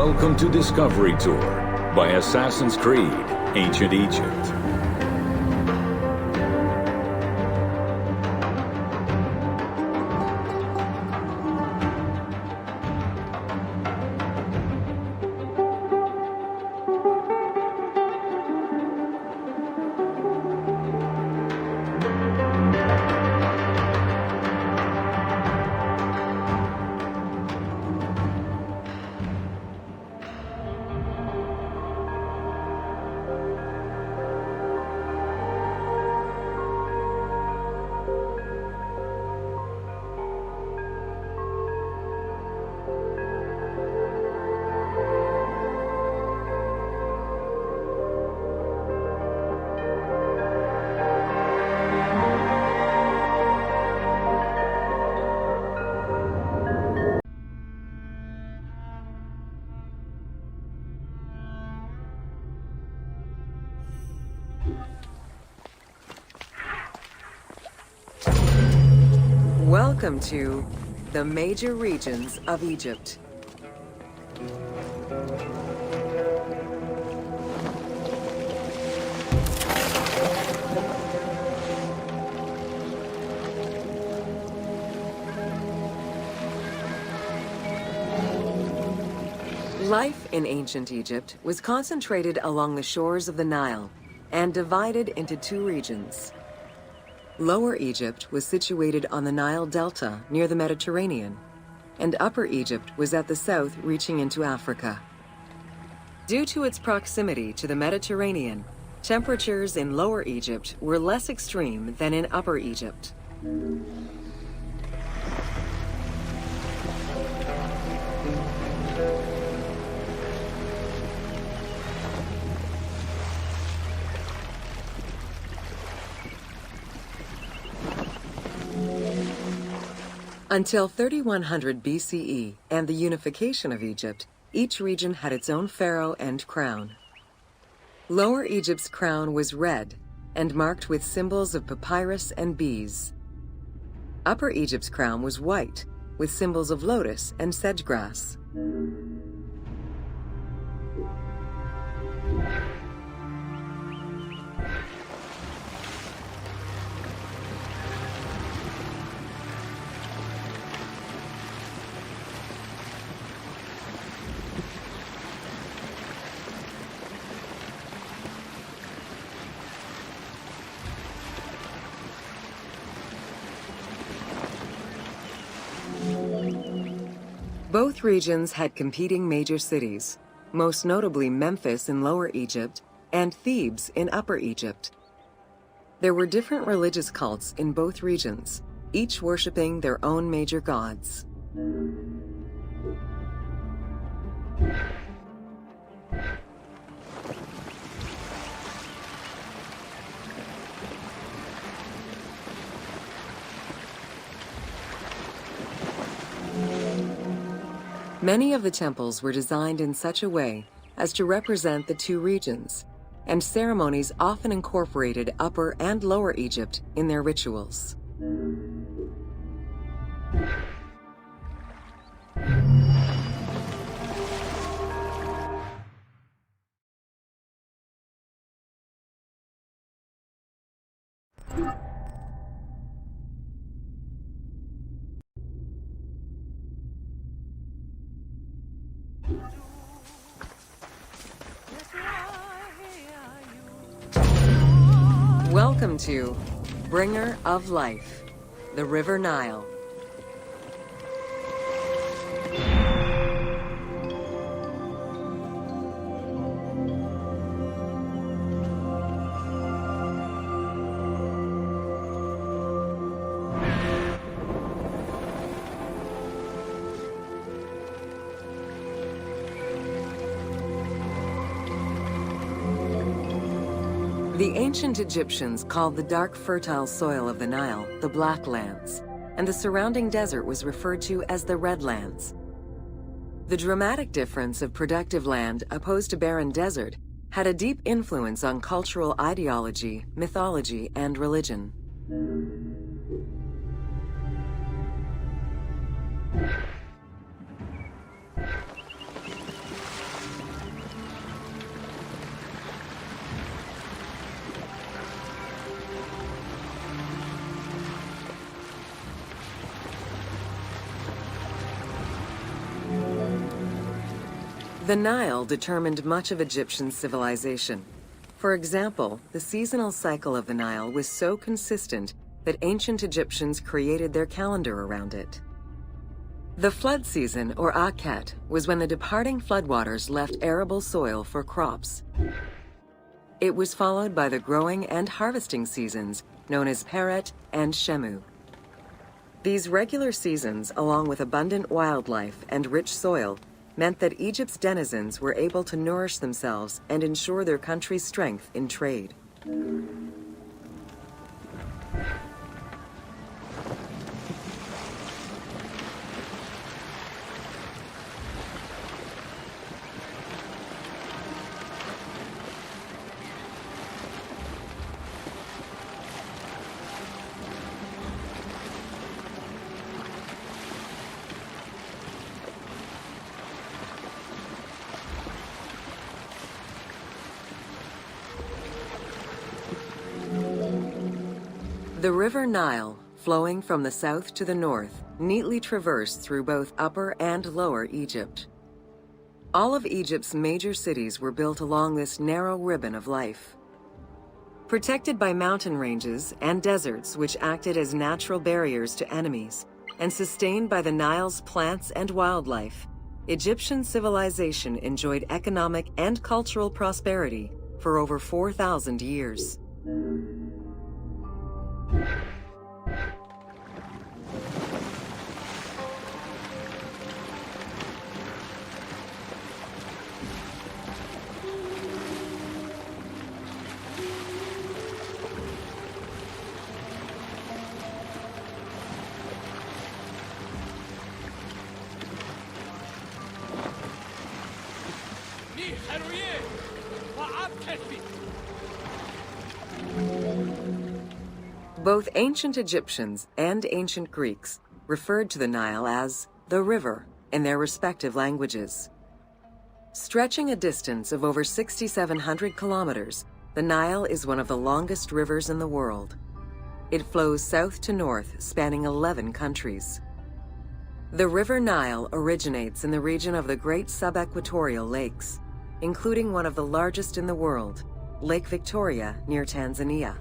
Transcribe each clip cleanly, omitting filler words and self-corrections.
Welcome to Discovery Tour by Assassin's Creed, Ancient Egypt. Welcome to the major regions of Egypt. Life in ancient Egypt was concentrated along the shores of the Nile and divided into two regions. Lower Egypt was situated on the Nile Delta near the Mediterranean, and Upper Egypt was at the south reaching into Africa. Due to its proximity to the Mediterranean, temperatures in Lower Egypt were less extreme than in Upper Egypt. Until 3100 BCE and the unification of Egypt, each region had its own pharaoh and crown. Lower Egypt's crown was red and marked with symbols of papyrus and bees. Upper Egypt's crown was white with symbols of lotus and sedge grass. Both regions had competing major cities, most notably Memphis in Lower Egypt and Thebes in Upper Egypt. There were different religious cults in both regions, each worshipping their own major gods. Many of the temples were designed in such a way as to represent the two regions, and ceremonies often incorporated Upper and Lower Egypt in their rituals. Welcome to Bringer of Life, the River Nile. The ancient Egyptians called the dark fertile soil of the Nile the Black Lands, and the surrounding desert was referred to as the Red Lands. The dramatic difference of productive land opposed to barren desert had a deep influence on cultural ideology, mythology, and religion. The Nile determined much of Egyptian civilization. For example, the seasonal cycle of the Nile was so consistent that ancient Egyptians created their calendar around it. The flood season, or Akhet, was when the departing floodwaters left arable soil for crops. It was followed by the growing and harvesting seasons, known as Peret and Shemu. These regular seasons, along with abundant wildlife and rich soil, meant that Egypt's denizens were able to nourish themselves and ensure their country's strength in trade. The River Nile, flowing from the south to the north, neatly traversed through both Upper and Lower Egypt. All of Egypt's major cities were built along this narrow ribbon of life. Protected by mountain ranges and deserts which acted as natural barriers to enemies, and sustained by the Nile's plants and wildlife, Egyptian civilization enjoyed economic and cultural prosperity for over 4,000 years. Both ancient Egyptians and ancient Greeks referred to the Nile as the river in their respective languages. Stretching a distance of over 6,700 kilometers, the Nile is one of the longest rivers in the world. It flows south to north, spanning 11 countries. The River Nile originates in the region of the Great Subequatorial Lakes, including one of the largest in the world, Lake Victoria near Tanzania.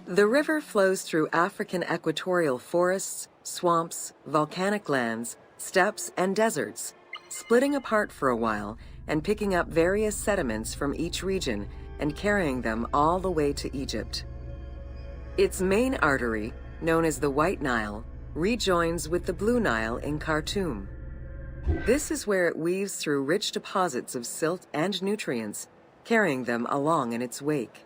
The river flows through African equatorial forests, swamps, volcanic lands, steppes, and deserts, splitting apart for a while and picking up various sediments from each region and carrying them all the way to Egypt. Its main artery, known as the White Nile, rejoins with the Blue Nile in Khartoum. This is where it weaves through rich deposits of silt and nutrients, carrying them along in its wake.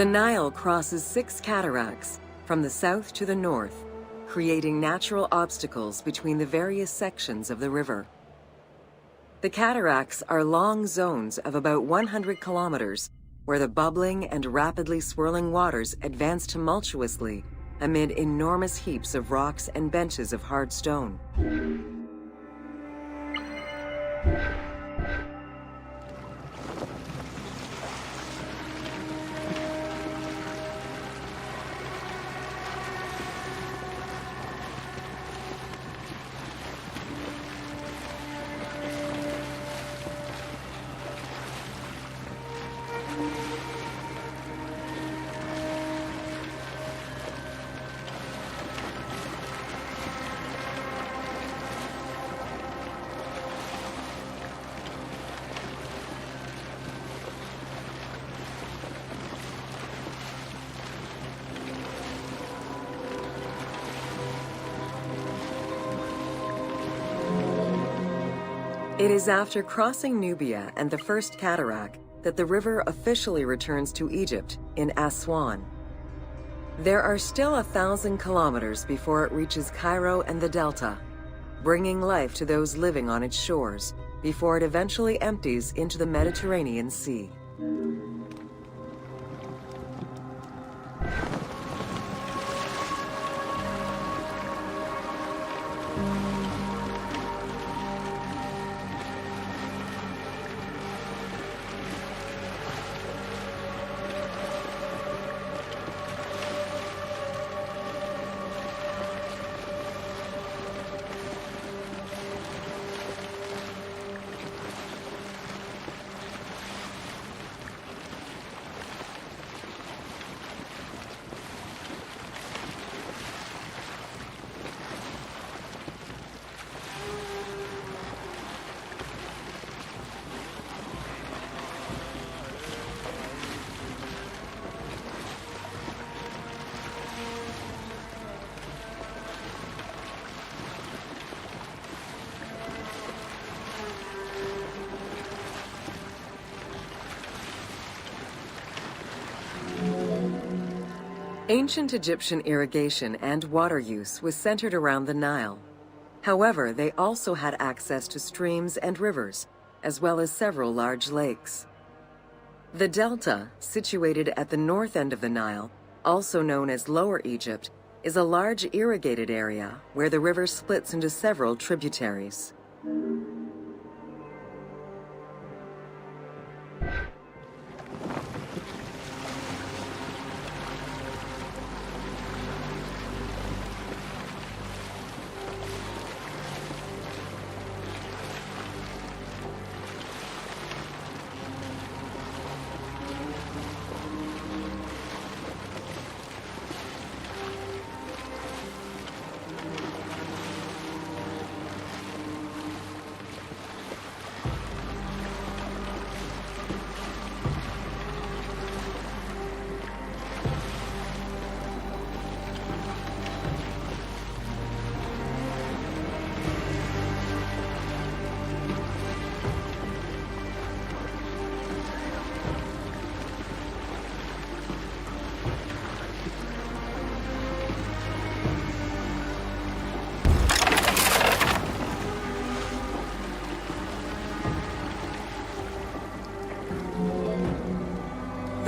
The Nile crosses 6 cataracts from the south to the north, creating natural obstacles between the various sections of the river. The cataracts are long zones of about 100 kilometers, where the bubbling and rapidly swirling waters advance tumultuously amid enormous heaps of rocks and benches of hard stone. It is after crossing Nubia and the First Cataract that the river officially returns to Egypt in Aswan. There are still 1,000 kilometers before it reaches Cairo and the Delta, bringing life to those living on its shores before it eventually empties into the Mediterranean Sea. Ancient Egyptian irrigation and water use was centered around the Nile. However, they also had access to streams and rivers, as well as several large lakes. The Delta, situated at the north end of the Nile, also known as Lower Egypt, is a large irrigated area where the river splits into several tributaries.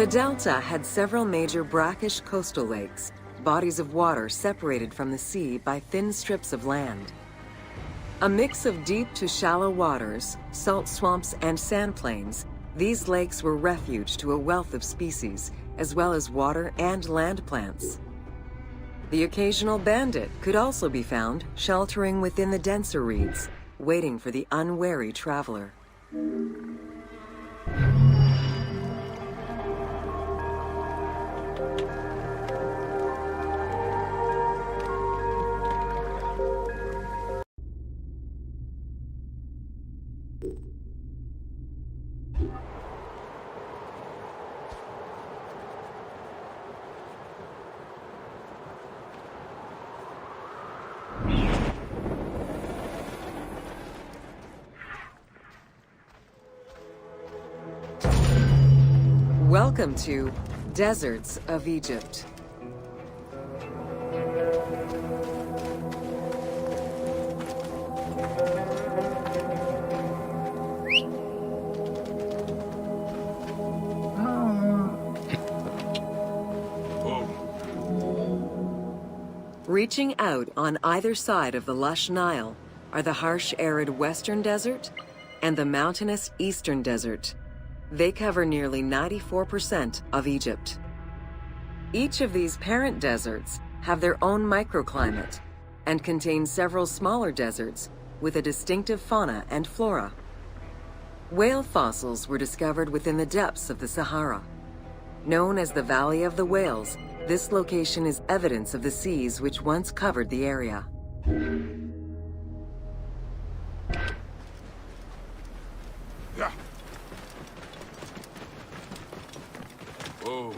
The Delta had several major brackish coastal lakes, bodies of water separated from the sea by thin strips of land. A mix of deep to shallow waters, salt swamps, and sand plains, these lakes were refuge to a wealth of species, as well as water and land plants. The occasional bandit could also be found sheltering within the denser reeds, waiting for the unwary traveler. Welcome to Deserts of Egypt. Reaching out on either side of the lush Nile are the harsh, arid Western Desert and the mountainous Eastern Desert. They cover nearly 94% of Egypt. Each of these parent deserts have their own microclimate and contain several smaller deserts with a distinctive fauna and flora. Whale fossils were discovered within the depths of the Sahara. Known as the Valley of the Whales, this location is evidence of the seas which once covered the area. Yeah. Whoa.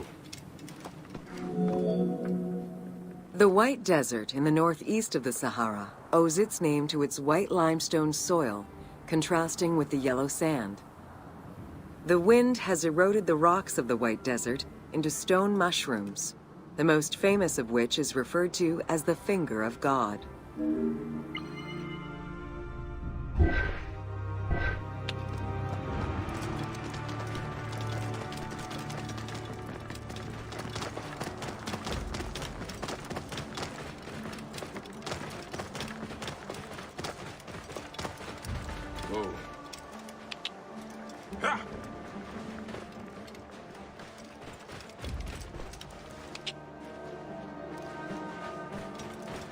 The White Desert in the northeast of the Sahara owes its name to its white limestone soil, contrasting with the yellow sand. The wind has eroded the rocks of the White Desert into stone mushrooms, the most famous of which is referred to as the Finger of God. Whoa. Ha!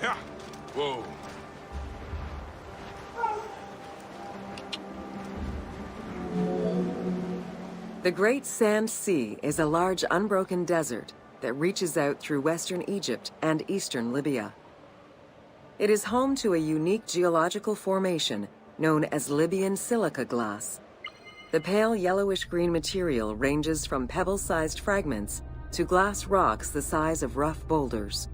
Yeah. Whoa. The Great Sand Sea is a large unbroken desert that reaches out through western Egypt and eastern Libya. It is home to a unique geological formation known as Libyan silica glass. The pale yellowish-green material ranges from pebble-sized fragments to glass rocks the size of rough boulders.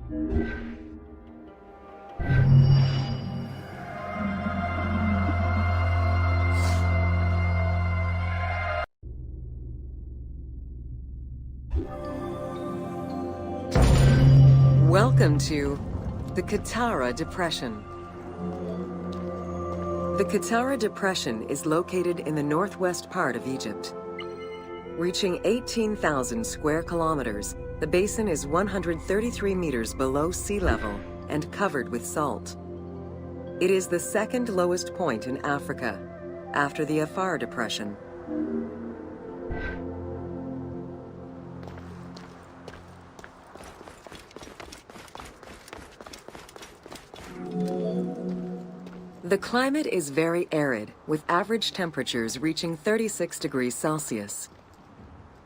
Welcome to the Qattara Depression. The Qattara Depression is located in the northwest part of Egypt. Reaching 18,000 square kilometers, the basin is 133 meters below sea level and covered with salt. It is the second lowest point in Africa, after the Afar Depression. The climate is very arid, with average temperatures reaching 36 degrees Celsius.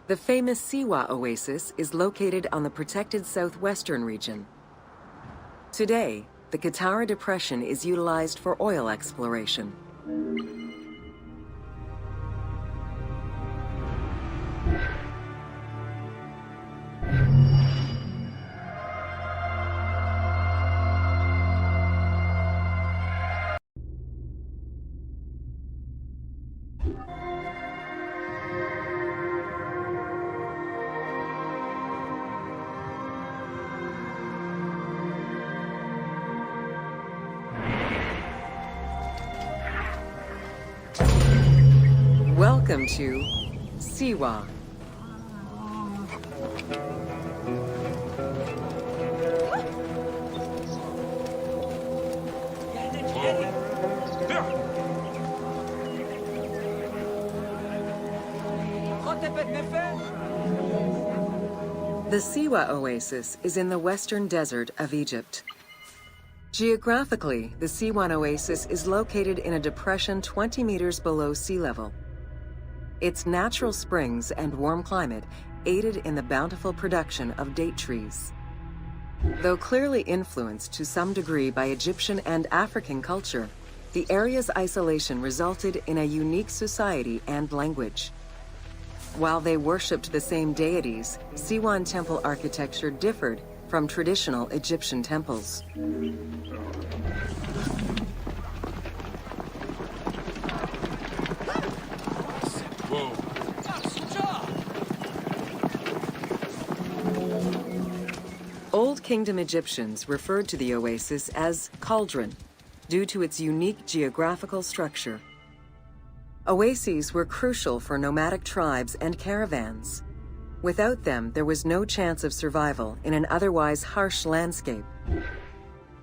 The famous Siwa oasis is located on the protected southwestern region. Today, the Qattara Depression is utilized for oil exploration. Welcome to Siwa. The Siwa oasis is in the western desert of Egypt. Geographically, the Siwa oasis is located in a depression 20 meters below sea level. Its natural springs and warm climate aided in the bountiful production of date trees. Though clearly influenced to some degree by Egyptian and African culture, the area's isolation resulted in a unique society and language. While they worshipped the same deities, Siwan temple architecture differed from traditional Egyptian temples. Whoa. Old Kingdom Egyptians referred to the oasis as cauldron, due to its unique geographical structure. Oases were crucial for nomadic tribes and caravans. Without them, there was no chance of survival in an otherwise harsh landscape.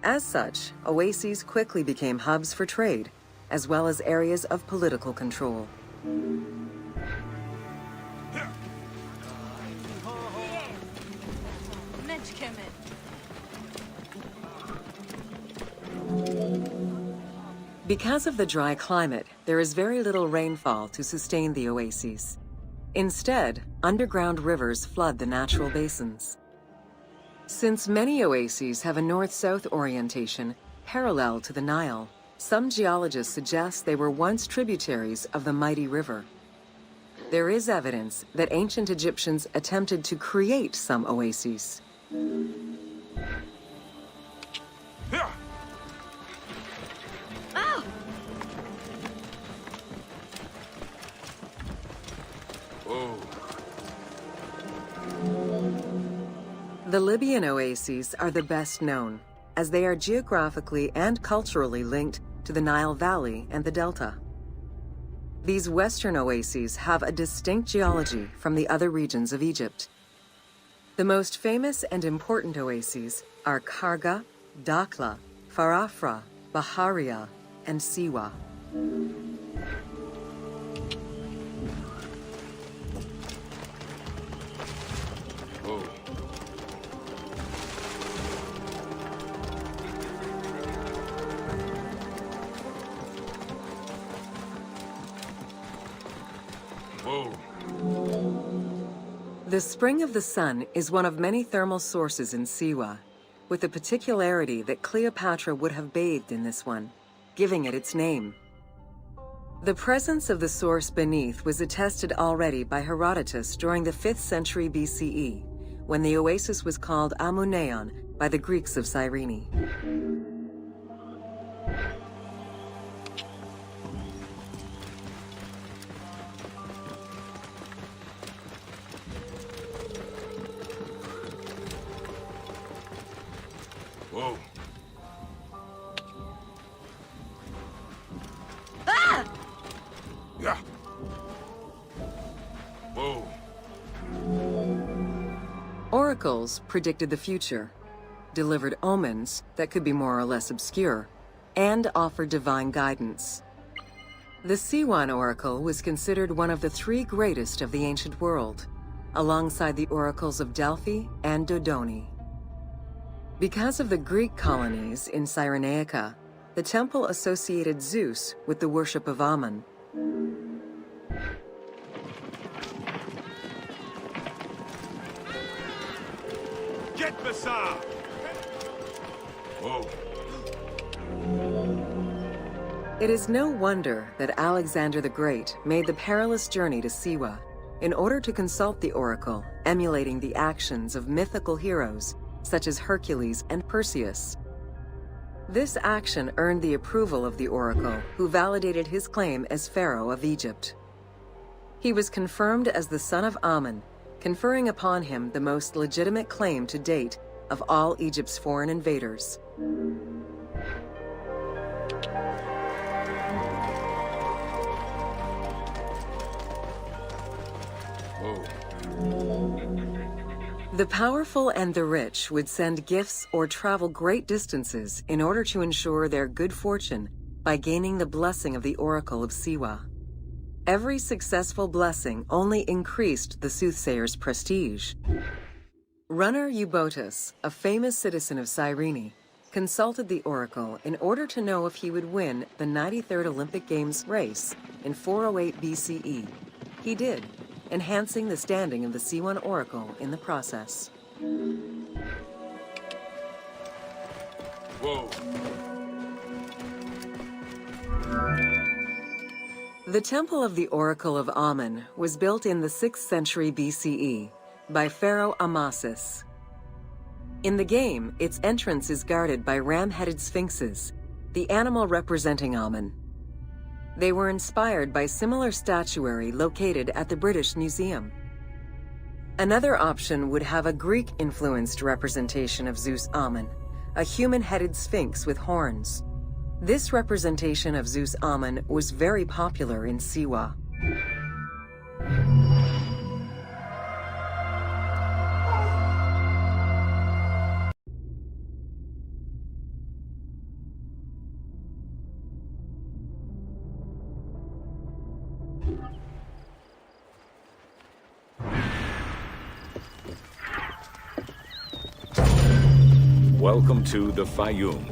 As such, oases quickly became hubs for trade, as well as areas of political control. Because of the dry climate, there is very little rainfall to sustain the oases. Instead, underground rivers flood the natural basins. Since many oases have a north-south orientation parallel to the Nile, some geologists suggest they were once tributaries of the mighty river. There is evidence that ancient Egyptians attempted to create some oases. The Libyan oases are the best known, as they are geographically and culturally linked to the Nile Valley and the Delta. These western oases have a distinct geology from the other regions of Egypt. The most famous and important oases are Karga, Dakhla, Farafra, Baharia, and Siwa. The Spring of the Sun is one of many thermal sources in Siwa, with the particularity that Cleopatra would have bathed in this one, giving it its name. The presence of the source beneath was attested already by Herodotus during the 5th century BCE, when the oasis was called Museion by the Greeks of Cyrene. Whoa. Ah! Yeah. Whoa. Oracles predicted the future, delivered omens that could be more or less obscure, and offered divine guidance. The Siwan oracle was considered one of the 3 greatest of the ancient world, alongside the oracles of Delphi and Dodoni. Because of the Greek colonies in Cyreniaca, the temple associated Zeus with the worship of Ammon. Get Bassar! Whoa. It is no wonder that Alexander the Great made the perilous journey to Siwa in order to consult the oracle, emulating the actions of mythical heroes such as Hercules and Perseus. This action earned the approval of the oracle, who validated his claim as Pharaoh of Egypt. He was confirmed as the son of Ammon, conferring upon him the most legitimate claim to date of all Egypt's foreign invaders. The powerful and the rich would send gifts or travel great distances in order to ensure their good fortune by gaining the blessing of the Oracle of Siwa. Every successful blessing only increased the soothsayer's prestige. Runner Eubotus, a famous citizen of Cyrene, consulted the oracle in order to know if he would win the 93rd Olympic Games race in 408 BCE. He did, enhancing the standing of the Siwan oracle in the process. Whoa. The Temple of the Oracle of Ammon was built in the 6th century BCE by Pharaoh Amasis. In the game, its entrance is guarded by ram-headed sphinxes, the animal representing Ammon. They were inspired by similar statuary located at the British Museum. Another option would have a Greek-influenced representation of Zeus Ammon, a human-headed sphinx with horns. This representation of Zeus Ammon was very popular in Siwa. Welcome to the Faiyum.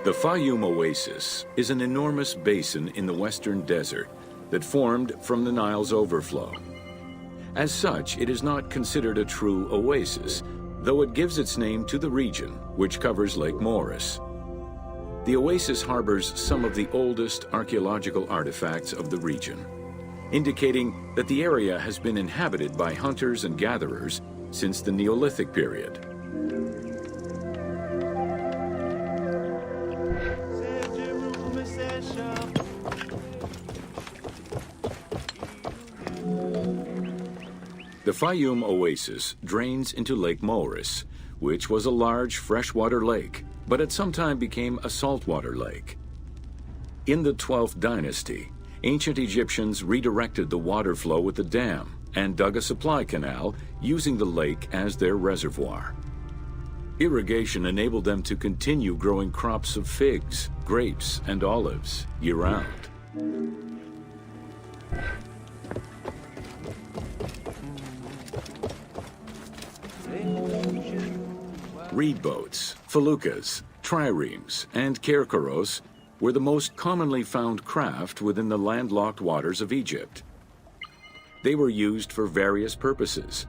The Faiyum Oasis is an enormous basin in the western desert that formed from the Nile's overflow. As such, it is not considered a true oasis, though it gives its name to the region, which covers Lake Moeris. The oasis harbors some of the oldest archaeological artifacts of the region, indicating that the area has been inhabited by hunters and gatherers since the Neolithic period. The Faiyum Oasis drains into Lake Moeris, which was a large freshwater lake, but at some time became a saltwater lake. In the 12th dynasty, ancient Egyptians redirected the water flow with a dam and dug a supply canal using the lake as their reservoir. Irrigation enabled them to continue growing crops of figs, grapes, and olives year-round. Reed boats, feluccas, triremes, and kerkeros were the most commonly found craft within the landlocked waters of Egypt. They were used for various purposes,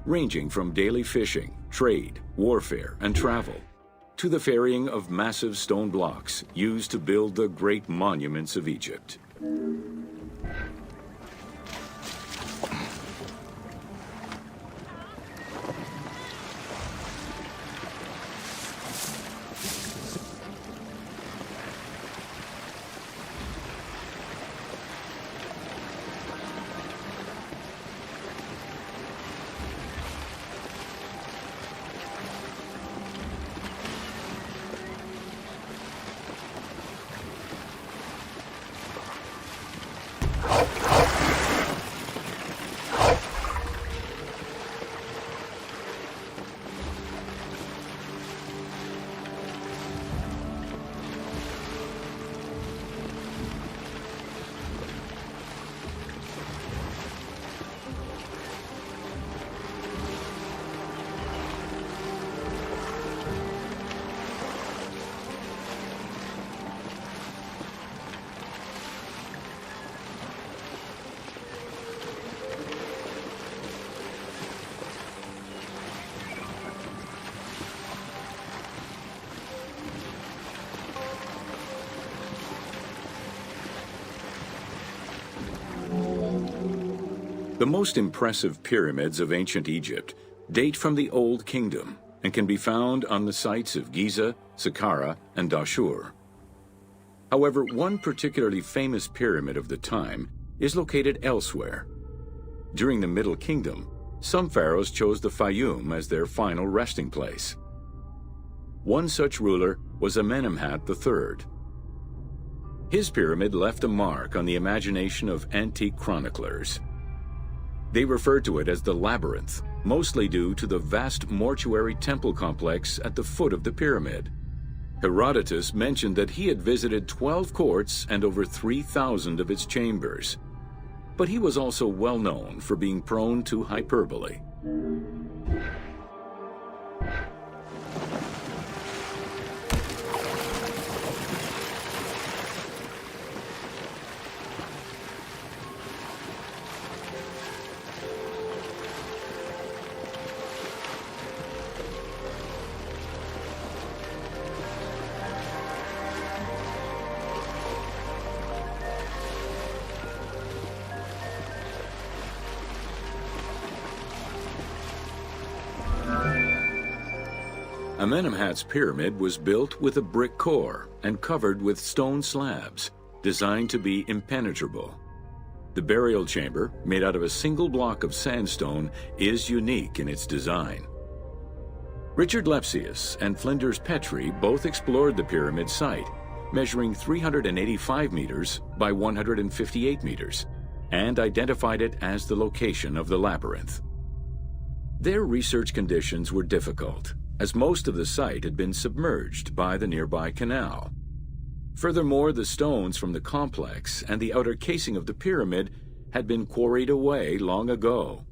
ranging from daily fishing, trade, warfare, and travel, to the ferrying of massive stone blocks used to build the great monuments of Egypt. The most impressive pyramids of ancient Egypt date from the Old Kingdom and can be found on the sites of Giza, Saqqara, and Dahshur. However, one particularly famous pyramid of the time is located elsewhere. During the Middle Kingdom, some pharaohs chose the Faiyum as their final resting place. One such ruler was Amenemhat III. His pyramid left a mark on the imagination of antique chroniclers. They refer to it as the Labyrinth, mostly due to the vast mortuary temple complex at the foot of the pyramid. Herodotus mentioned that he had visited 12 courts and over 3,000 of its chambers. But he was also well known for being prone to hyperbole. Amenemhat's pyramid was built with a brick core and covered with stone slabs, designed to be impenetrable. The burial chamber, made out of a single block of sandstone, is unique in its design. Richard Lepsius and Flinders Petrie both explored the pyramid site, measuring 385 meters by 158 meters, and identified it as the location of the labyrinth. Their research conditions were difficult, as most of the site had been submerged by the nearby canal. Furthermore, the stones from the complex and the outer casing of the pyramid had been quarried away long ago.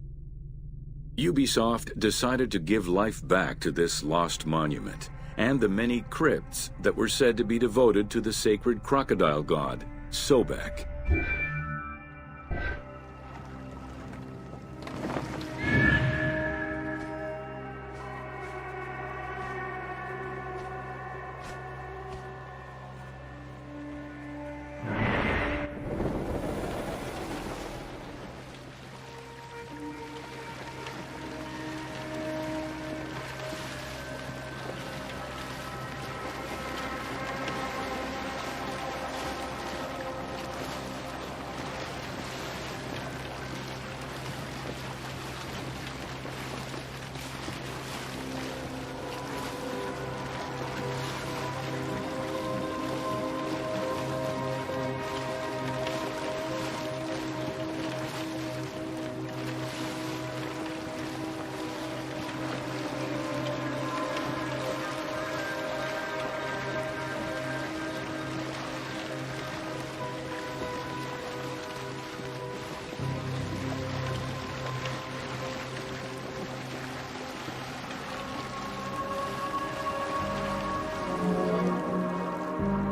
Ubisoft decided to give life back to this lost monument and the many crypts that were said to be devoted to the sacred crocodile god, Sobek.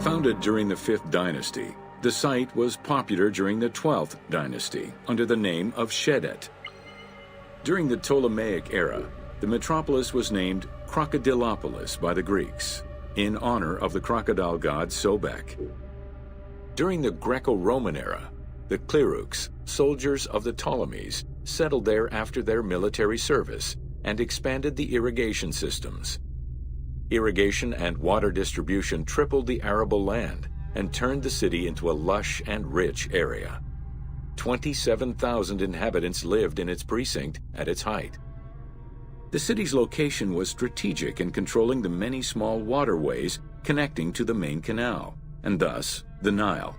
Founded during the 5th dynasty, the site was popular during the 12th dynasty under the name of Shedet. During the Ptolemaic era, the metropolis was named Crocodilopolis by the Greeks, in honor of the crocodile god Sobek. During the Greco-Roman era, the Cleruks, soldiers of the Ptolemies, settled there after their military service and expanded the irrigation systems. Irrigation and water distribution tripled the arable land and turned the city into a lush and rich area. 27,000 inhabitants lived in its precinct at its height. The city's location was strategic in controlling the many small waterways connecting to the main canal, and thus the Nile.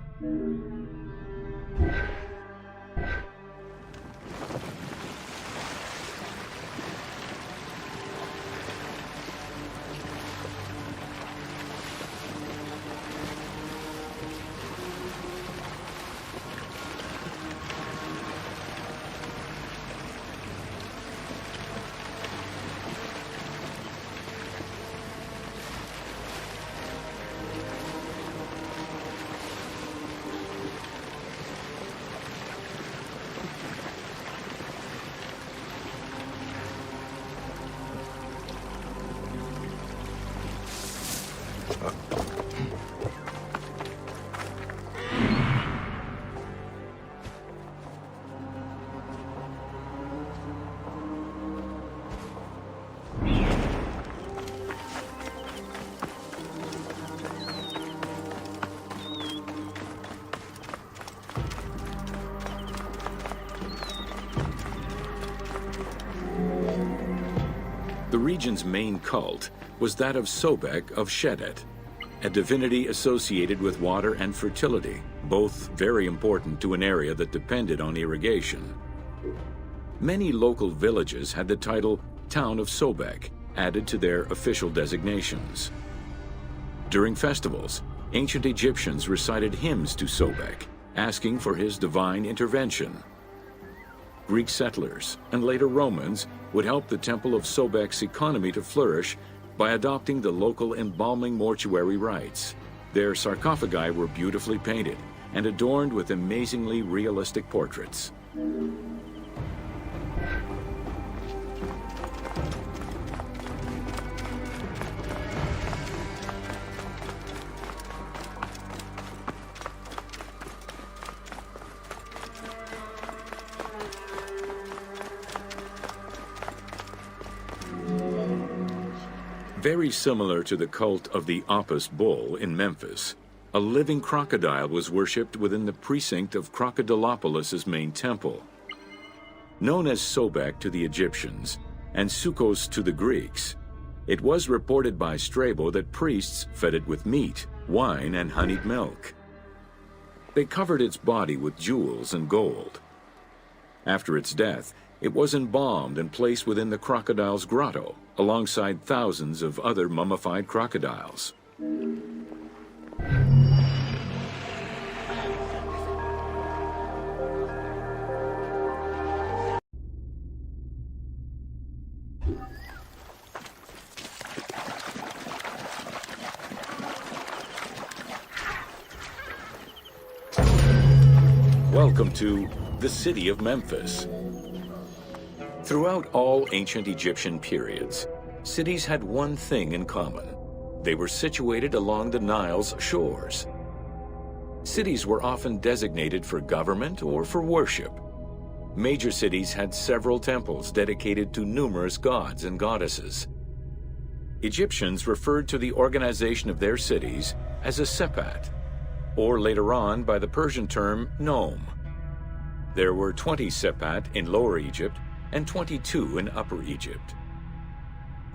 The region's main cult was that of Sobek of Shedet, a divinity associated with water and fertility, both very important to an area that depended on irrigation. Many local villages had the title Town of Sobek added to their official designations. During festivals, ancient Egyptians recited hymns to Sobek, asking for his divine intervention. Greek settlers and later Romans would help the Temple of Sobek's economy to flourish by adopting the local embalming mortuary rites. Their sarcophagi were beautifully painted and adorned with amazingly realistic portraits. Very similar to the cult of the Apis bull in Memphis, a living crocodile was worshipped within the precinct of Crocodilopolis's main temple. Known as Sobek to the Egyptians and Sukos to the Greeks, it was reported by Strabo that priests fed it with meat, wine, and honeyed milk. They covered its body with jewels and gold. After its death, it was embalmed and placed within the crocodile's grotto, alongside thousands of other mummified crocodiles. Welcome to the City of Memphis. Throughout all ancient Egyptian periods, cities had one thing in common. They were situated along the Nile's shores. Cities were often designated for government or for worship. Major cities had several temples dedicated to numerous gods and goddesses. Egyptians referred to the organization of their cities as a sepat, or later on by the Persian term nome. There were 20 sepat in Lower Egypt and 22 in Upper Egypt.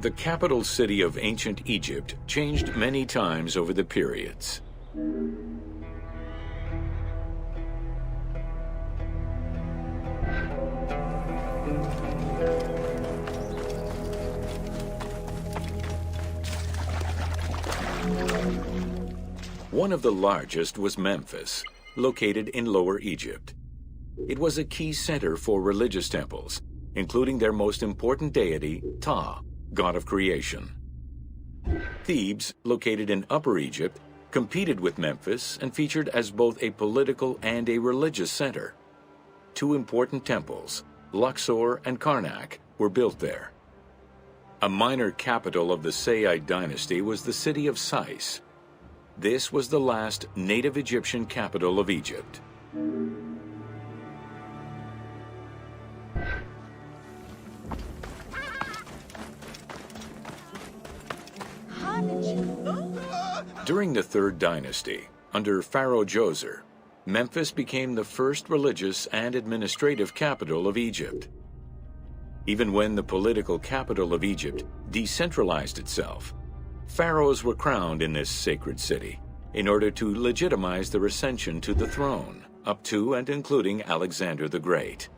The capital city of ancient Egypt changed many times over the periods. One of the largest was Memphis, located in Lower Egypt. It was a key center for religious temples, including their most important deity, Ptah, god of creation. Thebes, located in Upper Egypt, competed with Memphis and featured as both a political and a religious center. Two important temples, Luxor and Karnak, were built there. A minor capital of the Sayyid dynasty was the city of Sais. This was the last native Egyptian capital of Egypt. During the Third Dynasty, under Pharaoh Djoser, Memphis became the first religious and administrative capital of Egypt. Even when the political capital of Egypt decentralized itself, pharaohs were crowned in this sacred city in order to legitimize their ascension to the throne, up to and including Alexander the Great.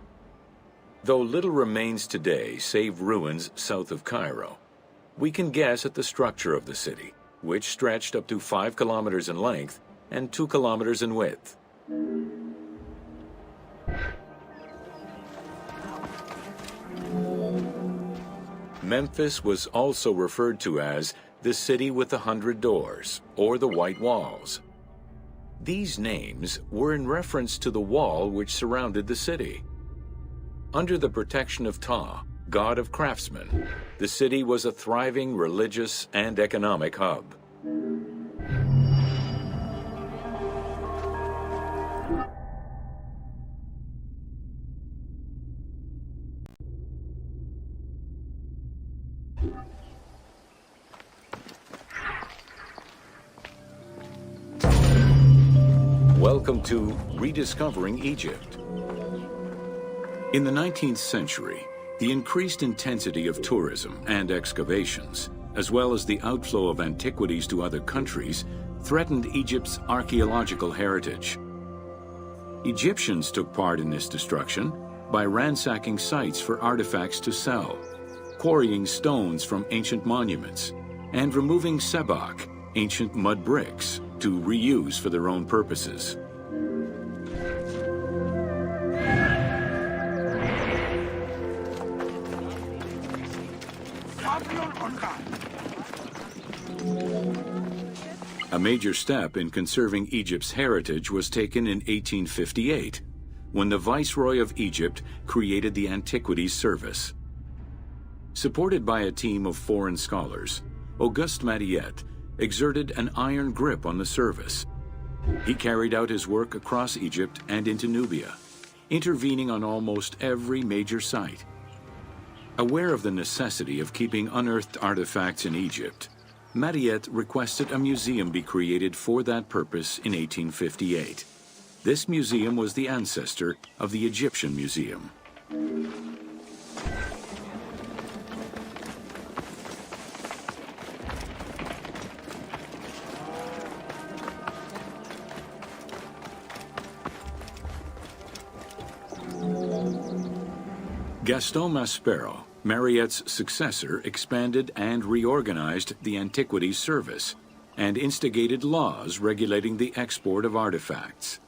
Though little remains today save ruins south of Cairo, we can guess at the structure of the city, which stretched up to 5 kilometers in length and 2 kilometers in width. Memphis was also referred to as the City with the 100 Doors, or the White Walls. These names were in reference to the wall which surrounded the city. Under the protection of Ptah, god of craftsmen, the city was a thriving religious and economic hub. Welcome to Rediscovering Egypt. In the 19th century, the increased intensity of tourism and excavations, as well as the outflow of antiquities to other countries, threatened Egypt's archaeological heritage. Egyptians took part in this destruction by ransacking sites for artifacts to sell, quarrying stones from ancient monuments, and removing sebak, ancient mud bricks, to reuse for their own purposes. A major step in conserving Egypt's heritage was taken in 1858, when the Viceroy of Egypt created the Antiquities Service. Supported by a team of foreign scholars, Auguste Madiette exerted an iron grip on the service. He carried out his work across Egypt and into Nubia, intervening on almost every major site. Aware of the necessity of keeping unearthed artifacts in Egypt, Mariette requested a museum be created for that purpose in 1858. This museum was the ancestor of the Egyptian Museum. Gaston Maspero, Mariette's successor, expanded and reorganized the Antiquities Service and instigated laws regulating the export of artifacts.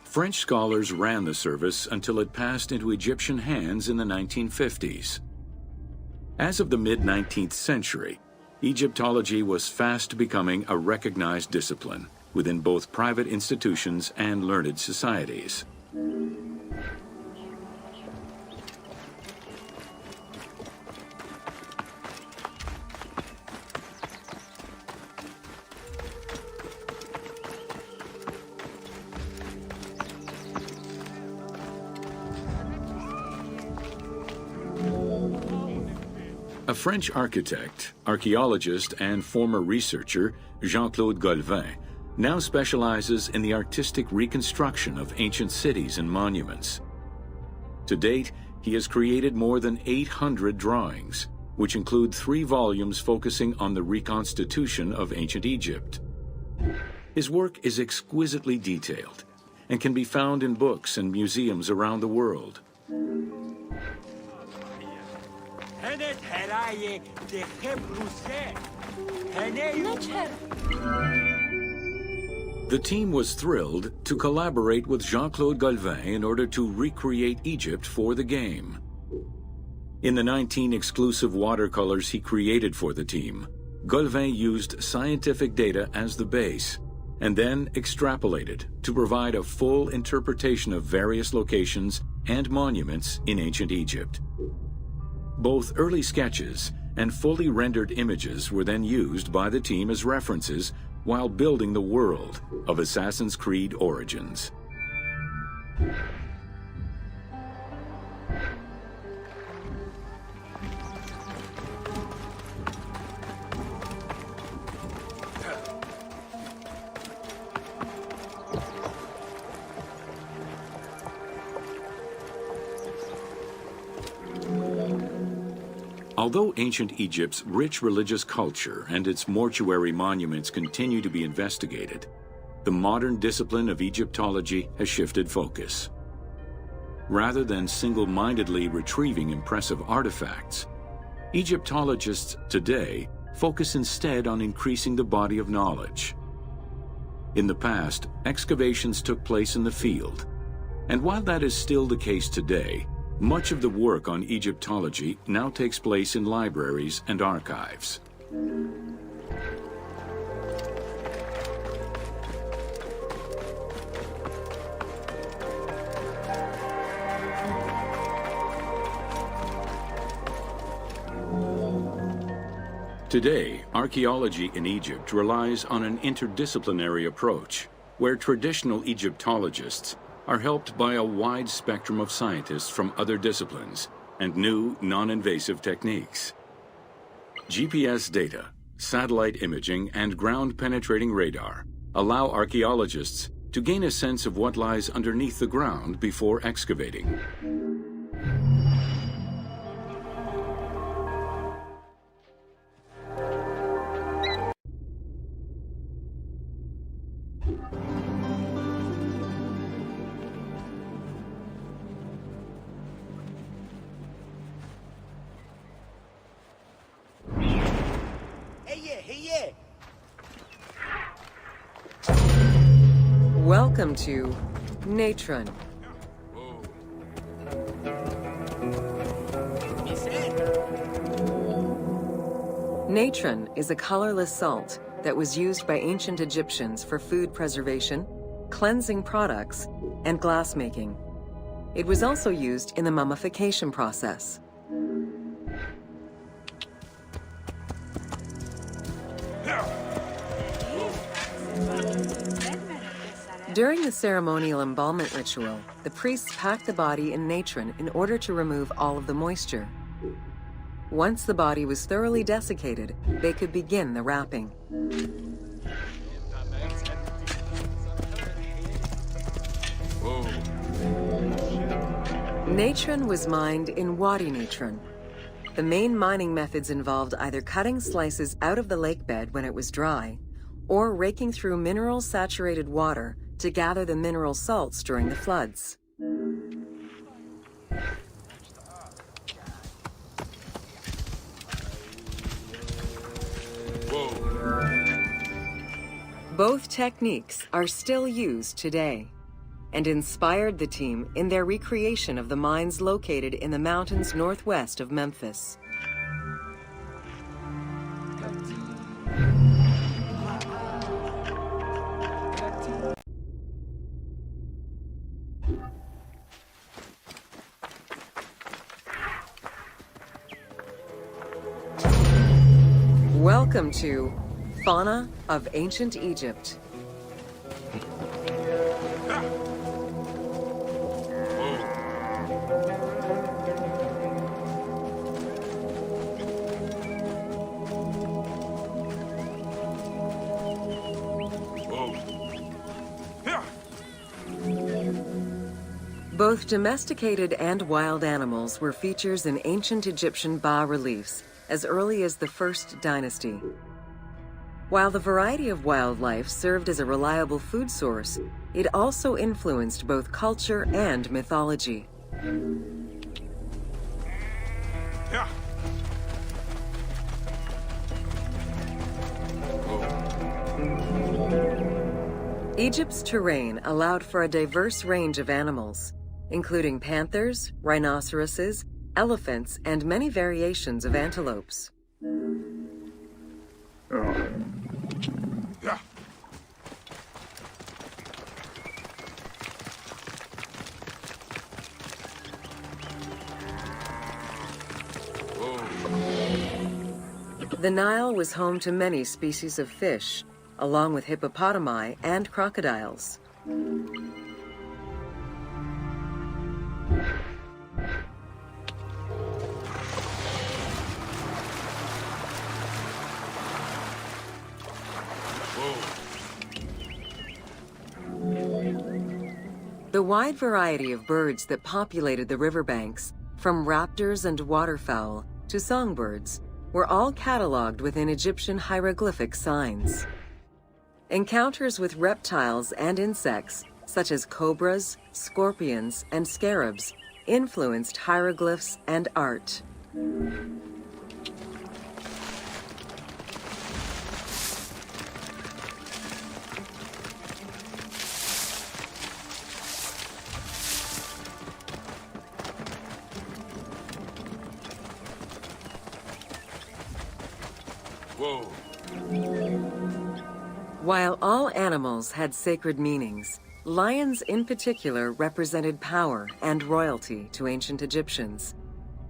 French scholars ran the service until it passed into Egyptian hands in the 1950s. As of the mid-19th century, Egyptology was fast becoming a recognized discipline within both private institutions and learned societies. A French architect, archaeologist, and former researcher, Jean-Claude Golvin, now specializes in the artistic reconstruction of ancient cities and monuments. To date, he has created more than 800 drawings, which include 3 volumes focusing on the reconstitution of ancient Egypt. His work is exquisitely detailed and can be found in books and museums around the world. The team was thrilled to collaborate with Jean-Claude Golvin in order to recreate Egypt for the game. In the 19 exclusive watercolors he created for the team, Golvin used scientific data as the base and then extrapolated to provide a full interpretation of various locations and monuments in ancient Egypt. Both early sketches and fully rendered images were then used by the team as references while building the world of Assassin's Creed Origins. Although ancient Egypt's rich religious culture and its mortuary monuments continue to be investigated, the modern discipline of Egyptology has shifted focus. Rather than single-mindedly retrieving impressive artifacts, Egyptologists today focus instead on increasing the body of knowledge. In the past, excavations took place in the field, and while that is still the case today, much of the work on Egyptology now takes place in libraries and archives. Today, archaeology in Egypt relies on an interdisciplinary approach, where traditional Egyptologists are helped by a wide spectrum of scientists from other disciplines and new non-invasive techniques. GPS data, satellite imaging, and ground-penetrating radar allow archaeologists to gain a sense of what lies underneath the ground before excavating. Welcome to Natron. Natron is a colorless salt that was used by ancient Egyptians for food preservation, cleansing products, and glassmaking. It was also used in the mummification process. During the ceremonial embalmment ritual, the priests packed the body in natron in order to remove all of the moisture. Once the body was thoroughly desiccated, they could begin the wrapping. Whoa. Natron was mined in Wadi Natron. The main mining methods involved either cutting slices out of the lake bed when it was dry, or raking through mineral-saturated water to gather the mineral salts during the floods. Whoa. Both techniques are still used today, and inspired the team in their recreation of the mines located in the mountains northwest of Memphis. Welcome to Fauna of Ancient Egypt. Both domesticated and wild animals were features in ancient Egyptian bas-reliefs as early as the First Dynasty. While the variety of wildlife served as a reliable food source, it also influenced both culture and mythology. Yeah. Egypt's terrain allowed for a diverse range of animals, including panthers, rhinoceroses, elephants, and many variations of antelopes. Yeah. The Nile was home to many species of fish, along with hippopotami and crocodiles. The wide variety of birds that populated the riverbanks, from raptors and waterfowl to songbirds, were all cataloged within Egyptian hieroglyphic signs. Encounters with reptiles and insects, such as cobras, scorpions, and scarabs, influenced hieroglyphs and art. Whoa. While all animals had sacred meanings, lions in particular represented power and royalty to ancient Egyptians.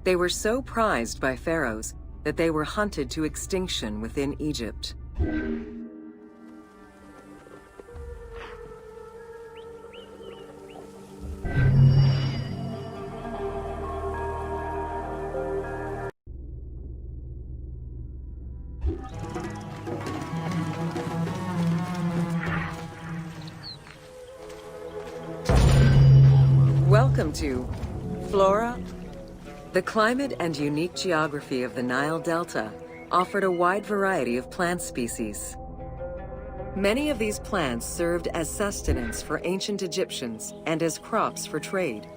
They were so prized by pharaohs that they were hunted to extinction within Egypt. Welcome to Flora. The climate and unique geography of the Nile Delta offered a wide variety of plant species. Many of these plants served as sustenance for ancient Egyptians and as crops for trade.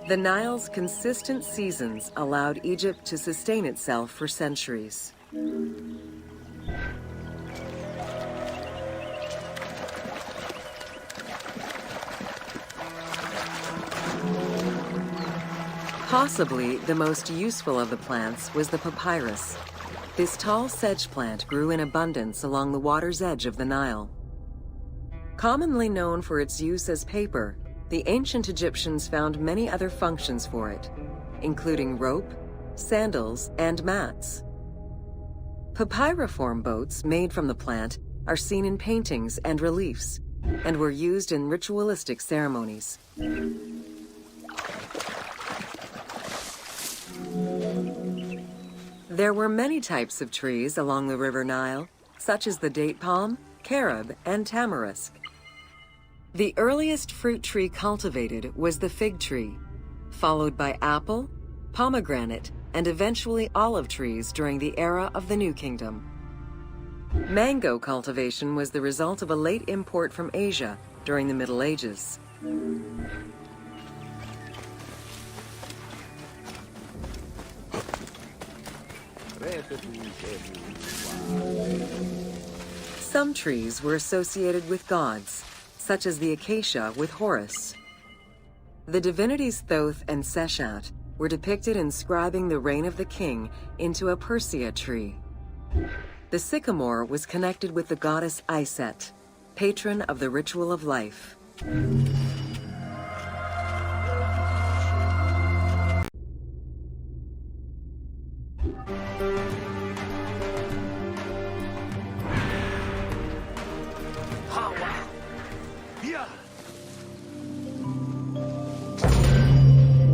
The Nile's consistent seasons allowed Egypt to sustain itself for centuries. Possibly the most useful of the plants was the papyrus. This tall sedge plant grew in abundance along the water's edge of the Nile. Commonly known for its use as paper, the ancient Egyptians found many other functions for it, including rope, sandals, and mats. Papyriform boats made from the plant are seen in paintings and reliefs, and were used in ritualistic ceremonies. There were many types of trees along the River Nile, such as the date palm, carob, and tamarisk. The earliest fruit tree cultivated was the fig tree, followed by apple, pomegranate, and eventually olive trees during the era of the New Kingdom. Mango cultivation was the result of a late import from Asia during the Middle Ages. Some trees were associated with gods, such as the acacia with Horus. The divinities Thoth and Seshat were depicted inscribing the reign of the king into a Persea tree. The sycamore was connected with the goddess Iset, patron of the ritual of life.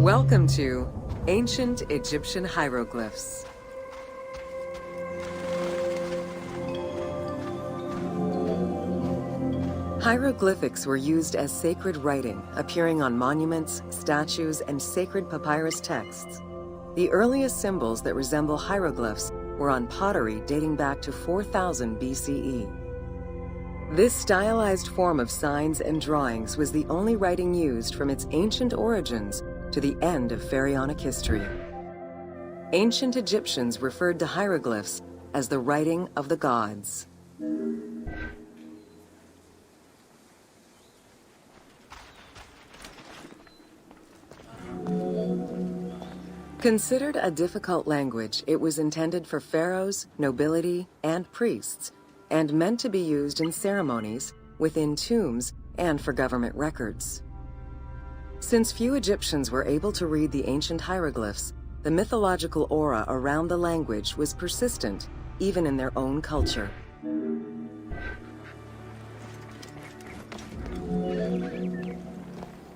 Welcome to Ancient Egyptian Hieroglyphs. Hieroglyphics were used as sacred writing, appearing on monuments, statues, and sacred papyrus texts. The earliest symbols that resemble hieroglyphs were on pottery dating back to 4000 BCE. This stylized form of signs and drawings was the only writing used from its ancient origins to the end of pharaonic history. Ancient Egyptians referred to hieroglyphs as the writing of the gods. Considered a difficult language, it was intended for pharaohs, nobility, and priests, and meant to be used in ceremonies, within tombs, and for government records. Since few Egyptians were able to read the ancient hieroglyphs, the mythological aura around the language was persistent, even in their own culture.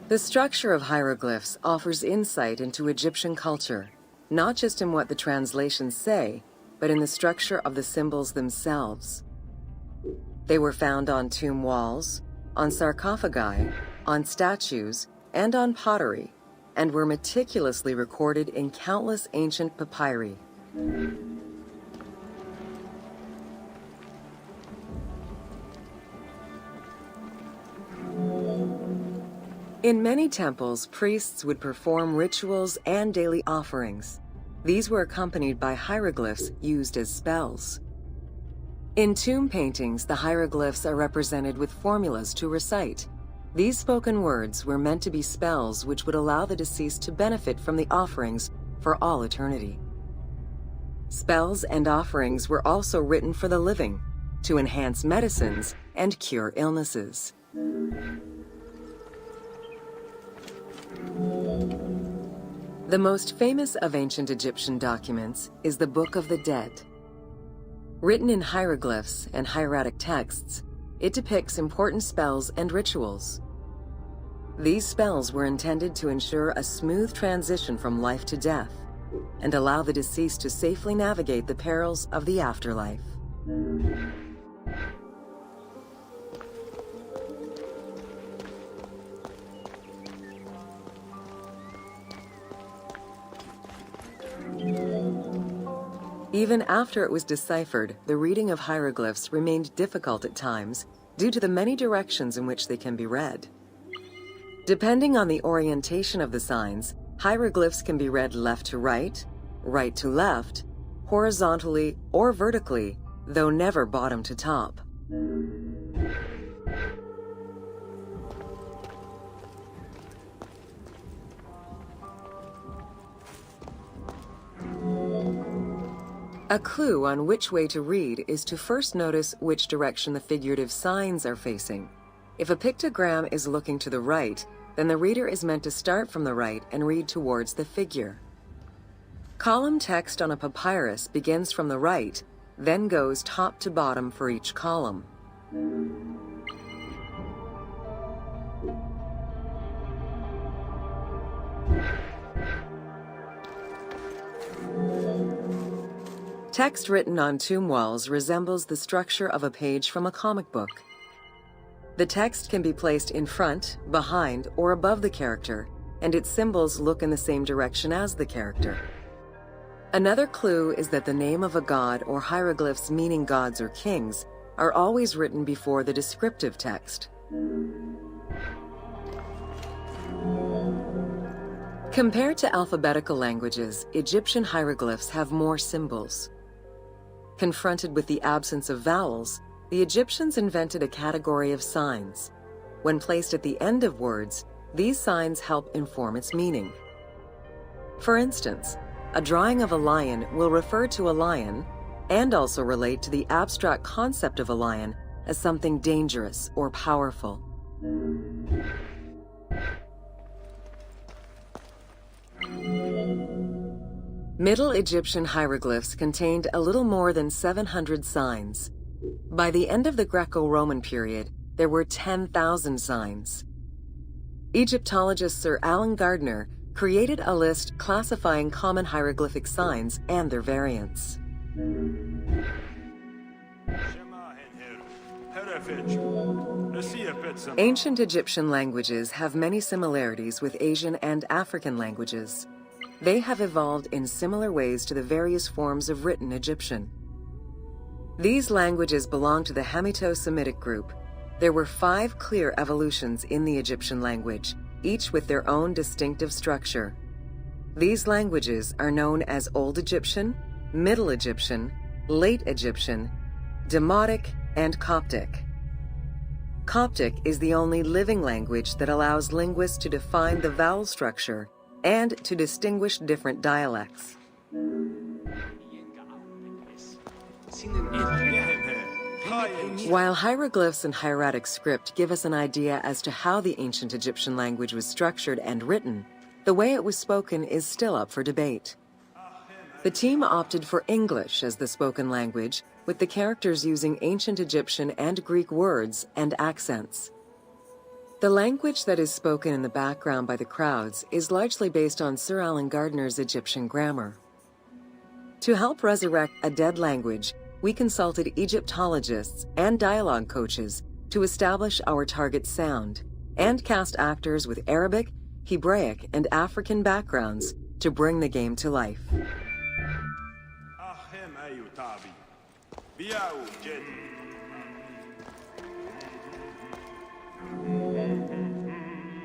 The structure of hieroglyphs offers insight into Egyptian culture, not just in what the translations say, but in the structure of the symbols themselves. They were found on tomb walls, on sarcophagi, on statues, and on pottery, and were meticulously recorded in countless ancient papyri. In many temples, priests would perform rituals and daily offerings. These were accompanied by hieroglyphs used as spells. In tomb paintings, the hieroglyphs are represented with formulas to recite. These spoken words were meant to be spells which would allow the deceased to benefit from the offerings for all eternity. Spells and offerings were also written for the living, to enhance medicines and cure illnesses. The most famous of ancient Egyptian documents is the Book of the Dead. Written in hieroglyphs and hieratic texts, it depicts important spells and rituals. These spells were intended to ensure a smooth transition from life to death and allow the deceased to safely navigate the perils of the afterlife. Even after it was deciphered, the reading of hieroglyphs remained difficult at times due to the many directions in which they can be read. Depending on the orientation of the signs, hieroglyphs can be read left to right, right to left, horizontally or vertically, though never bottom to top. A clue on which way to read is to first notice which direction the figurative signs are facing. If a pictogram is looking to the right, then the reader is meant to start from the right and read towards the figure. Column text on a papyrus begins from the right, then goes top to bottom for each column. Text written on tomb walls resembles the structure of a page from a comic book. The text can be placed in front, behind, or above the character, and its symbols look in the same direction as the character. Another clue is that the name of a god or hieroglyphs meaning gods or kings are always written before the descriptive text. Compared to alphabetical languages, Egyptian hieroglyphs have more symbols. Confronted with the absence of vowels, the Egyptians invented a category of signs. When placed at the end of words, these signs help inform its meaning. For instance, a drawing of a lion will refer to a lion and also relate to the abstract concept of a lion as something dangerous or powerful. Middle Egyptian hieroglyphs contained a little more than 700 signs. By the end of the Greco-Roman period, there were 10,000 signs. Egyptologist Sir Alan Gardner created a list classifying common hieroglyphic signs and their variants. Ancient Egyptian languages have many similarities with Asian and African languages. They have evolved in similar ways to the various forms of written Egyptian. These languages belong to the Hamito-Semitic group. There were 5 clear evolutions in the Egyptian language, each with their own distinctive structure. These languages are known as Old Egyptian, Middle Egyptian, Late Egyptian, Demotic, and Coptic. Coptic is the only living language that allows linguists to define the vowel structure and to distinguish different dialects. While hieroglyphs and hieratic script give us an idea as to how the ancient Egyptian language was structured and written, the way it was spoken is still up for debate. The team opted for English as the spoken language, with the characters using ancient Egyptian and Greek words and accents. The language that is spoken in the background by the crowds is largely based on Sir Alan Gardner's Egyptian grammar. To help resurrect a dead language, we consulted Egyptologists and dialogue coaches to establish our target sound and cast actors with Arabic, Hebraic, and African backgrounds to bring the game to life.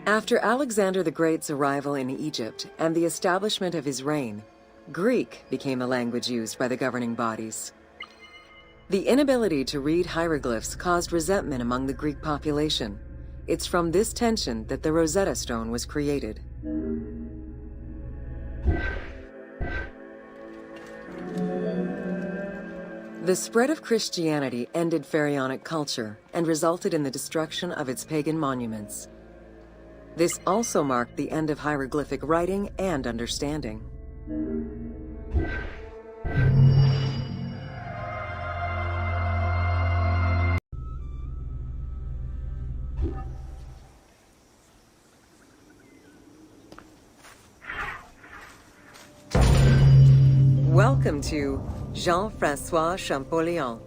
After Alexander the Great's arrival in Egypt and the establishment of his reign, Greek became the language used by the governing bodies. The inability to read hieroglyphs caused resentment among the Greek population. It's from this tension that the Rosetta Stone was created. The spread of Christianity ended pharaonic culture and resulted in the destruction of its pagan monuments. This also marked the end of hieroglyphic writing and understanding. Welcome to Jean-Francois Champollion.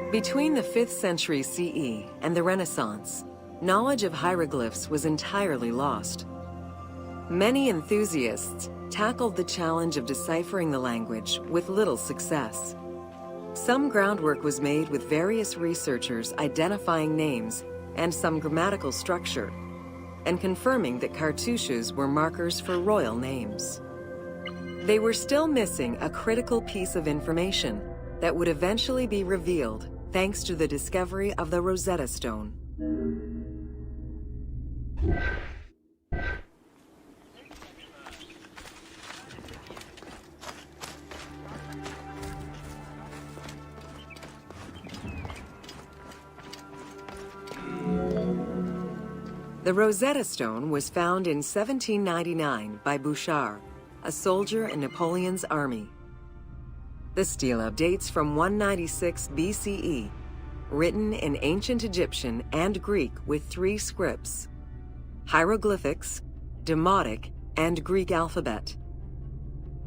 Between the 5th century CE and the Renaissance, knowledge of hieroglyphs was entirely lost. Many enthusiasts tackled the challenge of deciphering the language with little success. Some groundwork was made with various researchers identifying names and some grammatical structure, and confirming that cartouches were markers for royal names. They were still missing a critical piece of information that would eventually be revealed thanks to the discovery of the Rosetta Stone. The Rosetta Stone was found in 1799 by Bouchard, a soldier in Napoleon's army. The stela dates from 196 BCE, written in ancient Egyptian and Greek with 3 scripts: hieroglyphics, Demotic, and Greek alphabet,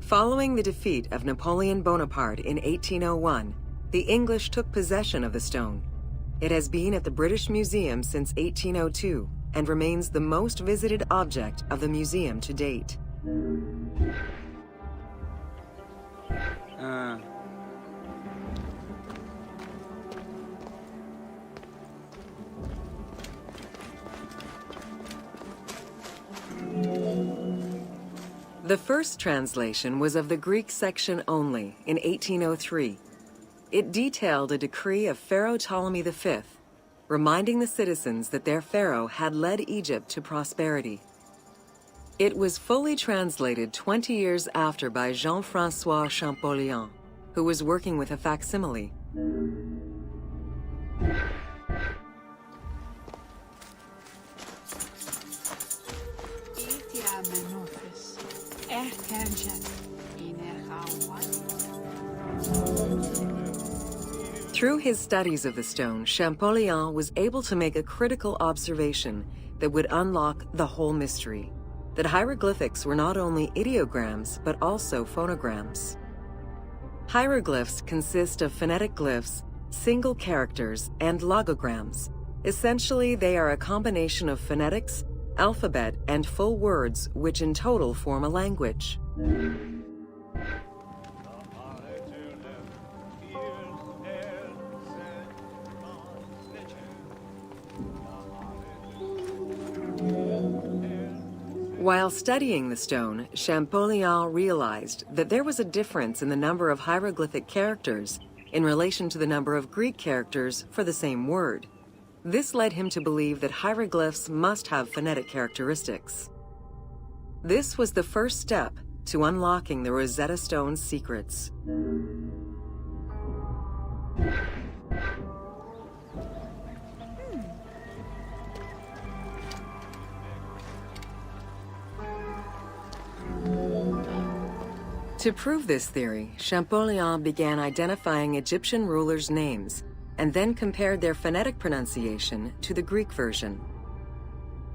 Following the defeat of Napoleon Bonaparte in 1801, the English took possession of the stone. It has been at the British Museum since 1802 and remains the most visited object of the museum to date. The first translation was of the Greek section only in 1803. It detailed a decree of Pharaoh Ptolemy V, reminding the citizens that their pharaoh had led Egypt to prosperity. It was fully translated 20 years after by Jean-Francois Champollion, who was working with a facsimile. Through his studies of the stone, Champollion was able to make a critical observation that would unlock the whole mystery, that hieroglyphics were not only ideograms, but also phonograms. Hieroglyphs consist of phonetic glyphs, single characters, and logograms. Essentially, they are a combination of phonetics, alphabet, and full words, which in total form a language. While studying the stone, Champollion realized that there was a difference in the number of hieroglyphic characters in relation to the number of Greek characters for the same word. This led him to believe that hieroglyphs must have phonetic characteristics. This was the first step to unlocking the Rosetta Stone's secrets. To prove this theory, Champollion began identifying Egyptian rulers' names and then compared their phonetic pronunciation to the Greek version.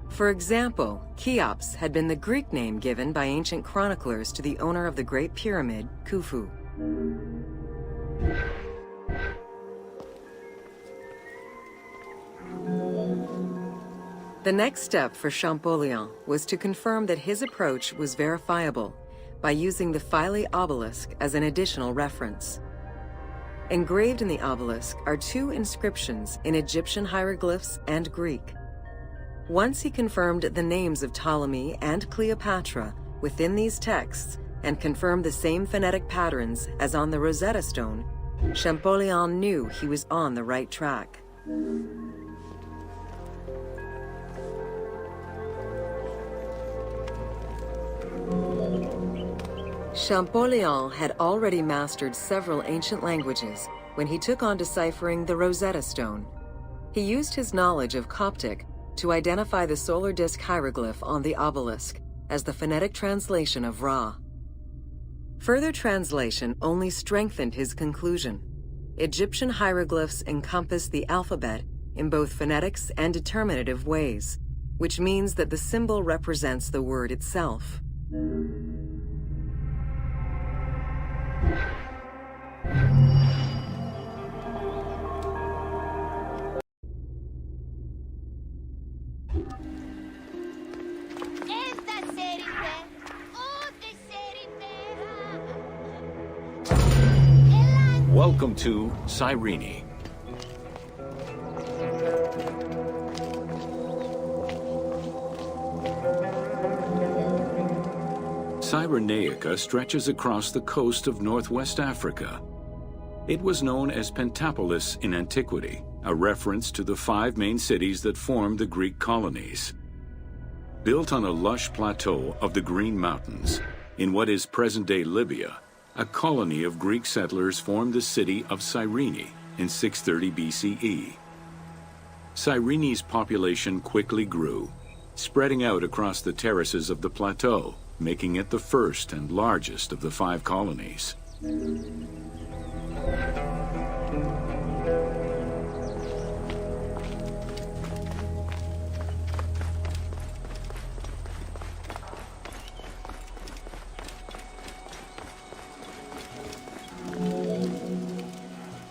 For example, Cheops had been the Greek name given by ancient chroniclers to the owner of the Great Pyramid, Khufu. The next step for Champollion was to confirm that his approach was verifiable by using the Philae obelisk as an additional reference. Engraved in the obelisk are two inscriptions in Egyptian hieroglyphs and Greek. Once he confirmed the names of Ptolemy and Cleopatra within these texts and confirmed the same phonetic patterns as on the Rosetta Stone, Champollion knew he was on the right track. Champollion had already mastered several ancient languages when he took on deciphering the Rosetta Stone. He used his knowledge of Coptic to identify the solar disk hieroglyph on the obelisk as the phonetic translation of Ra. Further translation only strengthened his conclusion. Egyptian hieroglyphs encompass the alphabet in both phonetics and determinative ways, which means that the symbol represents the word itself. Welcome to Cyrene. Cyreniaca stretches across the coast of northwest Africa. It was known as Pentapolis in antiquity, a reference to the 5 main cities that formed the Greek colonies. Built on a lush plateau of the Green Mountains, in what is present-day Libya, a colony of Greek settlers formed the city of Cyrene in 630 BCE. Cyrene's population quickly grew, spreading out across the terraces of the plateau, making it the first and largest of the 5 colonies.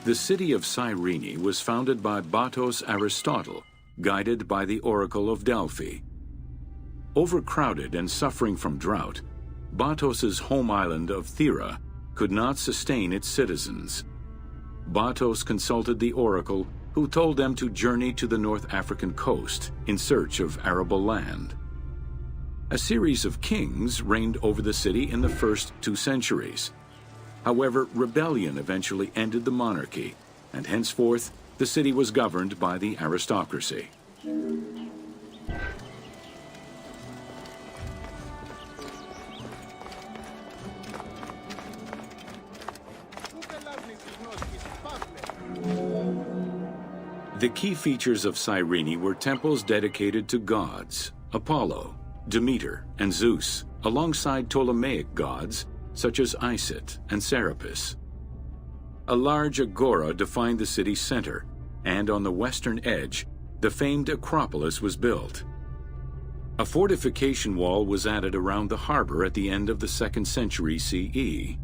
The city of Cyrene was founded by Batos Aristotle, guided by the Oracle of Delphi. Overcrowded and suffering from drought, Batos's home island of Thera could not sustain its citizens. Batos consulted the oracle, who told them to journey to the North African coast in search of arable land. A series of kings reigned over the city in the first 2 centuries. However, rebellion eventually ended the monarchy, and henceforth the city was governed by the aristocracy. The key features of Cyrene were temples dedicated to gods, Apollo, Demeter, and Zeus, alongside Ptolemaic gods such as Isis and Serapis. A large agora defined the city's center, and on the western edge, the famed Acropolis was built. A fortification wall was added around the harbor at the end of the 2nd century CE.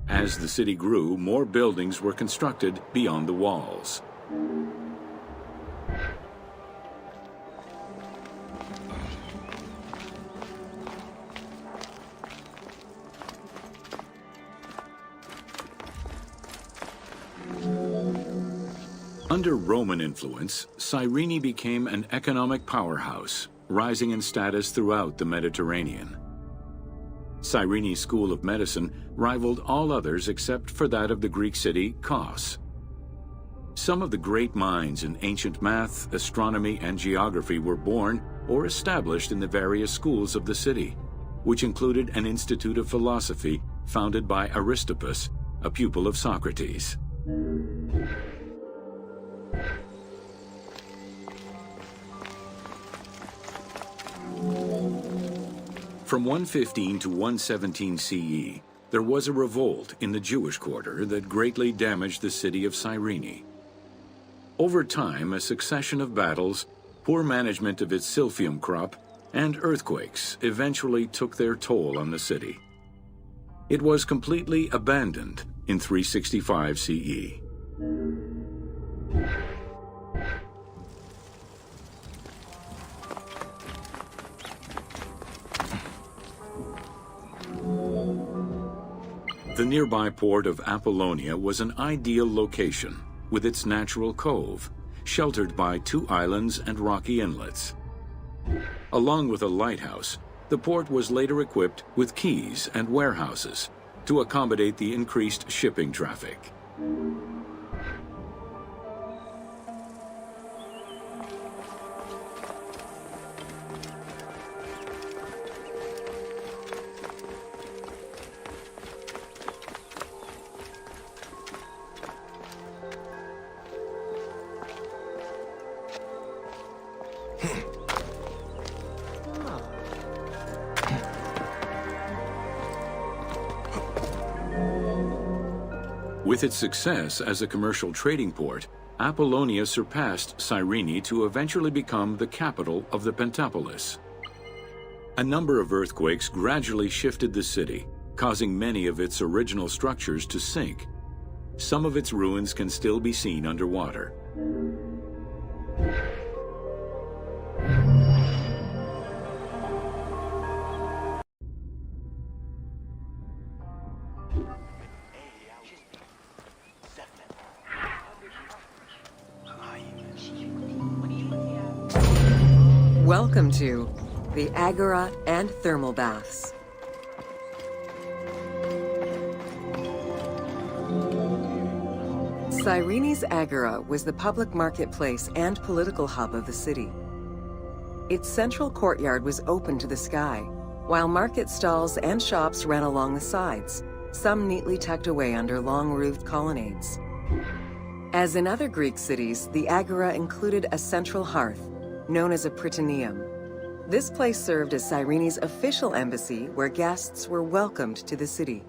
As the city grew, more buildings were constructed beyond the walls. Under Roman influence, Cyrene became an economic powerhouse, rising in status throughout the Mediterranean. Cyrene's school of medicine rivaled all others except for that of the Greek city Kos. Some of the great minds in ancient math, astronomy, and geography were born or established in the various schools of the city, which included an institute of philosophy founded by Aristippus, a pupil of Socrates. From 115 to 117 CE, there was a revolt in the Jewish quarter that greatly damaged the city of Cyrene. Over time, a succession of battles, poor management of its silphium crop, and earthquakes eventually took their toll on the city. It was completely abandoned in 365 CE. The nearby port of Apollonia was an ideal location, with its natural cove, sheltered by 2 islands and rocky inlets. Along with a lighthouse, the port was later equipped with quays and warehouses to accommodate the increased shipping traffic. With its success as a commercial trading port, Apollonia surpassed Cyrene to eventually become the capital of the Pentapolis. A number of earthquakes gradually shifted the city, causing many of its original structures to sink. Some of its ruins can still be seen underwater. Welcome to the Agora and Thermal Baths. Cyrene's Agora was the public marketplace and political hub of the city. Its central courtyard was open to the sky, while market stalls and shops ran along the sides, some neatly tucked away under long-roofed colonnades. As in other Greek cities, the Agora included a central hearth, known as a prytaneum. This place served as Cyrene's official embassy where guests were welcomed to the city.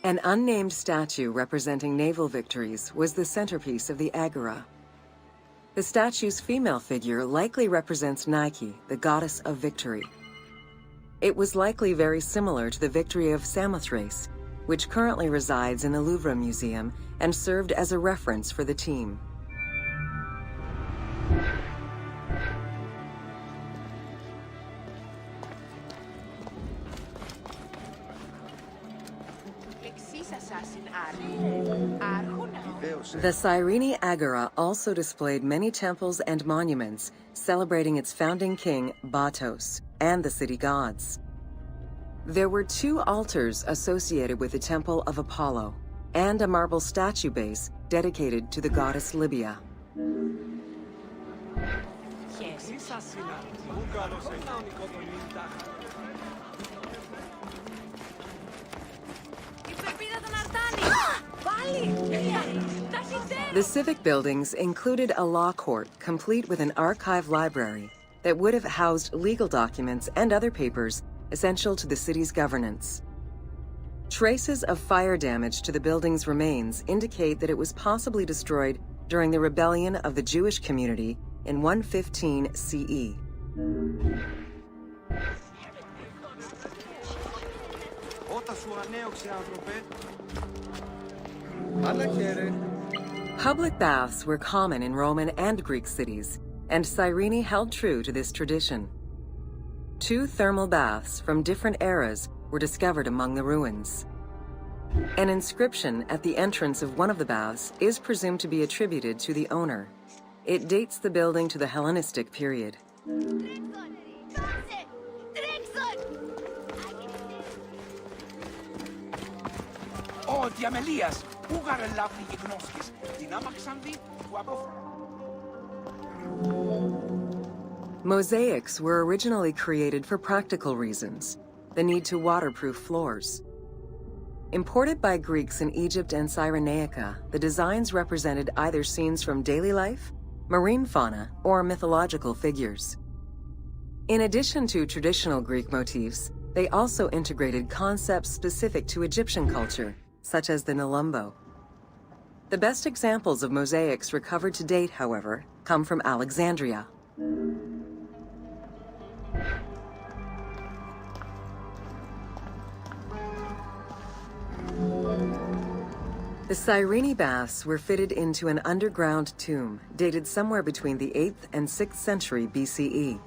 An unnamed statue representing naval victories was the centerpiece of the Agora. The statue's female figure likely represents Nike, the goddess of victory. It was likely very similar to the victory of Samothrace, which currently resides in the Louvre Museum and served as a reference for the team. The Cyrene Agora also displayed many temples and monuments celebrating its founding king, Batos, and the city gods. There were 2 altars associated with the Temple of Apollo and a marble statue base dedicated to the goddess Libya. The civic buildings included a law court complete with an archive library that would have housed legal documents and other papers essential to the city's governance. Traces of fire damage to the building's remains indicate that it was possibly destroyed during the rebellion of the Jewish community in 115 CE. Public baths were common in Roman and Greek cities, and Cyrene held true to this tradition. 2 thermal baths from different eras were discovered among the ruins. An inscription at the entrance of one of the baths is presumed to be attributed to the owner. It dates the building to the Hellenistic period. Mosaics were originally created for practical reasons, the need to waterproof floors. Imported by Greeks in Egypt and Cyreniaca, the designs represented either scenes from daily life, marine fauna, or mythological figures. In addition to traditional Greek motifs, they also integrated concepts specific to Egyptian culture, such as the Nelumbo. The best examples of mosaics recovered to date, however, come from Alexandria. The Cyrene baths were fitted into an underground tomb dated somewhere between the 8th and 6th century BCE.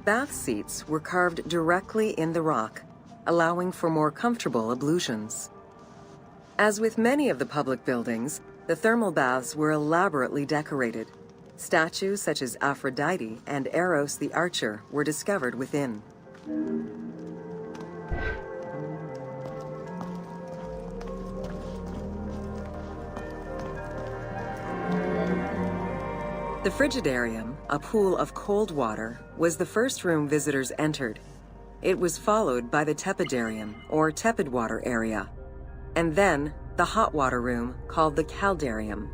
Bath seats were carved directly in the rock, allowing for more comfortable ablutions. As with many of the public buildings, the thermal baths were elaborately decorated. Statues such as Aphrodite and Eros the Archer were discovered within. The Frigidarium, a pool of cold water, was the first room visitors entered. It was followed by the Tepidarium, or tepid water area, and then the hot water room called the Caldarium.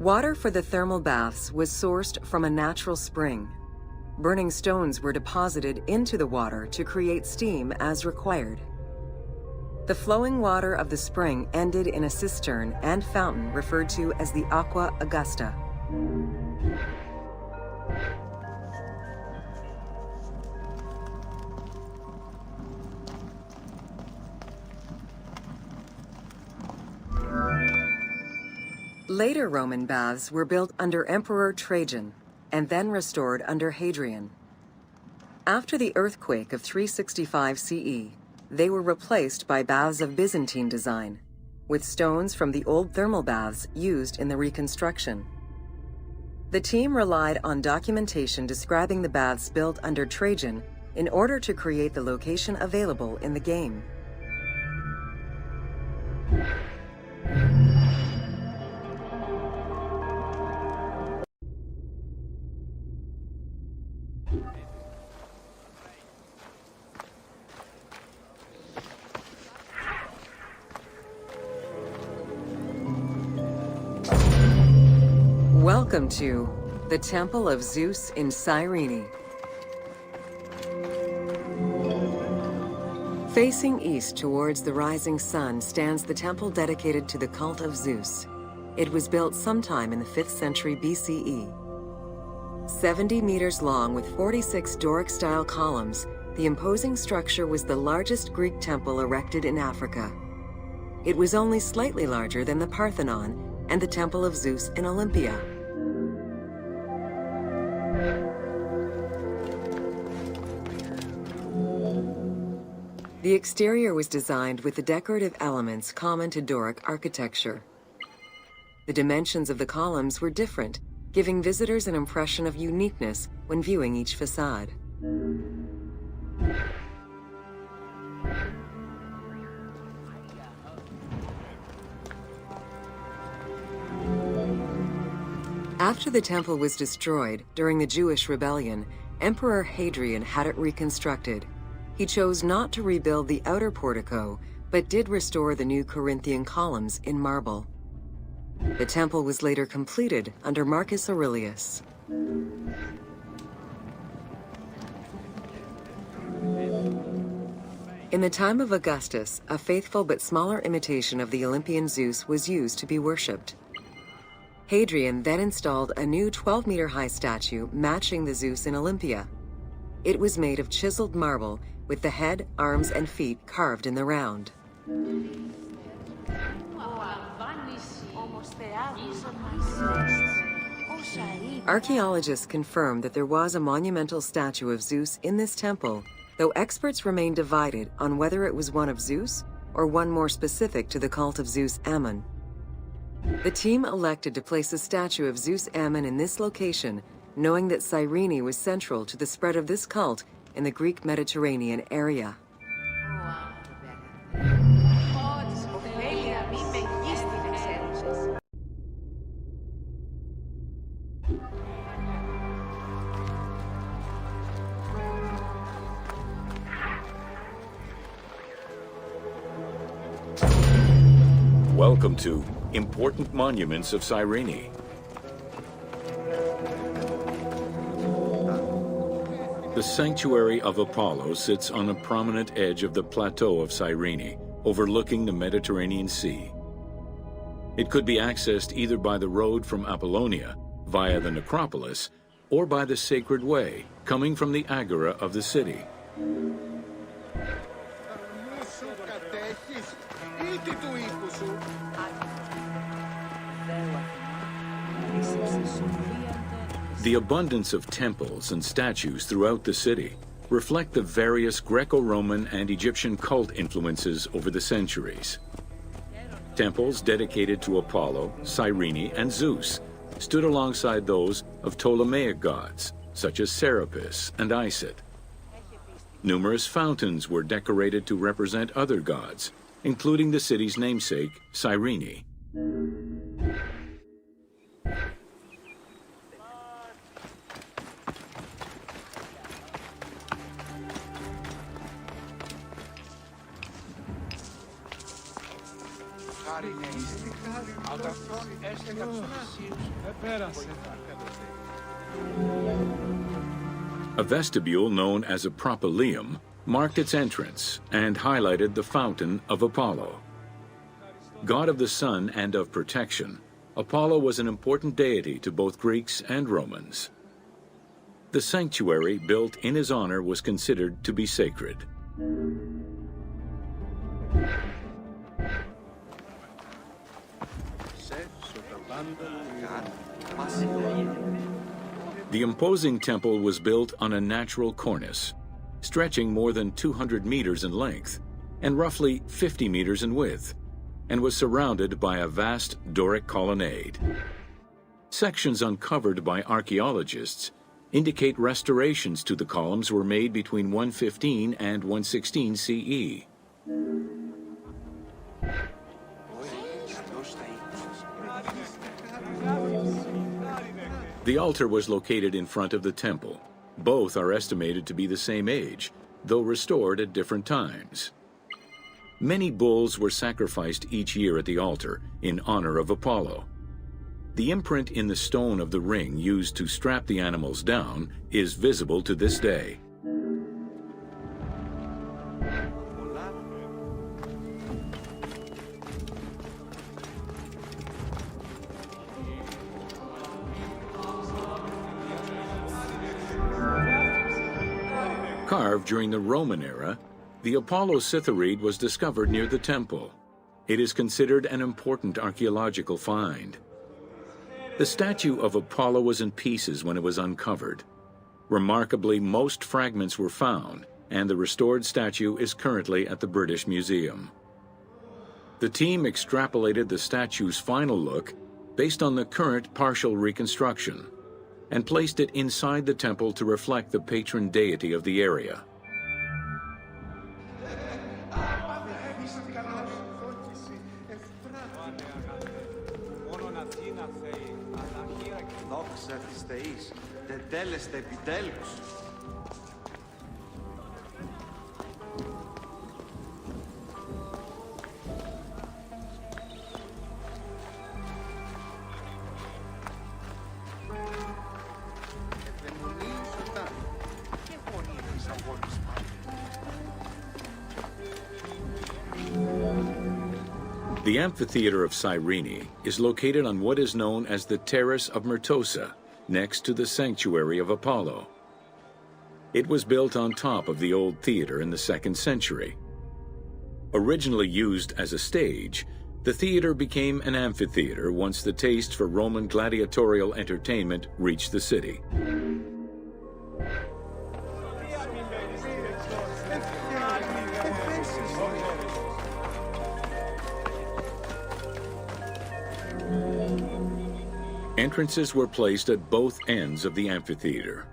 Water for the thermal baths was sourced from a natural spring. Burning stones were deposited into the water to create steam as required. The flowing water of the spring ended in a cistern and fountain referred to as the Aqua Augusta. Later Roman baths were built under Emperor Trajan and then restored under Hadrian. After the earthquake of 365 CE, they were replaced by baths of Byzantine design, with stones from the old thermal baths used in the reconstruction. The team relied on documentation describing the baths built under Trajan in order to create the location available in the game. Welcome to the Temple of Zeus in Cyrene. Facing east towards the rising sun stands the temple dedicated to the cult of Zeus. It was built sometime in the 5th century BCE. 70 meters long with 46 Doric-style columns, the imposing structure was the largest Greek temple erected in Africa. It was only slightly larger than the Parthenon and the Temple of Zeus in Olympia. The exterior was designed with the decorative elements common to Doric architecture. The dimensions of the columns were different, giving visitors an impression of uniqueness when viewing each facade. After the temple was destroyed during the Jewish rebellion, Emperor Hadrian had it reconstructed. He chose not to rebuild the outer portico, but did restore the new Corinthian columns in marble. The temple was later completed under Marcus Aurelius. In the time of Augustus, a faithful but smaller imitation of the Olympian Zeus was used to be worshipped. Hadrian then installed a new 12-meter-high statue matching the Zeus in Olympia. It was made of chiseled marble with the head, arms, and feet carved in the round. Archaeologists confirm that there was a monumental statue of Zeus in this temple, though experts remain divided on whether it was one of Zeus or one more specific to the cult of Zeus Ammon. The team elected to place a statue of Zeus Ammon in this location, knowing that Cyrene was central to the spread of this cult in the Greek Mediterranean area. Welcome to Important Monuments of Cyrene. The sanctuary of Apollo sits on a prominent edge of the plateau of Cyrene, overlooking the Mediterranean Sea. It could be accessed either by the road from Apollonia, via the Necropolis, or by the Sacred Way, coming from the Agora of the city. The abundance of temples and statues throughout the city reflect the various Greco-Roman and Egyptian cult influences over the centuries. Temples dedicated to Apollo, Cyrene, and Zeus stood alongside those of Ptolemaic gods, such as Serapis and Isis. Numerous fountains were decorated to represent other gods, including the city's namesake, Cyrene. A vestibule known as a propylaeum marked its entrance and highlighted the fountain of Apollo. God of the sun and of protection, Apollo was an important deity to both Greeks and Romans. The sanctuary built in his honor was considered to be sacred. The imposing temple was built on a natural cornice, stretching more than 200 meters in length and roughly 50 meters in width, and was surrounded by a vast Doric colonnade. Sections uncovered by archaeologists indicate restorations to the columns were made between 115 and 116 CE. The altar was located in front of the temple. Both are estimated to be the same age, though restored at different times. Many bulls were sacrificed each year at the altar in honor of Apollo. The imprint in the stone of the ring used to strap the animals down is visible to this day. carved during the Roman era, the Apollo Cytharide was discovered near the temple. It is considered an important archaeological find. The statue of Apollo was in pieces when it was uncovered. Remarkably, most fragments were found, and the restored statue is currently at the British Museum. The team extrapolated the statue's final look based on the current partial reconstruction and placed it inside the temple to reflect the patron deity of the area. The amphitheater of Cyrene is located on what is known as the Terrace of Myrtosa, next to the sanctuary of Apollo. It was built on top of the old theater in the 2nd century. Originally used as a stage, the theater became an amphitheater once the taste for Roman gladiatorial entertainment reached the city. Entrances were placed at both ends of the amphitheater.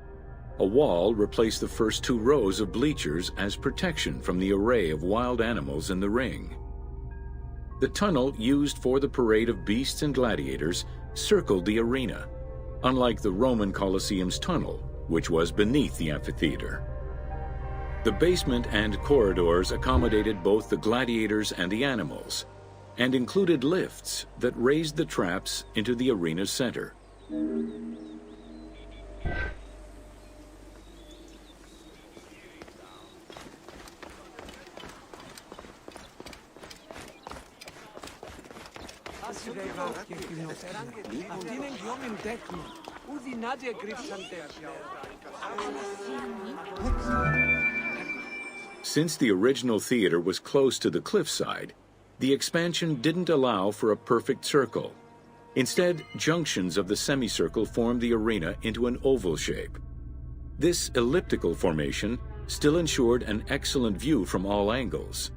A wall replaced the first 2 rows of bleachers as protection from the array of wild animals in the ring. The tunnel used for the parade of beasts and gladiators circled the arena, unlike the Roman Colosseum's tunnel, which was beneath the amphitheater. The basement and corridors accommodated both the gladiators and the animals, and included lifts that raised the traps into the arena's center. Since the original theater was close to the cliffside, the expansion didn't allow for a perfect circle. Instead, junctions of the semicircle formed the arena into an oval shape. This elliptical formation still ensured an excellent view from all angles.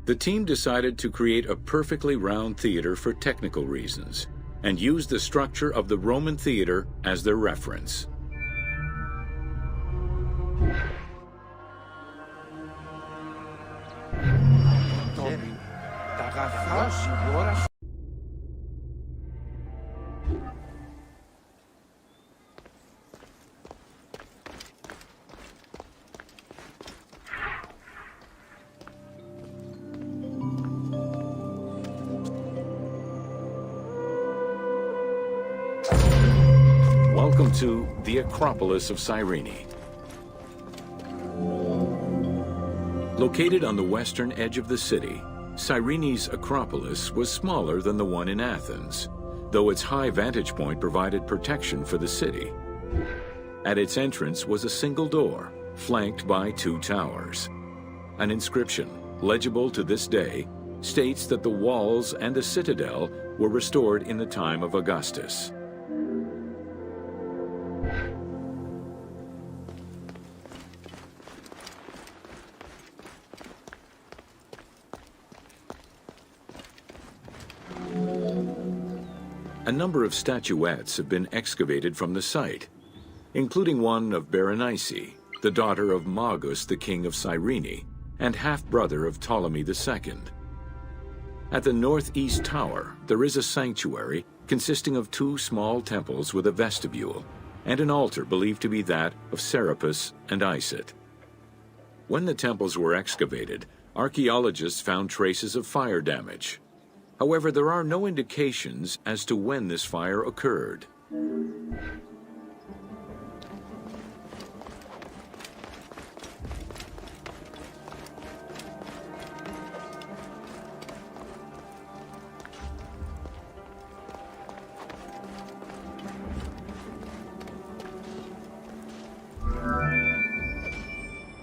The team decided to create a perfectly round theater for technical reasons and used the structure of the Roman theater as their reference. Welcome to the Acropolis of Cyrene. Located on the western edge of the city, Cyrene's Acropolis was smaller than the one in Athens, though its high vantage point provided protection for the city. At its entrance was a single door, flanked by 2 towers. An inscription, legible to this day, states that the walls and the citadel were restored in the time of Augustus. A number of statuettes have been excavated from the site, including one of Berenice, the daughter of Magus, the king of Cyrene, and half-brother of Ptolemy II. At the northeast tower, there is a sanctuary consisting of 2 small temples with a vestibule and an altar believed to be that of Serapis and Isis. When the temples were excavated, archaeologists found traces of fire damage. However, there are no indications as to when this fire occurred.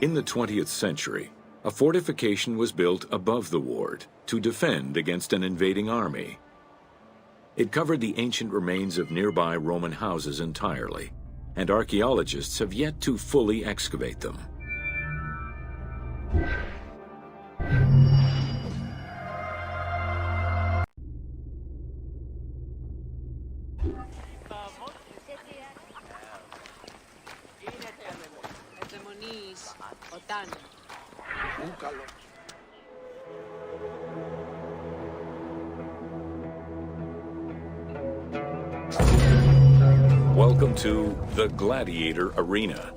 In the 20th century, a fortification was built above the ward to defend against an invading army. It covered the ancient remains of nearby Roman houses entirely, and archaeologists have yet to fully excavate them. Welcome to the Gladiator Arena.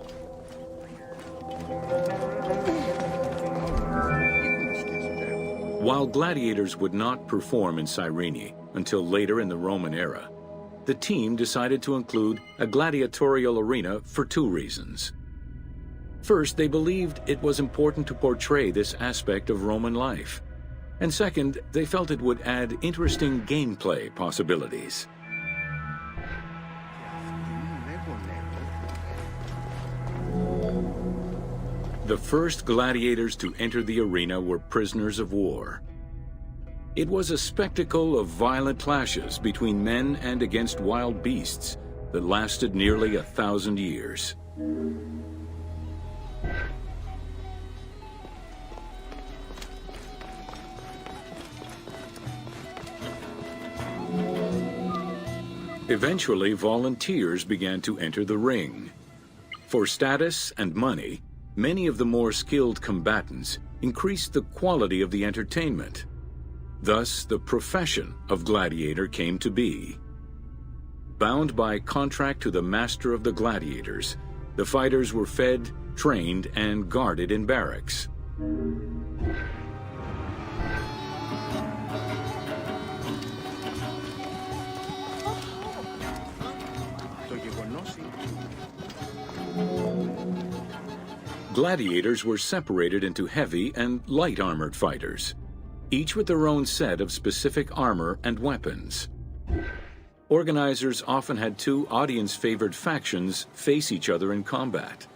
While gladiators would not perform in Cyrene until later in the Roman era, the team decided to include a gladiatorial arena for two reasons. First, they believed it was important to portray this aspect of Roman life. And second, they felt it would add interesting gameplay possibilities. The first gladiators to enter the arena were prisoners of war. It was a spectacle of violent clashes between men and against wild beasts that lasted nearly 1,000 years. Eventually, volunteers began to enter the ring. For status and money, many of the more skilled combatants increased the quality of the entertainment. Thus, the profession of gladiator came to be. Bound by contract to the master of the gladiators, the fighters were fed, trained, and guarded in barracks. Gladiators were separated into heavy and light armored fighters, each with their own set of specific armor and weapons. Organizers often had two audience-favored factions face each other in combat.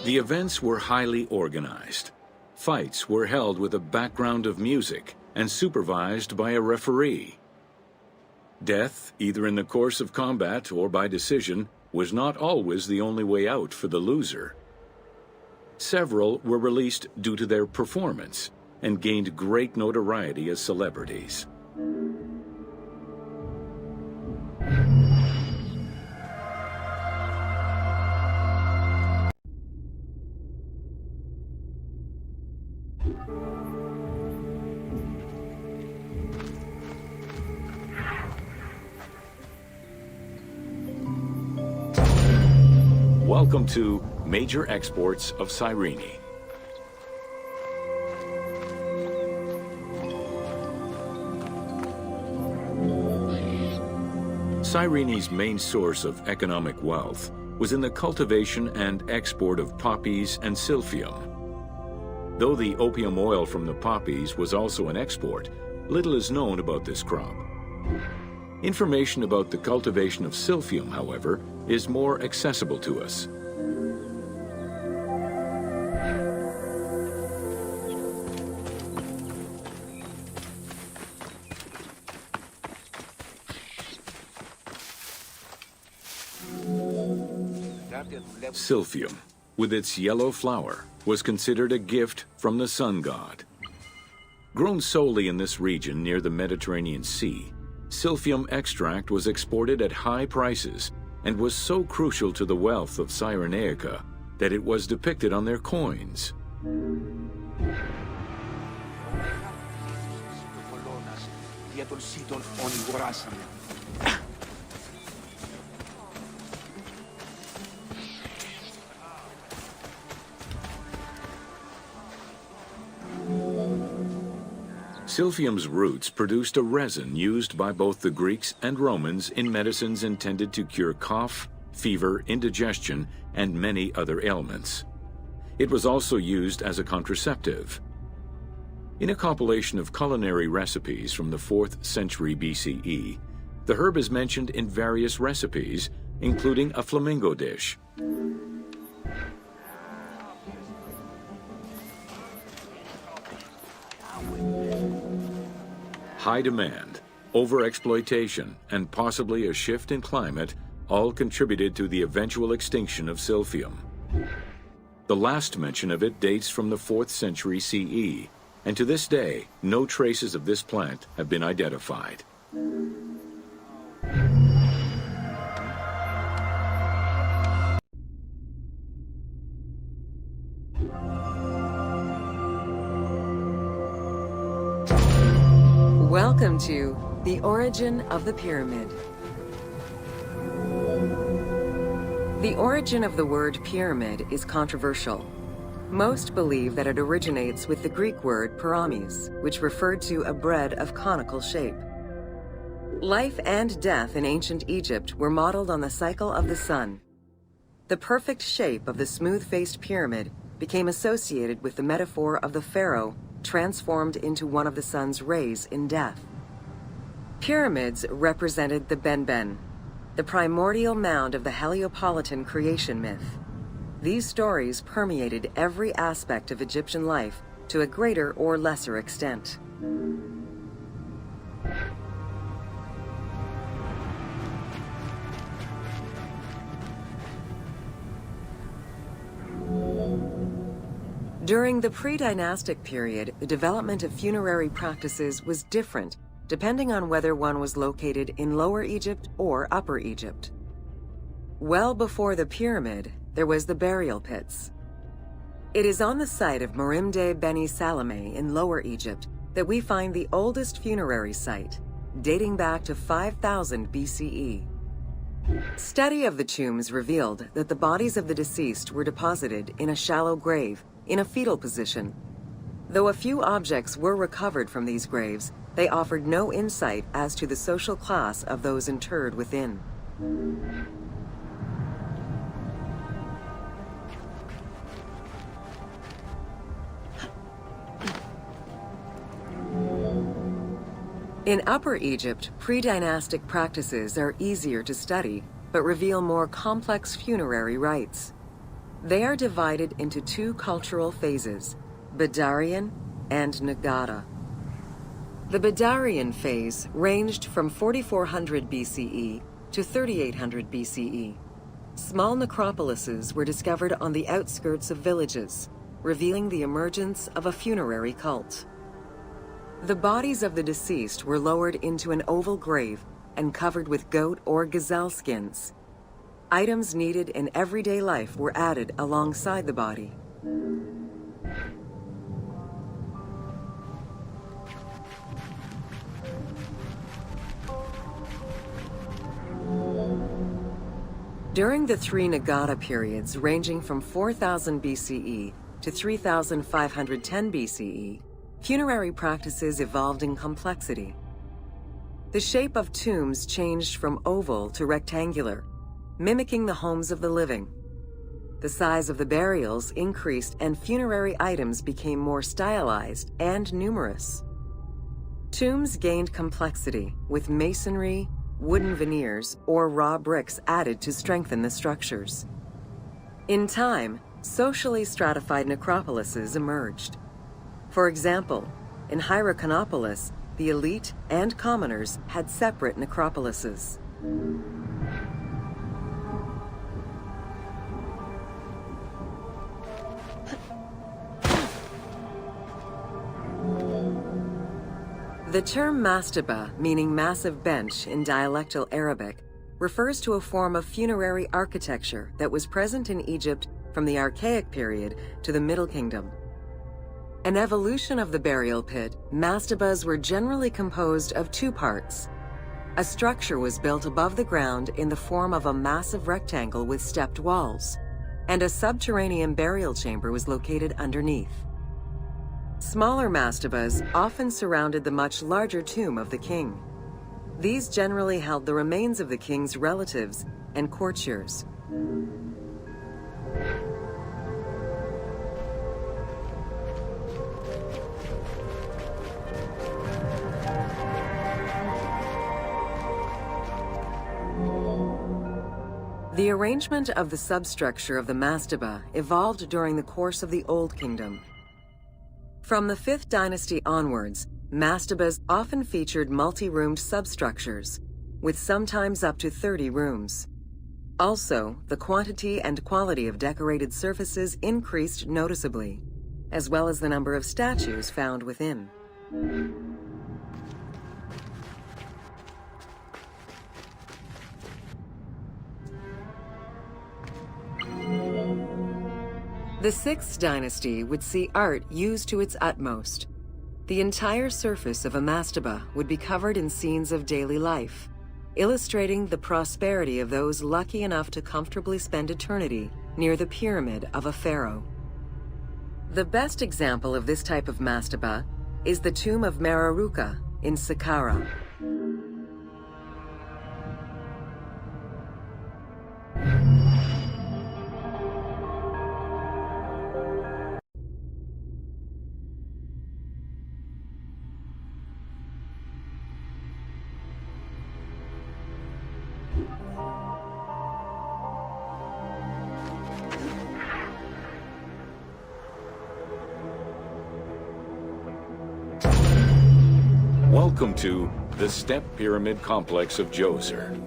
The events were highly organized. Fights were held with a background of music and supervised by a referee. Death, either in the course of combat or by decision, was not always the only way out for the loser. Several were released due to their performance and gained great notoriety as celebrities. Welcome to Major Exports of Cyrene. Cyrene's main source of economic wealth was in the cultivation and export of poppies and silphium. Though the opium oil from the poppies was also an export, little is known about this crop. Information about the cultivation of silphium, however, is more accessible to us. Silphium, with its yellow flower, was considered a gift from the sun god. Grown solely in this region near the Mediterranean Sea, silphium extract was exported at high prices and was so crucial to the wealth of Cyreniaca that it was depicted on their coins. Silphium's roots produced a resin used by both the Greeks and Romans in medicines intended to cure cough, fever, indigestion, and many other ailments. It was also used as a contraceptive. In a compilation of culinary recipes from the 4th century BCE, the herb is mentioned in various recipes, including a flamingo dish. High demand, overexploitation, and possibly a shift in climate all contributed to the eventual extinction of Silphium. The last mention of it dates from the 4th century CE, and to this day, no traces of this plant have been identified. Welcome to The Origin of the Pyramid. The origin of the word pyramid is controversial. Most believe that it originates with the Greek word pyramis, which referred to a bread of conical shape. Life and death in ancient Egypt were modeled on the cycle of the sun. The perfect shape of the smooth-faced pyramid became associated with the metaphor of the pharaoh transformed into one of the sun's rays in death. Pyramids represented the Benben, the primordial mound of the Heliopolitan creation myth. These stories permeated every aspect of Egyptian life to a greater or lesser extent. During the pre-dynastic period, the development of funerary practices was different depending on whether one was located in Lower Egypt or Upper Egypt. Well before the pyramid, there was the burial pits. It is on the site of Merimde Beni Salome in Lower Egypt that we find the oldest funerary site, dating back to 5000 BCE. Study of the tombs revealed that the bodies of the deceased were deposited in a shallow grave in a fetal position. Though a few objects were recovered from these graves, they offered no insight as to the social class of those interred within. In Upper Egypt, pre-dynastic practices are easier to study, but reveal more complex funerary rites. They are divided into two cultural phases, Badarian and Nagada. The Badarian phase ranged from 4400 BCE to 3800 BCE. Small necropolises were discovered on the outskirts of villages, revealing the emergence of a funerary cult. The bodies of the deceased were lowered into an oval grave and covered with goat or gazelle skins. Items needed in everyday life were added alongside the body. During the three Nagada periods ranging from 4000 BCE to 3510 BCE, funerary practices evolved in complexity. The shape of tombs changed from oval to rectangular, mimicking the homes of the living. The size of the burials increased and funerary items became more stylized and numerous. Tombs gained complexity, with masonry, wooden veneers, or raw bricks added to strengthen the structures. In time, socially stratified necropolises emerged. For example, in Hieroglyphs, the elite and commoners had separate necropolises. The term mastaba, meaning massive bench in dialectal Arabic, refers to a form of funerary architecture that was present in Egypt from the Archaic period to the Middle Kingdom. An evolution of the burial pit, mastabas were generally composed of two parts. A structure was built above the ground in the form of a massive rectangle with stepped walls, and a subterranean burial chamber was located underneath. Smaller mastabas often surrounded the much larger tomb of the king. These generally held the remains of the king's relatives and courtiers. The arrangement of the substructure of the mastaba evolved during the course of the Old Kingdom. From the 5th dynasty onwards, mastabas often featured multi-roomed substructures, with sometimes up to 30 rooms. Also, the quantity and quality of decorated surfaces increased noticeably, as well as the number of statues found within. The 6th dynasty would see art used to its utmost. The entire surface of a mastaba would be covered in scenes of daily life, illustrating the prosperity of those lucky enough to comfortably spend eternity near the pyramid of a pharaoh. The best example of this type of mastaba is the tomb of Meroruka in Saqqara. Welcome to the Step Pyramid Complex of Djoser.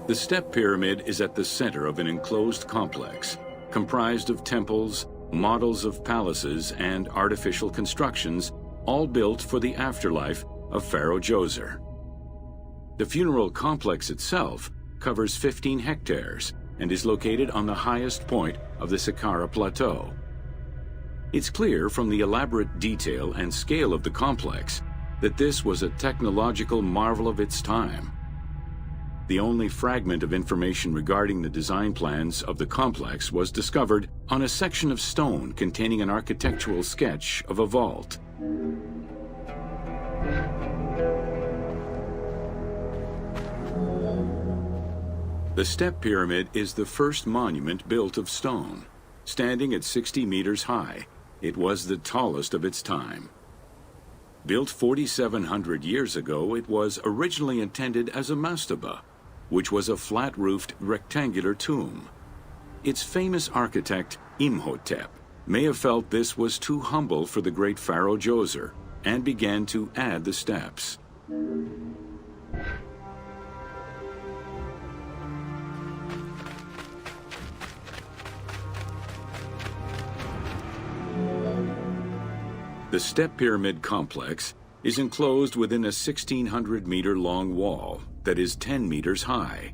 The Step Pyramid is at the center of an enclosed complex, comprised of temples, models of palaces, and artificial constructions, all built for the afterlife of Pharaoh Djoser. The funeral complex itself covers 15 hectares and is located on the highest point of the Saqqara Plateau. It's clear from the elaborate detail and scale of the complex that this was a technological marvel of its time. The only fragment of information regarding the design plans of the complex was discovered on a section of stone containing an architectural sketch of a vault. The Step Pyramid is the first monument built of stone. Standing at 60 meters high, it was the tallest of its time. Built 4,700 years ago, it was originally intended as a mastaba, which was a flat-roofed rectangular tomb. Its famous architect, Imhotep, may have felt this was too humble for the great pharaoh Djoser and began to add the steps. The Step Pyramid complex is enclosed within a 1,600-meter-long wall that is 10 meters high.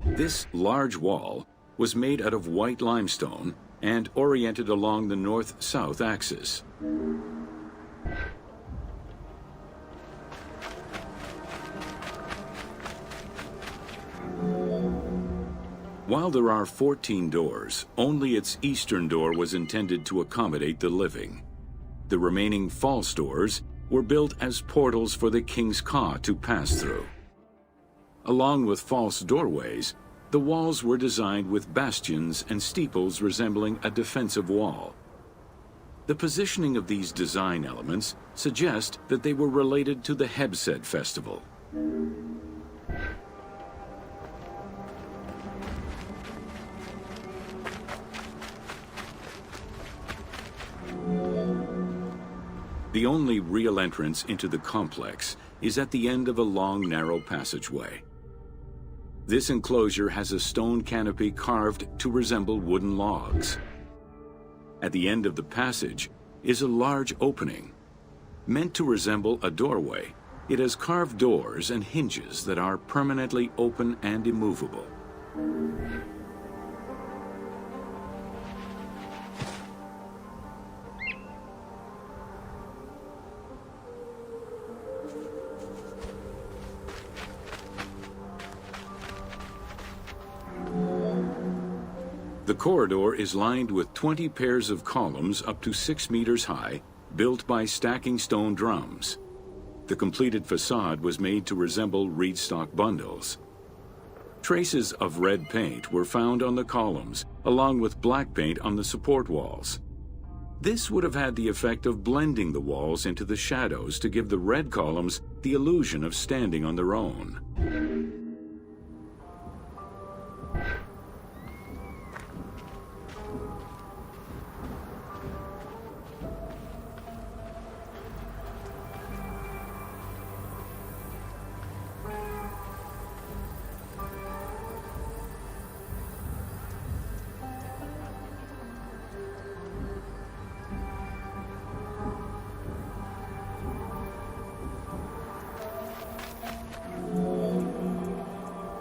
This large wall was made out of white limestone and oriented along the north-south axis. While there are 14 doors, only its eastern door was intended to accommodate the living. The remaining false doors were built as portals for the king's ka to pass through. Along with false doorways, the walls were designed with bastions and steeples resembling a defensive wall. The positioning of these design elements suggest that they were related to the Hebsed festival. The only real entrance into the complex is at the end of a long, narrow passageway. This enclosure has a stone canopy carved to resemble wooden logs. At the end of the passage is a large opening. Meant to resemble a doorway, it has carved doors and hinges that are permanently open and immovable. The corridor is lined with 20 pairs of columns up to 6 meters high, built by stacking stone drums. The completed facade was made to resemble reed stock bundles. Traces of red paint were found on the columns, along with black paint on the support walls. This would have had the effect of blending the walls into the shadows to give the red columns the illusion of standing on their own.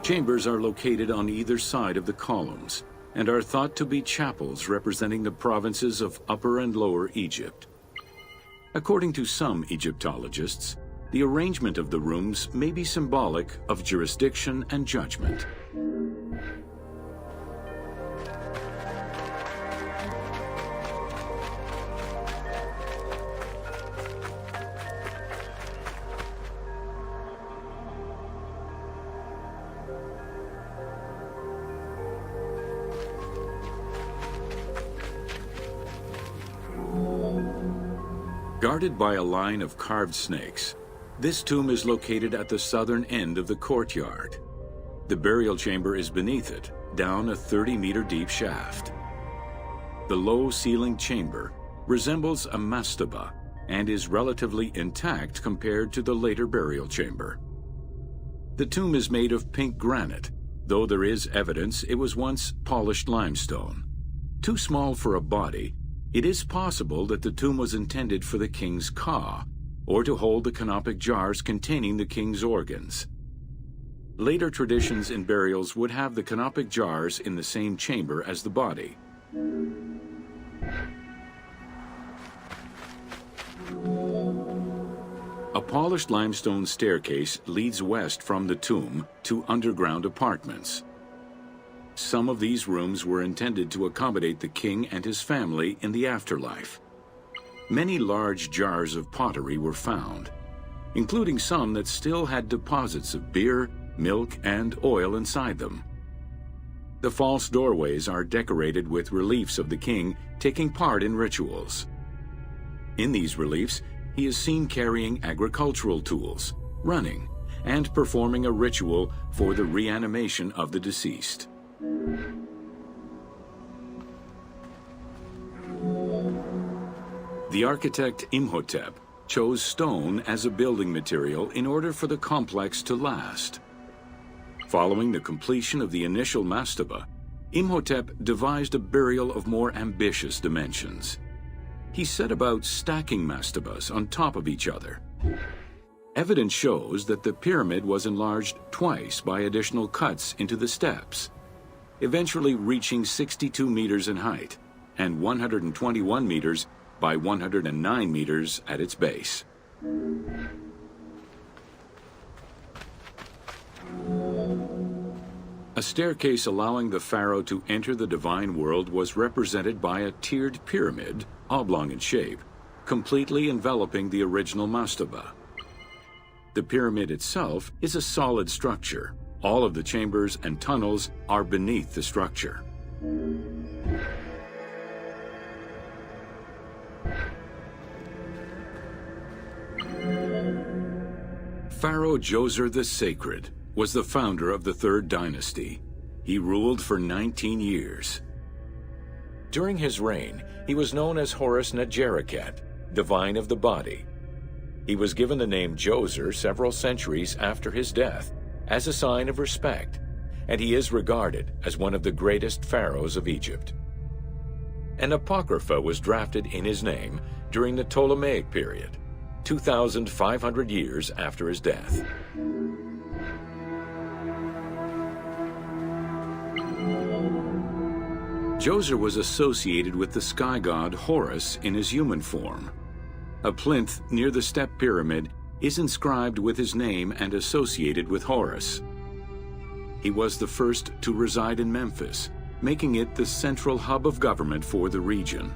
Chambers are located on either side of the columns and are thought to be chapels representing the provinces of Upper and Lower Egypt. According to some Egyptologists, the arrangement of the rooms may be symbolic of jurisdiction and judgment. Guarded by a line of carved snakes, this tomb is located at the southern end of the courtyard. The burial chamber is beneath it, down a 30-meter deep shaft. The low-ceilinged chamber resembles a mastaba and is relatively intact compared to the later burial chamber. The tomb is made of pink granite, though there is evidence it was once polished limestone. Too small for a body, it is possible that the tomb was intended for the king's ka, or to hold the canopic jars containing the king's organs. Later traditions in burials would have the canopic jars in the same chamber as the body. A polished limestone staircase leads west from the tomb to underground apartments. Some of these rooms were intended to accommodate the king and his family in the afterlife. Many large jars of pottery were found, including some that still had deposits of beer, milk, and oil inside them. The false doorways are decorated with reliefs of the king taking part in rituals. In these reliefs, he is seen carrying agricultural tools, running, and performing a ritual for the reanimation of the deceased. The architect Imhotep chose stone as a building material in order for the complex to last. Following the completion of the initial mastaba, Imhotep devised a burial of more ambitious dimensions. He set about stacking mastabas on top of each other. Evidence shows that the pyramid was enlarged twice by additional cuts into the steps, eventually reaching 62 meters in height and 121 meters by 109 meters at its base. A staircase allowing the pharaoh to enter the divine world was represented by a tiered pyramid, oblong in shape, completely enveloping the original mastaba. The pyramid itself is a solid structure. All of the chambers and tunnels are beneath the structure. Pharaoh Djoser the Sacred was the founder of the Third Dynasty. He ruled for 19 years. During his reign, he was known as Horus Nedjeriket, divine of the body. He was given the name Djoser several centuries after his death, as a sign of respect, and he is regarded as one of the greatest pharaohs of Egypt. An apocrypha was drafted in his name during the Ptolemaic period, 2,500 years after his death. Djoser was associated with the sky god Horus in his human form. A plinth near the step pyramid is inscribed with his name and associated with Horus. He was the first to reside in Memphis, making it the central hub of government for the region.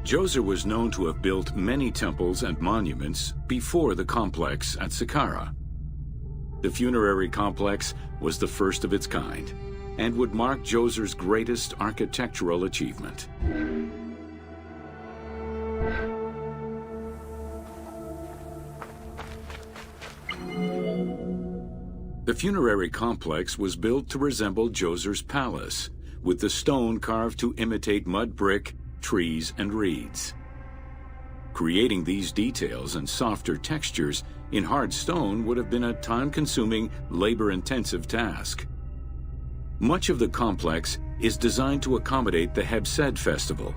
Djoser was known to have built many temples and monuments before the complex at Saqqara. The funerary complex was the first of its kind and would mark Djoser's greatest architectural achievement. The funerary complex was built to resemble Djoser's palace, with the stone carved to imitate mud brick, trees, and reeds. Creating these details and softer textures in hard stone would have been a time-consuming, labor-intensive task. Much of the complex is designed to accommodate the Hebsed festival,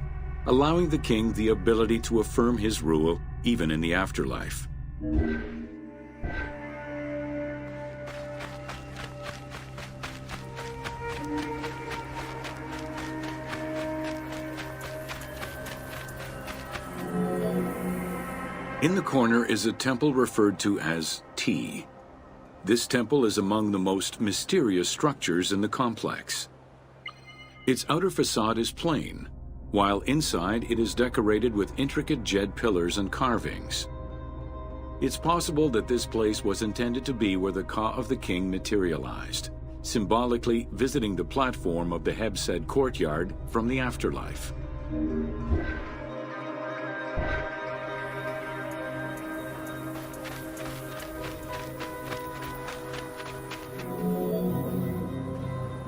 allowing the king the ability to affirm his rule even in the afterlife. In the corner is a temple referred to as T. This temple is among the most mysterious structures in the complex. Its outer facade is plain, while inside it is decorated with intricate jed pillars and carvings. It's possible that this place was intended to be where the Ka of the king materialized, symbolically visiting the platform of the Hebsed courtyard from the afterlife.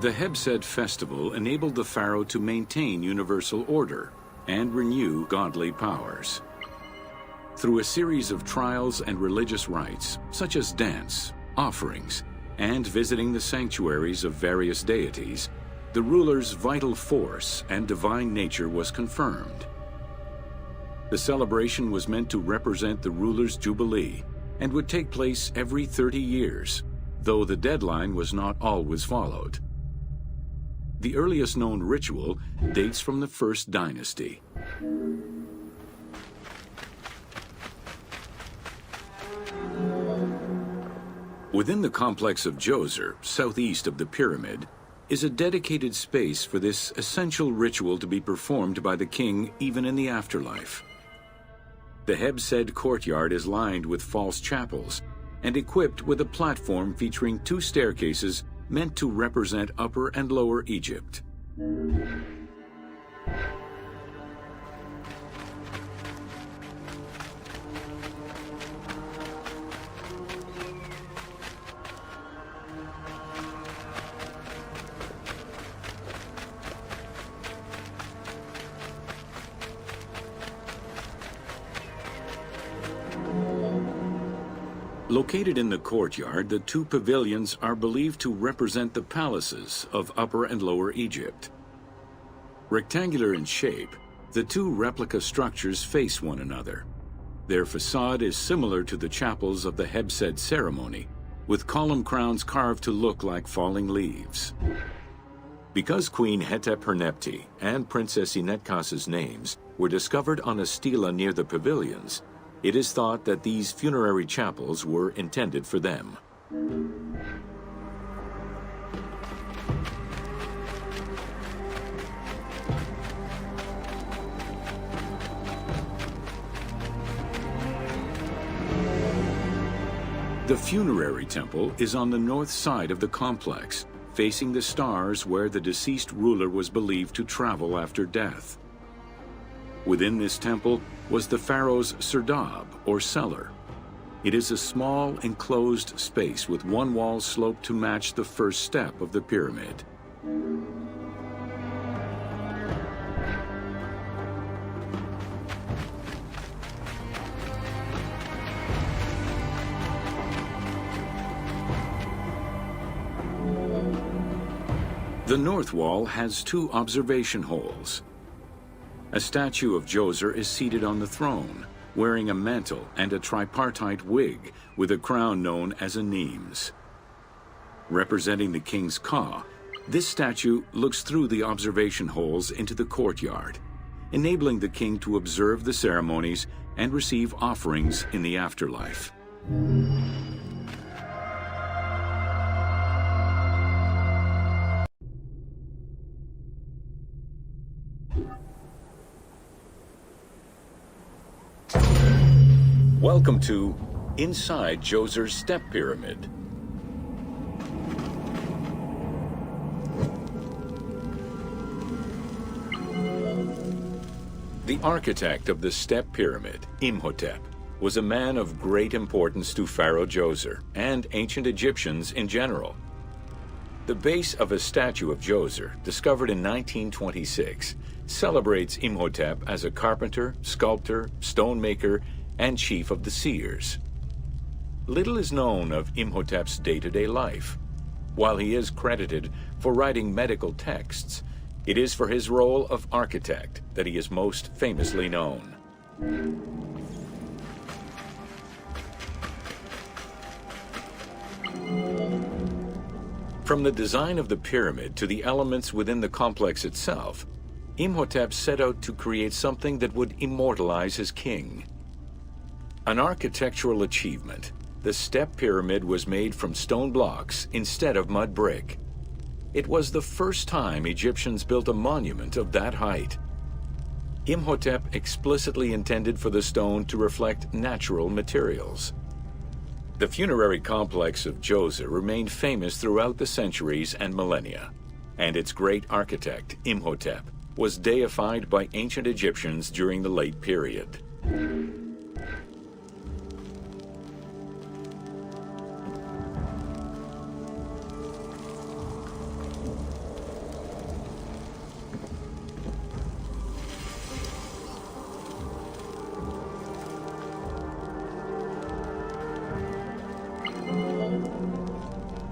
The Hebsed festival enabled the pharaoh to maintain universal order and renew godly powers. Through a series of trials and religious rites, such as dance, offerings, and visiting the sanctuaries of various deities, the ruler's vital force and divine nature was confirmed. The celebration was meant to represent the ruler's jubilee and would take place every 30 years, though the deadline was not always followed. The earliest known ritual dates from the First Dynasty. Within the complex of Djoser, southeast of the pyramid, is a dedicated space for this essential ritual to be performed by the king even in the afterlife. The Hebsed courtyard is lined with false chapels and equipped with a platform featuring two staircases meant to represent Upper and Lower Egypt. Located in the courtyard, the two pavilions are believed to represent the palaces of Upper and Lower Egypt. Rectangular in shape, the two replica structures face one another. Their facade is similar to the chapels of the Hebsed ceremony, with column crowns carved to look like falling leaves. Because Queen Hetep-Hernepti and Princess Inetkas's names were discovered on a stela near the pavilions, it is thought that these funerary chapels were intended for them. The funerary temple is on the north side of the complex, facing the stars where the deceased ruler was believed to travel after death. Within this temple was the pharaoh's serdab, or cellar. It is a small, enclosed space with one wall sloped to match the first step of the pyramid. The north wall has two observation holes. A statue of Djoser is seated on the throne, wearing a mantle and a tripartite wig with a crown known as a Nemes. Representing the king's Ka, this statue looks through the observation holes into the courtyard, enabling the king to observe the ceremonies and receive offerings in the afterlife. Welcome to Inside Djoser's Step Pyramid. The architect of the Step Pyramid, Imhotep, was a man of great importance to Pharaoh Djoser and ancient Egyptians in general. The base of a statue of Djoser, discovered in 1926, celebrates Imhotep as a carpenter, sculptor, stonemaker, and chief of the seers. Little is known of Imhotep's day-to-day life. While he is credited for writing medical texts, it is for his role of architect that he is most famously known. From the design of the pyramid to the elements within the complex itself, Imhotep set out to create something that would immortalize his king. An architectural achievement, the Step Pyramid was made from stone blocks instead of mud brick. It was the first time Egyptians built a monument of that height. Imhotep explicitly intended for the stone to reflect natural materials. The funerary complex of Djoser remained famous throughout the centuries and millennia, and its great architect, Imhotep, was deified by ancient Egyptians during the late period.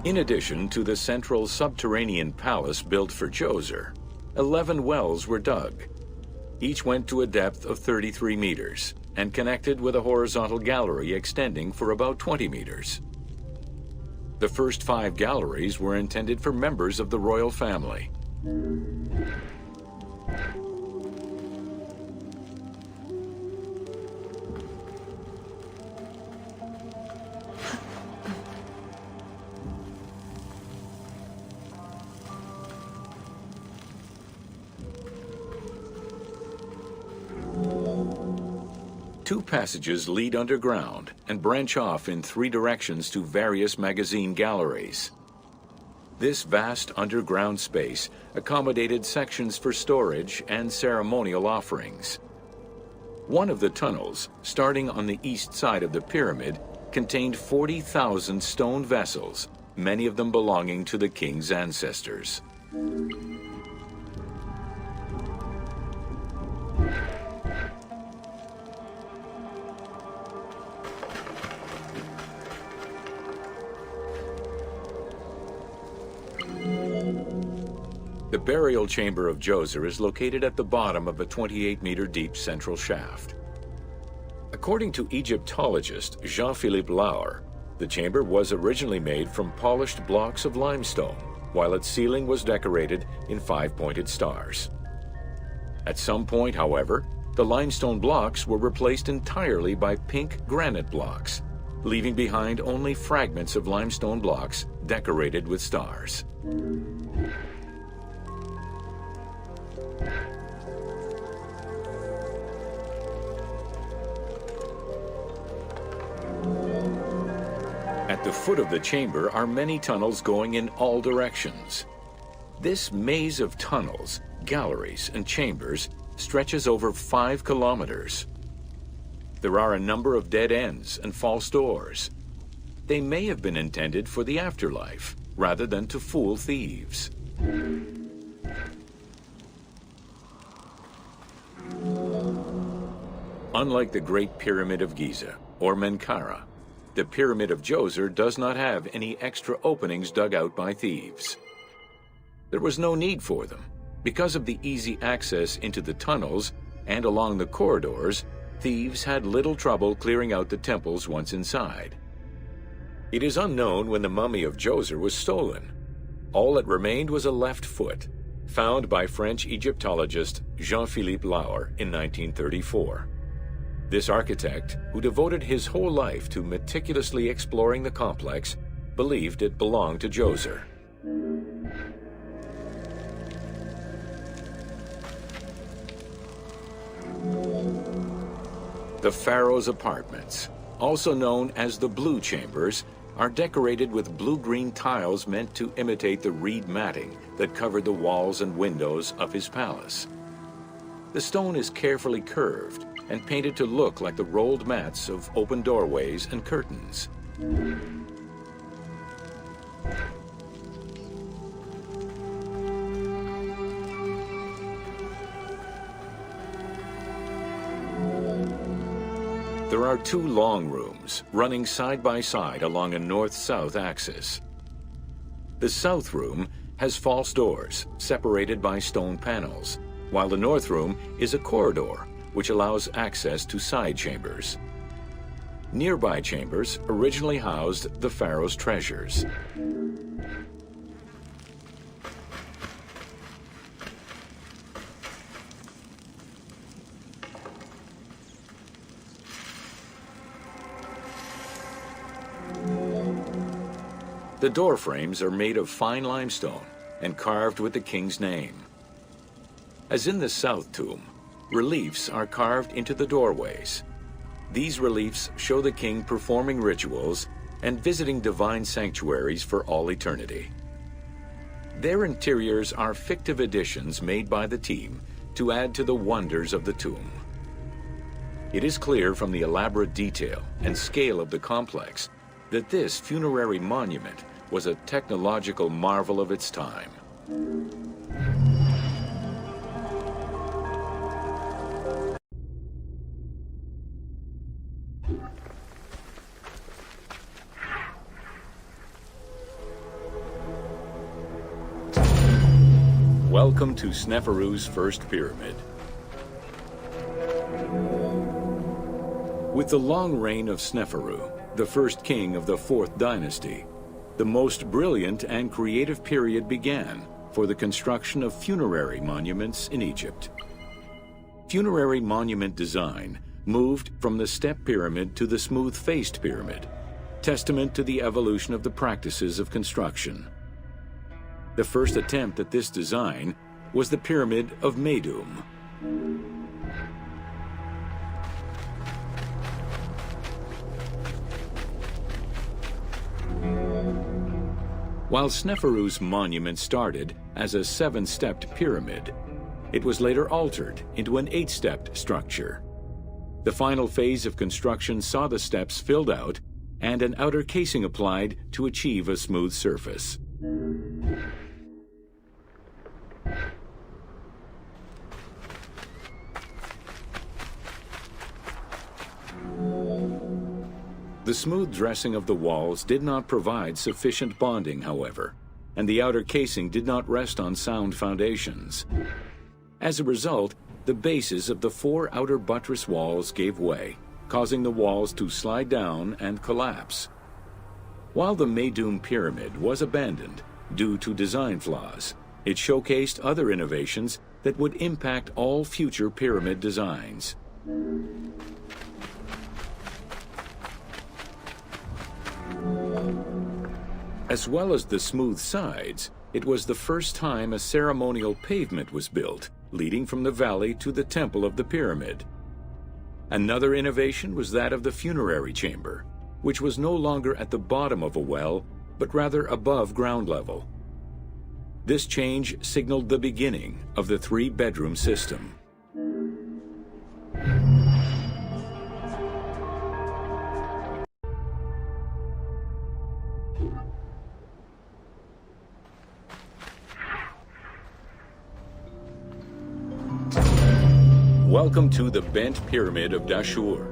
In addition to the central subterranean palace built for Djoser, 11 wells were dug. Each went to a depth of 33 meters and connected with a horizontal gallery extending for about 20 meters. The first 5 galleries were intended for members of the royal family. Two passages lead underground and branch off in 3 directions to various magazine galleries. This vast underground space accommodated sections for storage and ceremonial offerings. One of the tunnels, starting on the east side of the pyramid, contained 40,000 stone vessels, many of them belonging to the king's ancestors. The burial chamber of Djoser is located at the bottom of a 28-meter deep central shaft. According to Egyptologist Jean-Philippe Laure, the chamber was originally made from polished blocks of limestone, while its ceiling was decorated in 5-pointed stars. At some point, however, the limestone blocks were replaced entirely by pink granite blocks, leaving behind only fragments of limestone blocks decorated with stars. At the foot of the chamber are many tunnels going in all directions. This maze of tunnels, galleries, and chambers stretches over 5 kilometers. There are a number of dead ends and false doors. They may have been intended for the afterlife, rather than to fool thieves. Unlike the Great Pyramid of Giza, or Menkaure, the Pyramid of Djoser does not have any extra openings dug out by thieves. There was no need for them. Because of the easy access into the tunnels and along the corridors, thieves had little trouble clearing out the temples once inside. It is unknown when the mummy of Djoser was stolen. All that remained was a left foot, found by French Egyptologist Jean-Philippe Laure in 1934. This architect, who devoted his whole life to meticulously exploring the complex, believed it belonged to Djoser. The pharaoh's apartments, also known as the blue chambers, are decorated with blue-green tiles meant to imitate the reed matting that covered the walls and windows of his palace. The stone is carefully curved and painted to look like the rolled mats of open doorways and curtains. There are two long rooms running side by side along a north-south axis. The south room has false doors separated by stone panels, while the north room is a corridor which allows access to side chambers. Nearby chambers originally housed the pharaoh's treasures. The door frames are made of fine limestone and carved with the king's name. As in the south tomb, reliefs are carved into the doorways. These reliefs show the king performing rituals and visiting divine sanctuaries for all eternity. Their interiors are fictive additions made by the team to add to the wonders of the tomb. It is clear from the elaborate detail and scale of the complex that this funerary monument was a technological marvel of its time. Welcome to Sneferu's first pyramid. With the long reign of Sneferu, the first king of the 4th dynasty, the most brilliant and creative period began for the construction of funerary monuments in Egypt. Funerary monument design moved from the step pyramid to the smooth-faced pyramid, testament to the evolution of the practices of construction. The first attempt at this design was the Pyramid of Meidum. While Sneferu's monument started as a 7-stepped pyramid, it was later altered into an 8-stepped structure. The final phase of construction saw the steps filled out and an outer casing applied to achieve a smooth surface. The smooth dressing of the walls did not provide sufficient bonding, however, and the outer casing did not rest on sound foundations. As a result, the bases of the 4 outer buttress walls gave way, causing the walls to slide down and collapse. While the Meidum Pyramid was abandoned due to design flaws, it showcased other innovations that would impact all future pyramid designs. As well as the smooth sides, it was the first time a ceremonial pavement was built, leading from the valley to the temple of the pyramid. Another innovation was that of the funerary chamber, which was no longer at the bottom of a well, but rather above ground level. This change signaled the beginning of the 3-bedroom system. Welcome to the Bent Pyramid of Dahshur.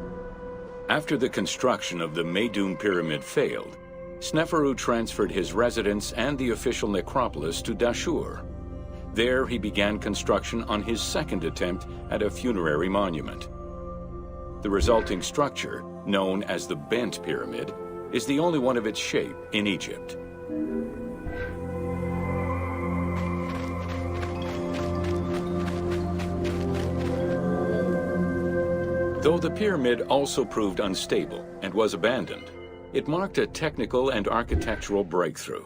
After the construction of the Meidum Pyramid failed, Sneferu transferred his residence and the official necropolis to Dahshur. There he began construction on his second attempt at a funerary monument. The resulting structure, known as the Bent Pyramid, is the only one of its shape in Egypt. Though the pyramid also proved unstable and was abandoned, it marked a technical and architectural breakthrough.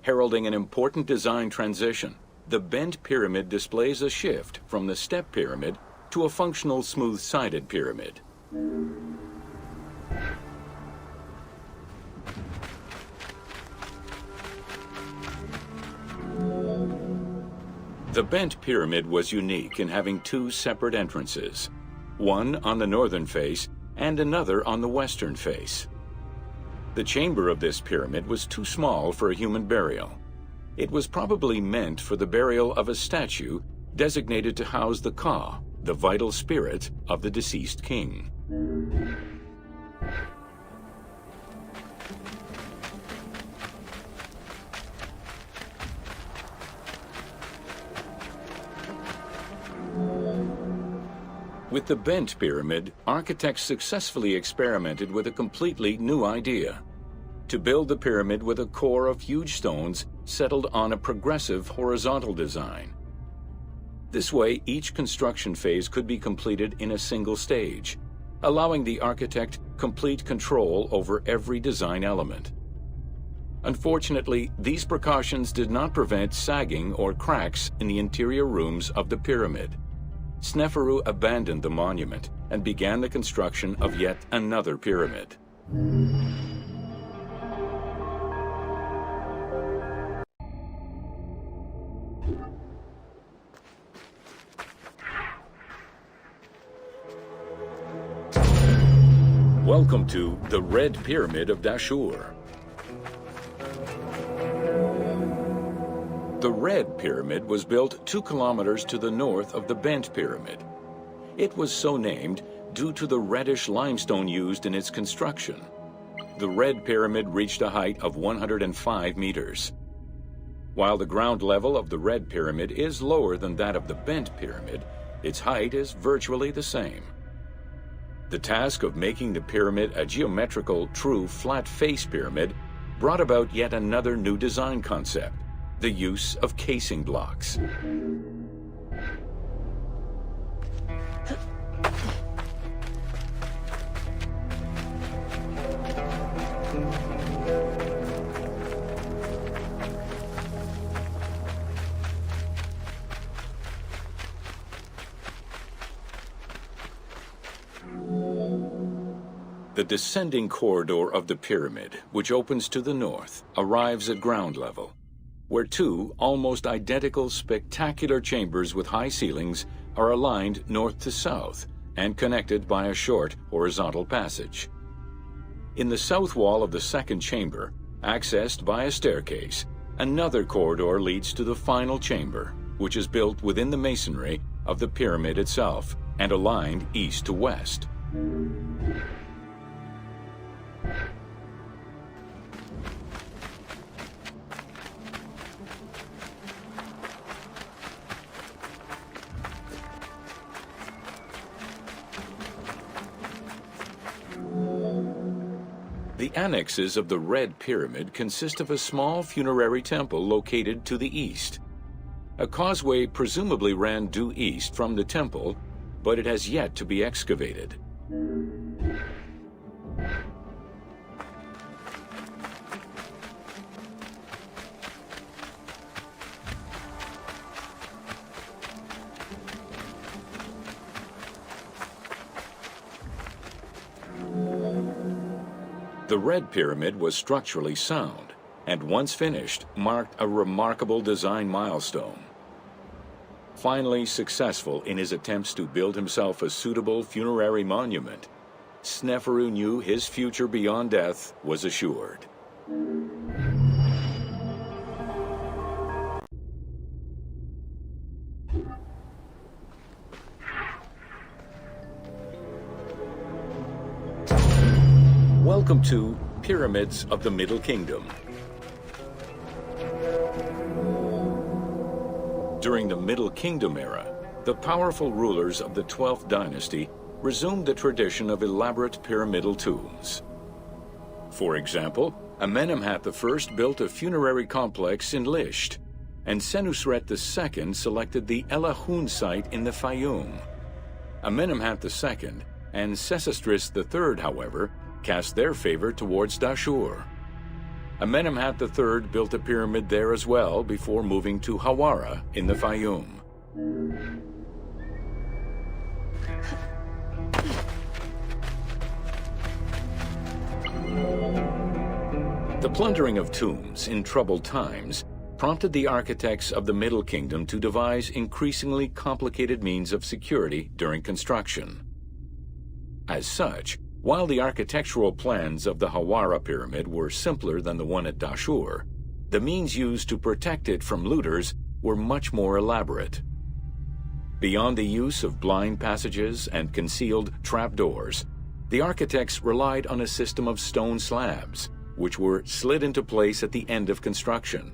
Heralding an important design transition, the Bent Pyramid displays a shift from the step pyramid to a functional smooth-sided pyramid. The bent pyramid was unique in having two separate entrances, one on the northern face and another on the western face. The chamber of this pyramid was too small for a human burial. It was probably meant for the burial of a statue designated to house the Ka, the vital spirit of the deceased king. With the bent pyramid, architects successfully experimented with a completely new idea: to build the pyramid with a core of huge stones settled on a progressive horizontal design. This way, each construction phase could be completed in a single stage, allowing the architect complete control over every design element. Unfortunately, these precautions did not prevent sagging or cracks in the interior rooms of the pyramid. Sneferu abandoned the monument and began the construction of yet another pyramid. Welcome to the Red Pyramid of Dahshur. The Red Pyramid was built 2 kilometers to the north of the Bent Pyramid. It was so named due to the reddish limestone used in its construction. The Red Pyramid reached a height of 105 meters. While the ground level of the Red Pyramid is lower than that of the Bent Pyramid, its height is virtually the same. The task of making the pyramid a geometrical, true flat-face pyramid brought about yet another new design concept: the use of casing blocks. The descending corridor of the pyramid, which opens to the north, arrives at ground level, where 2 almost identical spectacular chambers with high ceilings are aligned north to south and connected by a short horizontal passage. In the south wall of the second chamber, accessed by a staircase, another corridor leads to the final chamber, which is built within the masonry of the pyramid itself and aligned east to west. The annexes of the Red Pyramid consist of a small funerary temple located to the east. A causeway presumably ran due east from the temple, but it has yet to be excavated. The Red Pyramid was structurally sound, and once finished, marked a remarkable design milestone. Finally successful in his attempts to build himself a suitable funerary monument, Sneferu knew his future beyond death was assured. Welcome to Pyramids of the Middle Kingdom. During the Middle Kingdom era, the powerful rulers of the 12th dynasty resumed the tradition of elaborate pyramidal tombs. For example, Amenemhat I built a funerary complex in Lisht, and Senusret II selected the Elahun site in the Faiyum. Amenemhat II and Sesostris III, however, cast their favor towards Dahshur. Amenemhat III built a pyramid there as well before moving to Hawara in the Faiyum. The plundering of tombs in troubled times prompted the architects of the Middle Kingdom to devise increasingly complicated means of security during construction. As such, while the architectural plans of the Hawara Pyramid were simpler than the one at Dahshur, the means used to protect it from looters were much more elaborate. Beyond the use of blind passages and concealed trapdoors, the architects relied on a system of stone slabs, which were slid into place at the end of construction.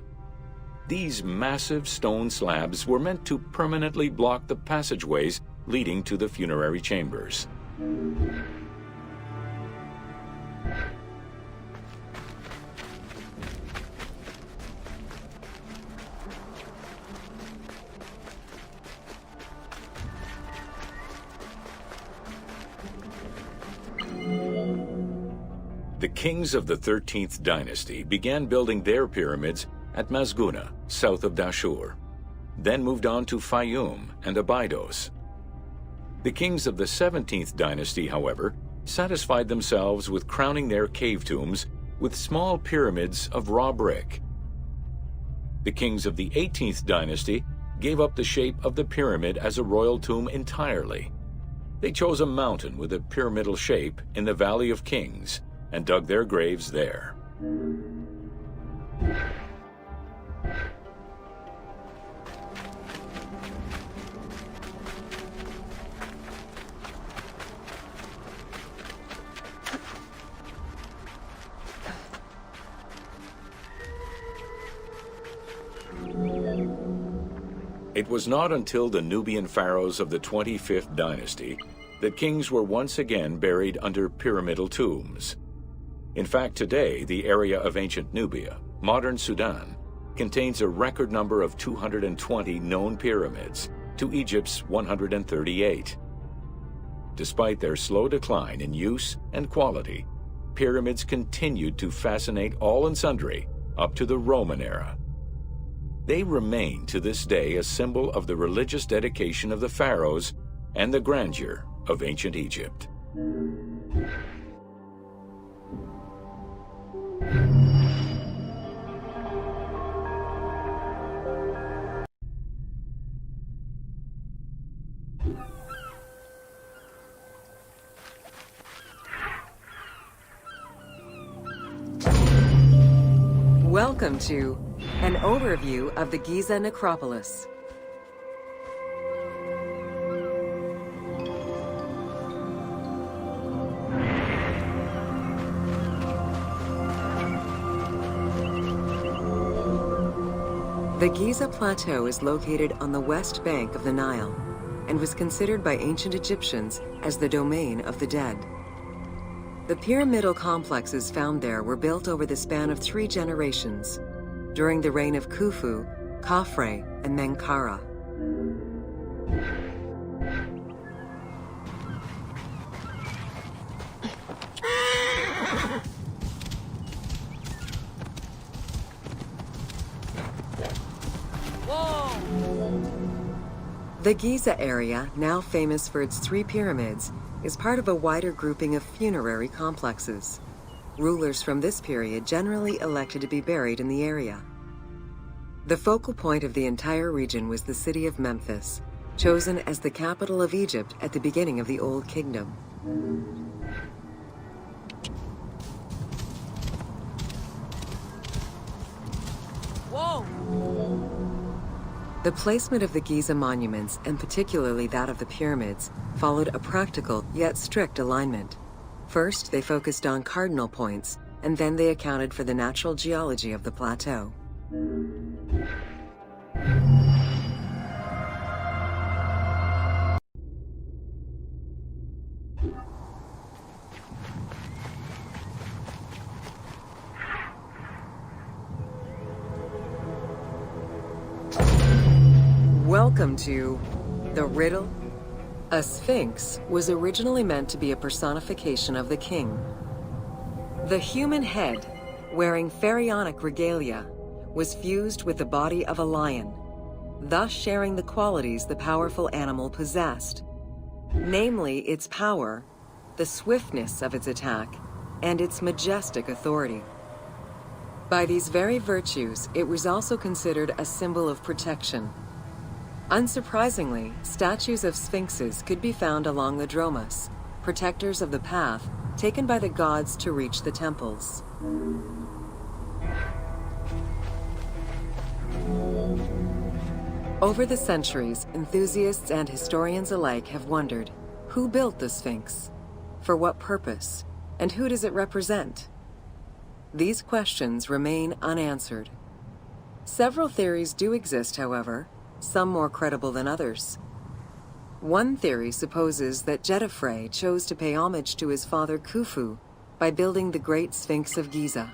These massive stone slabs were meant to permanently block the passageways leading to the funerary chambers. The kings of the 13th dynasty began building their pyramids at Masguna, south of Dahshur, then moved on to Faiyum and Abydos. The kings of the 17th dynasty, however, satisfied themselves with crowning their cave tombs with small pyramids of raw brick. The kings of the 18th dynasty gave up the shape of the pyramid as a royal tomb entirely. They chose a mountain with a pyramidal shape in the Valley of Kings and dug their graves there. It was not until the Nubian pharaohs of the 25th dynasty that kings were once again buried under pyramidal tombs. In fact, today, the area of ancient Nubia, modern Sudan, contains a record number of 220 known pyramids to Egypt's 138. Despite their slow decline in use and quality, pyramids continued to fascinate all and sundry up to the Roman era. They remain to this day a symbol of the religious dedication of the pharaohs and the grandeur of ancient Egypt. Welcome to an overview of the Giza Necropolis. The Giza Plateau is located on the west bank of the Nile and was considered by ancient Egyptians as the domain of the dead. The pyramidal complexes found there were built over the span of 3 generations, during the reign of Khufu, Khafre, and Menkaure. The Giza area, now famous for its 3 pyramids, is part of a wider grouping of funerary complexes. Rulers from this period generally elected to be buried in the area. The focal point of the entire region was the city of Memphis, chosen as the capital of Egypt at the beginning of the Old Kingdom. Whoa! The placement of the Giza monuments, and particularly that of the pyramids, followed a practical yet strict alignment. First, they focused on cardinal points, and then they accounted for the natural geology of the plateau. Welcome to the riddle. A sphinx was originally meant to be a personification of the king. The human head, wearing pharaonic regalia, was fused with the body of a lion, thus sharing the qualities the powerful animal possessed, namely its power, the swiftness of its attack, and its majestic authority. By these very virtues, it was also considered a symbol of protection. Unsurprisingly, statues of sphinxes could be found along the dromos, protectors of the path taken by the gods to reach the temples. Over the centuries, enthusiasts and historians alike have wondered, who built the Sphinx? For what purpose? And who does it represent? These questions remain unanswered. Several theories do exist, however, some more credible than others. One theory supposes that Djoser chose to pay homage to his father Khufu by building the Great Sphinx of Giza.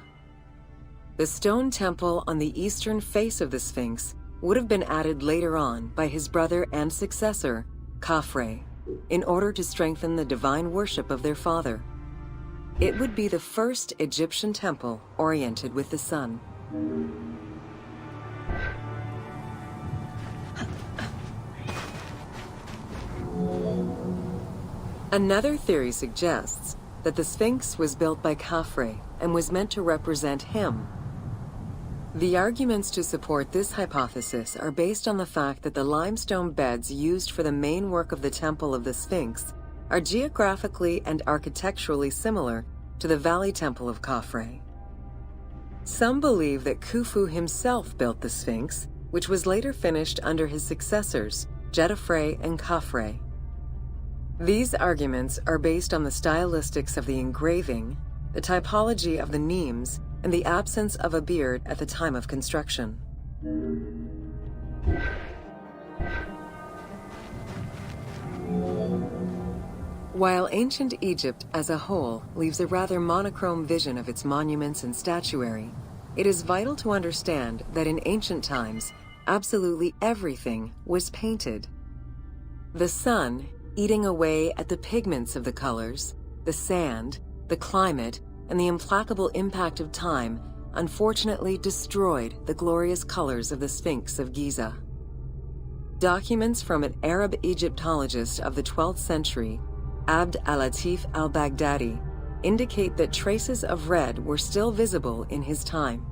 The stone temple on the eastern face of the Sphinx would have been added later on by his brother and successor, Khafre, in order to strengthen the divine worship of their father. It would be the first Egyptian temple oriented with the sun. Another theory suggests that the Sphinx was built by Khafre and was meant to represent him. The arguments to support this hypothesis are based on the fact that the limestone beds used for the main work of the Temple of the Sphinx are geographically and architecturally similar to the Valley Temple of Khafre. Some believe that Khufu himself built the Sphinx, which was later finished under his successors, Djoser and Khafre. These arguments are based on the stylistics of the engraving, the typology of the nemes, and the absence of a beard at the time of construction. While ancient Egypt as a whole leaves a rather monochrome vision of its monuments and statuary, it is vital to understand that in ancient times, absolutely everything was painted. The sun, eating away at the pigments of the colors, the sand, the climate, and the implacable impact of time, unfortunately destroyed the glorious colors of the Sphinx of Giza. Documents from an Arab Egyptologist of the 12th century, Abd al-Latif al-Baghdadi, indicate that traces of red were still visible in his time.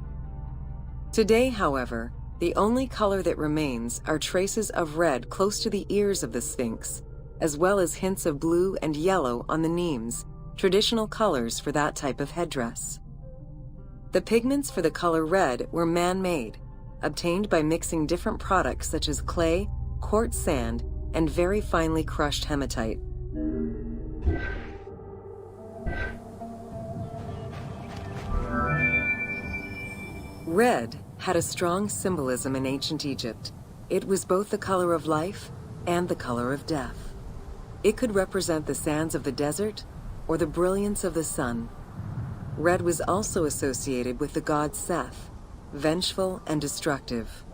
Today, however, the only color that remains are traces of red close to the ears of the Sphinx, as well as hints of blue and yellow on the nemes, traditional colors for that type of headdress. The pigments for the color red were man-made, obtained by mixing different products such as clay, quartz sand, and very finely crushed hematite. Red had a strong symbolism in ancient Egypt. It was both the color of life and the color of death. It could represent the sands of the desert or the brilliance of the sun. Red was also associated with the god Seth, vengeful and destructive.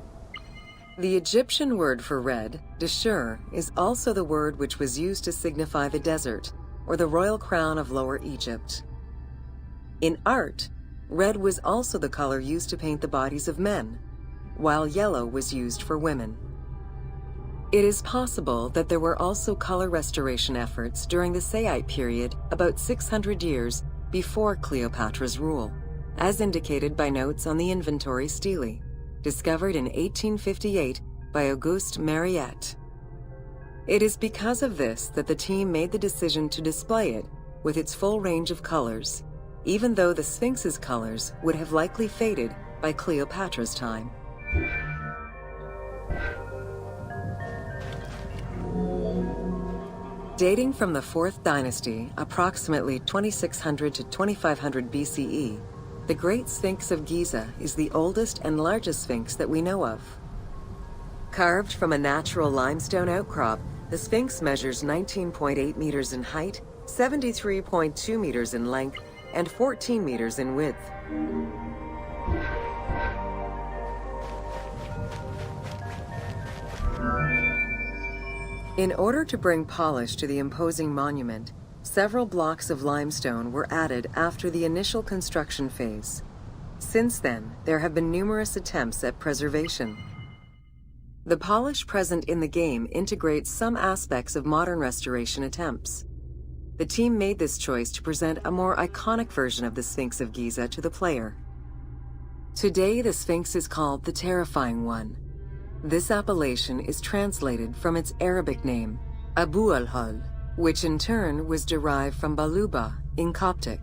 The Egyptian word for red, Dahshur, is also the word which was used to signify the desert, or the royal crown of Lower Egypt. In art, red was also the color used to paint the bodies of men, while yellow was used for women. It is possible that there were also color restoration efforts during the Saite period about 600 years before Cleopatra's rule, as indicated by notes on the inventory stele, discovered in 1858 by Auguste Mariette. It is because of this that the team made the decision to display it with its full range of colors, even though the Sphinx's colors would have likely faded by Cleopatra's time. Dating from the 4th dynasty, approximately 2600 to 2500 BCE, the Great Sphinx of Giza is the oldest and largest sphinx that we know of. Carved from a natural limestone outcrop, the Sphinx measures 19.8 meters in height, 73.2 meters in length, and 14 meters in width. In order to bring polish to the imposing monument, several blocks of limestone were added after the initial construction phase. Since then, there have been numerous attempts at preservation. The polish present in the game integrates some aspects of modern restoration attempts. The team made this choice to present a more iconic version of the Sphinx of Giza to the player. Today, the Sphinx is called the Terrifying One. This appellation is translated from its Arabic name, Abu al-Hal, which in turn was derived from Baluba in Coptic.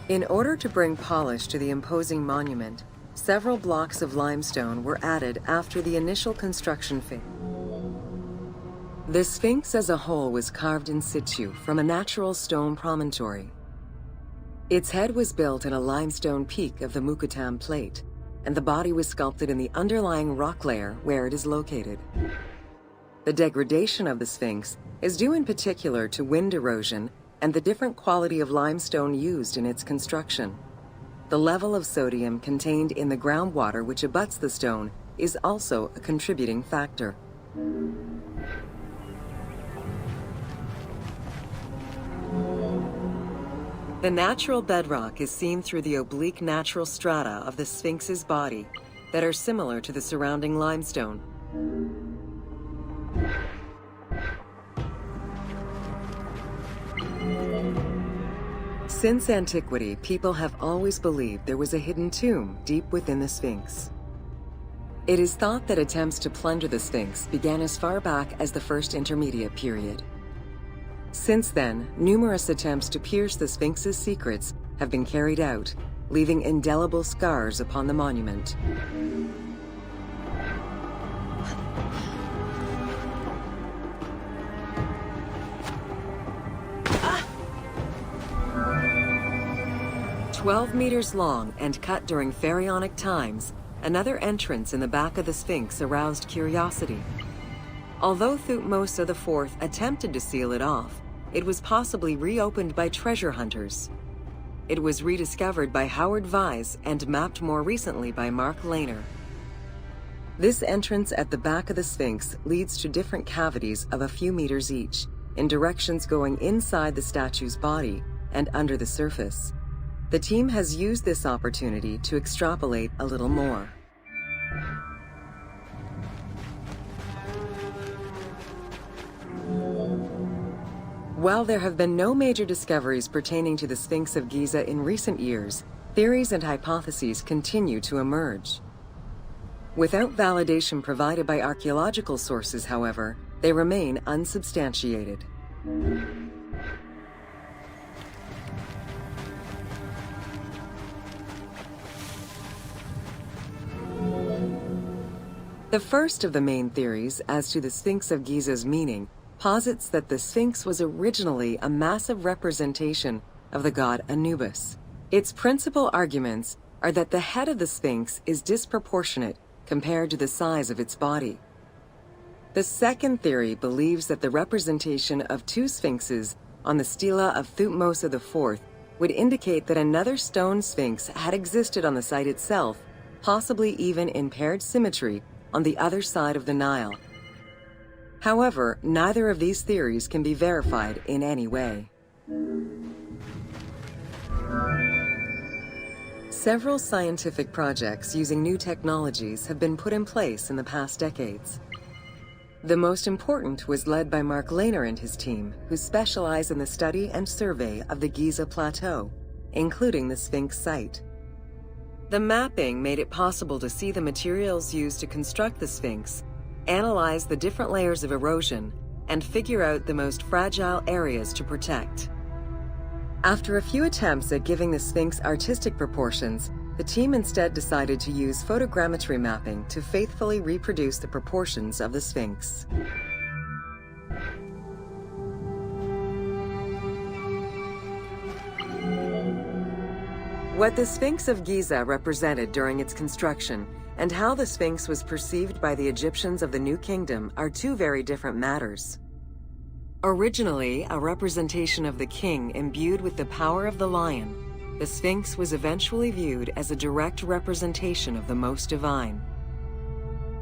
In order to bring polish to the imposing monument, several blocks of limestone were added after the initial construction phase. The Sphinx as a whole was carved in situ from a natural stone promontory. Its head was built in a limestone peak of the Mukattam Plate, and the body was sculpted in the underlying rock layer where it is located. The degradation of the Sphinx is due in particular to wind erosion and the different quality of limestone used in its construction. The level of sodium contained in the groundwater which abuts the stone is also a contributing factor. The natural bedrock is seen through the oblique natural strata of the Sphinx's body that are similar to the surrounding limestone. Since antiquity, people have always believed there was a hidden tomb deep within the Sphinx. It is thought that attempts to plunder the Sphinx began as far back as the First Intermediate period. Since then, numerous attempts to pierce the Sphinx's secrets have been carried out, leaving indelible scars upon the monument. Ah! 12 meters long and cut during pharaonic times, another entrance in the back of the Sphinx aroused curiosity. Although Thutmose IV attempted to seal it off, it was possibly reopened by treasure hunters. It was rediscovered by Howard Vyse and mapped more recently by Mark Lehner. This entrance at the back of the Sphinx leads to different cavities of a few meters each, in directions going inside the statue's body and under the surface. The team has used this opportunity to extrapolate a little more. While there have been no major discoveries pertaining to the Sphinx of Giza in recent years, theories and hypotheses continue to emerge. Without validation provided by archaeological sources, however, they remain unsubstantiated. The first of the main theories as to the Sphinx of Giza's meaning posits that the Sphinx was originally a massive representation of the god Anubis. Its principal arguments are that the head of the Sphinx is disproportionate compared to the size of its body. The second theory believes that the representation of two sphinxes on the stela of Thutmose IV would indicate that another stone sphinx had existed on the site itself, possibly even in paired symmetry on the other side of the Nile. However, neither of these theories can be verified in any way. Several scientific projects using new technologies have been put in place in the past decades. The most important was led by Mark Lehner and his team, who specialize in the study and survey of the Giza Plateau, including the Sphinx site. The mapping made it possible to see the materials used to construct the Sphinx, analyze the different layers of erosion, and figure out the most fragile areas to protect. After a few attempts at giving the Sphinx artistic proportions, the team instead decided to use photogrammetry mapping to faithfully reproduce the proportions of the Sphinx. What the Sphinx of Giza represented during its construction and how the Sphinx was perceived by the Egyptians of the New Kingdom are two very different matters. Originally a representation of the king imbued with the power of the lion, the Sphinx was eventually viewed as a direct representation of the Most Divine.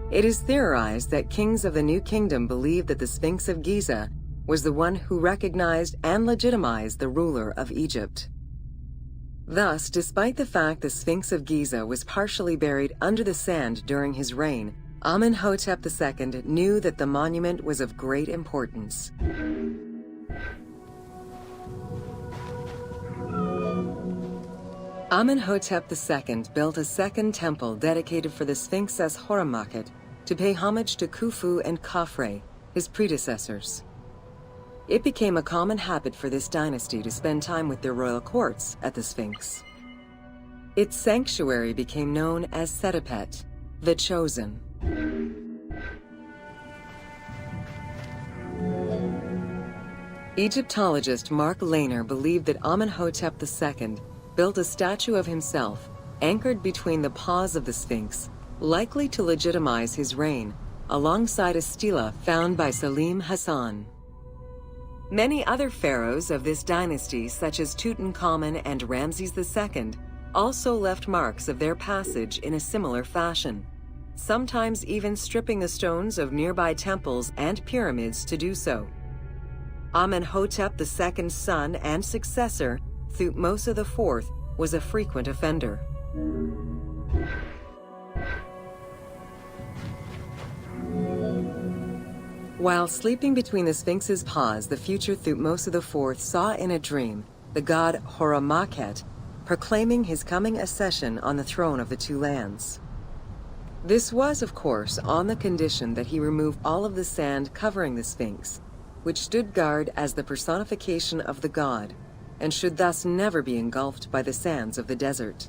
It is theorized that kings of the New Kingdom believed that the Sphinx of Giza was the one who recognized and legitimized the ruler of Egypt. Thus, despite the fact the Sphinx of Giza was partially buried under the sand during his reign, Amenhotep II knew that the monument was of great importance. Amenhotep II built a second temple dedicated for the Sphinx as Horamakhet to pay homage to Khufu and Khafre, his predecessors. It became a common habit for this dynasty to spend time with their royal courts at the Sphinx. Its sanctuary became known as Setepet, the Chosen. Egyptologist Mark Lehner believed that Amenhotep II built a statue of himself anchored between the paws of the Sphinx, likely to legitimize his reign, alongside a stela found by Salim Hassan. Many other pharaohs of this dynasty, such as Tutankhamun and Ramses II, also left marks of their passage in a similar fashion, sometimes even stripping the stones of nearby temples and pyramids to do so. Amenhotep II's son and successor, Thutmose IV, was a frequent offender. While sleeping between the Sphinx's paws, the future Thutmose IV saw in a dream the god Horamakhet proclaiming his coming accession on the throne of the two lands. This was, of course, on the condition that he remove all of the sand covering the Sphinx, which stood guard as the personification of the god, and should thus never be engulfed by the sands of the desert.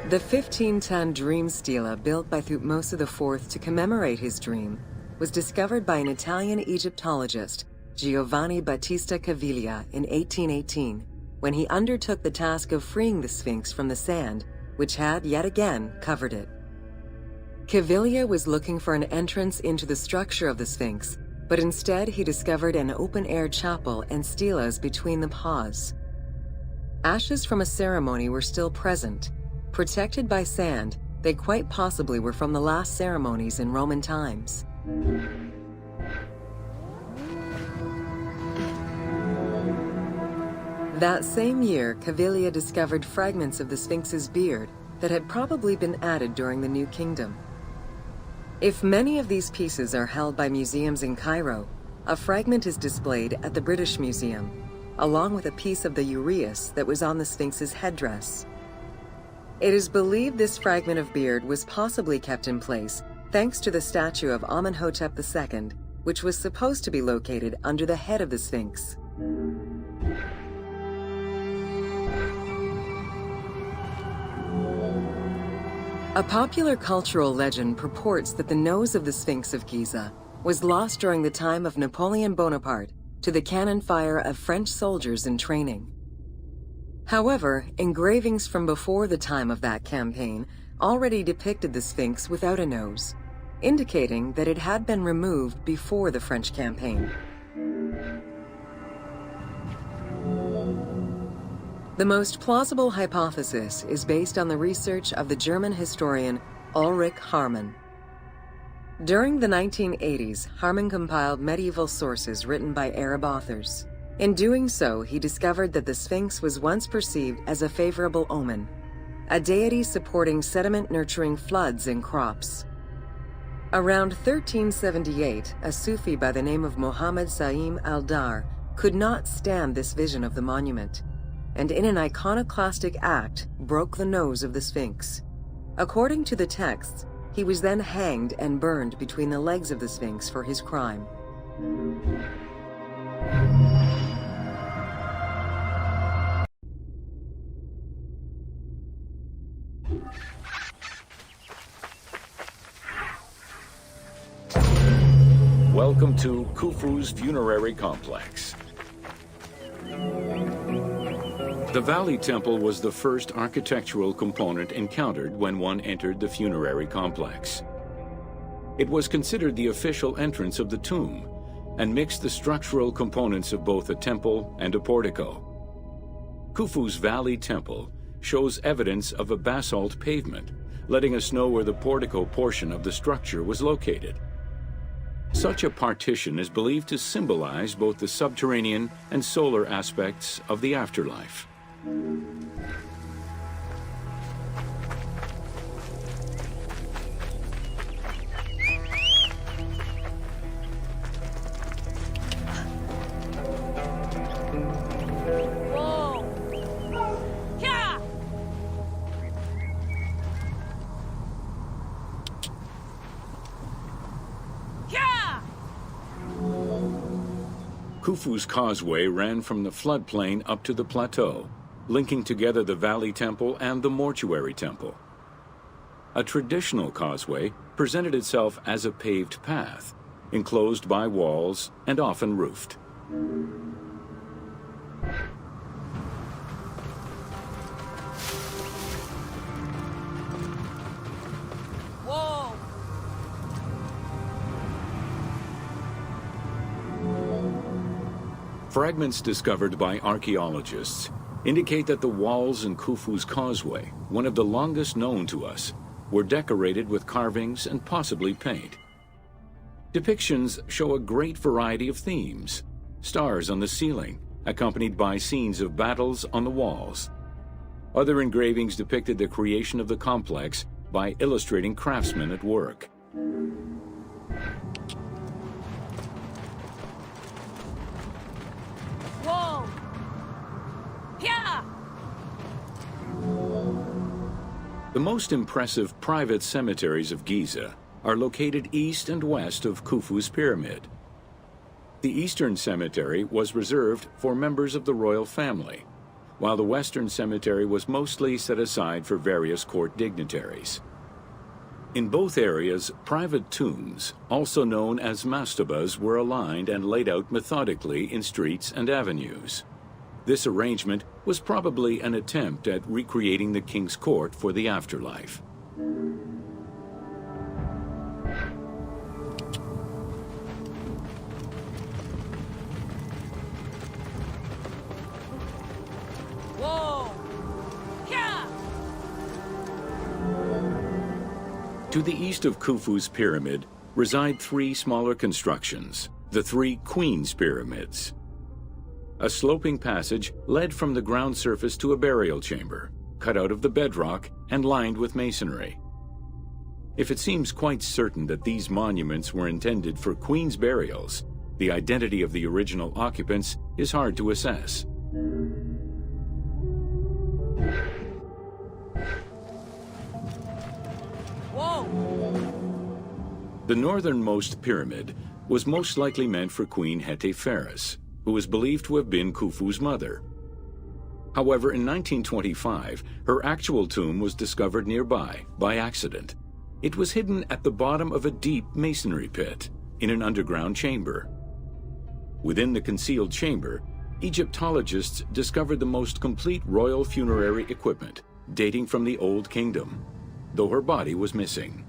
The 15-ton dream stela built by Thutmose IV to commemorate his dream was discovered by an Italian Egyptologist, Giovanni Battista Caviglia, in 1818, when he undertook the task of freeing the Sphinx from the sand, which had yet again covered it. Caviglia was looking for an entrance into the structure of the Sphinx, but instead he discovered an open-air chapel and stelas between the paws. Ashes from a ceremony were still present. Protected by sand, they quite possibly were from the last ceremonies in Roman times. That same year, Caviglia discovered fragments of the Sphinx's beard that had probably been added during the New Kingdom. If many of these pieces are held by museums in Cairo, a fragment is displayed at the British Museum, along with a piece of the uraeus that was on the Sphinx's headdress. It is believed this fragment of beard was possibly kept in place thanks to the statue of Amenhotep II, which was supposed to be located under the head of the Sphinx. A popular cultural legend purports that the nose of the Sphinx of Giza was lost during the time of Napoleon Bonaparte to the cannon fire of French soldiers in training. However, engravings from before the time of that campaign already depicted the Sphinx without a nose, indicating that it had been removed before the French campaign. The most plausible hypothesis is based on the research of the German historian Ulrich Harman. During the 1980s, Harman compiled medieval sources written by Arab authors. In doing so, he discovered that the Sphinx was once perceived as a favorable omen, a deity supporting sediment-nurturing floods and crops. Around 1378, a Sufi by the name of Muhammad Saim al-Dar could not stand this vision of the monument, and in an iconoclastic act broke the nose of the Sphinx. According to the texts, he was then hanged and burned between the legs of the Sphinx for his crime. Welcome to Khufu's funerary complex. The Valley Temple was the first architectural component encountered when one entered the funerary complex. It was considered the official entrance of the tomb and mixed the structural components of both a temple and a portico. Khufu's Valley Temple shows evidence of a basalt pavement, letting us know where the portico portion of the structure was located. Such a partition is believed to symbolize both the subterranean and solar aspects of the afterlife. Khufu's causeway ran from the floodplain up to the plateau, linking together the Valley Temple and the Mortuary Temple. A traditional causeway presented itself as a paved path, enclosed by walls and often roofed. Whoa! Fragments discovered by archaeologists indicate that the walls in Khufu's causeway, one of the longest known to us, were decorated with carvings and possibly paint. Depictions show a great variety of themes: stars on the ceiling, accompanied by scenes of battles on the walls. Other engravings depicted the creation of the complex by illustrating craftsmen at work. Whoa! Yeah! The most impressive private cemeteries of Giza are located east and west of Khufu's pyramid. The eastern cemetery was reserved for members of the royal family, while the western cemetery was mostly set aside for various court dignitaries. In both areas, private tombs, also known as mastabas, were aligned and laid out methodically in streets and avenues. This arrangement was probably an attempt at recreating the king's court for the afterlife. Whoa! Yeah! To the east of Khufu's pyramid reside three smaller constructions, the three Queen's Pyramids. A sloping passage led from the ground surface to a burial chamber, cut out of the bedrock and lined with masonry. If it seems quite certain that these monuments were intended for queen's burials, the identity of the original occupants is hard to assess. Whoa! The northernmost pyramid was most likely meant for Queen Hetepheres, who is believed to have been Khufu's mother. However, in 1925, her actual tomb was discovered nearby by accident. It was hidden at the bottom of a deep masonry pit in an underground chamber. Within the concealed chamber, Egyptologists discovered the most complete royal funerary equipment, dating from the Old Kingdom, though her body was missing.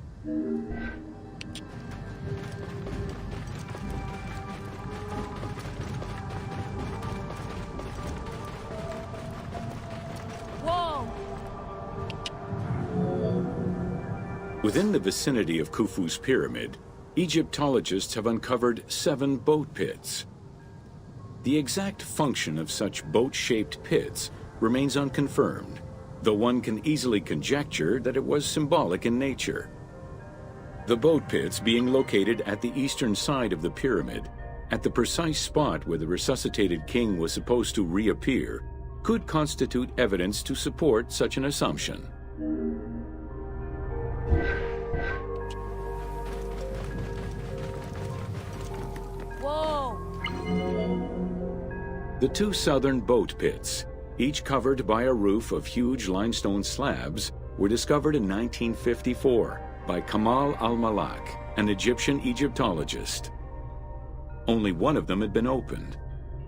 Within the vicinity of Khufu's pyramid, Egyptologists have uncovered 7 boat pits. The exact function of such boat-shaped pits remains unconfirmed, though one can easily conjecture that it was symbolic in nature. The boat pits being located at the eastern side of the pyramid, at the precise spot where the resuscitated king was supposed to reappear, could constitute evidence to support such an assumption. Whoa! The 2 southern boat pits, each covered by a roof of huge limestone slabs, were discovered in 1954 by Kamal al-Malak, an Egyptian Egyptologist. Only one of them had been opened.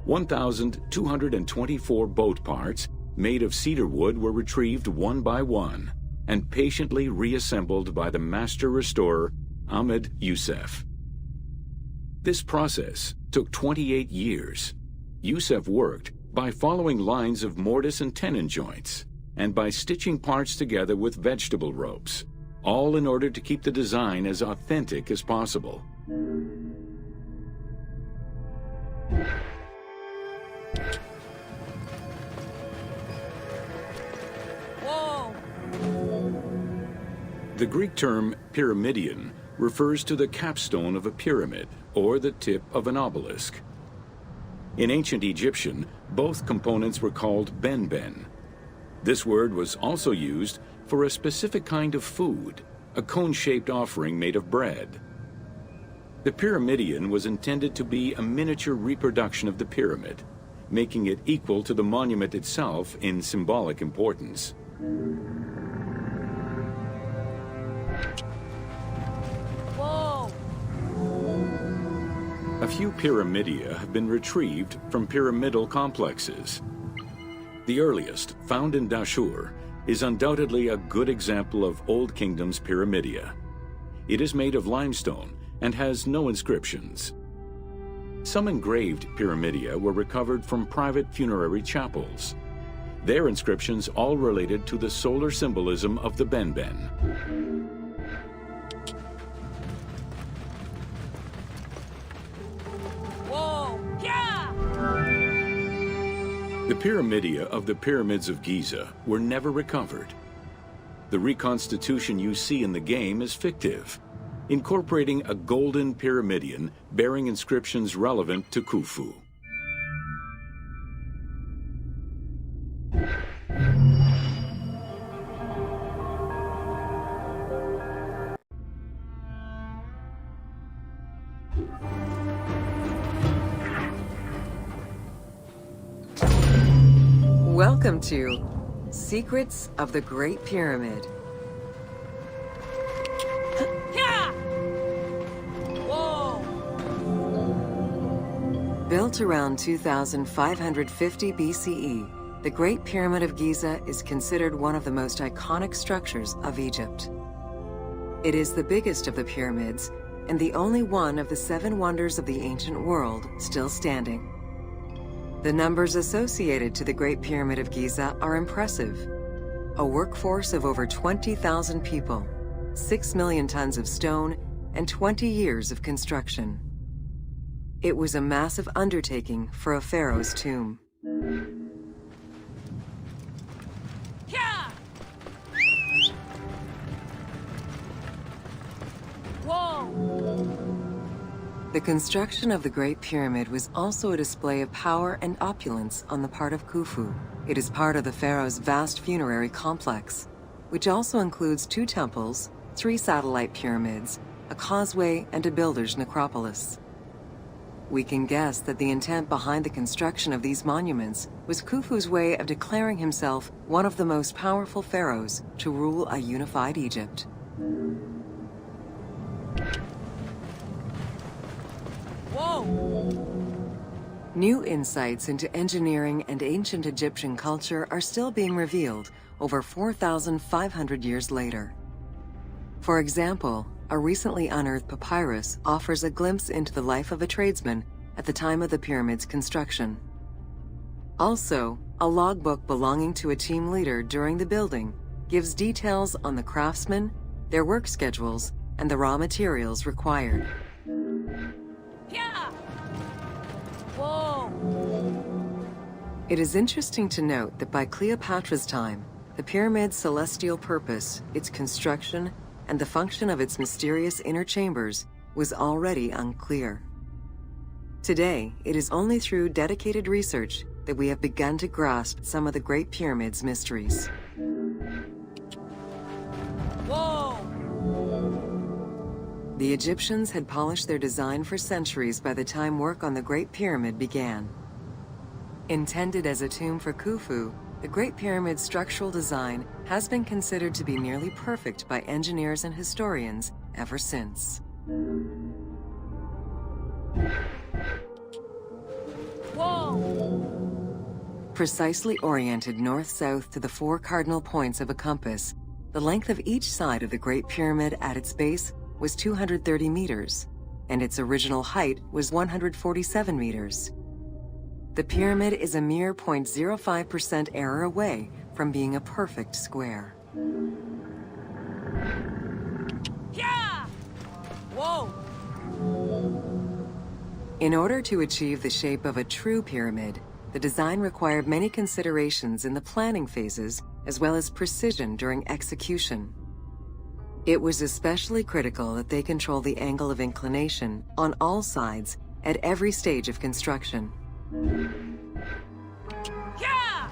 1,224 boat parts made of cedar wood were retrieved one by one and patiently reassembled by the master restorer Ahmed Youssef. This process took 28 years. Youssef worked by following lines of mortise and tenon joints and by stitching parts together with vegetable ropes, all in order to keep the design as authentic as possible. Whoa! The Greek term pyramidion refers to the capstone of a pyramid or the tip of an obelisk. In ancient Egyptian, both components were called ben-ben. This word was also used for a specific kind of food, a cone-shaped offering made of bread. The pyramidion was intended to be a miniature reproduction of the pyramid, making it equal to the monument itself in symbolic importance. Whoa! A few pyramidia have been retrieved from pyramidal complexes. The earliest, found in Dahshur, is undoubtedly a good example of Old Kingdom's pyramidia. It is made of limestone and has no inscriptions. Some engraved pyramidia were recovered from private funerary chapels. Their inscriptions all related to the solar symbolism of the Benben. Whoa! Yeah! The pyramidia of the pyramids of Giza were never recovered. The reconstitution you see in the game is fictive, incorporating a golden pyramidion bearing inscriptions relevant to Khufu. Welcome to Secrets of the Great Pyramid. Yeah! Whoa! Built around 2550 BCE, the Great Pyramid of Giza is considered one of the most iconic structures of Egypt. It is the biggest of the pyramids and the only one of the 7 wonders of the ancient world still standing. The numbers associated to the Great Pyramid of Giza are impressive. A workforce of over 20,000 people, 6 million tons of stone, and 20 years of construction. It was a massive undertaking for a pharaoh's tomb. Yeah! Whoa! The construction of the Great Pyramid was also a display of power and opulence on the part of Khufu. It is part of the pharaoh's vast funerary complex, which also includes 2 temples, 3 satellite pyramids, a causeway, and a builder's necropolis. We can guess that the intent behind the construction of these monuments was Khufu's way of declaring himself one of the most powerful pharaohs to rule a unified Egypt. Whoa! New insights into engineering and ancient Egyptian culture are still being revealed over 4,500 years later. For example, a recently unearthed papyrus offers a glimpse into the life of a tradesman at the time of the pyramid's construction. Also, a logbook belonging to a team leader during the building gives details on the craftsmen, their work schedules, and the raw materials required. Yeah! Whoa! It is interesting to note that by Cleopatra's time, the pyramid's celestial purpose, its construction, and the function of its mysterious inner chambers was already unclear. Today, it is only through dedicated research that we have begun to grasp some of the Great Pyramid's mysteries. Whoa! The Egyptians had polished their design for centuries by the time work on the Great Pyramid began. Intended as a tomb for Khufu, the Great Pyramid's structural design has been considered to be nearly perfect by engineers and historians ever since. Whoa! Precisely oriented north-south to the 4 cardinal points of a compass, the length of each side of the Great Pyramid at its base was 230 meters, and its original height was 147 meters. The pyramid is a mere 0.05% error away from being a perfect square. Yeah! Whoa! In order to achieve the shape of a true pyramid, the design required many considerations in the planning phases as well as precision during execution. It was especially critical that they control the angle of inclination on all sides at every stage of construction. Yeah!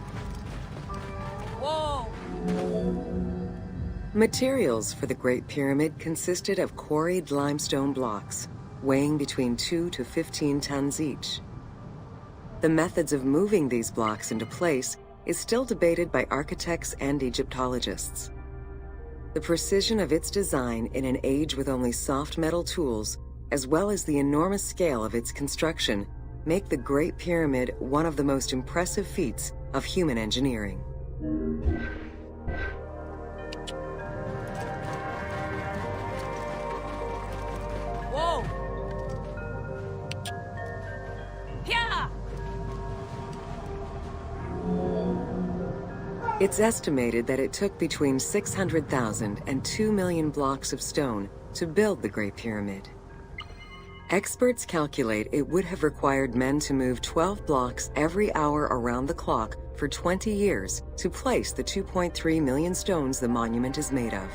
Whoa! Materials for the Great Pyramid consisted of quarried limestone blocks, weighing between 2 to 15 tons each. The methods of moving these blocks into place is still debated by architects and Egyptologists. The precision of its design in an age with only soft metal tools, as well as the enormous scale of its construction, make the Great Pyramid one of the most impressive feats of human engineering. Whoa! Yeah! It's estimated that it took between 600,000 and 2 million blocks of stone to build the Great Pyramid. Experts calculate it would have required men to move 12 blocks every hour around the clock for 20 years to place the 2.3 million stones the monument is made of.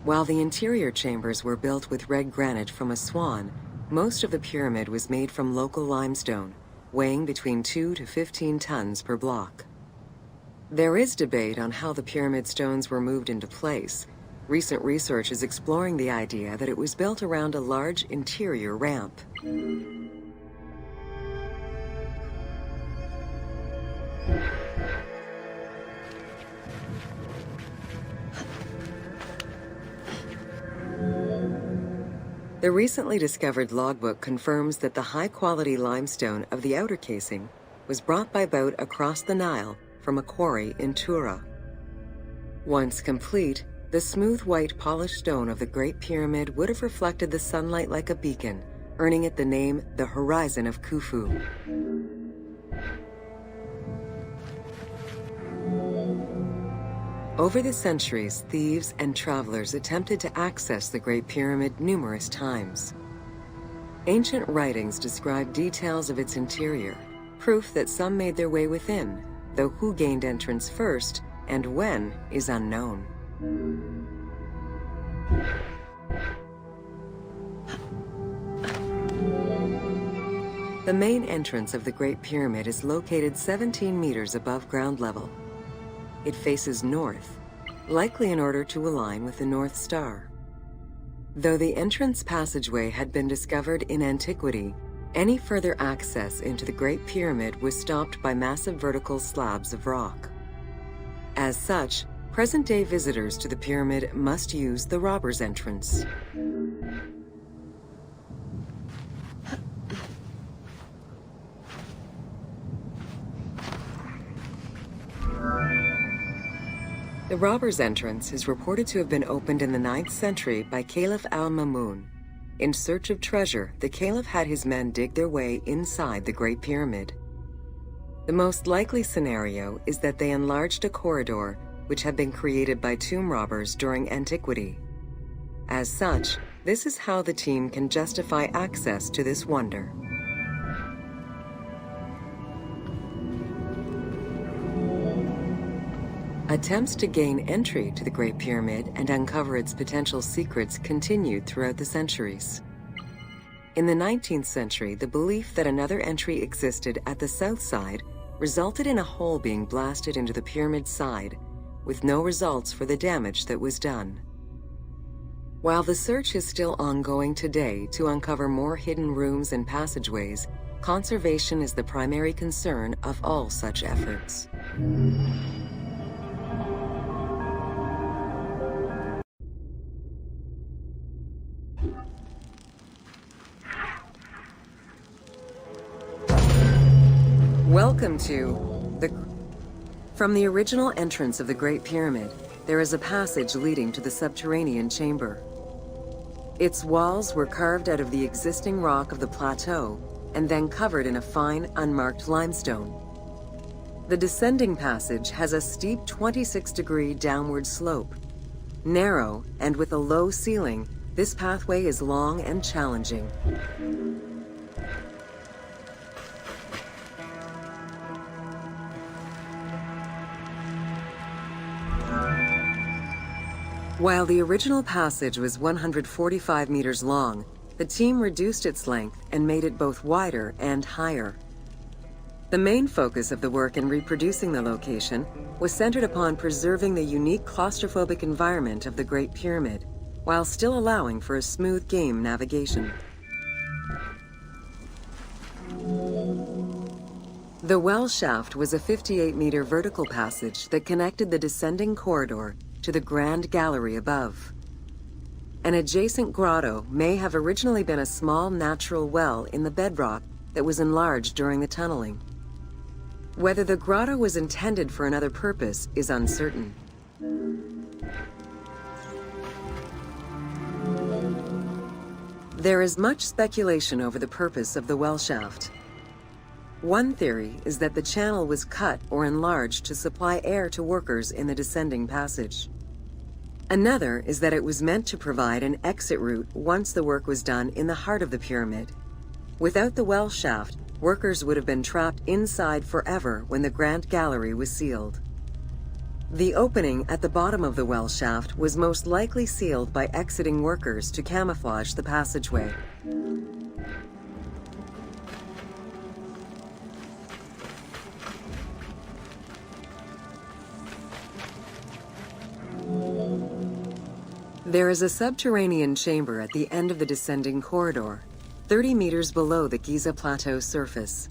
While the interior chambers were built with red granite from Aswan, most of the pyramid was made from local limestone, weighing between 2 to 15 tons per block. There is debate on how the pyramid stones were moved into place. Recent research is exploring the idea that it was built around a large interior ramp. The recently discovered logbook confirms that the high-quality limestone of the outer casing was brought by boat across the Nile from a quarry in Tura. Once complete, the smooth white polished stone of the Great Pyramid would have reflected the sunlight like a beacon, earning it the name the Horizon of Khufu. Over the centuries, thieves and travelers attempted to access the Great Pyramid numerous times. Ancient writings describe details of its interior, proof that some made their way within, though who gained entrance first and when is unknown. The main entrance of the Great Pyramid is located 17 meters above ground level. It faces north, likely in order to align with the North Star. Though the entrance passageway had been discovered in antiquity, any further access into the Great Pyramid was stopped by massive vertical slabs of rock. As such, present-day visitors to the pyramid must use the robber's entrance. The robber's entrance is reported to have been opened in the 9th century by Caliph al-Mamun. In search of treasure, the Caliph had his men dig their way inside the Great Pyramid. The most likely scenario is that they enlarged a corridor which had been created by tomb robbers during antiquity. As such, this is how the team can justify access to this wonder. Attempts to gain entry to the Great Pyramid and uncover its potential secrets continued throughout the centuries. In the 19th century, the belief that another entry existed at the south side resulted in a hole being blasted into the pyramid's side, with no results for the damage that was done. While the search is still ongoing today to uncover more hidden rooms and passageways, conservation is the primary concern of all such efforts. Welcome to From the original entrance of the Great Pyramid, there is a passage leading to the subterranean chamber. Its walls were carved out of the existing rock of the plateau and then covered in a fine, unmarked limestone. The descending passage has a steep 26-degree downward slope. Narrow and with a low ceiling, this pathway is long and challenging. While the original passage was 145 meters long, the team reduced its length and made it both wider and higher. The main focus of the work in reproducing the location was centered upon preserving the unique claustrophobic environment of the Great Pyramid, while still allowing for a smooth game navigation. The well shaft was a 58-meter vertical passage that connected the descending corridor to the grand gallery above. An adjacent grotto may have originally been a small natural well in the bedrock that was enlarged during the tunneling. Whether the grotto was intended for another purpose is uncertain. There is much speculation over the purpose of the well shaft. One theory is that the channel was cut or enlarged to supply air to workers in the descending passage. Another is that it was meant to provide an exit route once the work was done in the heart of the pyramid. Without the well shaft, workers would have been trapped inside forever when the grand gallery was sealed. The opening at the bottom of the well shaft was most likely sealed by exiting workers to camouflage the passageway. There is a subterranean chamber at the end of the descending corridor, 30 meters below the Giza Plateau's surface.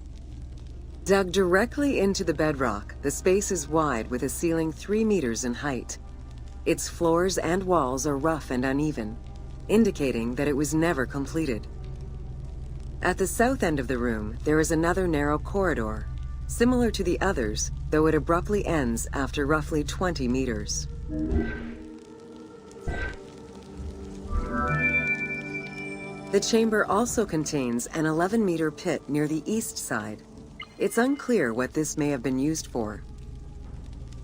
Dug directly into the bedrock, the space is wide with a ceiling 3 meters in height. Its floors and walls are rough and uneven, indicating that it was never completed. At the south end of the room, there is another narrow corridor, similar to the others, though it abruptly ends after roughly 20 meters. The chamber also contains an 11-meter pit near the east side. It's unclear what this may have been used for.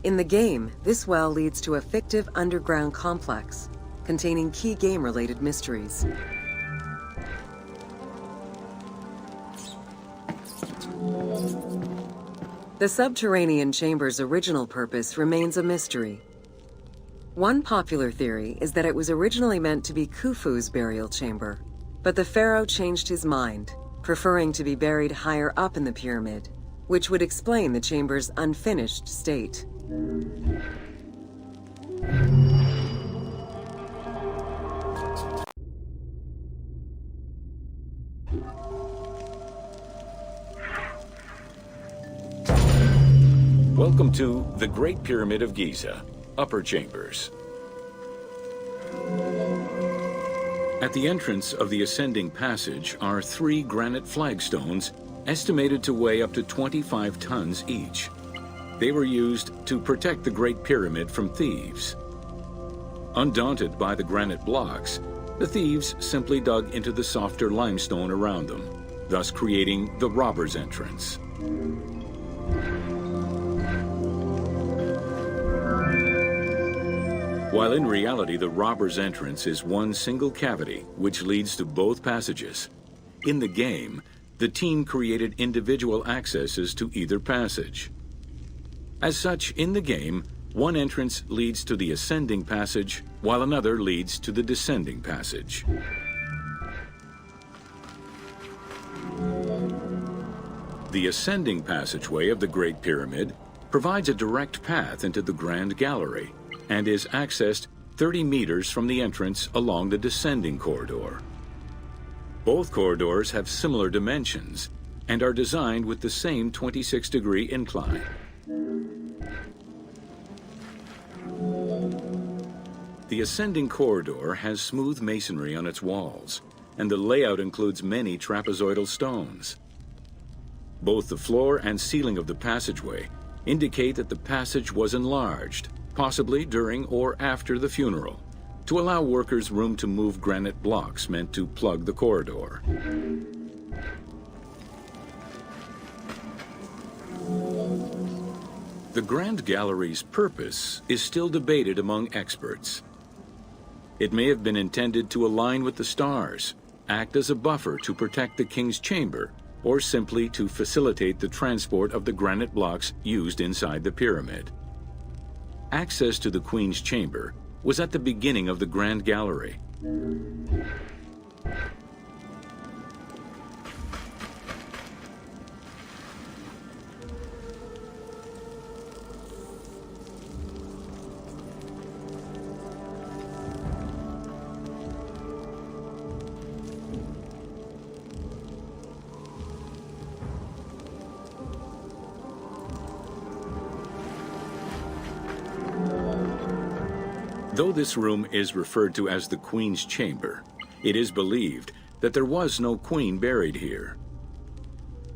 In the game, this well leads to a fictive underground complex containing key game-related mysteries. The subterranean chamber's original purpose remains a mystery. One popular theory is that it was originally meant to be Khufu's burial chamber, but the pharaoh changed his mind, preferring to be buried higher up in the pyramid, which would explain the chamber's unfinished state. Welcome to the Great Pyramid of Giza, Upper Chambers. At the entrance of the ascending passage are 3 granite flagstones estimated to weigh up to 25 tons each. They were used to protect the Great Pyramid from thieves. Undaunted by the granite blocks, the thieves simply dug into the softer limestone around them, thus creating the robber's entrance. While in reality the robber's entrance is one single cavity which leads to both passages, in the game, the team created individual accesses to either passage. As such, in the game, one entrance leads to the ascending passage, while another leads to the descending passage. The ascending passageway of the Great Pyramid provides a direct path into the Grand Gallery and is accessed 30 meters from the entrance along the descending corridor. Both corridors have similar dimensions and are designed with the same 26-degree incline. The ascending corridor has smooth masonry on its walls, and the layout includes many trapezoidal stones. Both the floor and ceiling of the passageway indicate that the passage was enlarged, possibly during or after the funeral, to allow workers room to move granite blocks meant to plug the corridor. The Grand Gallery's purpose is still debated among experts. It may have been intended to align with the stars, act as a buffer to protect the king's chamber, or simply to facilitate the transport of the granite blocks used inside the pyramid. Access to the Queen's chamber was at the beginning of the Grand Gallery. Though this room is referred to as the Queen's Chamber, it is believed that there was no queen buried here.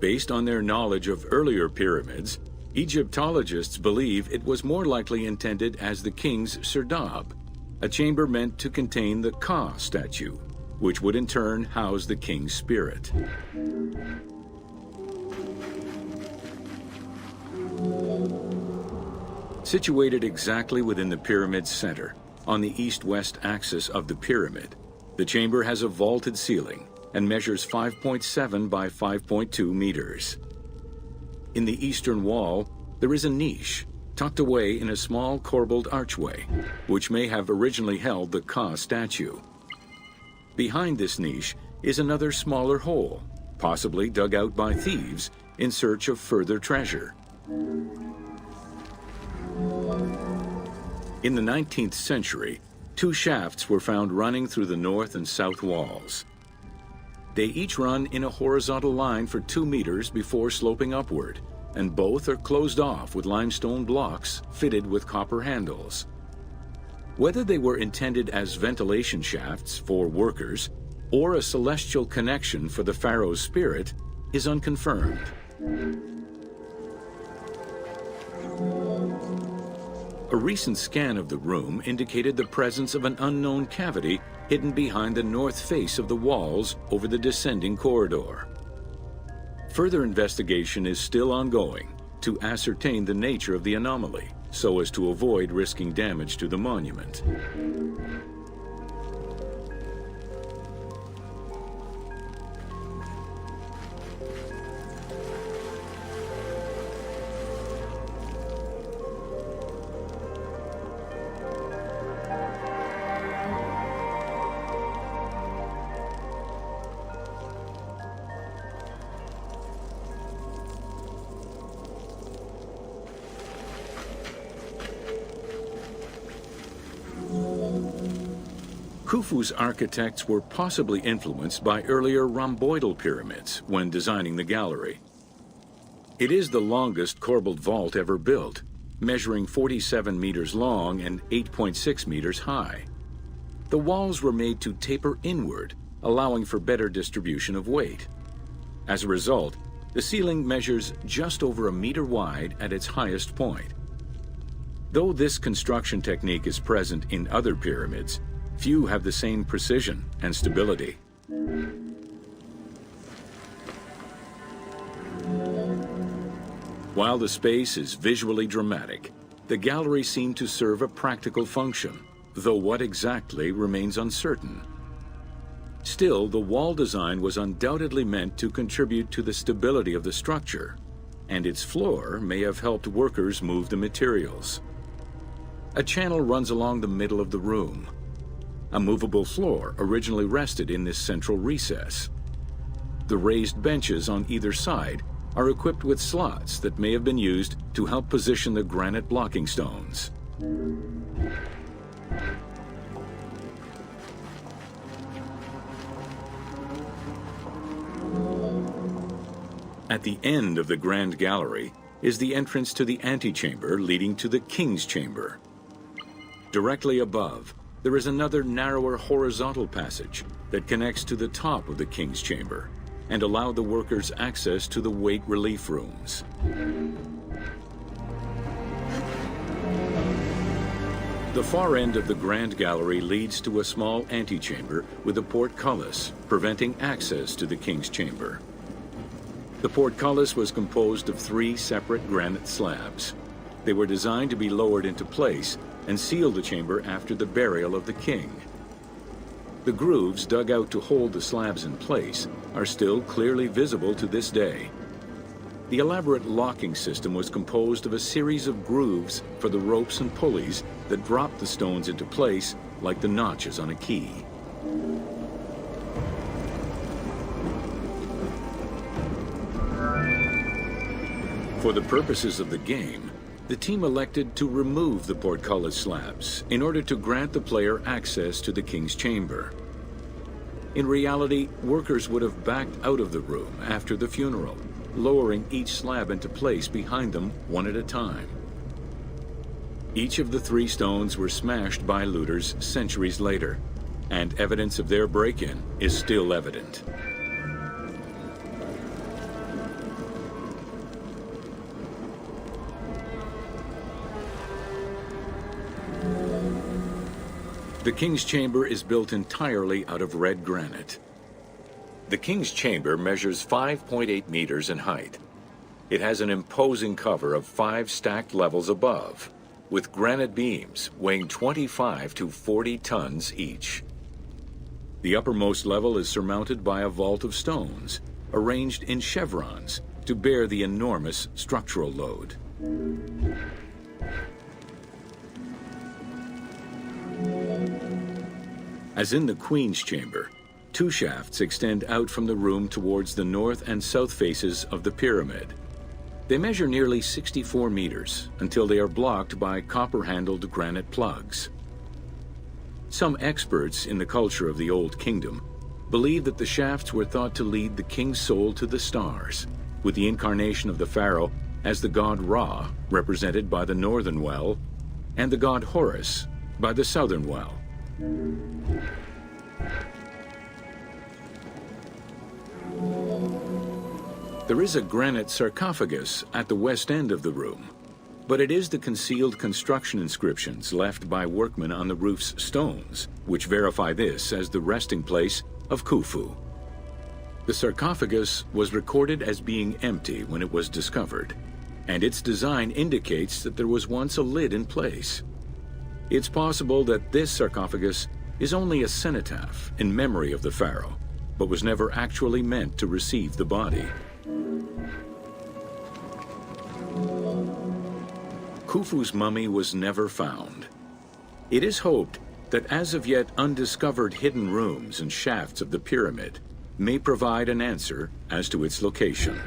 Based on their knowledge of earlier pyramids, Egyptologists believe it was more likely intended as the king's serdab, a chamber meant to contain the Ka statue, which would in turn house the king's spirit. Situated exactly within the pyramid's center, on the east-west axis of the pyramid, the chamber has a vaulted ceiling and measures 5.7 by 5.2 meters. In the eastern wall, there is a niche tucked away in a small corbelled archway, which may have originally held the Ka statue. Behind this niche is another smaller hole, possibly dug out by thieves in search of further treasure. In the 19th century, 2 shafts were found running through the north and south walls. They each run in a horizontal line for 2 meters before sloping upward, and both are closed off with limestone blocks fitted with copper handles. Whether they were intended as ventilation shafts for workers or a celestial connection for the pharaoh's spirit is unconfirmed. A recent scan of the room indicated the presence of an unknown cavity hidden behind the north face of the walls over the descending corridor. Further investigation is still ongoing to ascertain the nature of the anomaly, so as to avoid risking damage to the monument. Khufu's architects were possibly influenced by earlier rhomboidal pyramids when designing the gallery. It is the longest corbelled vault ever built, measuring 47 meters long and 8.6 meters high. The walls were made to taper inward, allowing for better distribution of weight. As a result, the ceiling measures just over 1 meter wide at its highest point. Though this construction technique is present in other pyramids, few have the same precision and stability. While the space is visually dramatic, the gallery seemed to serve a practical function, though what exactly remains uncertain. Still, the wall design was undoubtedly meant to contribute to the stability of the structure, and its floor may have helped workers move the materials. A channel runs along the middle of the room. A movable floor originally rested in this central recess. The raised benches on either side are equipped with slots that may have been used to help position the granite blocking stones. At the end of the Grand Gallery is the entrance to the antechamber leading to the King's Chamber. Directly above, there is another narrower horizontal passage that connects to the top of the King's Chamber and allow the workers access to the weight relief rooms. The far end of the Grand Gallery leads to a small antechamber with a portcullis, preventing access to the King's Chamber. The portcullis was composed of 3 separate granite slabs. They were designed to be lowered into place and seal the chamber after the burial of the king. The grooves dug out to hold the slabs in place are still clearly visible to this day. The elaborate locking system was composed of a series of grooves for the ropes and pulleys that dropped the stones into place like the notches on a key. For the purposes of the game, the team elected to remove the portcullis slabs in order to grant the player access to the King's Chamber. In reality, workers would have backed out of the room after the funeral, lowering each slab into place behind them one at a time. Each of the 3 stones were smashed by looters centuries later, and evidence of their break-in is still evident. The King's Chamber is built entirely out of red granite. The King's Chamber measures 5.8 meters in height. It has an imposing cover of 5 stacked levels above, with granite beams weighing 25 to 40 tons each. The uppermost level is surmounted by a vault of stones, arranged in chevrons to bear the enormous structural load. As in the Queen's Chamber, 2 shafts extend out from the room towards the north and south faces of the pyramid. They measure nearly 64 meters until they are blocked by copper-handled granite plugs. Some experts in the culture of the Old Kingdom believe that the shafts were thought to lead the king's soul to the stars, with the incarnation of the pharaoh as the god Ra, represented by the northern well, and the god Horus by the southern well. There is a granite sarcophagus at the west end of the room, but it is the concealed construction inscriptions left by workmen on the roof's stones which verify this as the resting place of Khufu. The sarcophagus was recorded as being empty when it was discovered, and its design indicates that there was once a lid in place. It's possible that this sarcophagus is only a cenotaph in memory of the pharaoh, but was never actually meant to receive the body. Khufu's mummy was never found. It is hoped that as of yet undiscovered hidden rooms and shafts of the pyramid may provide an answer as to its location.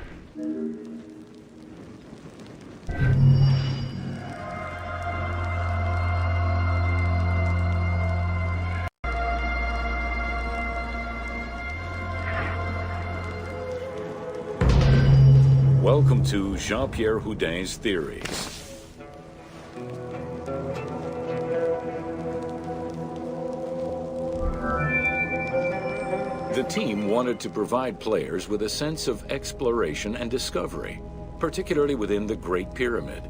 Welcome to Jean-Pierre Houdin's Theories. The team wanted to provide players with a sense of exploration and discovery, particularly within the Great Pyramid.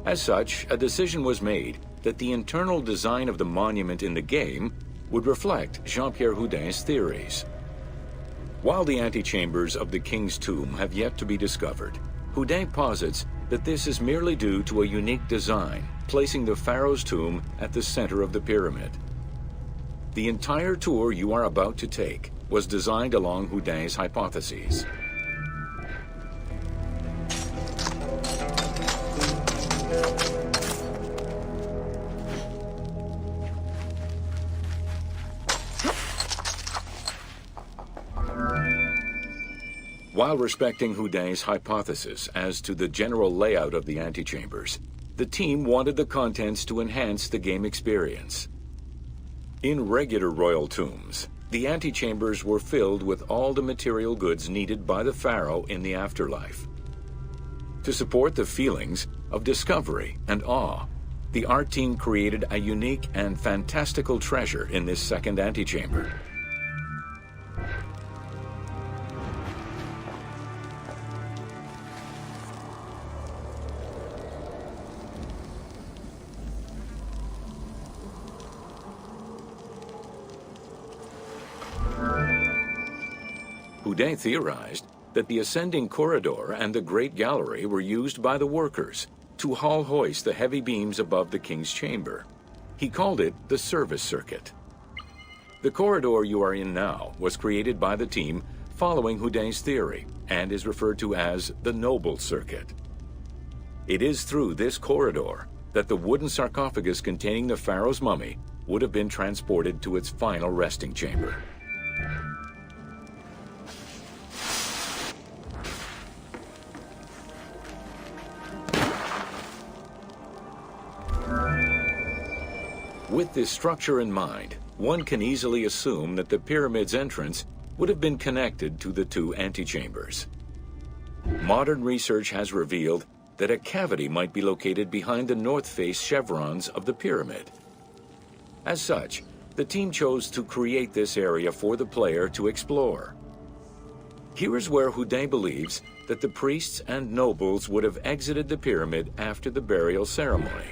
As such, a decision was made that the internal design of the monument in the game would reflect Jean-Pierre Houdin's theories. While the antechambers of the king's tomb have yet to be discovered, Houdin posits that this is merely due to a unique design, placing the pharaoh's tomb at the center of the pyramid. The entire tour you are about to take was designed along Houdin's hypotheses. While respecting Houdin's hypothesis as to the general layout of the antechambers, the team wanted the contents to enhance the game experience. In regular royal tombs, the antechambers were filled with all the material goods needed by the pharaoh in the afterlife. To support the feelings of discovery and awe, the art team created a unique and fantastical treasure in this second antechamber. Houdin theorized that the ascending corridor and the Great Gallery were used by the workers to haul hoist the heavy beams above the king's chamber. He called it the service circuit. The corridor you are in now was created by the team following Houdin's theory and is referred to as the Noble Circuit. It is through this corridor that the wooden sarcophagus containing the pharaoh's mummy would have been transported to its final resting chamber. With this structure in mind, one can easily assume that the pyramid's entrance would have been connected to the 2 antechambers. Modern research has revealed that a cavity might be located behind the north face chevrons of the pyramid. As such, the team chose to create this area for the player to explore. Here is where Houdet believes that the priests and nobles would have exited the pyramid after the burial ceremony.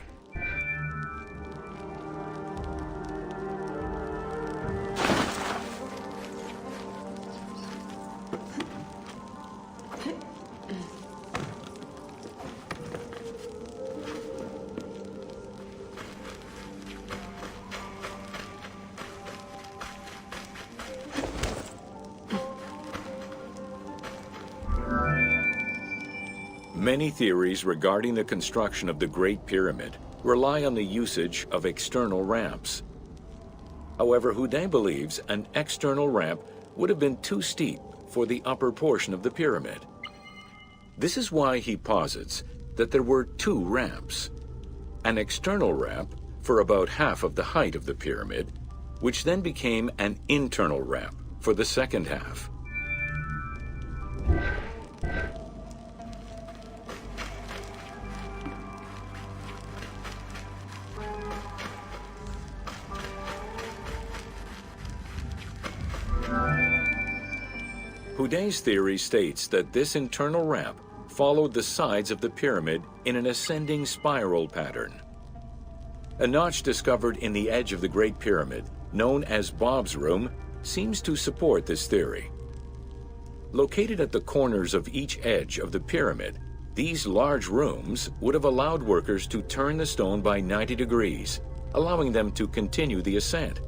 Many theories regarding the construction of the Great Pyramid rely on the usage of external ramps. However, Houdet believes an external ramp would have been too steep for the upper portion of the pyramid. This is why he posits that there were two ramps. An external ramp for about half of the height of the pyramid, which then became an internal ramp for the second half. Houdet's theory states that this internal ramp followed the sides of the pyramid in an ascending spiral pattern. A notch discovered in the edge of the Great Pyramid, known as Bob's Room, seems to support this theory. Located at the corners of each edge of the pyramid, these large rooms would have allowed workers to turn the stone by 90 degrees, allowing them to continue the ascent.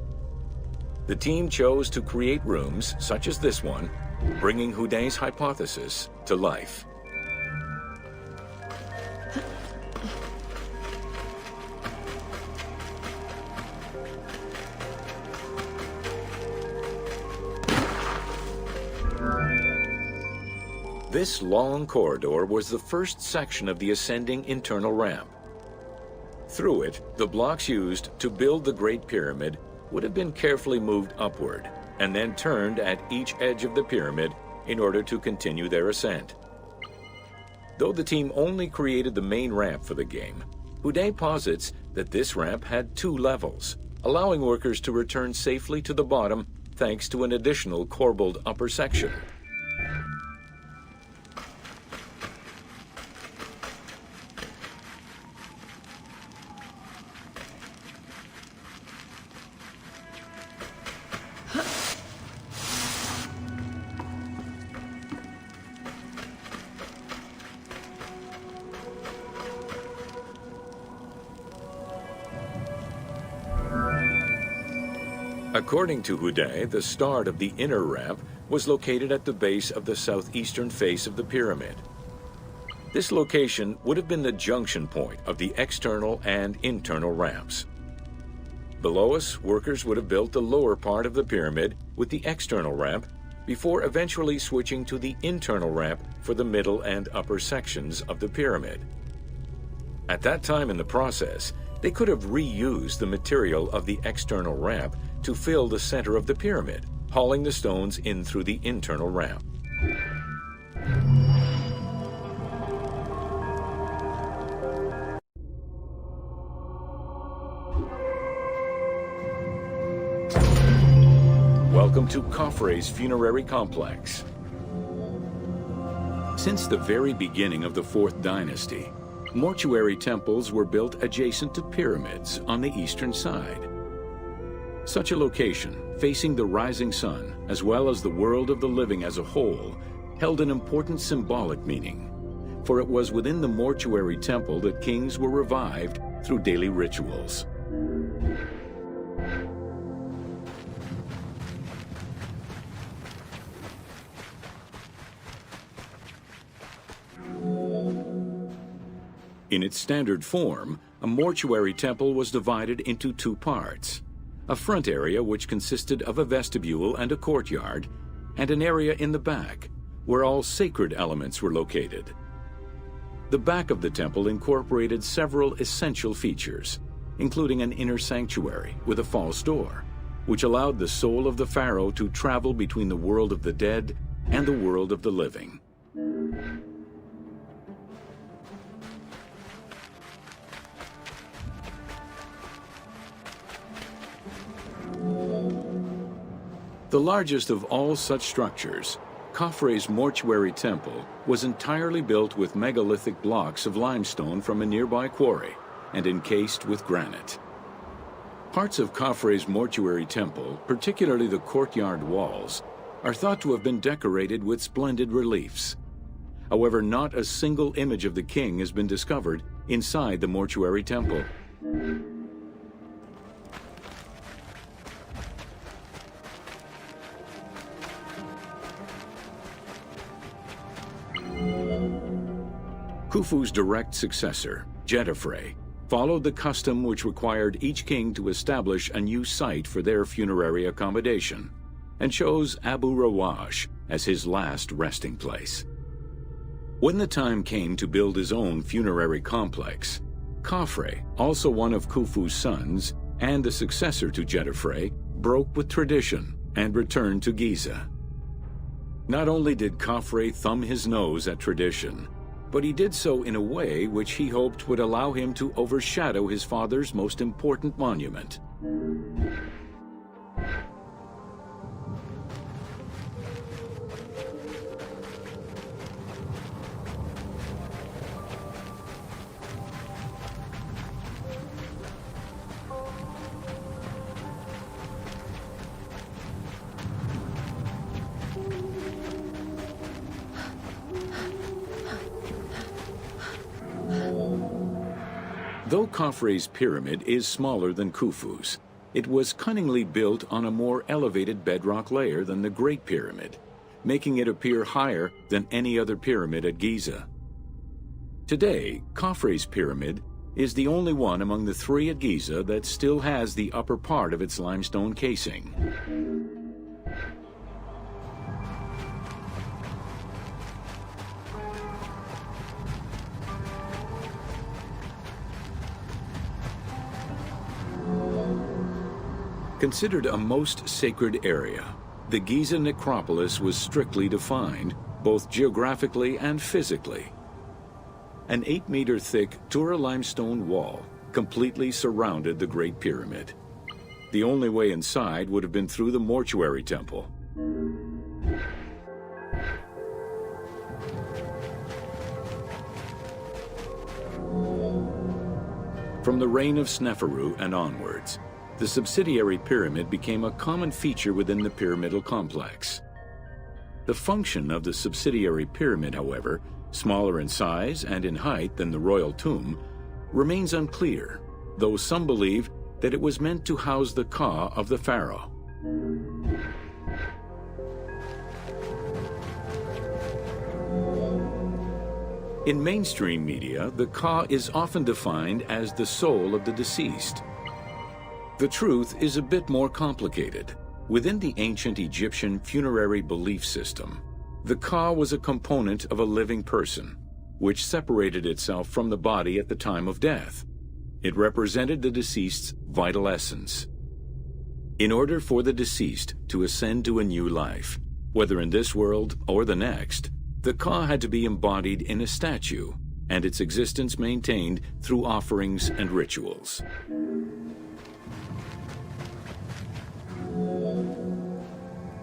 The team chose to create rooms such as this one, bringing Houdet's hypothesis to life. This long corridor was the first section of the ascending internal ramp. Through it, the blocks used to build the Great Pyramid would have been carefully moved upward and then turned at each edge of the pyramid in order to continue their ascent. Though the team only created the main ramp for the game, Houdet posits that this ramp had two levels, allowing workers to return safely to the bottom thanks to an additional corbelled upper section. According to Houdet, the start of the inner ramp was located at the base of the southeastern face of the pyramid. This location would have been the junction point of the external and internal ramps. Below us, workers would have built the lower part of the pyramid with the external ramp before eventually switching to the internal ramp for the middle and upper sections of the pyramid. At that time in the process, they could have reused the material of the external ramp to fill the center of the pyramid, hauling the stones in through the internal ramp. Welcome to Khafre's funerary complex. Since the very beginning of the 4th dynasty, mortuary temples were built adjacent to pyramids on the eastern side. Such a location, facing the rising sun, as well as the world of the living as a whole, held an important symbolic meaning, for it was within the mortuary temple that kings were revived through daily rituals. In its standard form, a mortuary temple was divided into two parts: a front area which consisted of a vestibule and a courtyard, and an area in the back, where all sacred elements were located. The back of the temple incorporated several essential features, including an inner sanctuary with a false door, which allowed the soul of the pharaoh to travel between the world of the dead and the world of the living. The largest of all such structures, Khafre's mortuary temple was entirely built with megalithic blocks of limestone from a nearby quarry and encased with granite. Parts of Khafre's mortuary temple, particularly the courtyard walls, are thought to have been decorated with splendid reliefs. However, not a single image of the king has been discovered inside the mortuary temple. Khufu's direct successor, Djedefre, followed the custom which required each king to establish a new site for their funerary accommodation, and chose Abu Rawash as his last resting place. When the time came to build his own funerary complex, Khafre, also one of Khufu's sons and the successor to Djedefre, broke with tradition and returned to Giza. Not only did Khafre thumb his nose at tradition, but he did so in a way which he hoped would allow him to overshadow his father's most important monument. Though Khafre's pyramid is smaller than Khufu's, it was cunningly built on a more elevated bedrock layer than the Great Pyramid, making it appear higher than any other pyramid at Giza. Today, Khafre's pyramid is the only one among the three at Giza that still has the upper part of its limestone casing. Considered a most sacred area, the Giza necropolis was strictly defined, both geographically and physically. An 8-meter-thick Tura limestone wall completely surrounded the Great Pyramid. The only way inside would have been through the mortuary temple. From the reign of Sneferu and onwards, the subsidiary pyramid became a common feature within the pyramidal complex. The function of the subsidiary pyramid, however, smaller in size and in height than the royal tomb, remains unclear, though some believe that it was meant to house the ka of the pharaoh. In mainstream media, the ka is often defined as the soul of the deceased. The truth is a bit more complicated. Within the ancient Egyptian funerary belief system, the ka was a component of a living person, which separated itself from the body at the time of death. It represented the deceased's vital essence. In order for the deceased to ascend to a new life, whether in this world or the next, the ka had to be embodied in a statue, and its existence maintained through offerings and rituals.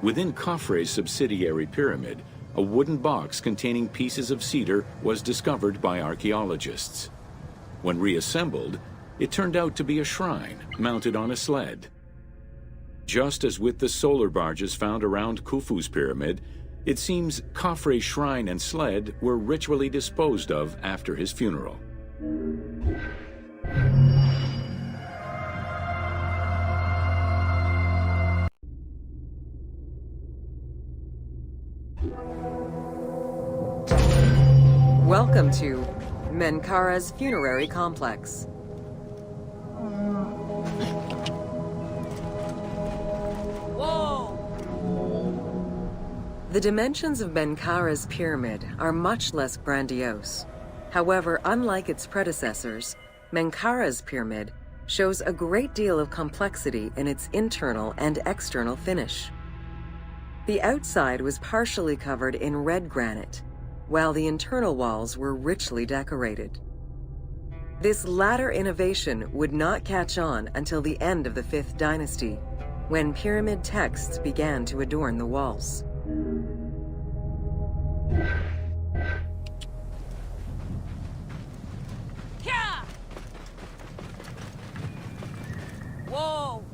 Within Khafre's subsidiary pyramid, a wooden box containing pieces of cedar was discovered by archaeologists. When reassembled, it turned out to be a shrine mounted on a sled. Just as with the solar barges found around Khufu's pyramid, it seems Khafre's shrine and sled were ritually disposed of after his funeral. Welcome to Menkaura's funerary complex. Whoa! The dimensions of Menkaura's pyramid are much less grandiose. However, unlike its predecessors, Menkaura's pyramid shows a great deal of complexity in its internal and external finish. The outside was partially covered in red granite, while the internal walls were richly decorated. This latter innovation would not catch on until the end of the 5th dynasty, when pyramid texts began to adorn the walls. Yeah! Whoa!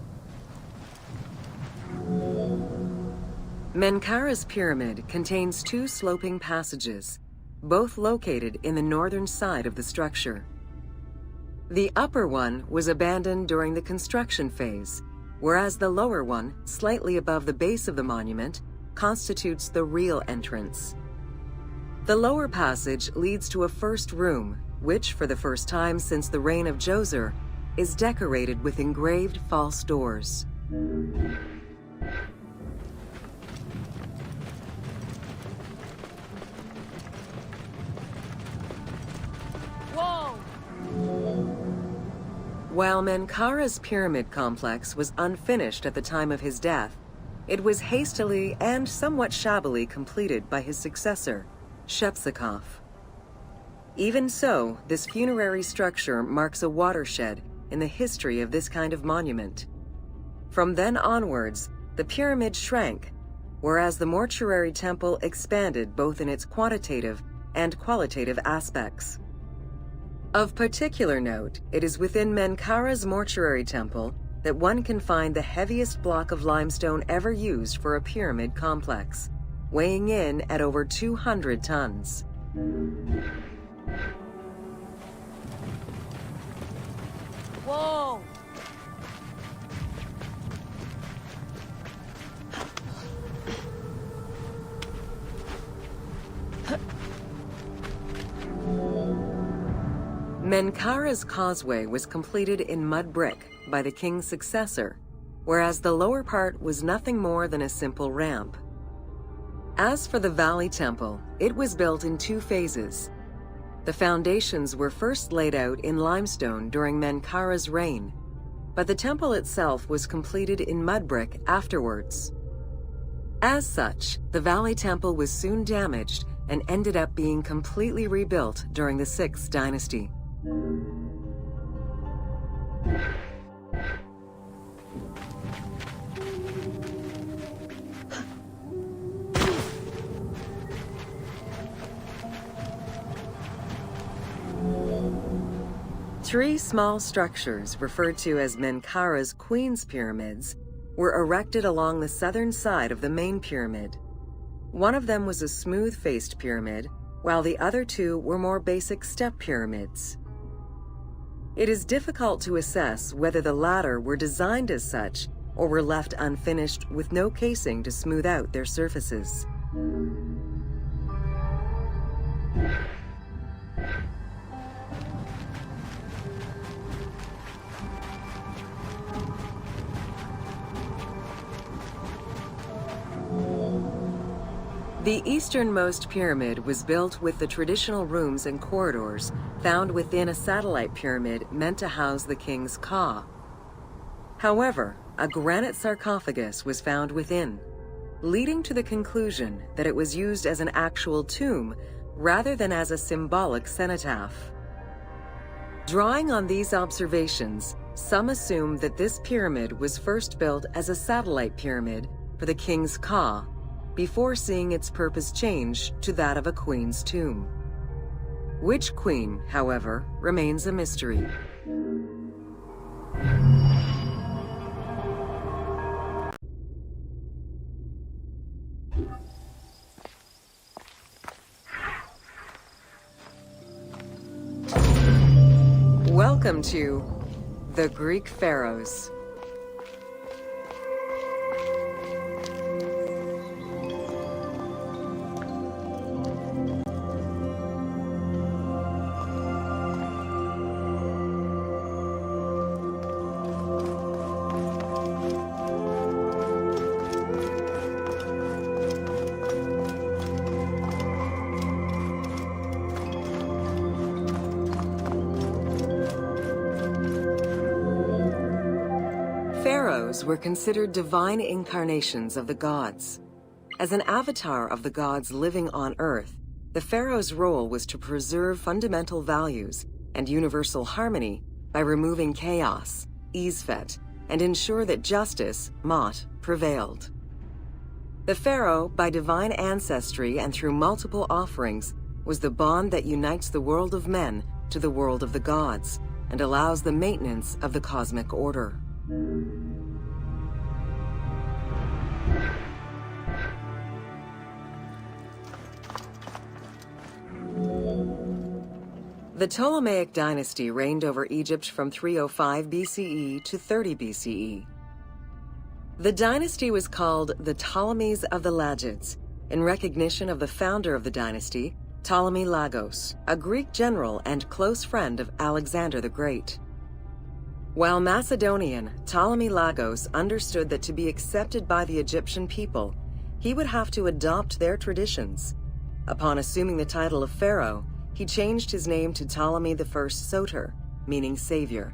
Menkaura's pyramid contains two sloping passages, both located in the northern side of the structure. The upper one was abandoned during the construction phase, whereas the lower one, slightly above the base of the monument, constitutes the real entrance. The lower passage leads to a first room, which, for the first time since the reign of Djoser, is decorated with engraved false doors. Whoa! While Menkaura's pyramid complex was unfinished at the time of his death, it was hastily and somewhat shabbily completed by his successor, Shepseskaf. Even so, this funerary structure marks a watershed in the history of this kind of monument. From then onwards, the pyramid shrank, whereas the mortuary temple expanded both in its quantitative and qualitative aspects. Of particular note, it is within Menkaura's mortuary temple that one can find the heaviest block of limestone ever used for a pyramid complex, weighing in at over 200 tons. Whoa! Menkaura's causeway was completed in mud brick by the king's successor, whereas the lower part was nothing more than a simple ramp. As for the Valley Temple, it was built in two phases. The foundations were first laid out in limestone during Menkaura's reign, but the temple itself was completed in mud brick afterwards. As such, the Valley Temple was soon damaged and ended up being completely rebuilt during the 6th dynasty. Three small structures, referred to as Menkaura's Queen's Pyramids, were erected along the southern side of the main pyramid. One of them was a smooth-faced pyramid, while the other two were more basic step pyramids. It is difficult to assess whether the latter were designed as such or were left unfinished with no casing to smooth out their surfaces. The easternmost pyramid was built with the traditional rooms and corridors found within a satellite pyramid meant to house the king's ka. However, a granite sarcophagus was found within, leading to the conclusion that it was used as an actual tomb rather than as a symbolic cenotaph. Drawing on these observations, some assume that this pyramid was first built as a satellite pyramid for the king's ka, before seeing its purpose change to that of a queen's tomb. Which queen, however, remains a mystery. Welcome to the Greek Pharaohs. Pharaohs were considered divine incarnations of the gods. As an avatar of the gods living on Earth, the pharaoh's role was to preserve fundamental values and universal harmony by removing chaos, Isfet, and ensure that justice, Mot, prevailed. The pharaoh, by divine ancestry and through multiple offerings, was the bond that unites the world of men to the world of the gods and allows the maintenance of the cosmic order. The Ptolemaic dynasty reigned over Egypt from 305 BCE to 30 BCE. The dynasty was called the Ptolemies of the Lagids, in recognition of the founder of the dynasty, Ptolemy Lagos, a Greek general and close friend of Alexander the Great. While Macedonian, Ptolemy Lagos understood that to be accepted by the Egyptian people, he would have to adopt their traditions. Upon assuming the title of pharaoh, he changed his name to Ptolemy I Soter, meaning savior.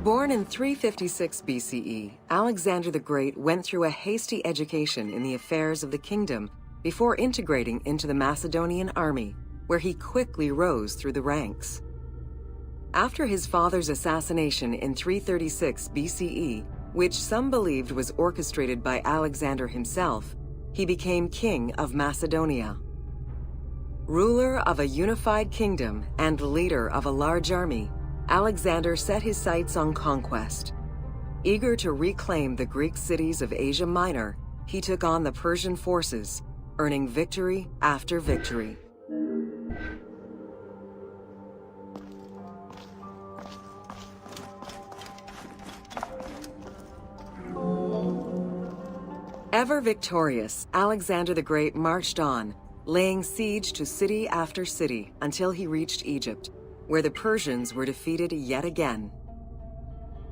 Born in 356 BCE, Alexander the Great went through a hasty education in the affairs of the kingdom before integrating into the Macedonian army, where he quickly rose through the ranks. After his father's assassination in 336 BCE, which some believed was orchestrated by Alexander himself, he became king of Macedonia. Ruler of a unified kingdom and leader of a large army, Alexander set his sights on conquest. Eager to reclaim the Greek cities of Asia Minor, he took on the Persian forces, earning victory after victory. Ever victorious, Alexander the Great marched on, laying siege to city after city until he reached Egypt, where the Persians were defeated yet again.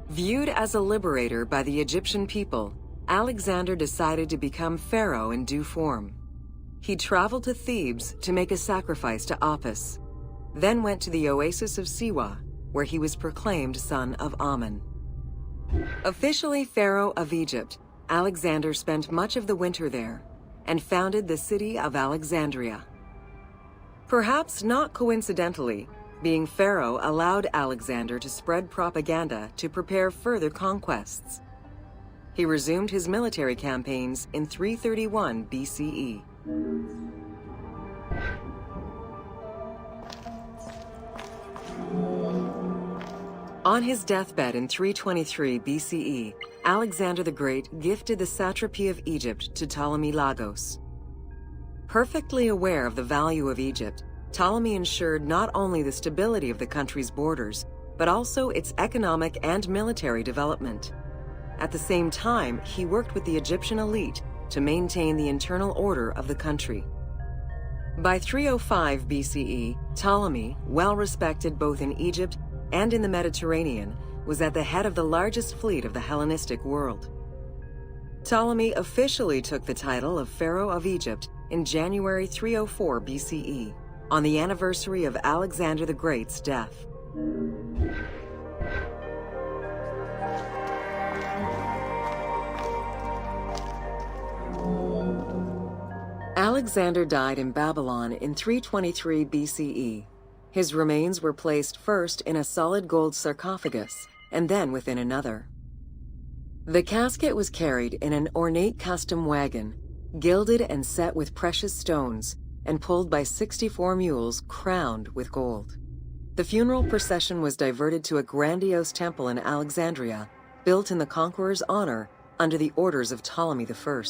Viewed as a liberator by the Egyptian people, Alexander decided to become pharaoh in due form. He traveled to Thebes to make a sacrifice to Apis, then went to the oasis of Siwa, where he was proclaimed son of Amun. Officially pharaoh of Egypt, Alexander spent much of the winter there and founded the City of Alexandria. Perhaps not coincidentally, being pharaoh allowed Alexander to spread propaganda to prepare further conquests. He resumed his military campaigns in 331 BCE. On his deathbed in 323 BCE, Alexander the Great gifted the satrapy of Egypt to Ptolemy Lagos. Perfectly aware of the value of Egypt, Ptolemy ensured not only the stability of the country's borders, but also its economic and military development. At the same time, he worked with the Egyptian elite to maintain the internal order of the country. By 305 BCE, Ptolemy, well respected both in Egypt and in the Mediterranean, was at the head of the largest fleet of the Hellenistic world. Ptolemy officially took the title of Pharaoh of Egypt in January 304 BCE, on the anniversary of Alexander the Great's death. Alexander died in Babylon in 323 BCE. His remains were placed first in a solid gold sarcophagus, and then within another. The casket was carried in an ornate custom wagon, gilded and set with precious stones, and pulled by 64 mules crowned with gold. The funeral procession was diverted to a grandiose temple in Alexandria, built in the conqueror's honor under the orders of Ptolemy I.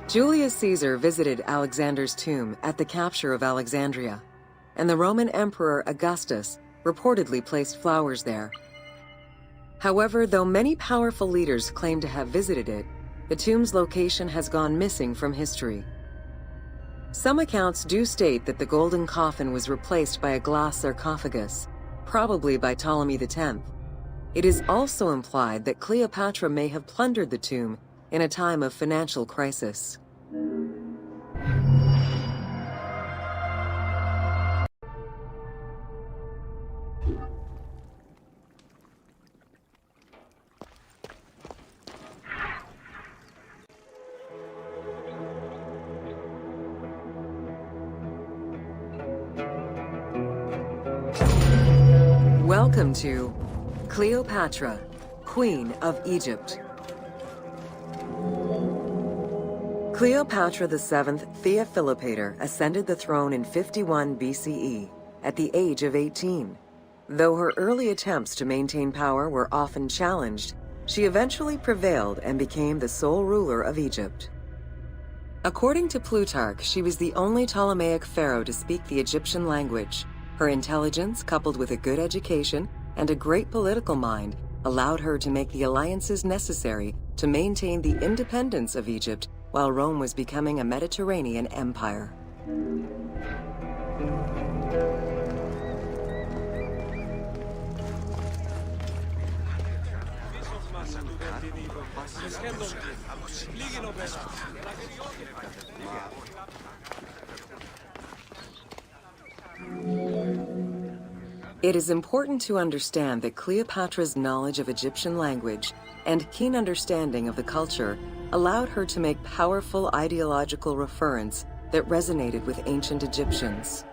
Julius Caesar visited Alexander's tomb at the capture of Alexandria, and the Roman Emperor Augustus reportedly placed flowers there. However, though many powerful leaders claim to have visited it, the tomb's location has gone missing from history. Some accounts do state that the golden coffin was replaced by a glass sarcophagus, probably by Ptolemy X. It is also implied that Cleopatra may have plundered the tomb in a time of financial crisis. Welcome to Cleopatra, Queen of Egypt. Cleopatra VII Theophilopator ascended the throne in 51 BCE at the age of 18. Though her early attempts to maintain power were often challenged, she eventually prevailed and became the sole ruler of Egypt. According to Plutarch, she was the only Ptolemaic pharaoh to speak the Egyptian language. Her intelligence, coupled with a good education and a great political mind, allowed her to make the alliances necessary to maintain the independence of Egypt while Rome was becoming a Mediterranean empire. It is important to understand that Cleopatra's knowledge of Egyptian language and keen understanding of the culture allowed her to make powerful ideological referents that resonated with ancient Egyptians.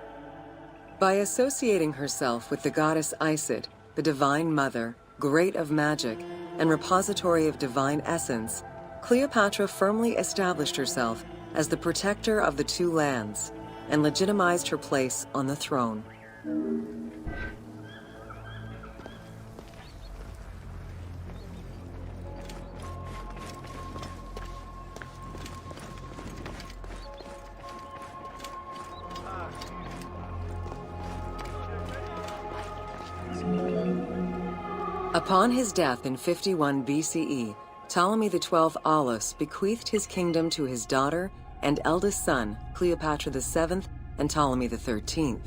By associating herself with the goddess Isis, the divine mother, great of magic, and repository of divine essence, Cleopatra firmly established herself as the protector of the two lands and legitimized her place on the throne. Upon his death in 51 BCE, Ptolemy XII Aulus bequeathed his kingdom to his daughter and eldest son, Cleopatra VII and Ptolemy XIII.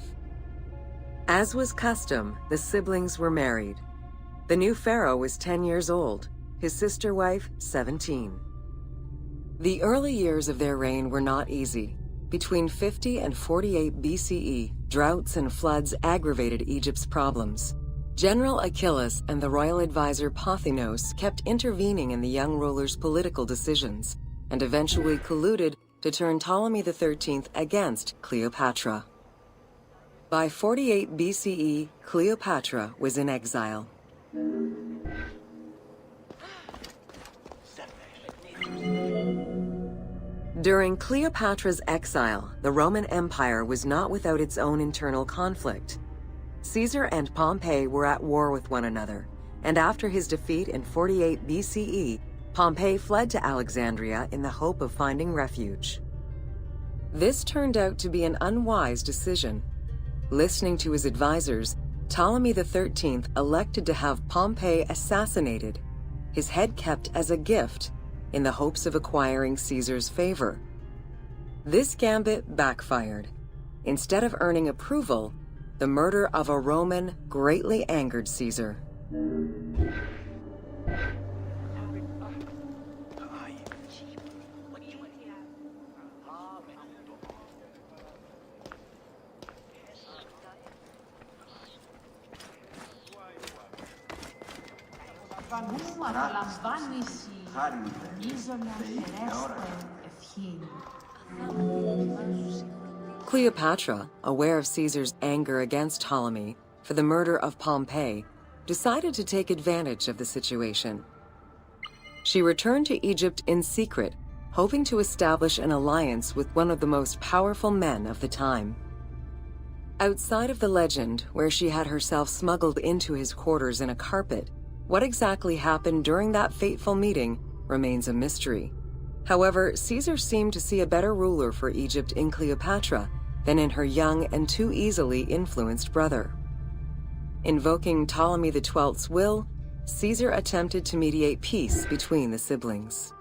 As was custom, the siblings were married. The new pharaoh was 10 years old, his sister wife 17. The early years of their reign were not easy. Between 50 and 48 BCE, droughts and floods aggravated Egypt's problems. General Achilles and the royal advisor Pothinos kept intervening in the young ruler's political decisions, and eventually colluded to turn Ptolemy XIII against Cleopatra. By 48 BCE, Cleopatra was in exile. During Cleopatra's exile, the Roman Empire was not without its own internal conflict. Caesar and Pompey were at war with one another, and after his defeat in 48 BCE, Pompey fled to Alexandria in the hope of finding refuge. This turned out to be an unwise decision. Listening to his advisors, Ptolemy XIII elected to have Pompey assassinated, his head kept as a gift, in the hopes of acquiring Caesar's favor. This gambit backfired. Instead of earning approval, the murder of a Roman greatly angered Caesar. Cleopatra, aware of Caesar's anger against Ptolemy for the murder of Pompey, decided to take advantage of the situation. She returned to Egypt in secret, hoping to establish an alliance with one of the most powerful men of the time. Outside of the legend, where she had herself smuggled into his quarters in a carpet, what exactly happened during that fateful meeting remains a mystery. However, Caesar seemed to see a better ruler for Egypt in Cleopatra than in her young and too easily influenced brother. Invoking Ptolemy XII's will, Caesar attempted to mediate peace between the siblings.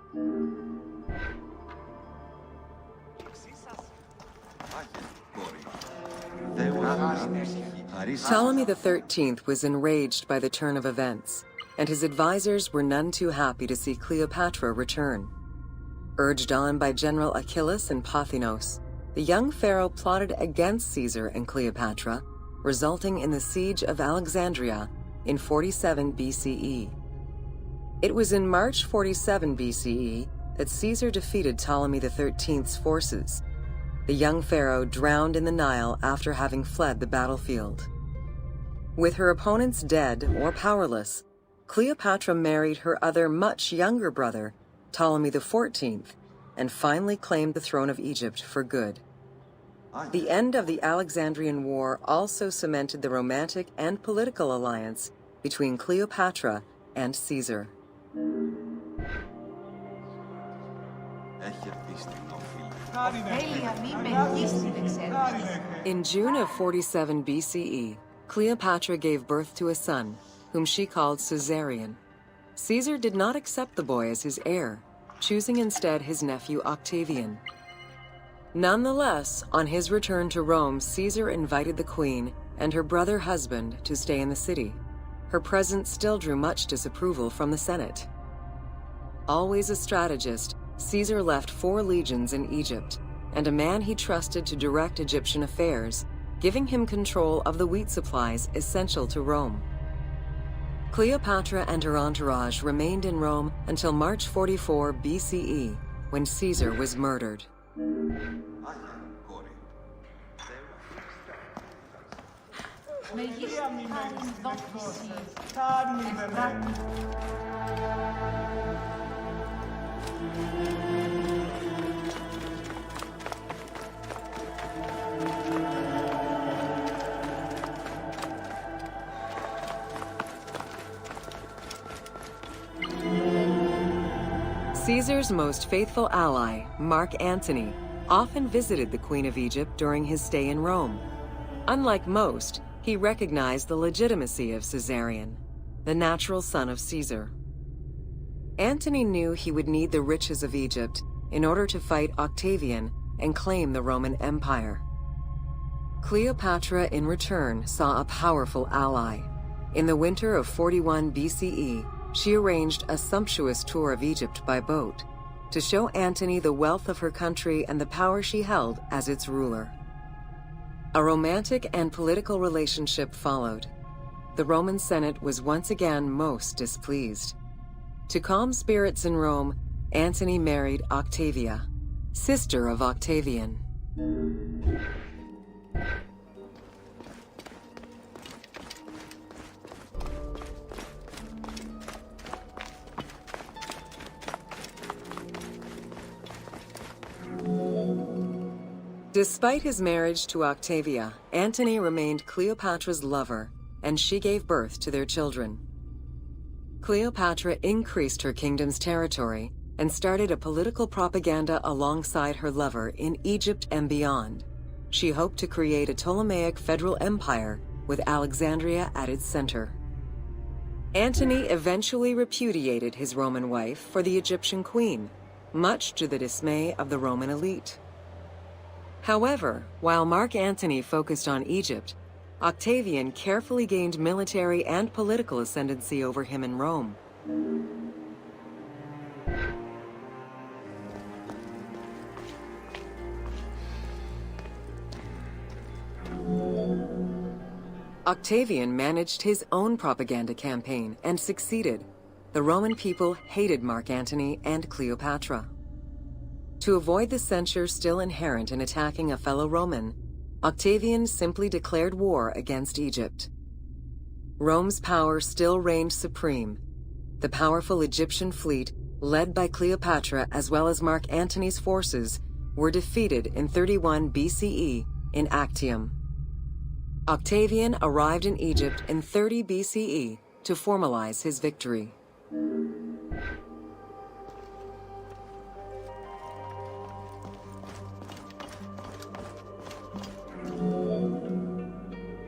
Ptolemy XIII was enraged by the turn of events, and his advisors were none too happy to see Cleopatra return. Urged on by General Achilles and Pothinos, the young pharaoh plotted against Caesar and Cleopatra, resulting in the Siege of Alexandria in 47 BCE. It was in March 47 BCE that Caesar defeated Ptolemy XIII's forces. The young pharaoh drowned in the Nile after having fled the battlefield. With her opponents dead or powerless, Cleopatra married her other much younger brother, Ptolemy XIV, and finally claimed the throne of Egypt for good. The end of the Alexandrian War also cemented the romantic and political alliance between Cleopatra and Caesar. In June of 47 BCE, Cleopatra gave birth to a son, whom she called Caesarion. Caesar did not accept the boy as his heir, choosing instead his nephew Octavian. Nonetheless, on his return to Rome, Caesar invited the queen and her brother husband to stay in the city. Her presence still drew much disapproval from the Senate. Always a strategist, Caesar left 4 legions in Egypt, and a man he trusted to direct Egyptian affairs, giving him control of the wheat supplies essential to Rome. Cleopatra and her entourage remained in Rome until March 44 BCE, when Caesar was murdered. Caesar's most faithful ally, Mark Antony, often visited the Queen of Egypt during his stay in Rome. Unlike most, he recognized the legitimacy of Caesarion, the natural son of Caesar. Antony knew he would need the riches of Egypt in order to fight Octavian and claim the Roman Empire. Cleopatra, in return, saw a powerful ally. In the winter of 41 BCE, she arranged a sumptuous tour of Egypt by boat to show Antony the wealth of her country and the power she held as its ruler. A romantic and political relationship followed. The Roman Senate was once again most displeased. To calm spirits in Rome, Antony married Octavia, sister of Octavian. Despite his marriage to Octavia, Antony remained Cleopatra's lover, and she gave birth to their children. Cleopatra increased her kingdom's territory and started a political propaganda alongside her lover in Egypt and beyond. She hoped to create a Ptolemaic federal empire with Alexandria at its center. Antony eventually repudiated his Roman wife for the Egyptian queen, much to the dismay of the Roman elite. However, while Mark Antony focused on Egypt, Octavian carefully gained military and political ascendancy over him in Rome. Octavian managed his own propaganda campaign and succeeded. The Roman people hated Mark Antony and Cleopatra. To avoid the censure still inherent in attacking a fellow Roman, Octavian simply declared war against Egypt. Rome's power still reigned supreme. The powerful Egyptian fleet, led by Cleopatra as well as Mark Antony's forces, were defeated in 31 BCE in Actium. Octavian arrived in Egypt in 30 BCE to formalize his victory.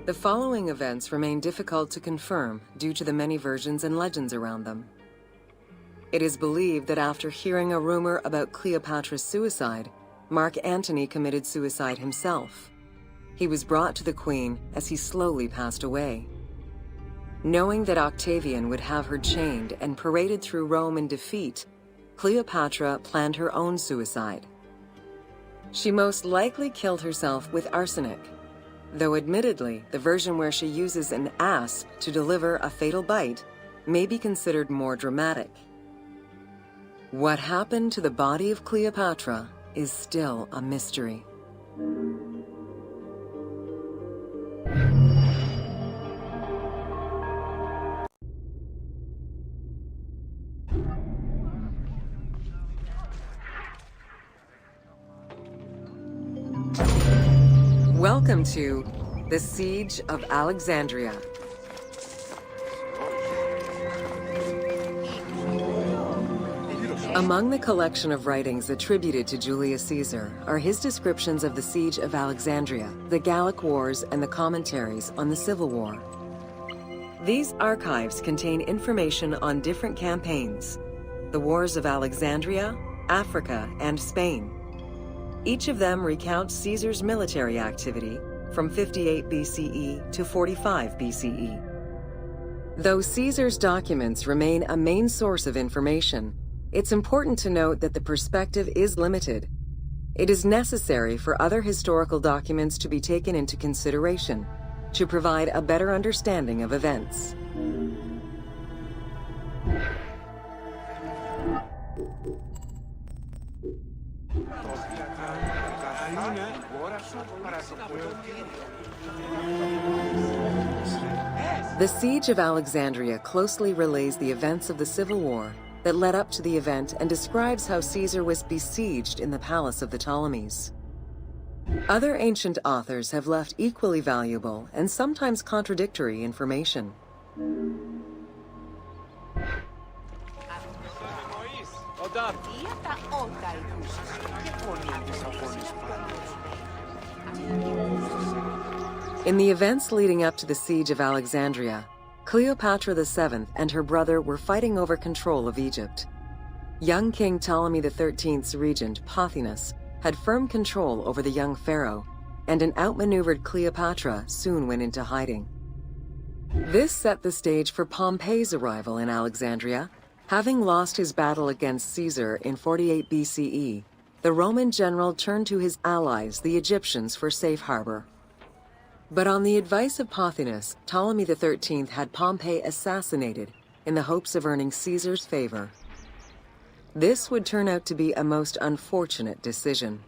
The following events remain difficult to confirm due to the many versions and legends around them. It is believed that after hearing a rumor about Cleopatra's suicide, Mark Antony committed suicide himself. He was brought to the queen as he slowly passed away. Knowing that Octavian would have her chained and paraded through Rome in defeat, Cleopatra planned her own suicide. She most likely killed herself with arsenic, though admittedly, the version where she uses an asp to deliver a fatal bite may be considered more dramatic. What happened to the body of Cleopatra is still a mystery. Welcome to the Siege of Alexandria. Among the collection of writings attributed to Julius Caesar are his descriptions of the Siege of Alexandria, the Gallic Wars, and the commentaries on the Civil War. These archives contain information on different campaigns, the Wars of Alexandria, Africa, and Spain. Each of them recounts Caesar's military activity from 58 BCE to 45 BCE. Though Caesar's documents remain a main source of information, it's important to note that the perspective is limited. It is necessary for other historical documents to be taken into consideration to provide a better understanding of events. The Siege of Alexandria closely relays the events of the Civil War that led up to the event and describes how Caesar was besieged in the palace of the Ptolemies. Other ancient authors have left equally valuable and sometimes contradictory information. In the events leading up to the Siege of Alexandria, Cleopatra VII and her brother were fighting over control of Egypt. Young King Ptolemy XIII's regent, Pothinus, had firm control over the young pharaoh, and an outmaneuvered Cleopatra soon went into hiding. This set the stage for Pompey's arrival in Alexandria. Having lost his battle against Caesar in 48 BCE, the Roman general turned to his allies, the Egyptians, for safe harbor. But on the advice of Pothinus, Ptolemy XIII had Pompey assassinated in the hopes of earning Caesar's favor. This would turn out to be a most unfortunate decision.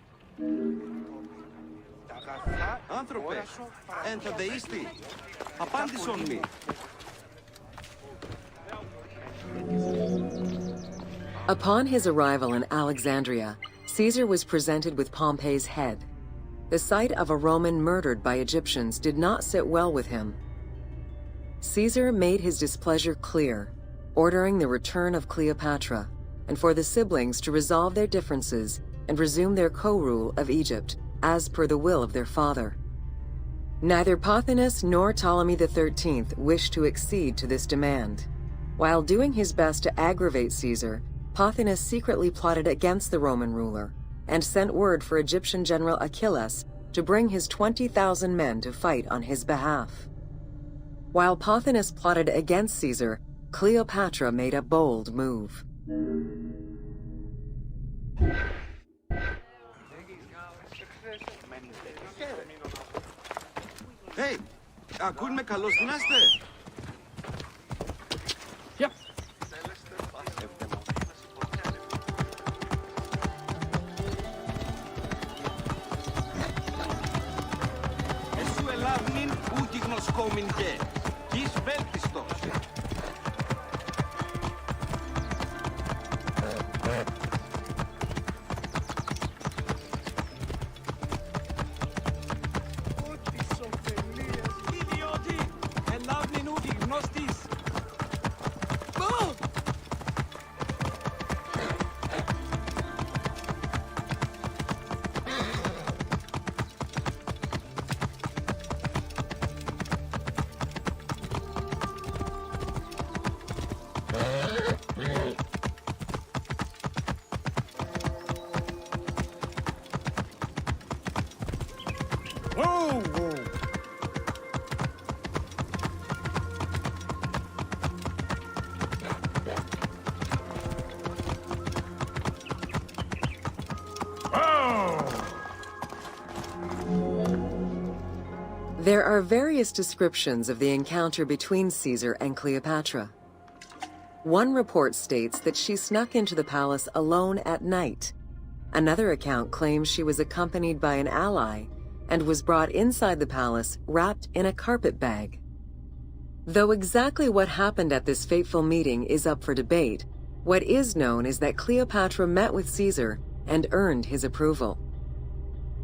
Upon his arrival in Alexandria, Caesar was presented with Pompey's head. The sight of a Roman murdered by Egyptians did not sit well with him. Caesar made his displeasure clear, ordering the return of Cleopatra, and for the siblings to resolve their differences and resume their co-rule of Egypt, as per the will of their father. Neither Pothinus nor Ptolemy XIII wished to accede to this demand. While doing his best to aggravate Caesar, Pothinus secretly plotted against the Roman ruler, and sent word for Egyptian general Achilles to bring his 20,000 men to fight on his behalf. While Pothinus plotted against Caesar, Cleopatra made a bold move. Hey, ακούν με καλώς την άστε. Yep. Εσού ελάβνην ούτι γνωσκόμην και. Κεις βέλτιστος. There are various descriptions of the encounter between Caesar and Cleopatra. One report states that she snuck into the palace alone at night. Another account claims she was accompanied by an ally and was brought inside the palace wrapped in a carpet bag. Though exactly what happened at this fateful meeting is up for debate, what is known is that Cleopatra met with Caesar and earned his approval.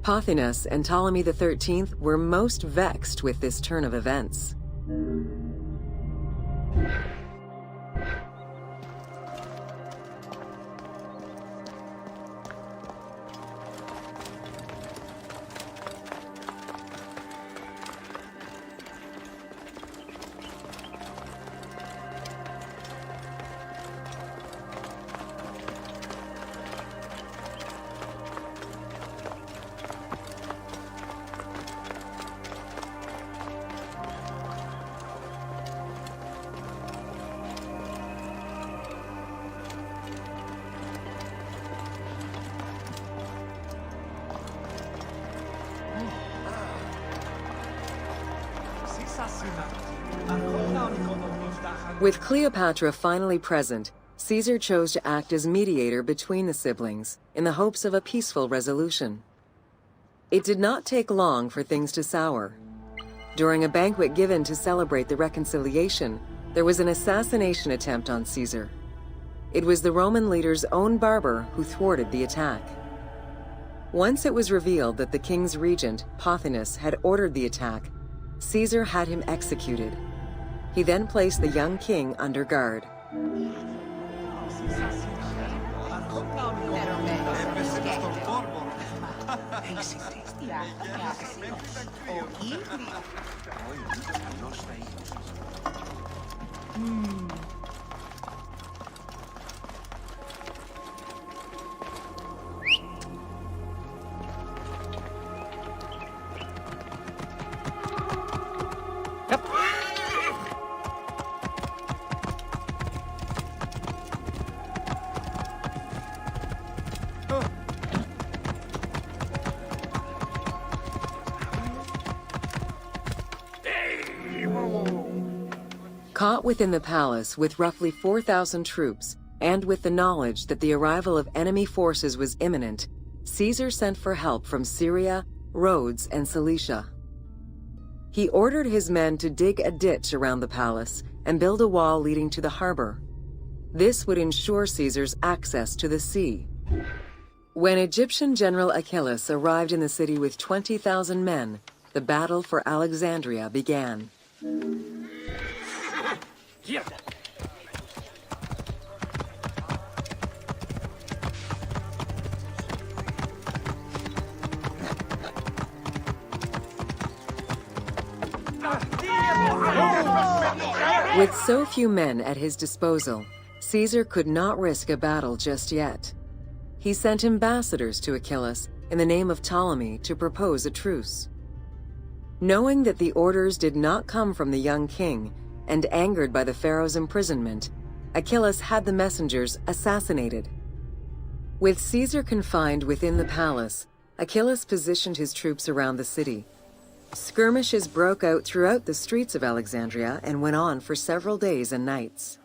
Pothinus and Ptolemy XIII were most vexed with this turn of events. With Cleopatra finally present, Caesar chose to act as mediator between the siblings in the hopes of a peaceful resolution. It did not take long for things to sour. During a banquet given to celebrate the reconciliation, there was an assassination attempt on Caesar. It was the Roman leader's own barber who thwarted the attack. Once it was revealed that the king's regent, Pothinus, had ordered the attack, Caesar had him executed. He then placed the young king under guard. Caught within the palace with roughly 4,000 troops, and with the knowledge that the arrival of enemy forces was imminent, Caesar sent for help from Syria, Rhodes, and Cilicia. He ordered his men to dig a ditch around the palace and build a wall leading to the harbor. This would ensure Caesar's access to the sea. When Egyptian General Achilles arrived in the city with 20,000 men, the battle for Alexandria began. With so few men at his disposal, Caesar could not risk a battle just yet. He sent ambassadors to Achilles in the name of Ptolemy to propose a truce. Knowing that the orders did not come from the young king, and angered by the pharaoh's imprisonment, Achilles had the messengers assassinated. With Caesar confined within the palace, Achilles positioned his troops around the city. Skirmishes broke out throughout the streets of Alexandria and went on for several days and nights.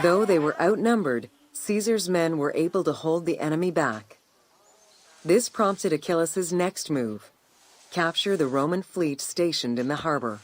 Though they were outnumbered, Caesar's men were able to hold the enemy back. This prompted Achilles' next move: capture the Roman fleet stationed in the harbor.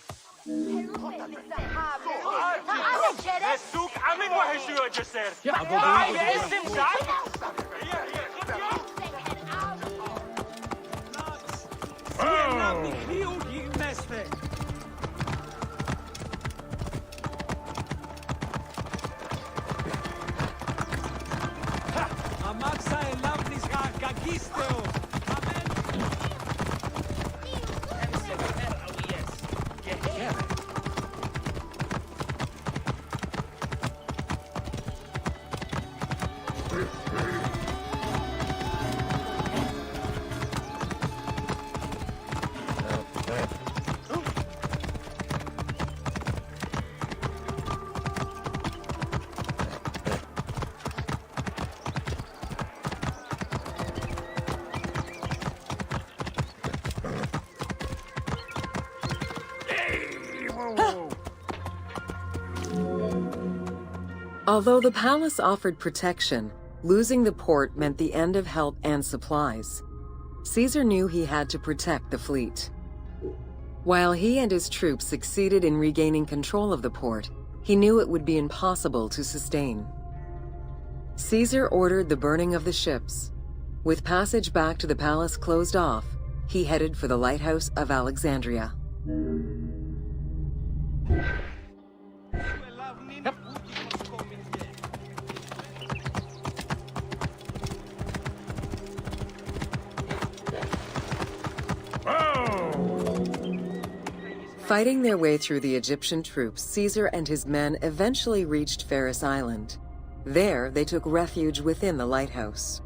Although the palace offered protection, losing the port meant the end of help and supplies. Caesar knew he had to protect the fleet. While he and his troops succeeded in regaining control of the port, he knew it would be impossible to sustain. Caesar ordered the burning of the ships. With passage back to the palace closed off, he headed for the lighthouse of Alexandria. Fighting their way through the Egyptian troops, Caesar and his men eventually reached Pharos Island. There, they took refuge within the lighthouse.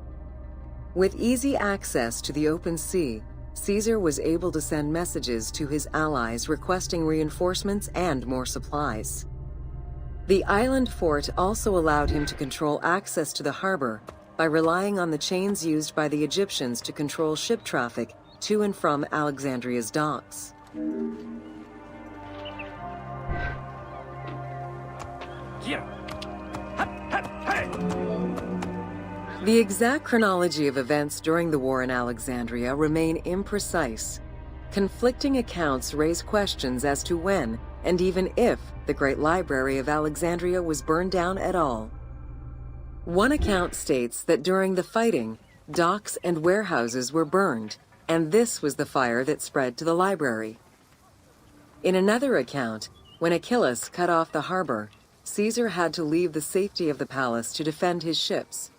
With easy access to the open sea, Caesar was able to send messages to his allies requesting reinforcements and more supplies. The island fort also allowed him to control access to the harbor by relying on the chains used by the Egyptians to control ship traffic to and from Alexandria's docks. The exact chronology of events during the war in Alexandria remain imprecise. Conflicting accounts raise questions as to when, and even if, the Great Library of Alexandria was burned down at all. One account states that during the fighting, docks and warehouses were burned, and this was the fire that spread to the library. In another account, when Achilles cut off the harbor, Caesar had to leave the safety of the palace to defend his ships.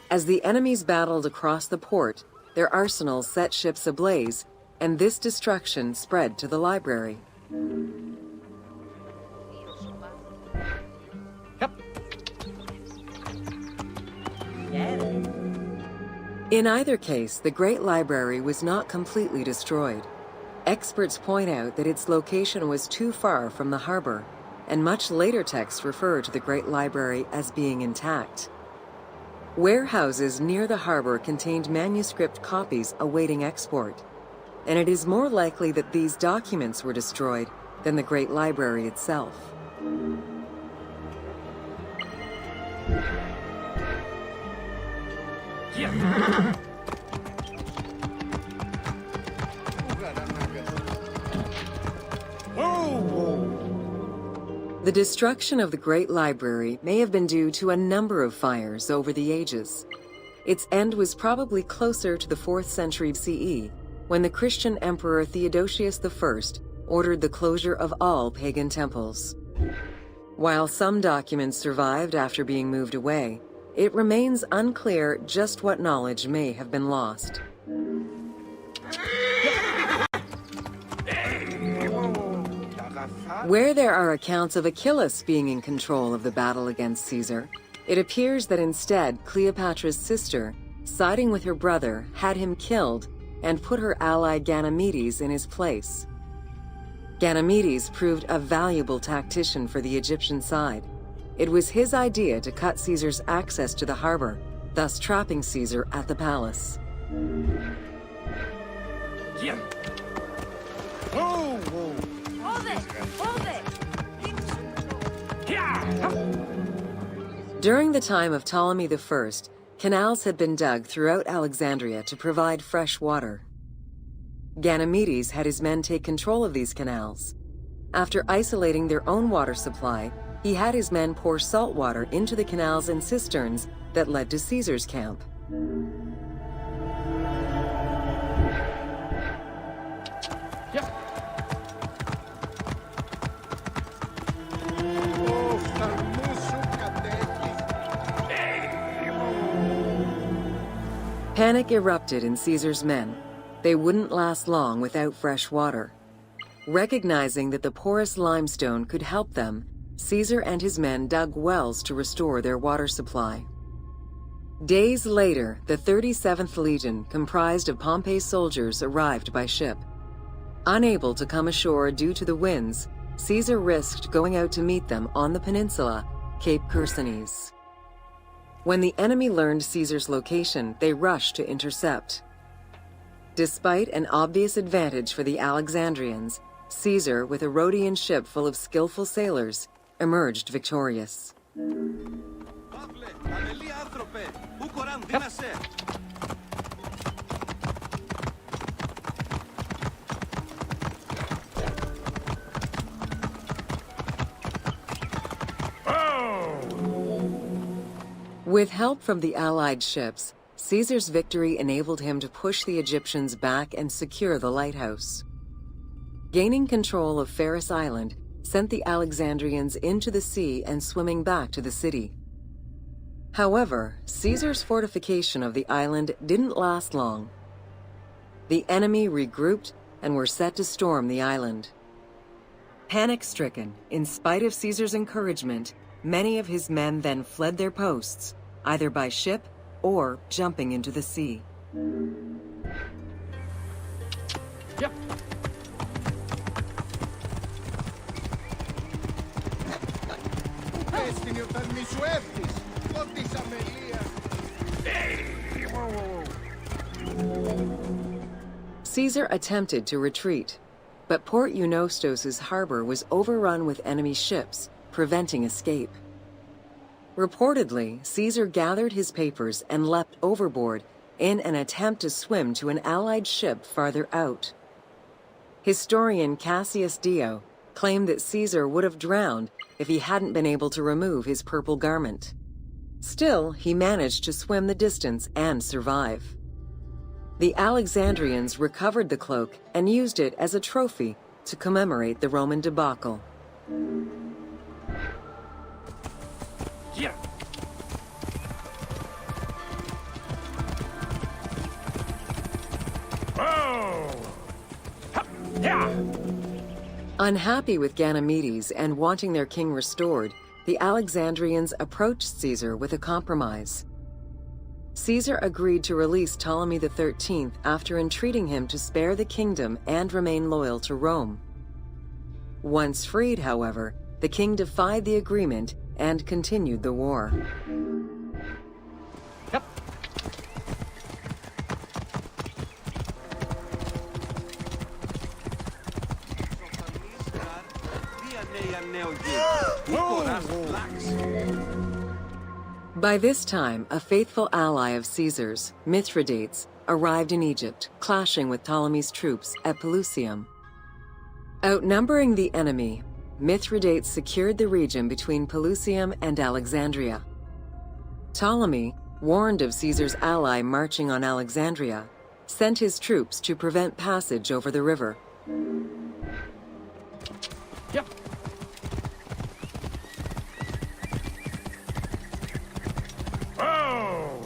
As the enemies battled across the port, their arsenals set ships ablaze, and this destruction spread to the library. In either case, the Great Library was not completely destroyed. Experts point out that its location was too far from the harbor, and much later texts refer to the Great Library as being intact. Warehouses near the harbor contained manuscript copies awaiting export, and it is more likely that these documents were destroyed than the Great Library itself. The destruction of the Great Library may have been due to a number of fires over the ages. Its end was probably closer to the 4th century CE, when the Christian Emperor Theodosius I ordered the closure of all pagan temples. While some documents survived after being moved away, it remains unclear just what knowledge may have been lost. Where there are accounts of Achilles being in control of the battle against Caesar, it appears that instead Cleopatra's sister, siding with her brother, had him killed and put her ally Ganymedes in his place. Ganymedes proved a valuable tactician for the Egyptian side. It was his idea to cut Caesar's access to the harbor, thus trapping Caesar at the palace. Hold it! Hold it! During the time of Ptolemy I, canals had been dug throughout Alexandria to provide fresh water. Ganymedes had his men take control of these canals. After isolating their own water supply, he had his men pour salt water into the canals and cisterns that led to Caesar's camp. Panic erupted in Caesar's men. They wouldn't last long without fresh water. Recognizing that the porous limestone could help them, Caesar and his men dug wells to restore their water supply. Days later, the 37th Legion, comprised of Pompey's soldiers, arrived by ship. Unable to come ashore due to the winds, Caesar risked going out to meet them on the peninsula, Cape Chersonese. When the enemy learned Caesar's location, they rushed to intercept. Despite an obvious advantage for the Alexandrians, Caesar, with a Rhodian ship full of skillful sailors, emerged victorious. With help from the Allied ships, Caesar's victory enabled him to push the Egyptians back and secure the lighthouse. Gaining control of Pharos Island sent the Alexandrians into the sea and swimming back to the city. However, Caesar's fortification of the island didn't last long. The enemy regrouped and were set to storm the island. Panic-stricken, in spite of Caesar's encouragement, many of his men then fled their posts, either by ship or jumping into the sea. Yep. Caesar attempted to retreat, but Port Eunostos' harbor was overrun with enemy ships, preventing escape. Reportedly, Caesar gathered his papers and leapt overboard in an attempt to swim to an allied ship farther out. Historian Cassius Dio claimed that Caesar would have drowned if he hadn't been able to remove his purple garment. Still, he managed to swim the distance and survive. The Alexandrians recovered the cloak and used it as a trophy to commemorate the Roman debacle. Yeah. Oh. Yeah. Unhappy with Ganymedes and wanting their king restored, the Alexandrians approached Caesar with a compromise. Caesar agreed to release Ptolemy XIII after entreating him to spare the kingdom and remain loyal to Rome. Once freed, however, the king defied the agreement and continued the war. Yep. By this time, a faithful ally of Caesar's, Mithridates, arrived in Egypt, clashing with Ptolemy's troops at Pelusium. Outnumbering the enemy, Mithridates secured the region between Pelusium and Alexandria. Ptolemy, warned of Caesar's ally marching on Alexandria, sent his troops to prevent passage over the river. Yep. Oh!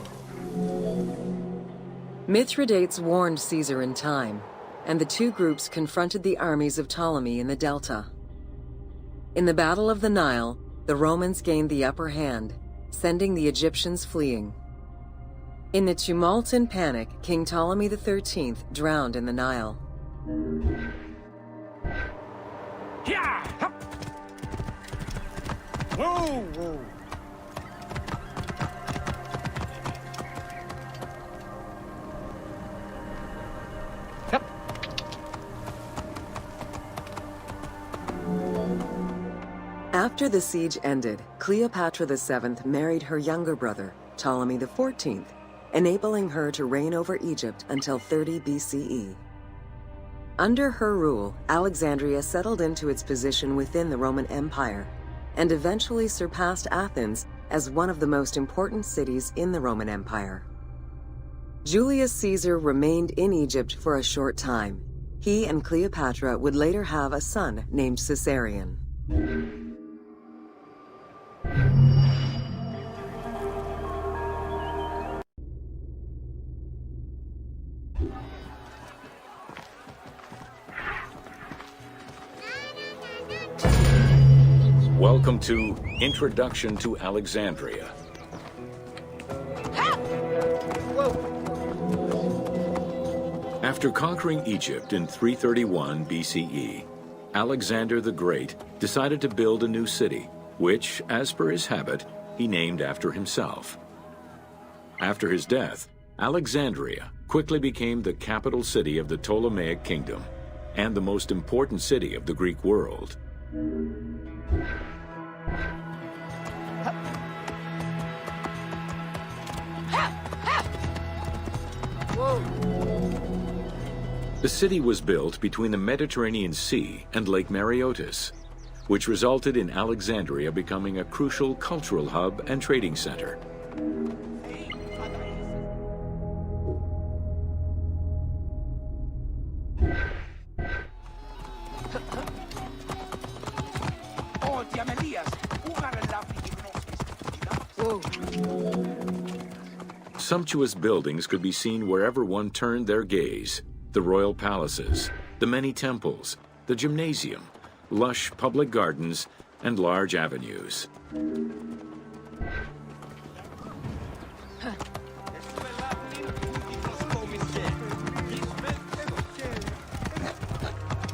Mithridates warned Caesar in time, and the two groups confronted the armies of Ptolemy in the Delta. In the Battle of the Nile, the Romans gained the upper hand, sending the Egyptians fleeing. In the tumult and panic, King Ptolemy XIII drowned in the Nile. Yeah! Whoa! Whoa! Yep. After the siege ended, Cleopatra VII married her younger brother, Ptolemy XIV, enabling her to reign over Egypt until 30 BCE. Under her rule, Alexandria settled into its position within the Roman Empire and eventually surpassed Athens as one of the most important cities in the Roman Empire. Julius Caesar remained in Egypt for a short time. He and Cleopatra would later have a son named Caesarion. Welcome to Introduction to Alexandria. After conquering Egypt in 331 BCE, Alexander the Great decided to build a new city, which, as per his habit, he named after himself. After his death, Alexandria quickly became the capital city of the Ptolemaic kingdom and the most important city of the Greek world. The city was built between the Mediterranean Sea and Lake Mareotis, which resulted in Alexandria becoming a crucial cultural hub and trading center. Whoa. Sumptuous buildings could be seen wherever one turned their gaze. The royal palaces, the many temples, the gymnasium, lush public gardens, and large avenues.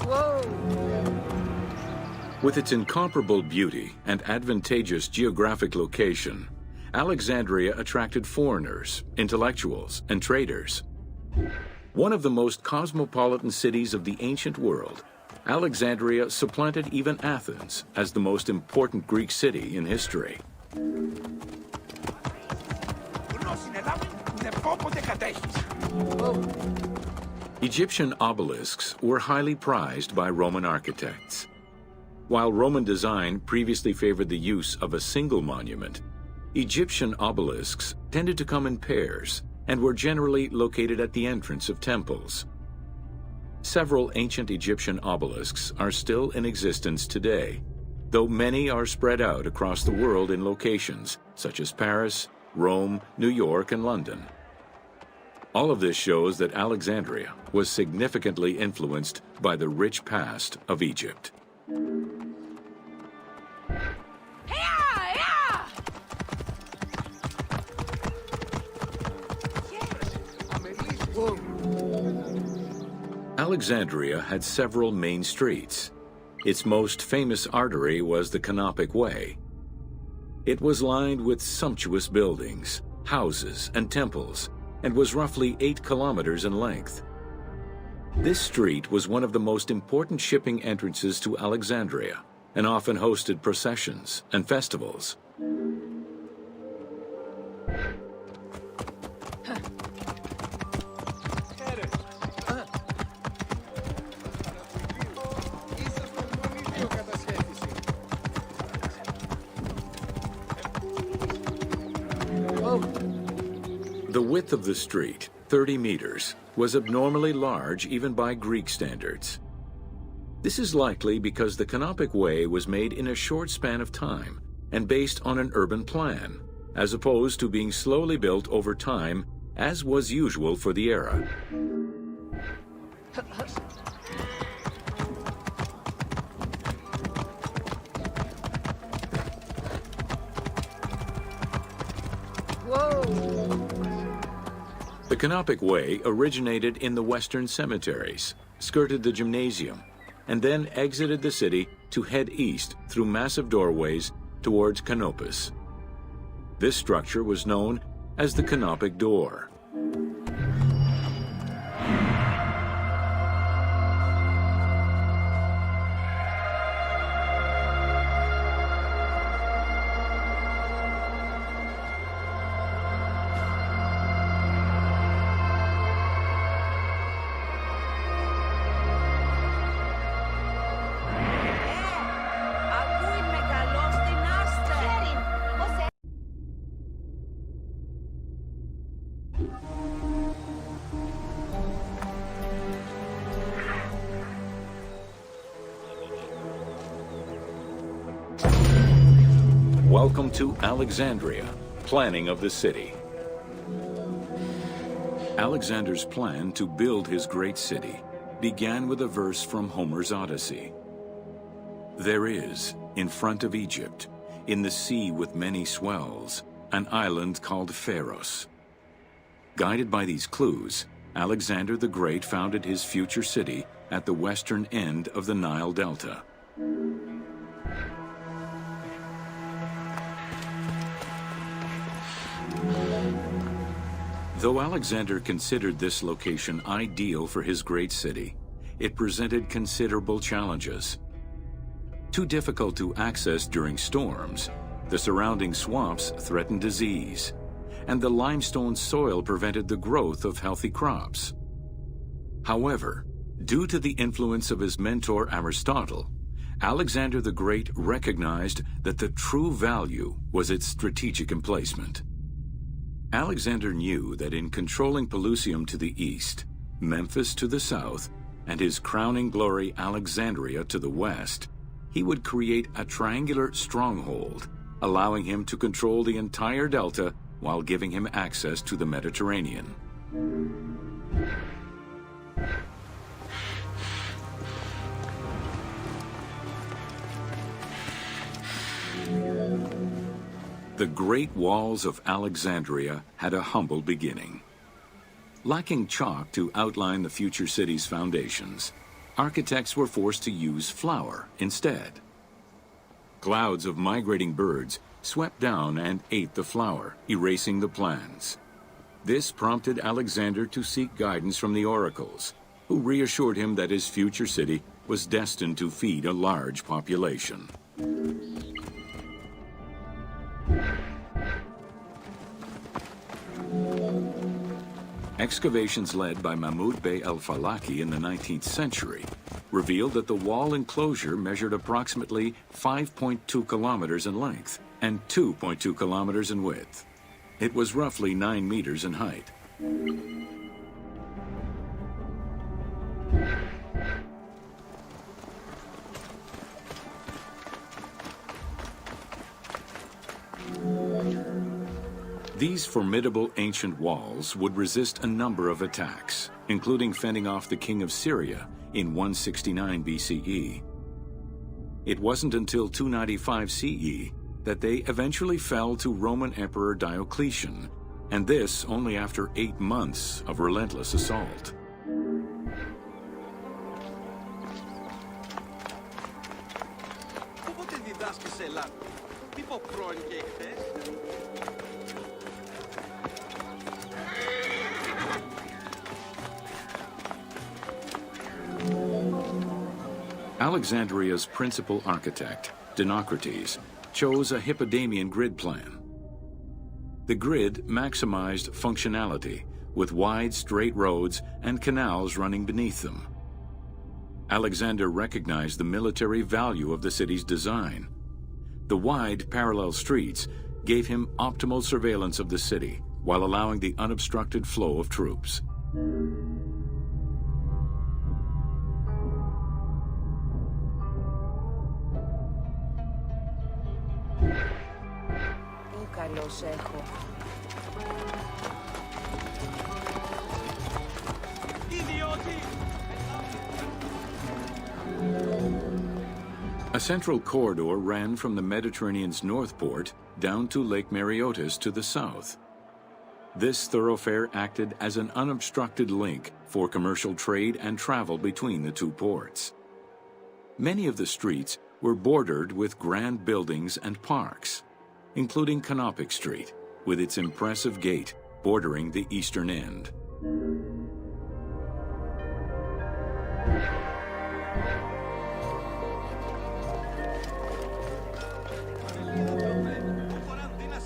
Whoa. With its incomparable beauty and advantageous geographic location, Alexandria attracted foreigners, intellectuals, and traders. One of the most cosmopolitan cities of the ancient world, Alexandria supplanted even Athens as the most important Greek city in history. Egyptian obelisks were highly prized by Roman architects. While Roman design previously favored the use of a single monument, Egyptian obelisks tended to come in pairs and were generally located at the entrance of temples. Several ancient Egyptian obelisks are still in existence today, though many are spread out across the world in locations such as Paris, Rome, New York, and London. All of this shows that Alexandria was significantly influenced by the rich past of Egypt. Alexandria had several main streets. Its most famous artery was the Canopic Way. It was lined with sumptuous buildings, houses, and temples, and was roughly 8 kilometers in length. This street was one of the most important shipping entrances to Alexandria, and often hosted processions and festivals. The width of the street, 30 meters, was abnormally large even by Greek standards. This is likely because the Canopic Way was made in a short span of time and based on an urban plan, as opposed to being slowly built over time, as was usual for the era. The Canopic Way originated in the western cemeteries, skirted the gymnasium, and then exited the city to head east through massive doorways towards Canopus. This structure was known as the Canopic Door. Welcome to Alexandria, planning of the city. Alexander's plan to build his great city began with a verse from Homer's Odyssey. There is, in front of Egypt, in the sea with many swells, an island called Pharos. Guided by these clues, Alexander the Great founded his future city at the western end of the Nile Delta. Though Alexander considered this location ideal for his great city, it presented considerable challenges. Too difficult to access during storms, the surrounding swamps threatened disease, and the limestone soil prevented the growth of healthy crops. However, due to the influence of his mentor Aristotle, Alexander the Great recognized that the true value was its strategic emplacement. Alexander knew that in controlling Pelusium to the east, Memphis to the south, and his crowning glory Alexandria to the west, he would create a triangular stronghold allowing him to control the entire delta while giving him access to the Mediterranean. The Great Walls of Alexandria had a humble beginning. Lacking chalk to outline the future city's foundations, architects were forced to use flour instead. Clouds of migrating birds swept down and ate the flour, erasing the plans. This prompted Alexander to seek guidance from the oracles, who reassured him that his future city was destined to feed a large population. Excavations led by Mahmud Bey el-Falaki in the 19th century revealed that the wall enclosure measured approximately 5.2 kilometers in length and 2.2 kilometers in width. It was roughly 9 meters in height. These formidable ancient walls would resist a number of attacks, including fending off the king of Syria in 169 BCE. It wasn't until 295 CE that they eventually fell to Roman Emperor Diocletian, and this only after 8 months of relentless assault. Alexandria's principal architect, Dinocrates, chose a Hippodamian grid plan. The grid maximized functionality, with wide, straight roads and canals running beneath them. Alexander recognized the military value of the city's design. The wide, parallel streets gave him optimal surveillance of the city, while allowing the unobstructed flow of troops. A central corridor ran from the Mediterranean's north port down to Lake Mareotis to the south. This thoroughfare acted as an unobstructed link for commercial trade and travel between the two ports. Many of the streets were bordered with grand buildings and parks, including Canopic Street, with its impressive gate bordering the eastern end.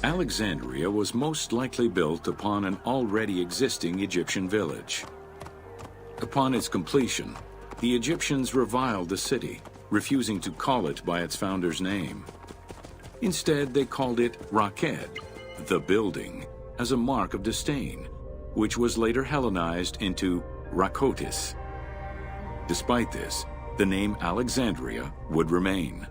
Alexandria was most likely built upon an already existing Egyptian village. Upon its completion, the Egyptians reviled the city, refusing to call it by its founder's name. Instead, they called it Raked, the building, as a mark of disdain, which was later Hellenized into Rakotis. Despite this, the name Alexandria would remain.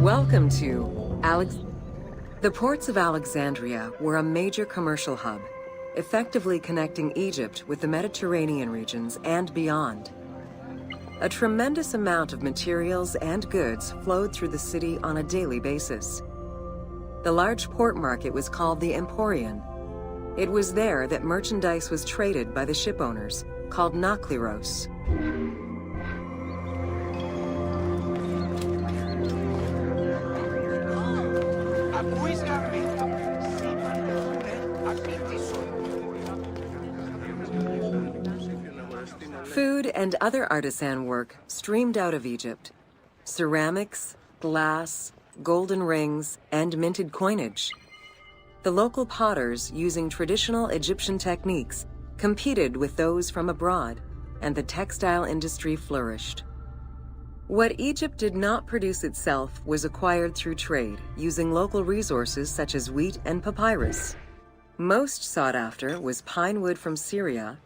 Welcome to The ports of Alexandria were a major commercial hub, effectively connecting Egypt with the Mediterranean regions and beyond. A tremendous amount of materials and goods flowed through the city on a daily basis. The large port market was called the Emporion. It was there that merchandise was traded by the ship owners, called nakliros. Food and other artisan work streamed out of Egypt. Ceramics, glass, golden rings, and minted coinage. The local potters, using traditional Egyptian techniques, competed with those from abroad, and the textile industry flourished. What Egypt did not produce itself was acquired through trade, using local resources such as wheat and papyrus. Most sought after was pine wood from Syria,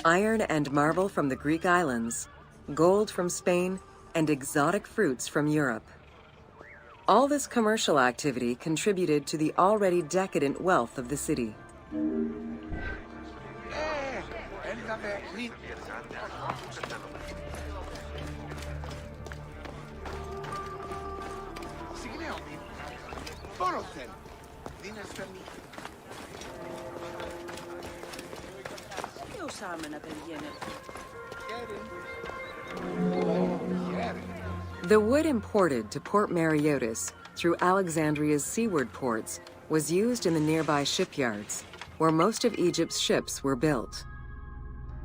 iron and marble from the Greek islands, gold from Spain, and exotic fruits from Europe. All this commercial activity contributed to the already decadent wealth of the city. The wood imported to Port Mareotis through Alexandria's seaward ports was used in the nearby shipyards, where most of Egypt's ships were built.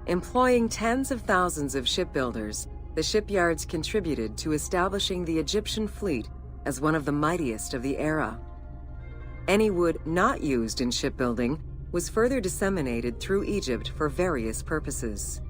Employing tens of thousands of shipbuilders, the shipyards contributed to establishing the Egyptian fleet as one of the mightiest of the era. Any wood not used in shipbuilding was further disseminated through Egypt for various purposes.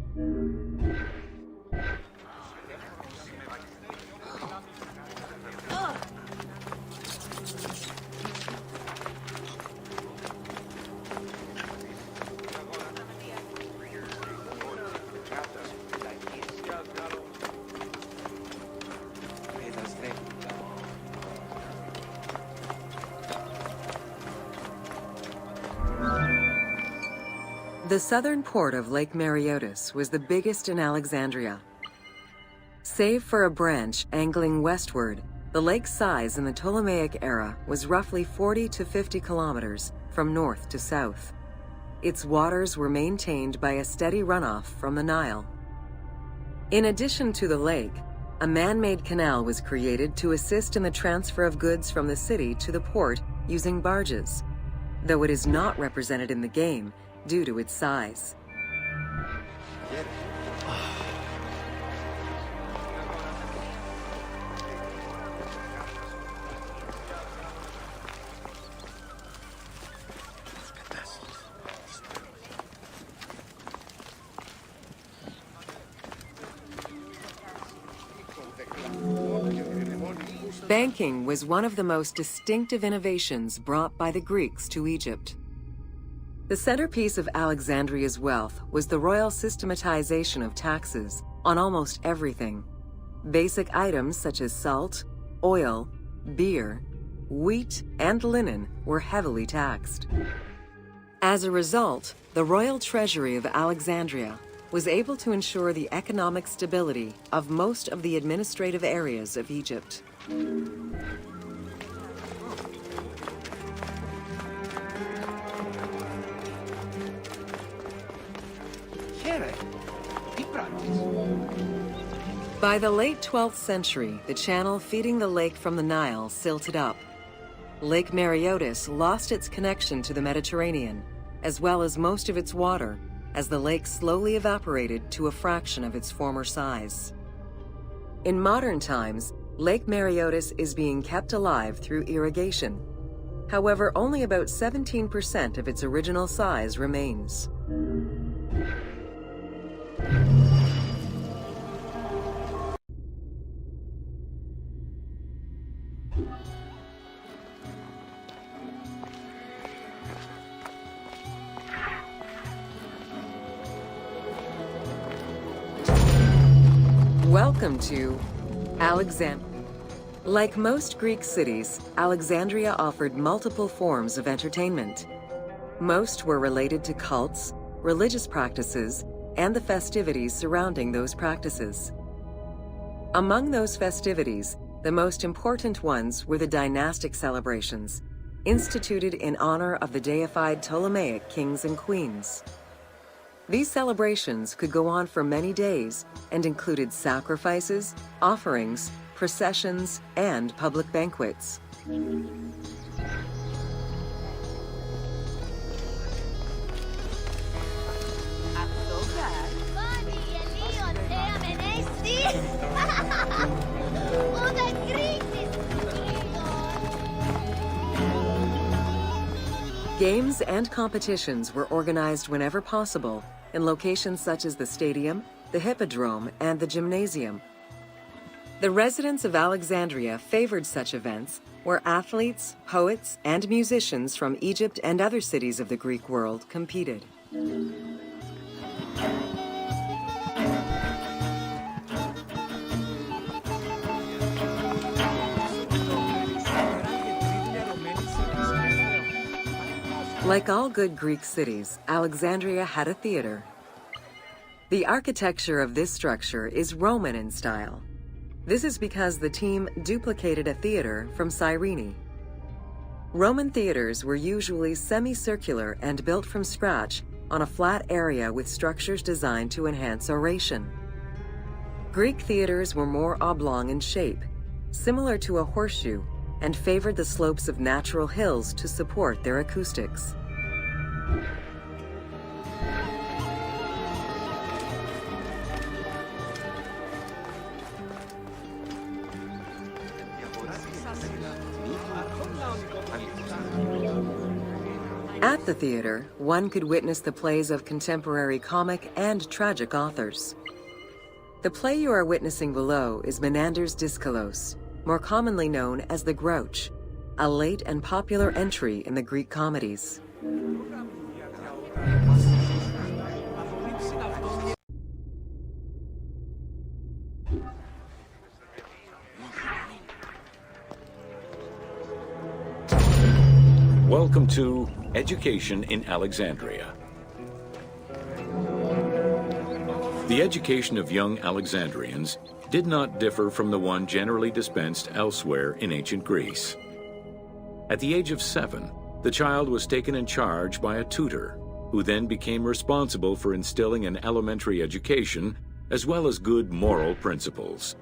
The southern port of Lake Mareotis was the biggest in Alexandria. Save for a branch angling westward, the lake's size in the Ptolemaic era was roughly 40 to 50 kilometers from north to south. Its waters were maintained by a steady runoff from the Nile. In addition to the lake, a man-made canal was created to assist in the transfer of goods from the city to the port using barges, though it is not represented in the game due to its size. Banking was one of the most distinctive innovations brought by the Greeks to Egypt. The centerpiece of Alexandria's wealth was the royal systematization of taxes on almost everything. Basic items such as salt, oil, beer, wheat, and linen were heavily taxed. As a result, the royal treasury of Alexandria was able to ensure the economic stability of most of the administrative areas of Egypt. By the late 12th century, the channel feeding the lake from the Nile silted up. Lake Mareotis lost its connection to the Mediterranean, as well as most of its water, as the lake slowly evaporated to a fraction of its former size. In modern times, Lake Mareotis is being kept alive through irrigation. However, only about 17% of its original size remains. Welcome to Alexandria. Like most Greek cities, Alexandria offered multiple forms of entertainment. Most were related to cults, religious practices, and the festivities surrounding those practices. Among those festivities, the most important ones were the dynastic celebrations, instituted in honor of the deified Ptolemaic kings and queens. These celebrations could go on for many days and included sacrifices, offerings, processions, and public banquets. Games and competitions were organized whenever possible in locations such as the stadium, the Hippodrome, and the gymnasium. The residents of Alexandria favored such events where athletes, poets, and musicians from Egypt and other cities of the Greek world competed. Like all good Greek cities, Alexandria had a theater. The architecture of this structure is Roman in style. This is because the team duplicated a theater from Cyrene. Roman theaters were usually semicircular and built from scratch on a flat area with structures designed to enhance oration. Greek theaters were more oblong in shape, similar to a horseshoe, and favored the slopes of natural hills to support their acoustics. At the theater, one could witness the plays of contemporary comic and tragic authors. The play you are witnessing below is Menander's Dyskolos, more commonly known as the Grouch, a late and popular entry in the Greek comedies. Welcome to Education in Alexandria. The education of young Alexandrians did not differ from the one generally dispensed elsewhere in ancient Greece. At the age of 7, the child was taken in charge by a tutor, who then became responsible for instilling an elementary education as well as good moral principles.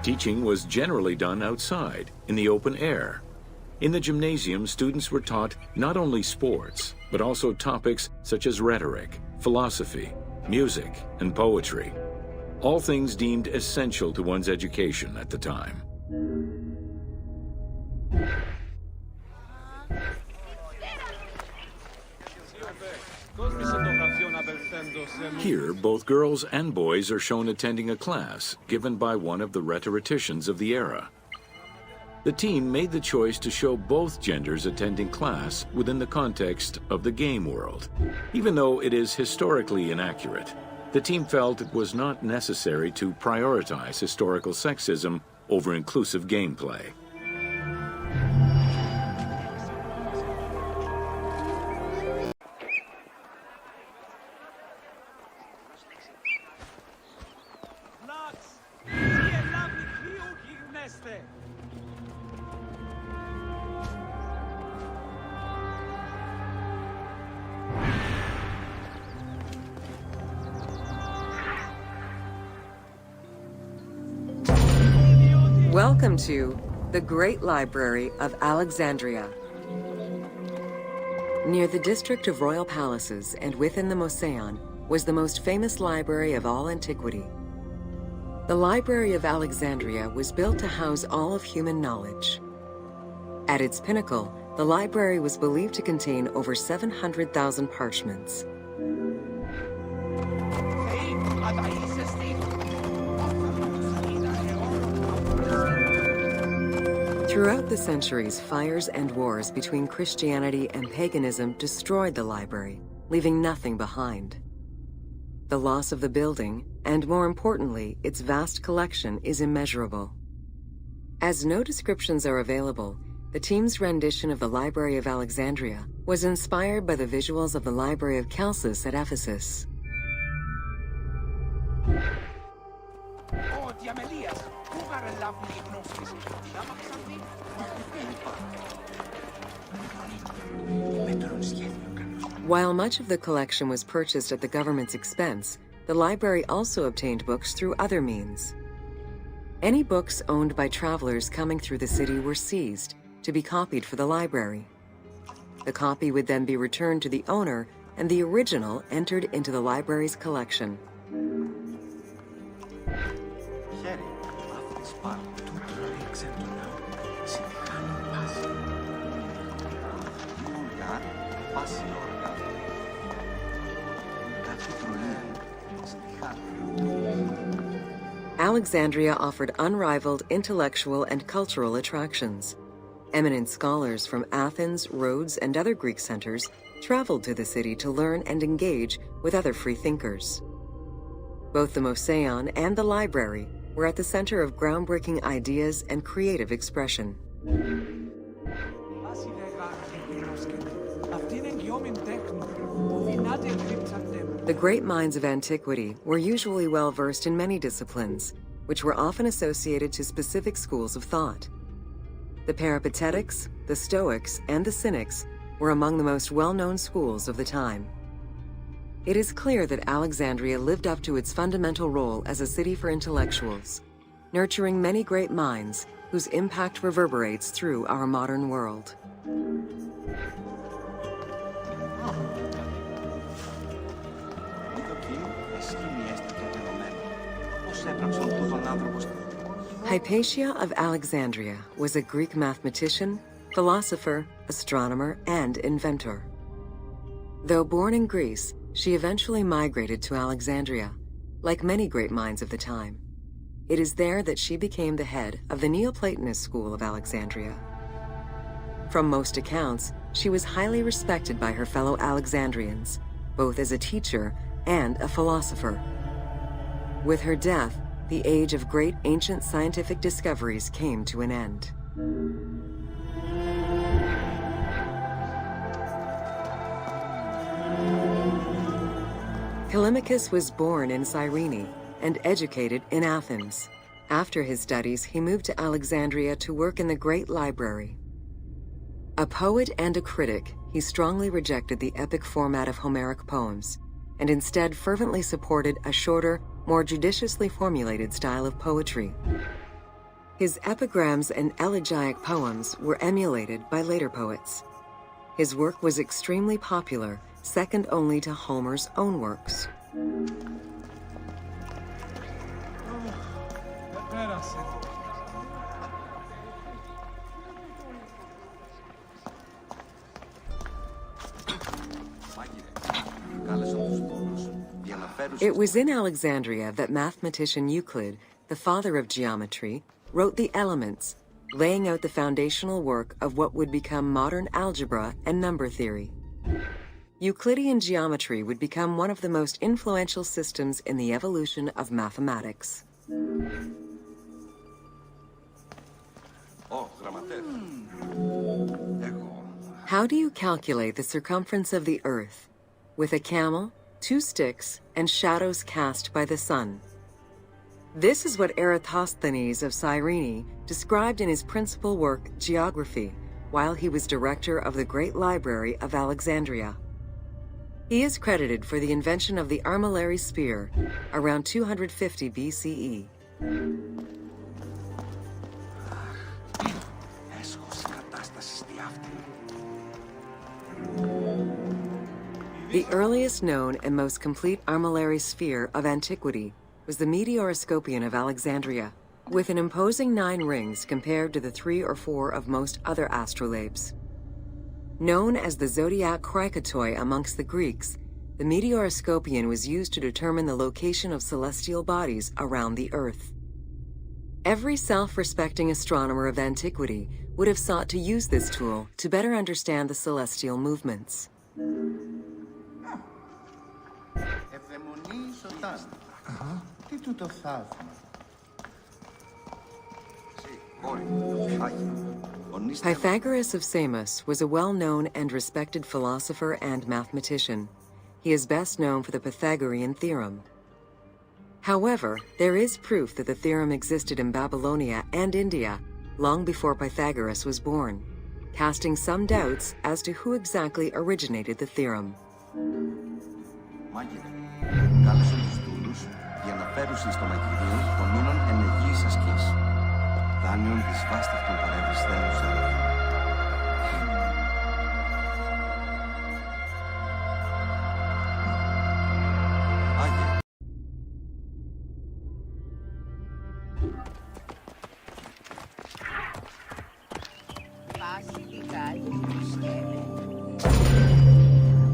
Teaching was generally done outside, in the open air. In the gymnasium, students were taught not only sports, but also topics such as rhetoric, philosophy, music, and poetry, all things deemed essential to one's education at the time. Here, both girls and boys are shown attending a class given by one of the rhetoricians of the era. The team made the choice to show both genders attending class within the context of the game world. Even though it is historically inaccurate, the team felt it was not necessary to prioritize historical sexism over inclusive gameplay. Welcome to the Great Library of Alexandria. Near the district of royal palaces and within the Museion was the most famous library of all antiquity. The Library of Alexandria was built to house all of human knowledge. At its pinnacle, the library was believed to contain over 700,000 parchments. Throughout the centuries, fires and wars between Christianity and paganism destroyed the library, leaving nothing behind. The loss of the building, and more importantly, its vast collection, is immeasurable. As no descriptions are available, the team's rendition of the Library of Alexandria was inspired by the visuals of the Library of Chalcis at Ephesus. While much of the collection was purchased at the government's expense, the library also obtained books through other means. Any books owned by travelers coming through the city were seized to be copied for the library. The copy would then be returned to the owner, and the original entered into the library's collection. Φάση όργα. Κάτι πρωί στη χάρη. Alexandria offered unrivaled intellectual and cultural attractions. Eminent scholars from Athens, Rhodes, and other Greek centers traveled to the city to learn and engage with other free thinkers. Both the Museion and the library were at the center of groundbreaking ideas and creative expression. The great minds of antiquity were usually well-versed in many disciplines, which were often associated to specific schools of thought. The Peripatetics, the Stoics, and the Cynics were among the most well-known schools of the time. It is clear that Alexandria lived up to its fundamental role as a city for intellectuals, nurturing many great minds whose impact reverberates through our modern world. Hypatia of Alexandria was a Greek mathematician, philosopher, astronomer, and inventor. Though born in Greece, she eventually migrated to Alexandria, like many great minds of the time. It is there that she became the head of the Neoplatonist school of Alexandria. From most accounts, she was highly respected by her fellow Alexandrians, both as a teacher and a philosopher. With her death, the age of great ancient scientific discoveries came to an end. Callimachus was born in Cyrene and educated in Athens. After his studies, he moved to Alexandria to work in the Great Library. A poet and a critic, he strongly rejected the epic format of Homeric poems, and instead fervently supported a shorter, more judiciously formulated style of poetry. His epigrams and elegiac poems were emulated by later poets. His work was extremely popular, second only to Homer's own works. It was in Alexandria that mathematician Euclid, the father of geometry, wrote the Elements, laying out the foundational work of what would become modern algebra and number theory. Euclidean geometry would become one of the most influential systems in the evolution of mathematics. How do you calculate the circumference of the Earth? With a camel, 2 sticks, and shadows cast by the sun. This is what Eratosthenes of Cyrene described in his principal work, Geography, while he was director of the Great Library of Alexandria. He is credited for the invention of the armillary spear around 250 BCE. The earliest known and most complete armillary sphere of antiquity was the Meteoroscopion of Alexandria, with an imposing 9 rings compared to the 3 or 4 of most other astrolabes. Known as the zodiac krikatoi amongst the Greeks, the Meteoroscopion was used to determine the location of celestial bodies around the Earth. Every self-respecting astronomer of antiquity would have sought to use this tool to better understand the celestial movements. Pythagoras of Samos was a well-known and respected philosopher and mathematician. He is best known for the Pythagorean theorem. However, there is proof that the theorem existed in Babylonia and India long before Pythagoras was born, casting some doubts as to who exactly originated the theorem.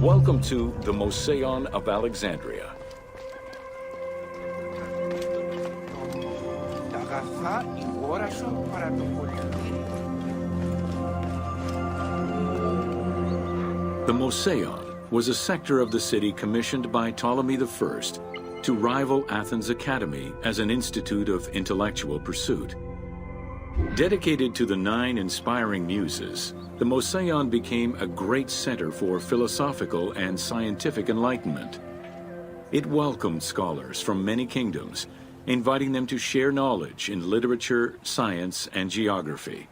Welcome to the Museion of Alexandria. The Museion was a sector of the city commissioned by Ptolemy I to rival Athens' Academy as an institute of intellectual pursuit. Dedicated to the 9 inspiring muses, the Museion became a great center for philosophical and scientific enlightenment. It welcomed scholars from many kingdoms, inviting them to share knowledge in literature, science, and geography.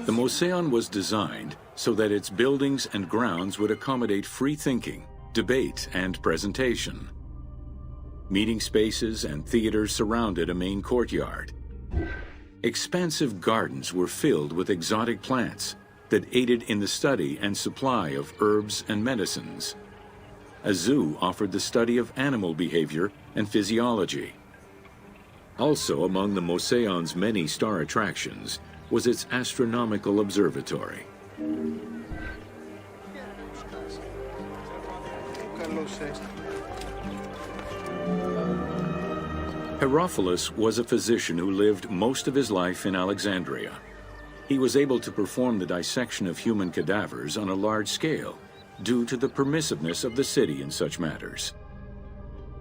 The Museion was designed so that its buildings and grounds would accommodate free thinking, debate, and presentation. Meeting spaces and theaters surrounded a main courtyard. Expansive gardens were filled with exotic plants that aided in the study and supply of herbs and medicines. A zoo offered the study of animal behavior and physiology. Also among the Museon's many star attractions was its astronomical observatory. Herophilus was a physician who lived most of his life in Alexandria. He was able to perform the dissection of human cadavers on a large scale due to the permissiveness of the city in such matters.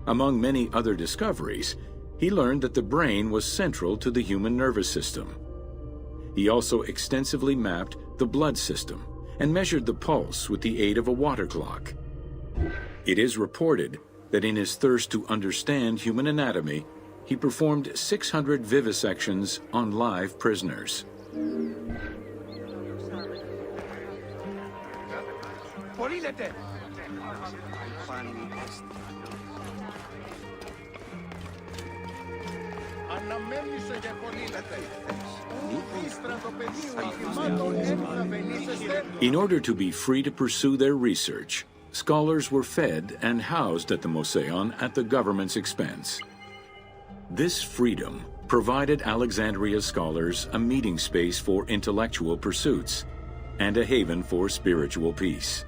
Among many other discoveries, he learned that the brain was central to the human nervous system. He also extensively mapped the blood system and measured the pulse with the aid of a water clock. It is reported that in his thirst to understand human anatomy, he performed 600 vivisections on live prisoners. In order to be free to pursue their research, scholars were fed and housed at the Museion at the government's expense. This freedom provided Alexandria's scholars a meeting space for intellectual pursuits and a haven for spiritual peace.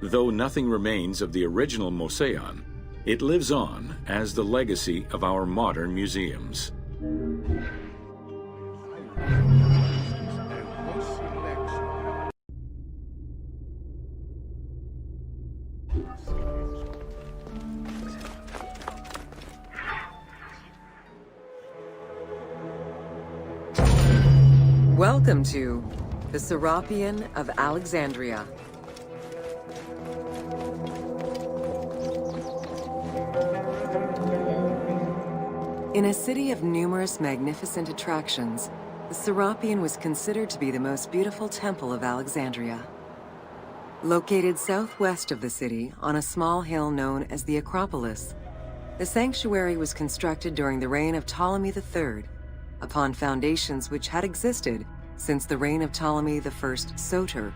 Though nothing remains of the original Museion, it lives on as the legacy of our modern museums. Welcome to the Serapeion of Alexandria. In a city of numerous magnificent attractions, the Serapeion was considered to be the most beautiful temple of Alexandria. Located southwest of the city on a small hill known as the Acropolis, the sanctuary was constructed during the reign of Ptolemy III, upon foundations which had existed since the reign of Ptolemy I Soter.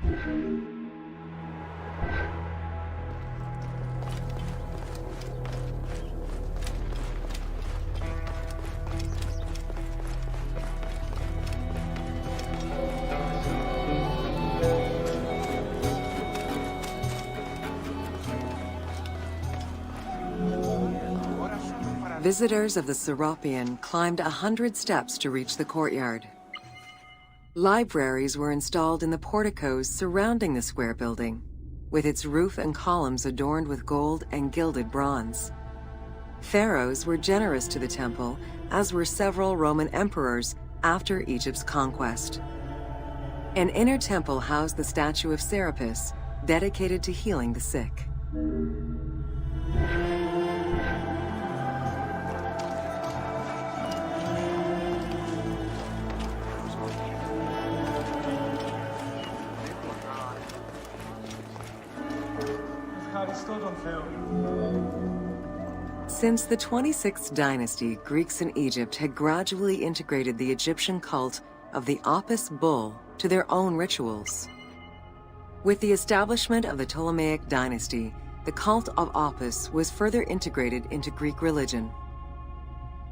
Visitors of the Serapeion climbed 100 steps to reach the courtyard. Libraries were installed in the porticos surrounding the square building, with its roof and columns adorned with gold and gilded bronze. Pharaohs were generous to the temple, as were several Roman emperors after Egypt's conquest. An inner temple housed the statue of Serapis, dedicated to healing the sick. Since the 26th dynasty, Greeks in Egypt had gradually integrated the Egyptian cult of the Apis bull to their own rituals. With the establishment of the Ptolemaic dynasty, the cult of Apis was further integrated into Greek religion.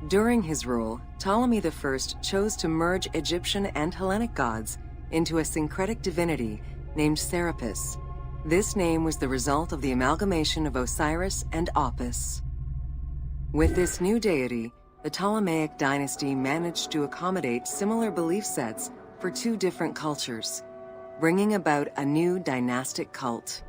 During his rule, Ptolemy I chose to merge Egyptian and Hellenic gods into a syncretic divinity named Serapis. This name was the result of the amalgamation of Osiris and Apis. With this new deity, the Ptolemaic dynasty managed to accommodate similar belief sets for two different cultures, bringing about a new dynastic cult.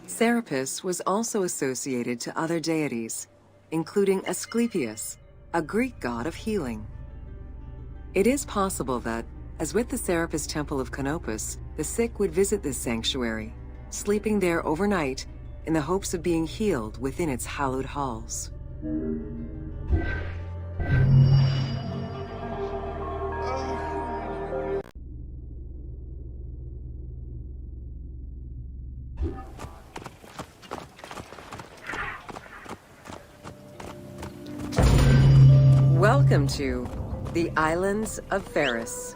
Serapis was also associated to other deities, including Asclepius, a Greek god of healing. It is possible that, as with the Serapis Temple of Canopus, the sick would visit this sanctuary, sleeping there overnight in the hopes of being healed within its hallowed halls. Welcome to the Islands of Pharos.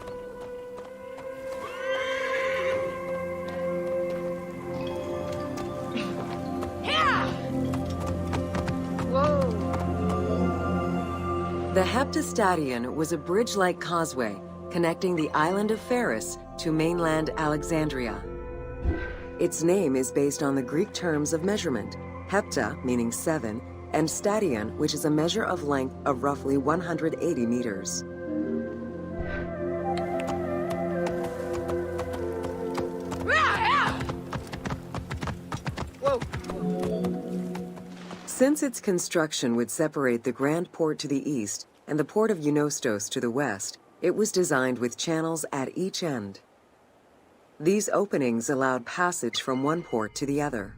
The Heptastadion was a bridge-like causeway connecting the island of Pharos to mainland Alexandria. Its name is based on the Greek terms of measurement, hepta, meaning 7, and stadion, which is a measure of length of roughly 180 meters. Since its construction would separate the Grand Port to the east and the Port of Eunostos to the west, it was designed with channels at each end. These openings allowed passage from one port to the other.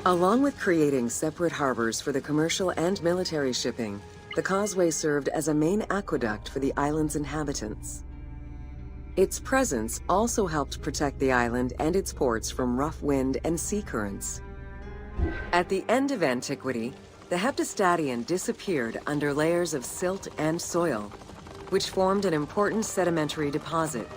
Along with creating separate harbors for the commercial and military shipping, the causeway served as a main aqueduct for the island's inhabitants. Its presence also helped protect the island and its ports from rough wind and sea currents. At the end of antiquity, the Heptastadion disappeared under layers of silt and soil, which formed an important sedimentary deposit.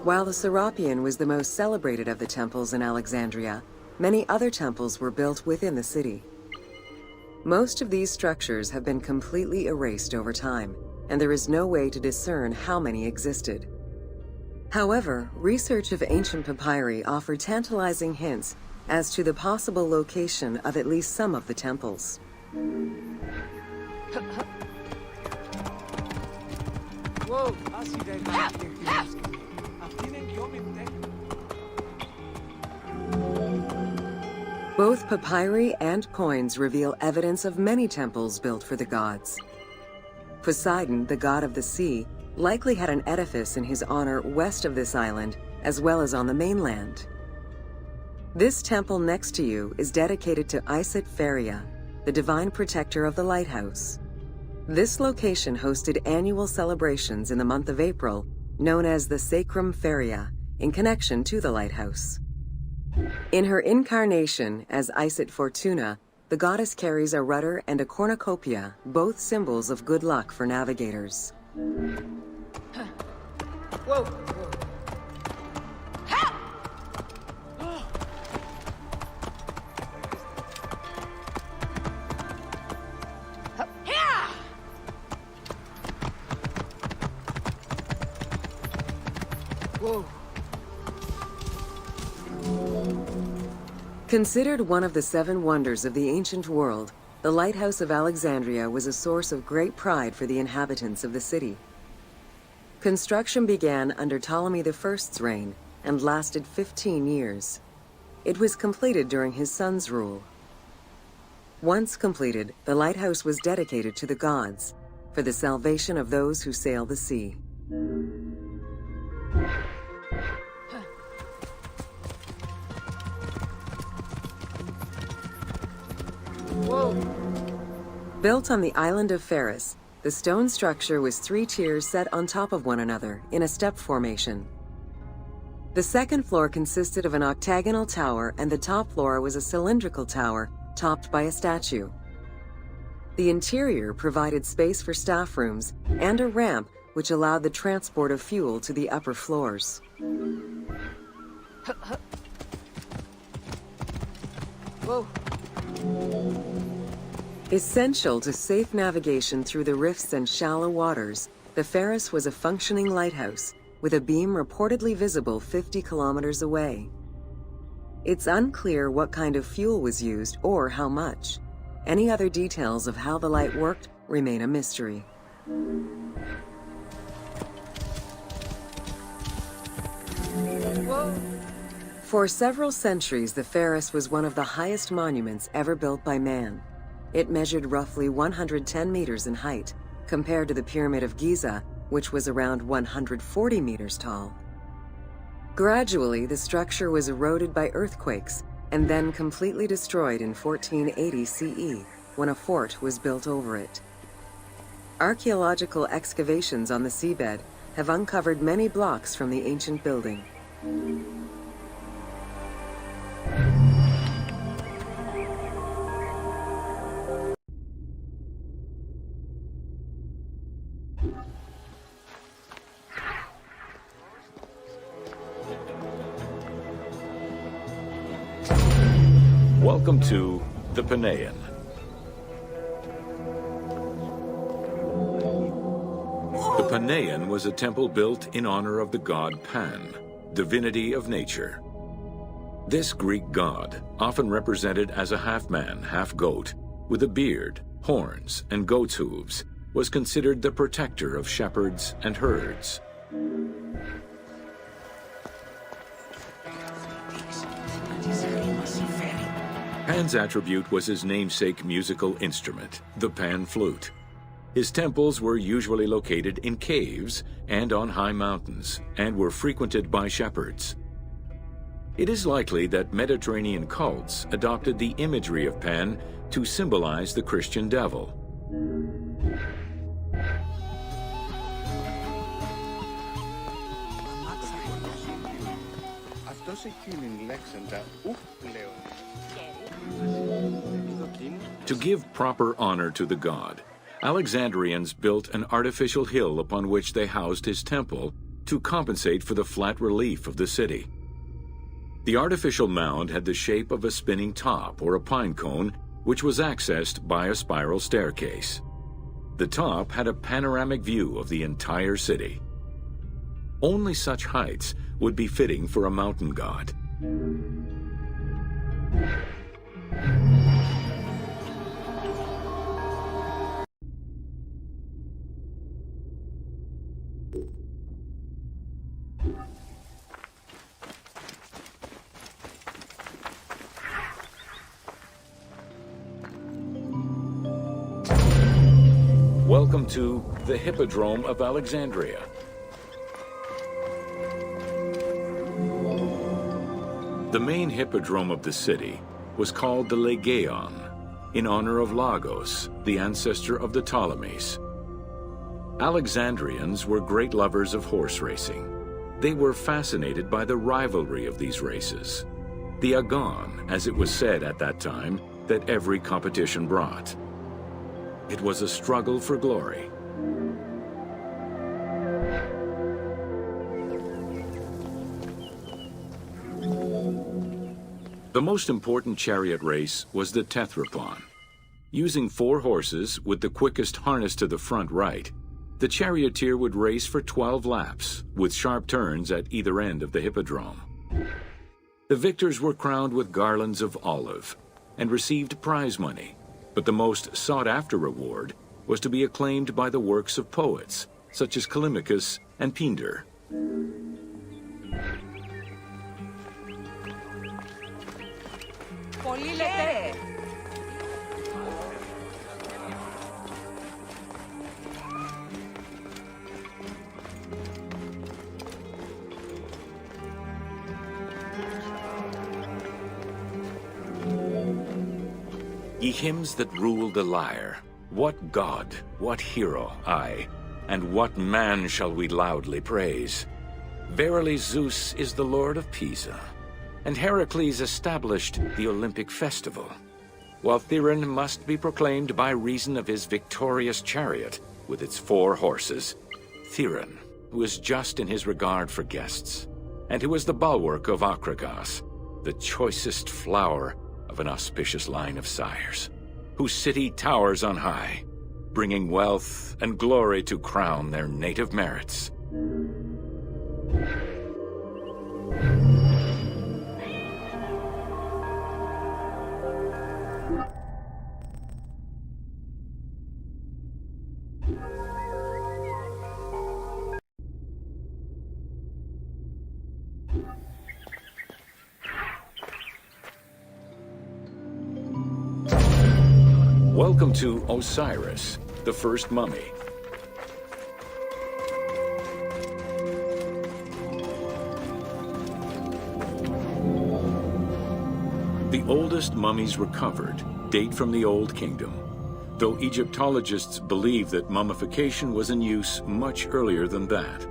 While the Serapeion was the most celebrated of the temples in Alexandria, many other temples were built within the city. Most of these structures have been completely erased over time, and there is no way to discern how many existed. However, research of ancient papyri offered tantalizing hints as to the possible location of at least some of the temples. Both papyri and coins reveal evidence of many temples built for the gods. Poseidon, the god of the sea, likely had an edifice in his honor west of this island, as well as on the mainland. This temple next to you is dedicated to Isis Pharia, the divine protector of the lighthouse. This location hosted annual celebrations in the month of April, known as the Sacrum Pharia, in connection to the lighthouse. In her incarnation as Isis Fortuna, the goddess carries a rudder and a cornucopia, both symbols of good luck for navigators. Whoa! Whoa! Considered one of the 7 wonders of the ancient world, the Lighthouse of Alexandria was a source of great pride for the inhabitants of the city. Construction began under Ptolemy I's reign and lasted 15 years. It was completed during his son's rule. Once completed, the lighthouse was dedicated to the gods for the salvation of those who sail the sea. Whoa! Built on the island of Pharos, the stone structure was 3 tiers set on top of one another in a step formation. The second floor consisted of an octagonal tower, and the top floor was a cylindrical tower topped by a statue. The interior provided space for staff rooms and a ramp which allowed the transport of fuel to the upper floors. Whoa! Essential to safe navigation through the rifts and shallow waters, the Pharos was a functioning lighthouse with a beam reportedly visible 50 kilometers away. It's unclear what kind of fuel was used or how much. Any other details of how the light worked remain a mystery. Whoa! For several centuries, the Pharos was one of the highest monuments ever built by man. It measured roughly 110 meters in height, compared to the Pyramid of Giza, which was around 140 meters tall. Gradually, the structure was eroded by earthquakes and then completely destroyed in 1480 CE, when a fort was built over it. Archeological excavations on the seabed have uncovered many blocks from the ancient building. Welcome to the Panean. The Panean was a temple built in honor of the god Pan, divinity of nature. This Greek god, often represented as a half-man, half-goat, with a beard, horns, and goat's hooves, was considered the protector of shepherds and herds. Pan's attribute was his namesake musical instrument, the pan flute. His temples were usually located in caves and on high mountains, and were frequented by shepherds. It is likely that Mediterranean cults adopted the imagery of Pan to symbolize the Christian devil. To give proper honor to the god, Alexandrians built an artificial hill upon which they housed his temple to compensate for the flat relief of the city. The artificial mound had the shape of a spinning top or a pine cone, which was accessed by a spiral staircase. The top had a panoramic view of the entire city. Only such heights would be fitting for a mountain god. Welcome to the Hippodrome of Alexandria. The main hippodrome of the city was called the Legaeon, in honor of Lagos, the ancestor of the Ptolemies. Alexandrians were great lovers of horse racing. They were fascinated by the rivalry of these races, the agon, as it was said at that time, that every competition brought. It was a struggle for glory. The most important chariot race was the Tethrypon. Using 4 horses with the quickest harness to the front right, the charioteer would race for 12 laps, with sharp turns at either end of the hippodrome. The victors were crowned with garlands of olive and received prize money, But the most sought-after reward was to be acclaimed by the works of poets, such as Callimachus and Pindar. Ye hymns that rule the lyre, what god, what hero, aye, and what man shall we loudly praise? Verily Zeus is the lord of Pisa, and Heracles established the Olympic festival, while Cyrene must be proclaimed by reason of his victorious chariot with its 4 horses. Cyrene, who is just in his regard for guests, and who is the bulwark of Acropolis, the choicest flower of an auspicious line of sires, whose city towers on high, bringing wealth and glory to crown their native merits. Welcome to Osiris, the first mummy. The oldest mummies recovered date from the Old Kingdom, though Egyptologists believe that mummification was in use much earlier than that.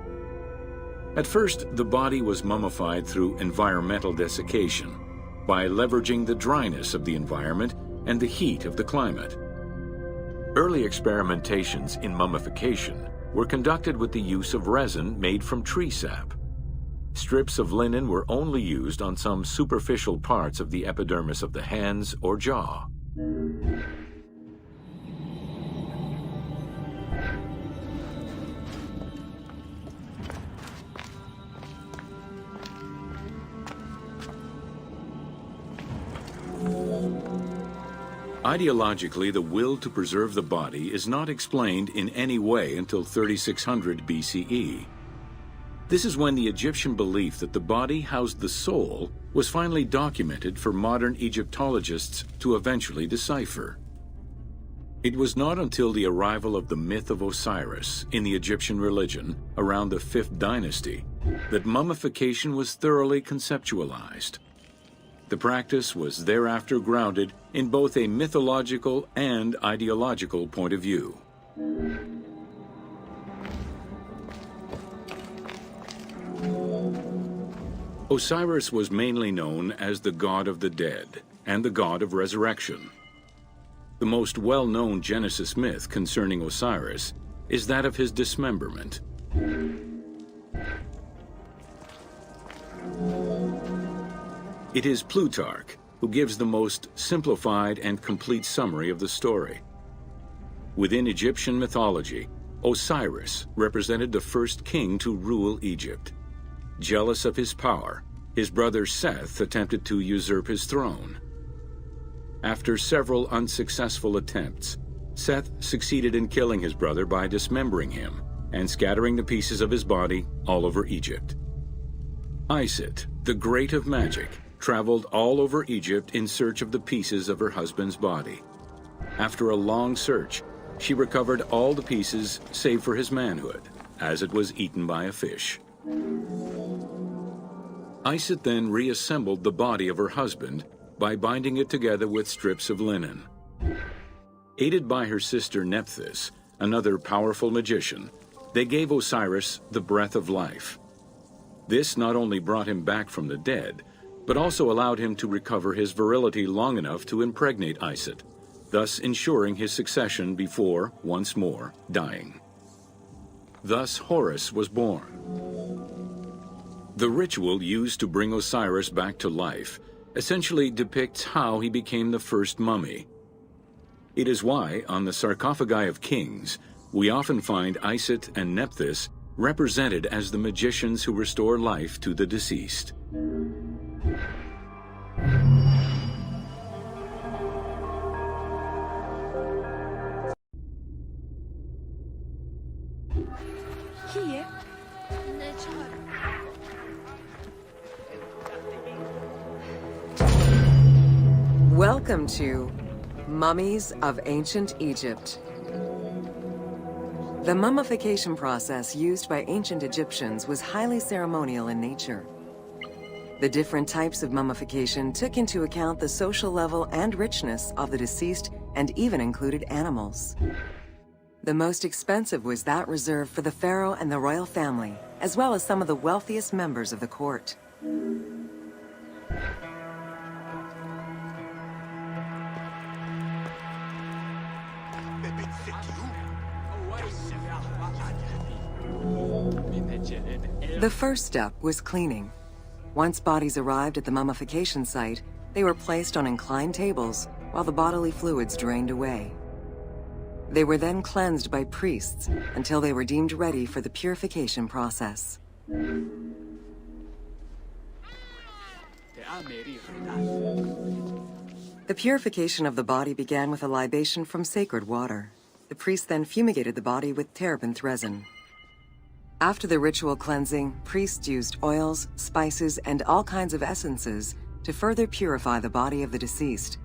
At first, the body was mummified through environmental desiccation, by leveraging the dryness of the environment and the heat of the climate. Early experimentations in mummification were conducted with the use of resin made from tree sap. Strips of linen were only used on some superficial parts of the epidermis of the hands or jaw. Ideologically, the will to preserve the body is not explained in any way until 3600 BCE. This is when the Egyptian belief that the body housed the soul was finally documented for modern Egyptologists to eventually decipher. It was not until the arrival of the myth of Osiris in the Egyptian religion around the 5th dynasty that mummification was thoroughly conceptualized. The practice was thereafter grounded in both a mythological and ideological point of view. Osiris was mainly known as the god of the dead and the god of resurrection. The most well-known Genesis myth concerning Osiris is that of his dismemberment. It is Plutarch who gives the most simplified and complete summary of the story. Within Egyptian mythology, Osiris represented the first king to rule Egypt. Jealous of his power, his brother Seth attempted to usurp his throne. After several unsuccessful attempts, Seth succeeded in killing his brother by dismembering him and scattering the pieces of his body all over Egypt. Isis, the great of magic, traveled all over Egypt in search of the pieces of her husband's body. After a long search, she recovered all the pieces save for his manhood, as it was eaten by a fish. Isis then reassembled the body of her husband by binding it together with strips of linen. Aided by her sister Nephthys, another powerful magician, they gave Osiris the breath of life. This not only brought him back from the dead, but also allowed him to recover his virility long enough to impregnate Isis, thus ensuring his succession before, once more, dying. Thus Horus was born. The ritual used to bring Osiris back to life essentially depicts how he became the first mummy. It is why, on the sarcophagi of kings, we often find Isis and Nephthys represented as the magicians who restore life to the deceased. Kiev. Welcome to Mummies of Ancient Egypt. The mummification process used by ancient Egyptians was highly ceremonial in nature. The different types of mummification took into account the social level and richness of the deceased and even included animals. The most expensive was that reserved for the pharaoh and the royal family, as well as some of the wealthiest members of the court. The first step was cleaning. Once bodies arrived at the mummification site, they were placed on inclined tables while the bodily fluids drained away. They were then cleansed by priests until they were deemed ready for the purification process. The purification of the body began with a libation from sacred water. The priest then fumigated the body with terebinth resin. After the ritual cleansing, priests used oils, spices, and all kinds of essences to further purify the body of the deceased.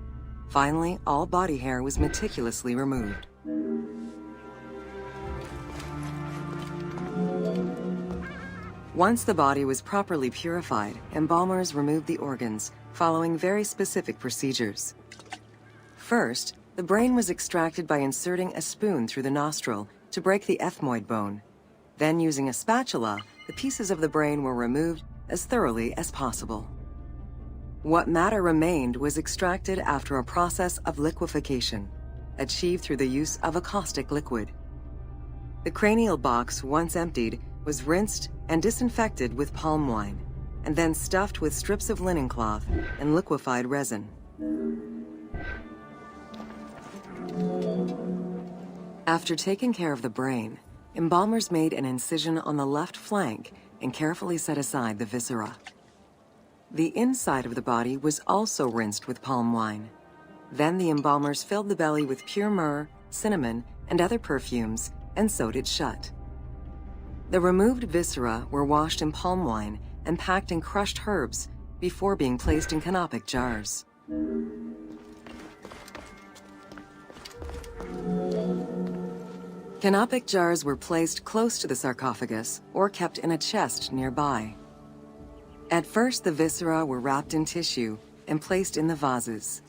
Finally, all body hair was meticulously removed. Once the body was properly purified, embalmers removed the organs, following very specific procedures. First, the brain was extracted by inserting a spoon through the nostril to break the ethmoid bone. Then, using a spatula, the pieces of the brain were removed as thoroughly as possible. What matter remained was extracted after a process of liquefaction, achieved through the use of a caustic liquid. The cranial box, once emptied, was rinsed and disinfected with palm wine, and then stuffed with strips of linen cloth and liquefied resin. After taking care of the brain, embalmers made an incision on the left flank and carefully set aside the viscera. The inside of the body was also rinsed with palm wine. Then the embalmers filled the belly with pure myrrh, cinnamon, and other perfumes and sewed it shut. The removed viscera were washed in palm wine and packed in crushed herbs before being placed in canopic jars. Canopic jars were placed close to the sarcophagus or kept in a chest nearby. At first, the viscera were wrapped in tissue and placed in the vases.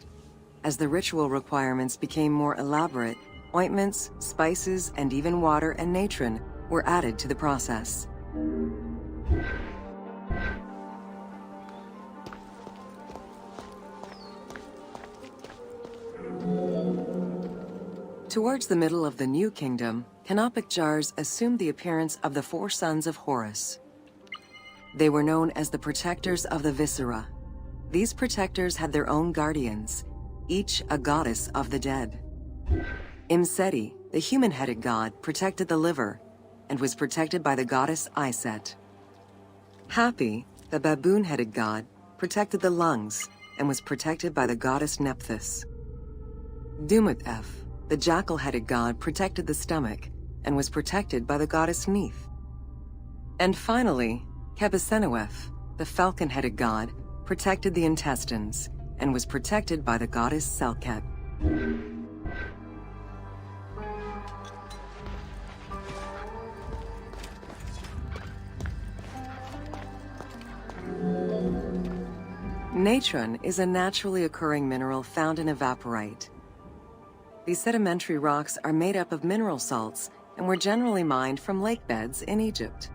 As the ritual requirements became more elaborate, ointments, spices, and even water and natron were added to the process. Towards the middle of the New Kingdom, canopic jars assumed the appearance of the four sons of Horus. They were known as the protectors of the viscera. These protectors had their own guardians, each a goddess of the dead. Imseti, the human-headed god, protected the liver and was protected by the goddess Iset. Hapi, the baboon-headed god, protected the lungs and was protected by the goddess Nephthys. Dumut-Ef, the jackal-headed god, protected the stomach and was protected by the goddess Neith. And finally, Kebesenuef, the falcon-headed god, protected the intestines and was protected by the goddess Selket. Natron is a naturally occurring mineral found in evaporite. These sedimentary rocks are made up of mineral salts and were generally mined from lake beds in Egypt.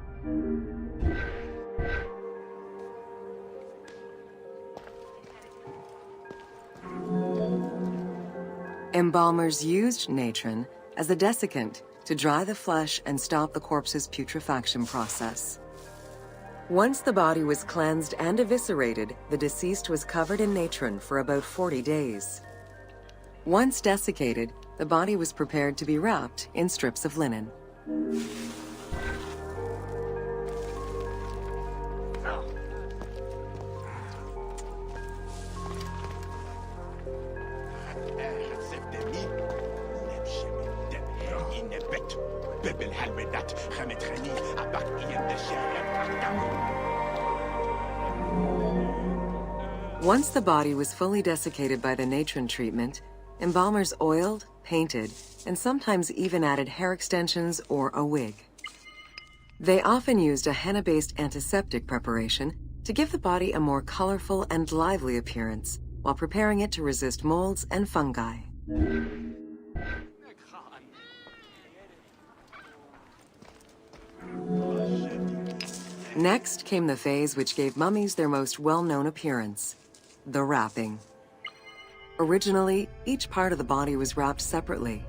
Embalmers used natron as a desiccant to dry the flesh and stop the corpse's putrefaction process. Once the body was cleansed and eviscerated, the deceased was covered in natron for about 40 days. Once desiccated, the body was prepared to be wrapped in strips of linen. Once the body was fully desiccated by the Natron treatment, embalmers oiled, painted, and sometimes even added hair extensions or a wig. They often used a henna-based antiseptic preparation to give the body a more colorful and lively appearance while preparing it to resist molds and fungi. Next came the phase which gave mummies their most well-known appearance, the wrapping. Originally, each part of the body was wrapped separately.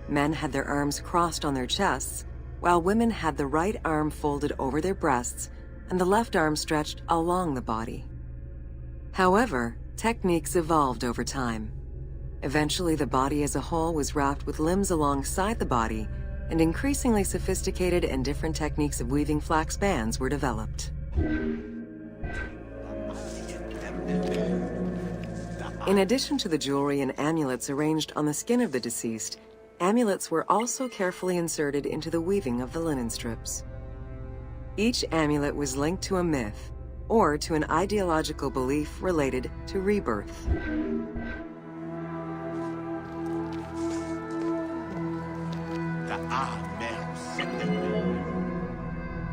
Men had their arms crossed on their chests, while women had the right arm folded over their breasts and the left arm stretched along the body. However, techniques evolved over time. Eventually, the body as a whole was wrapped with limbs alongside the body, and increasingly sophisticated and different techniques of weaving flax bands were developed. In addition to the jewelry and amulets arranged on the skin of the deceased, amulets were also carefully inserted into the weaving of the linen strips. Each amulet was linked to a myth or to an ideological belief related to rebirth.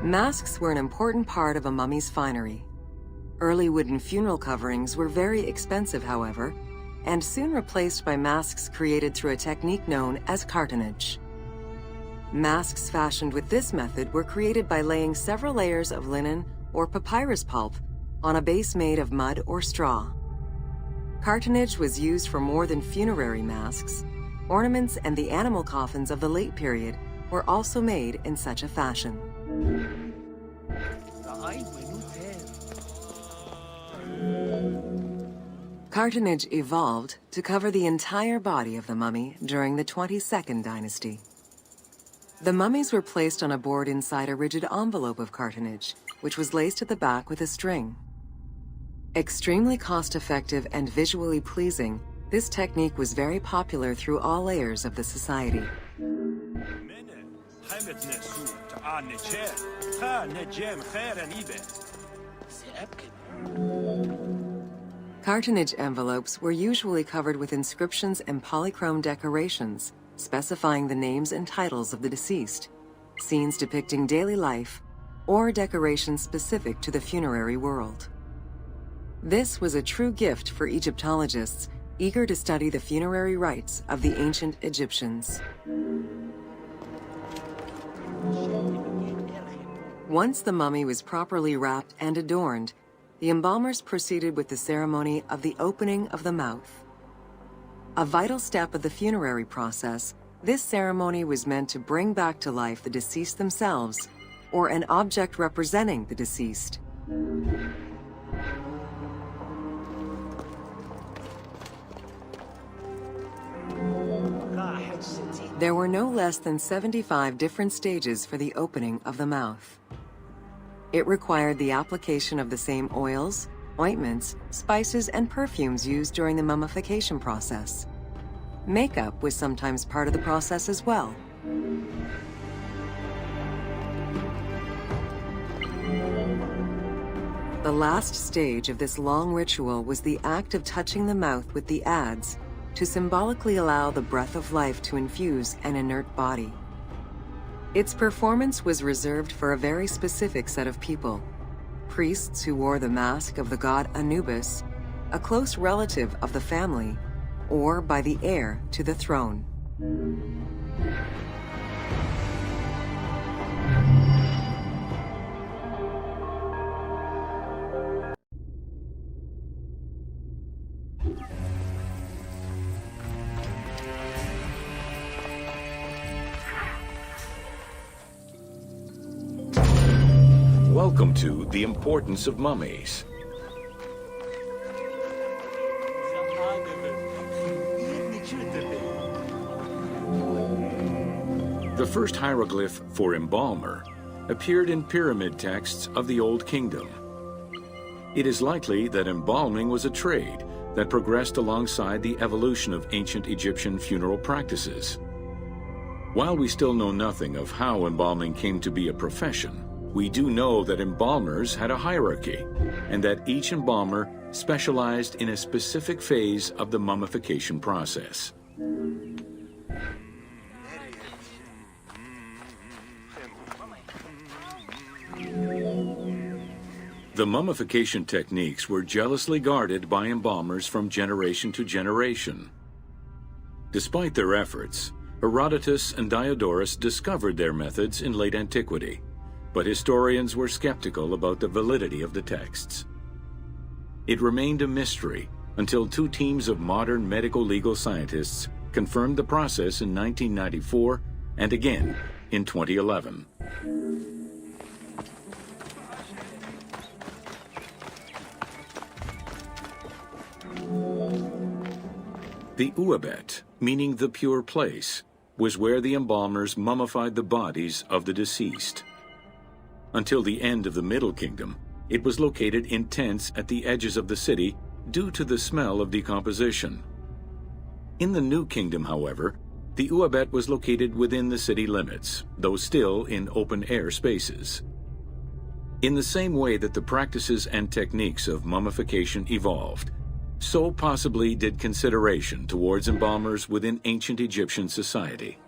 Masks were an important part of a mummy's finery. Early wooden funeral coverings were very expensive, however, and soon replaced by masks created through a technique known as cartonnage. Masks fashioned with this method were created by laying several layers of linen or papyrus pulp on a base made of mud or straw. Cartonnage was used for more than funerary masks. Ornaments and the animal coffins of the late period were also made in such a fashion. Cartonnage evolved to cover the entire body of the mummy during the 22nd dynasty. The mummies were placed on a board inside a rigid envelope of cartonnage, which was laced at the back with a string. Extremely cost-effective and visually pleasing, this technique was very popular through all layers of the society. Cartonnage envelopes were usually covered with inscriptions and polychrome decorations, specifying the names and titles of the deceased, scenes depicting daily life, or decorations specific to the funerary world. This was a true gift for Egyptologists eager to study the funerary rites of the ancient Egyptians. Once the mummy was properly wrapped and adorned, the embalmers proceeded with the ceremony of the opening of the mouth. A vital step of the funerary process, this ceremony was meant to bring back to life the deceased themselves or an object representing the deceased. There were no less than 75 different stages for the opening of the mouth. It required the application of the same oils, ointments, spices, and perfumes used during the mummification process. Makeup was sometimes part of the process as well. The last stage of this long ritual was the act of touching the mouth with the adze to symbolically allow the breath of life to infuse an inert body. Its performance was reserved for a very specific set of people: priests who wore the mask of the god Anubis, a close relative of the family, or by the heir to the throne. Welcome to The Importance of Mummies. The first hieroglyph for embalmer appeared in pyramid texts of the Old Kingdom. It is likely that embalming was a trade that progressed alongside the evolution of ancient Egyptian funeral practices. While we still know nothing of how embalming came to be a profession, we do know that embalmers had a hierarchy, and that each embalmer specialized in a specific phase of the mummification process. The mummification techniques were jealously guarded by embalmers from generation to generation. Despite their efforts, Herodotus and Diodorus discovered their methods in late antiquity, but historians were skeptical about the validity of the texts. It remained a mystery until two teams of modern medical legal scientists confirmed the process in 1994 and again in 2011. The Uabet, meaning the pure place, was where the embalmers mummified the bodies of the deceased. Until the end of the Middle Kingdom, it was located in tents at the edges of the city due to the smell of decomposition. In the New Kingdom, however, the Uabet was located within the city limits, though still in open-air spaces. In the same way that the practices and techniques of mummification evolved, so possibly did consideration towards embalmers within ancient Egyptian society.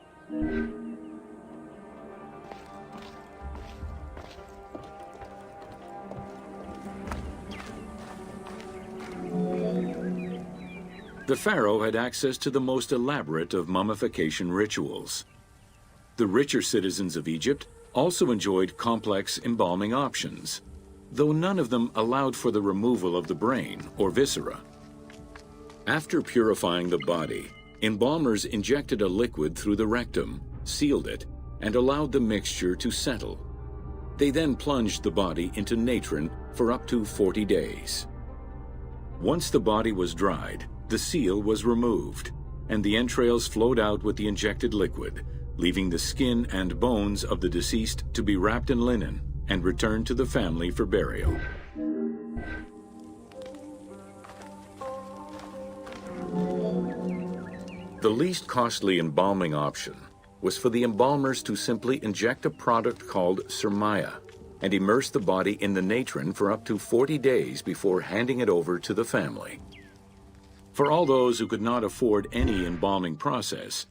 The pharaoh had access to the most elaborate of mummification rituals. The richer citizens of Egypt also enjoyed complex embalming options, though none of them allowed for the removal of the brain or viscera. After purifying the body, embalmers injected a liquid through the rectum, sealed it, and allowed the mixture to settle. They then plunged the body into natron for up to 40 days. Once the body was dried, the seal was removed, and the entrails flowed out with the injected liquid, leaving the skin and bones of the deceased to be wrapped in linen and returned to the family for burial. The least costly embalming option was for the embalmers to simply inject a product called surmaya and immerse the body in the natron for up to 40 days before handing it over to the family. For all those who could not afford any embalming process,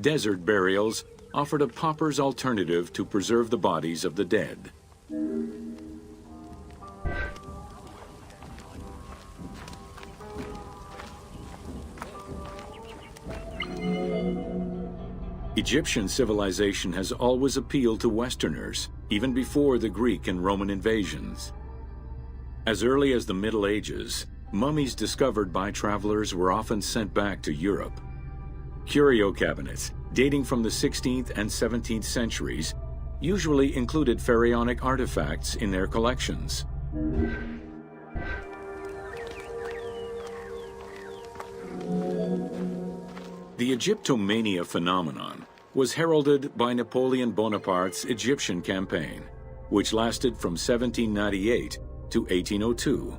desert burials offered a pauper's alternative to preserve the bodies of the dead. Egyptian civilization has always appealed to Westerners, even before the Greek and Roman invasions. As early as the Middle Ages, mummies discovered by travelers were often sent back to Europe. Curio cabinets, dating from the 16th and 17th centuries, usually included pharaonic artifacts in their collections. The Egyptomania phenomenon was heralded by Napoleon Bonaparte's Egyptian campaign, which lasted from 1798 to 1802.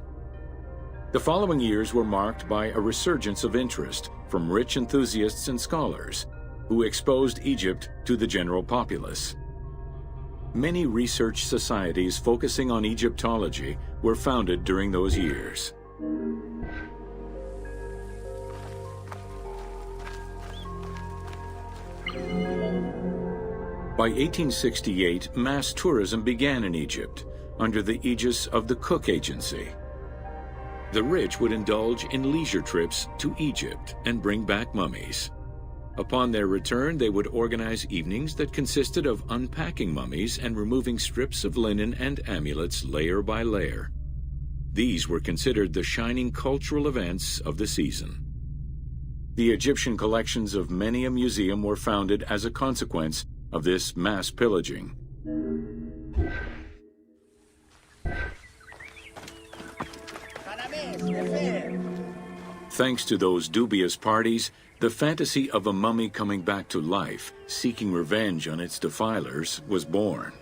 The following years were marked by a resurgence of interest from rich enthusiasts and scholars who exposed Egypt to the general populace. Many research societies focusing on Egyptology were founded during those years. By 1868, mass tourism began in Egypt under the aegis of the Cook Agency. The rich would indulge in leisure trips to Egypt and bring back mummies. Upon their return, they would organize evenings that consisted of unpacking mummies and removing strips of linen and amulets layer by layer. These were considered the shining cultural events of the season. The Egyptian collections of many a museum were founded as a consequence of this mass pillaging. Thanks to those dubious parties, the fantasy of a mummy coming back to life, seeking revenge on its defilers, was born.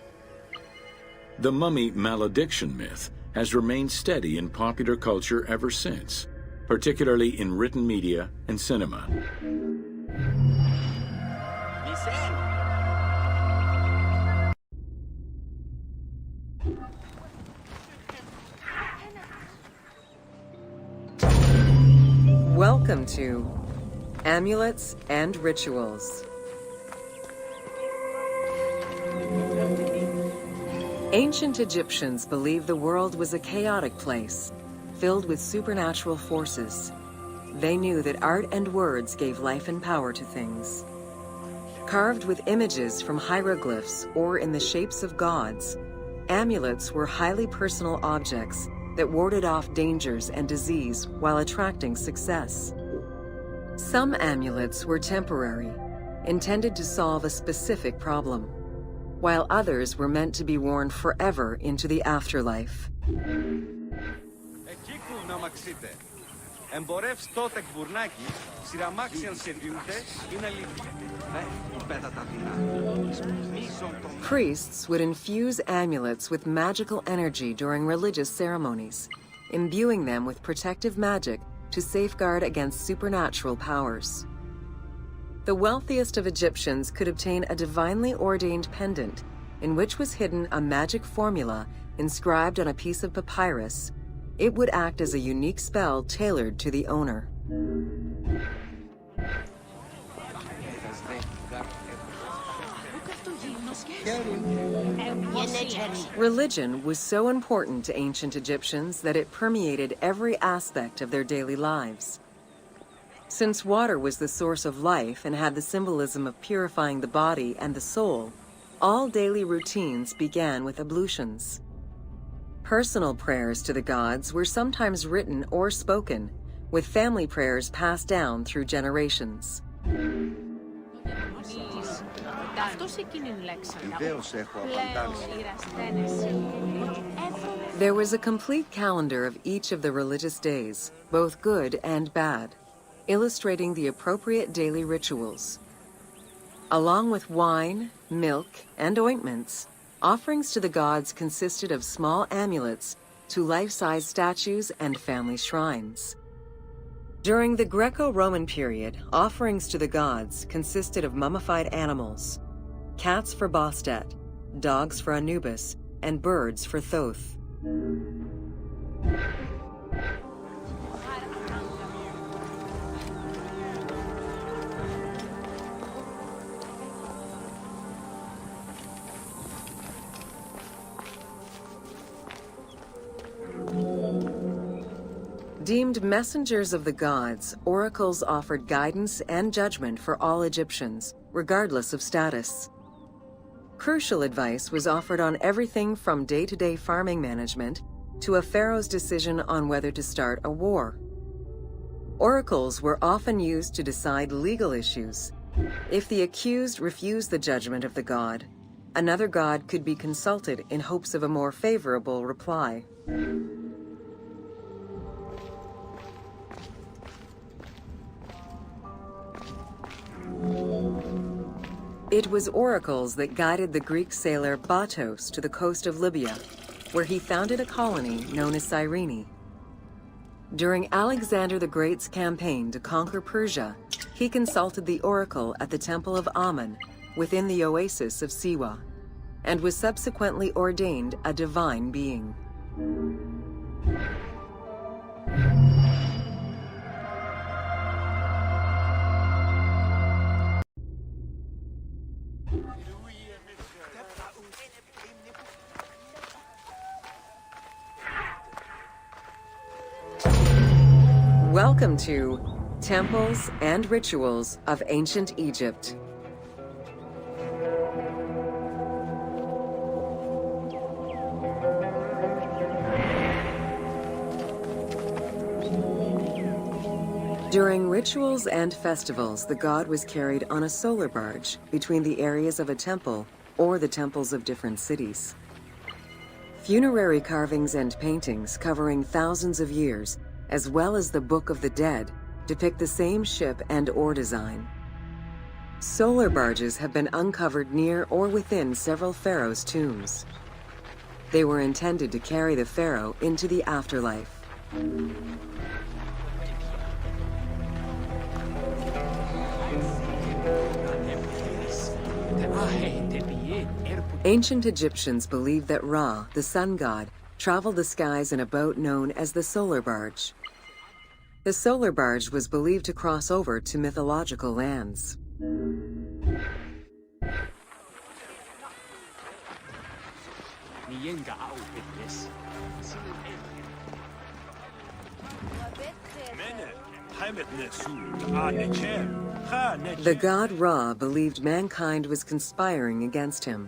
The mummy malediction myth has remained steady in popular culture ever since, particularly in written media and cinema. Listen! Welcome to Amulets and Rituals. Ancient Egyptians believed the world was a chaotic place, filled with supernatural forces. They knew that art and words gave life and power to things. Carved with images from hieroglyphs or in the shapes of gods, amulets were highly personal objects that warded off dangers and disease while attracting success. Some amulets were temporary, intended to solve a specific problem, while others were meant to be worn forever into the afterlife. Priests would infuse amulets with magical energy during religious ceremonies, imbuing them with protective magic to safeguard against supernatural powers. The wealthiest of Egyptians could obtain a divinely ordained pendant in which was hidden a magic formula inscribed on a piece of papyrus. It would act as a unique spell tailored to the owner. Religion was so important to ancient Egyptians that it permeated every aspect of their daily lives. Since water was the source of life and had the symbolism of purifying the body and the soul, all daily routines began with ablutions. Personal prayers to the gods were sometimes written or spoken, with family prayers passed down through generations. There was a complete calendar of each of the religious days, both good and bad, illustrating the appropriate daily rituals. Along with wine, milk, and ointments, offerings to the gods consisted of small amulets to life-size statues and family shrines. During the Greco-Roman period, offerings to the gods consisted of mummified animals, cats for Bastet, dogs for Anubis, and birds for Thoth. Deemed messengers of the gods, oracles offered guidance and judgment for all Egyptians, regardless of status. Crucial advice was offered on everything from day-to-day farming management to a pharaoh's decision on whether to start a war. Oracles were often used to decide legal issues. If the accused refused the judgment of the god, another god could be consulted in hopes of a more favorable reply. It was oracles that guided the Greek sailor Batos to the coast of Libya, where he founded a colony known as Cyrene. During Alexander the Great's campaign to conquer Persia, he consulted the oracle at the Temple of Amun within the oasis of Siwa, and was subsequently ordained a divine being. Welcome to Temples and Rituals of Ancient Egypt. During rituals and festivals, the god was carried on a solar barge between the areas of a temple or the temples of different cities. Funerary carvings and paintings covering thousands of years, as well as the Book of the Dead, depict the same ship and oar design. Solar barges have been uncovered near or within several pharaohs' tombs. They were intended to carry the pharaoh into the afterlife. Ancient Egyptians believed that Ra, the sun god, traveled the skies in a boat known as the solar barge. The solar barge was believed to cross over to mythological lands. The god Ra believed mankind was conspiring against him.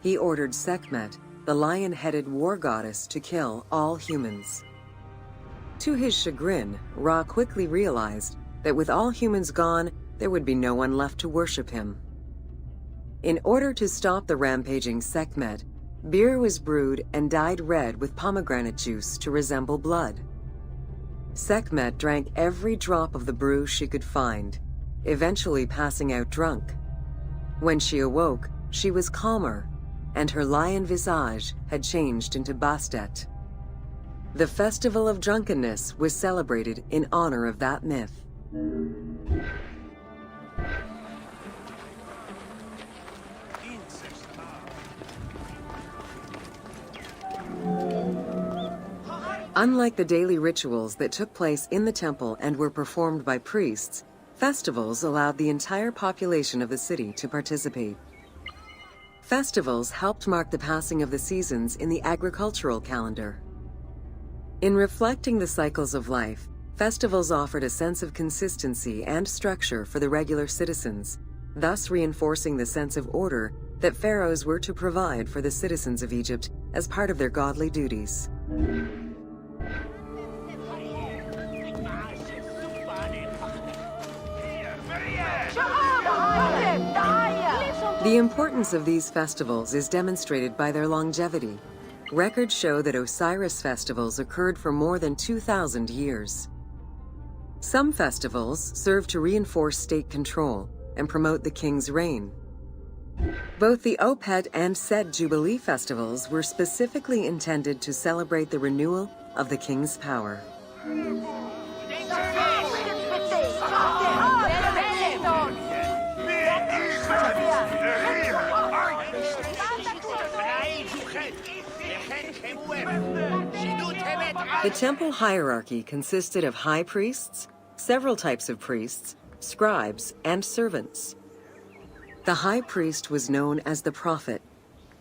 He ordered Sekhmet, the lion-headed war goddess, to kill all humans. To his chagrin, Ra quickly realized that with all humans gone, there would be no one left to worship him. In order to stop the rampaging Sekhmet, beer was brewed and dyed red with pomegranate juice to resemble blood. Sekhmet drank every drop of the brew she could find, eventually passing out drunk. When she awoke, she was calmer, and her lion visage had changed into Bastet. The Festival of Drunkenness was celebrated in honor of that myth. Unlike the daily rituals that took place in the temple and were performed by priests, festivals allowed the entire population of the city to participate. Festivals helped mark the passing of the seasons in the agricultural calendar. In reflecting the cycles of life, festivals offered a sense of consistency and structure for the regular citizens, thus reinforcing the sense of order that pharaohs were to provide for the citizens of Egypt as part of their godly duties. The importance of these festivals is demonstrated by their longevity. Records show that Osiris festivals occurred for more than 2,000 years. Some festivals serve to reinforce state control and promote the king's reign. Both the Opet and Set Jubilee festivals were specifically intended to celebrate the renewal of the king's power. The temple hierarchy consisted of high priests, several types of priests, scribes, and servants. The high priest was known as the prophet.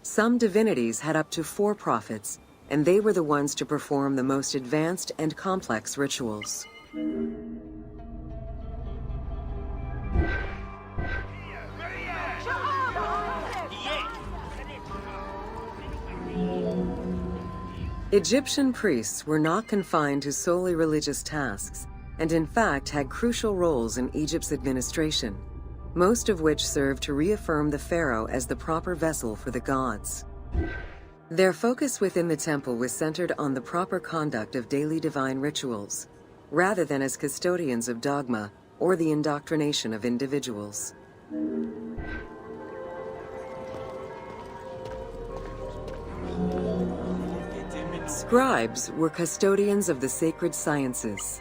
Some divinities had up to 4 prophets, and they were the ones to perform the most advanced and complex rituals. Egyptian priests were not confined to solely religious tasks, and in fact had crucial roles in Egypt's administration, most of which served to reaffirm the pharaoh as the proper vessel for the gods. Their focus within the temple was centered on the proper conduct of daily divine rituals, rather than as custodians of dogma or the indoctrination of individuals. Scribes were custodians of the sacred sciences.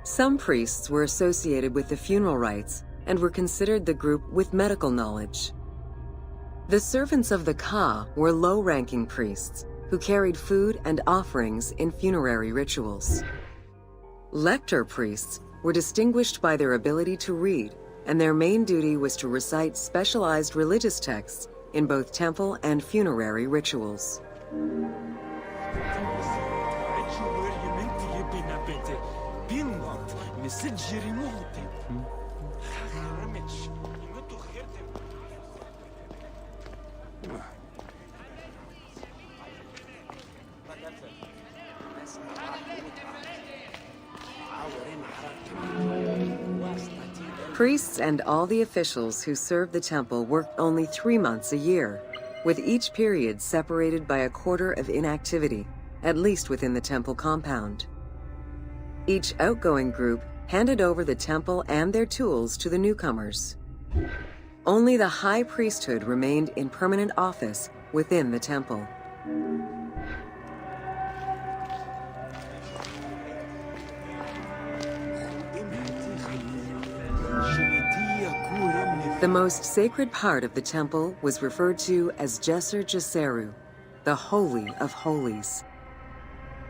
Some priests were associated with the funeral rites and were considered the group with medical knowledge. The servants of the Ka were low-ranking priests who carried food and offerings in funerary rituals. Lector priests were distinguished by their ability to read, and their main duty was to recite specialized religious texts in both temple and funerary rituals. Priests and all the officials who served the temple worked only 3 months a year, with each period separated by a quarter of inactivity, at least within the temple compound. Each outgoing group handed over the temple and their tools to the newcomers. Only the high priesthood remained in permanent office within the temple. The most sacred part of the temple was referred to as Djoser, the Holy of Holies.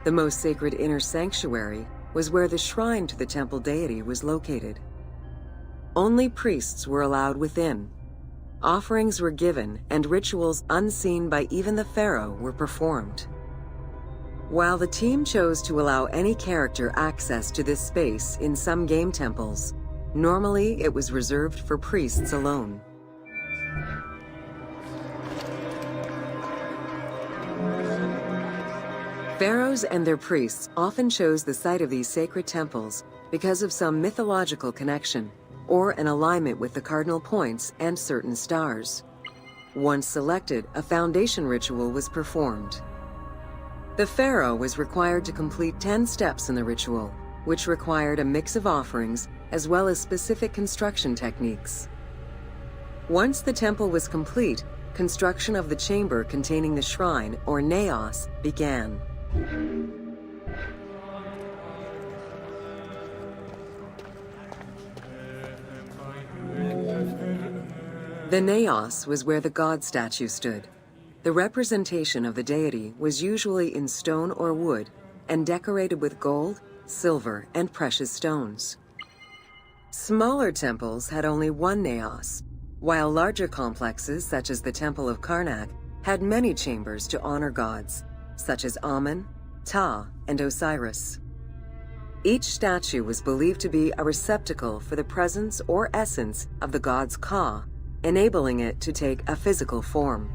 The most sacred inner sanctuary was where the shrine to the temple deity was located. Only priests were allowed within. Offerings were given, and rituals unseen by even the pharaoh were performed. While the team chose to allow any character access to this space in some game temples, normally it was reserved for priests alone. Pharaohs and their priests often chose the site of these sacred temples because of some mythological connection or an alignment with the cardinal points and certain stars. Once selected, a foundation ritual was performed. The pharaoh was required to complete 10 steps in the ritual, which required a mix of offerings as well as specific construction techniques. Once the temple was complete, construction of the chamber containing the shrine, or naos, began. The naos was where the god statue stood. The representation of the deity was usually in stone or wood and decorated with gold, silver, and precious stones. Smaller temples had only one naos, while larger complexes, such as the Temple of Karnak, had many chambers to honor gods, such as Amun, Ptah, and Osiris. Each statue was believed to be a receptacle for the presence or essence of the god's Ka, enabling it to take a physical form.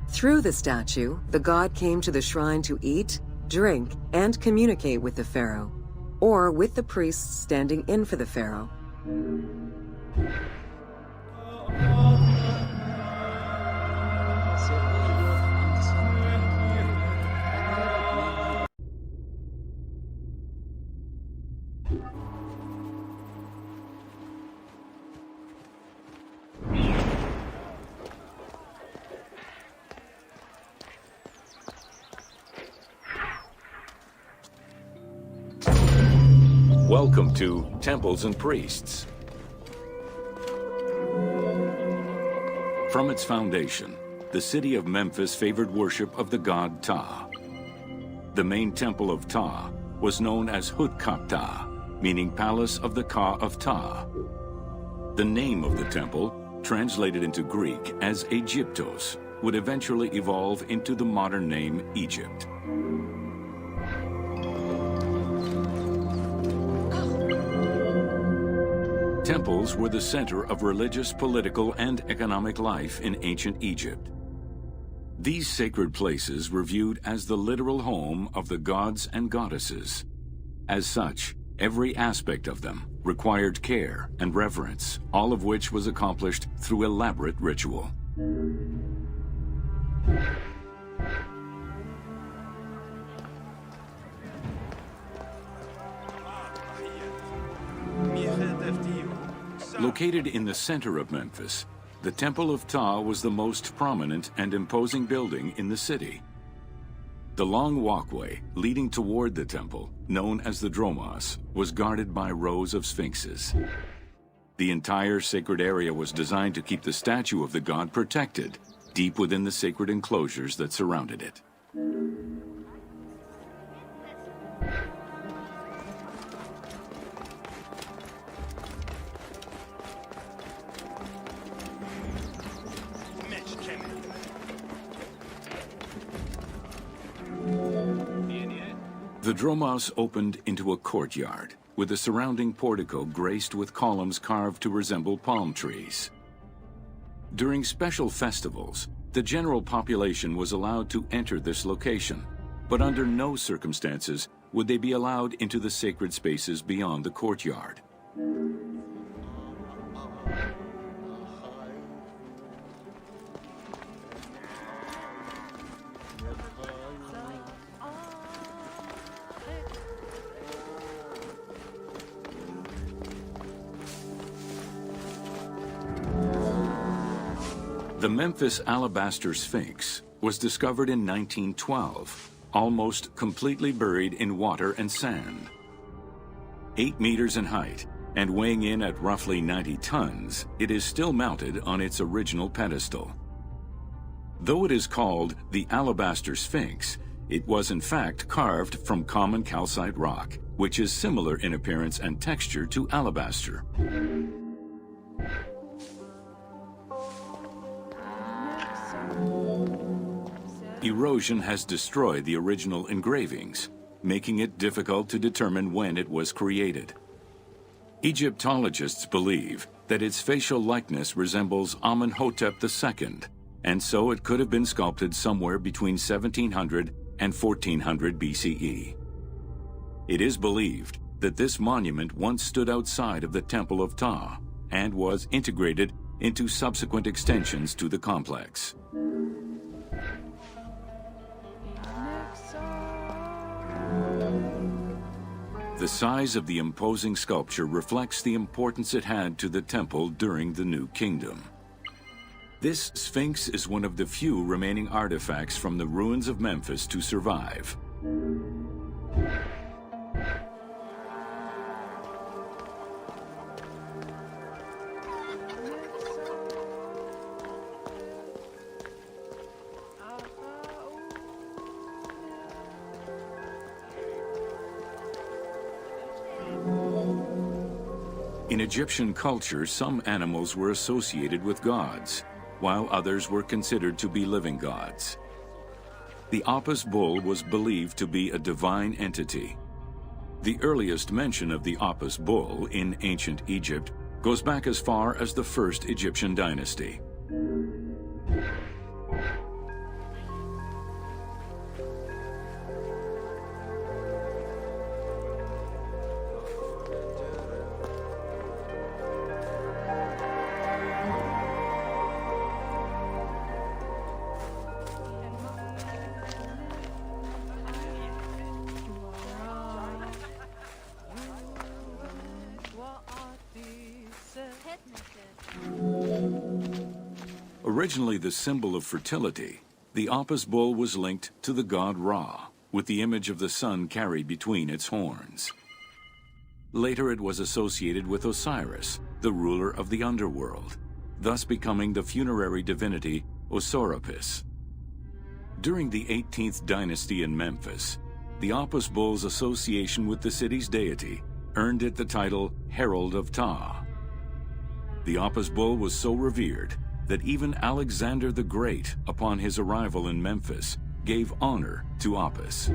Through the statue, the god came to the shrine to eat, drink, and communicate with the pharaoh, or with the priests standing in for the pharaoh. Welcome to Temples and Priests. From its foundation, the city of Memphis favored worship of the god Ptah. The main temple of Ptah was known as Hutkaptah, meaning Palace of the Ka of Ptah. The name of the temple, translated into Greek as Aegyptos, would eventually evolve into the modern name Egypt. Temples were the center of religious, political, and economic life in ancient Egypt. These sacred places were viewed as the literal home of the gods and goddesses. As such, every aspect of them required care and reverence, all of which was accomplished through elaborate ritual. Located in the center of Memphis, the Temple of Ptah was the most prominent and imposing building in the city. The long walkway leading toward the temple, known as the Dromos, was guarded by rows of sphinxes. The entire sacred area was designed to keep the statue of the god protected, deep within the sacred enclosures that surrounded it. The Dromos opened into a courtyard, with the surrounding portico graced with columns carved to resemble palm trees. During special festivals, the general population was allowed to enter this location, but under no circumstances would they be allowed into the sacred spaces beyond the courtyard. The Memphis Alabaster Sphinx was discovered in 1912, almost completely buried in water and sand. 8 meters in height and weighing in at roughly 90 tons, it is still mounted on its original pedestal. Though it is called the Alabaster Sphinx, It was in fact carved from common calcite rock, which is similar in appearance and texture to alabaster. Erosion has destroyed the original engravings, making it difficult to determine when it was created. Egyptologists believe that its facial likeness resembles Amenhotep II, and so it could have been sculpted somewhere between 1700 and 1400 BCE. It is believed that this monument once stood outside of the Temple of Ptah and was integrated into subsequent extensions to the complex. The size of the imposing sculpture reflects the importance it had to the temple during the New Kingdom. This Sphinx is one of the few remaining artifacts from the ruins of Memphis to survive. In Egyptian culture, some animals were associated with gods, while others were considered to be living gods. The Apis bull was believed to be a divine entity. The earliest mention of the Apis bull in ancient Egypt goes back as far as the first Egyptian dynasty. Originally the symbol of fertility, the Apis bull was linked to the god Ra, with the image of the sun carried between its horns. Later it was associated with Osiris, the ruler of the underworld, thus becoming the funerary divinity Osorapis. During the 18th dynasty in Memphis, the Apis bull's association with the city's deity earned it the title Herald of Ptah. The Apis bull was so revered that even Alexander the Great, upon his arrival in Memphis, gave honor to Apis.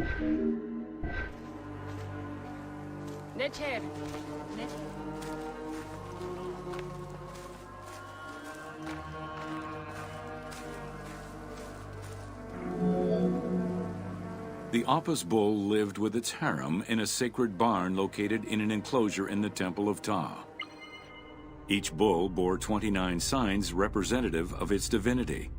The Apis bull lived with its harem in a sacred barn located in an enclosure in the Temple of Ptah. Each bull bore 29 signs representative of its divinity.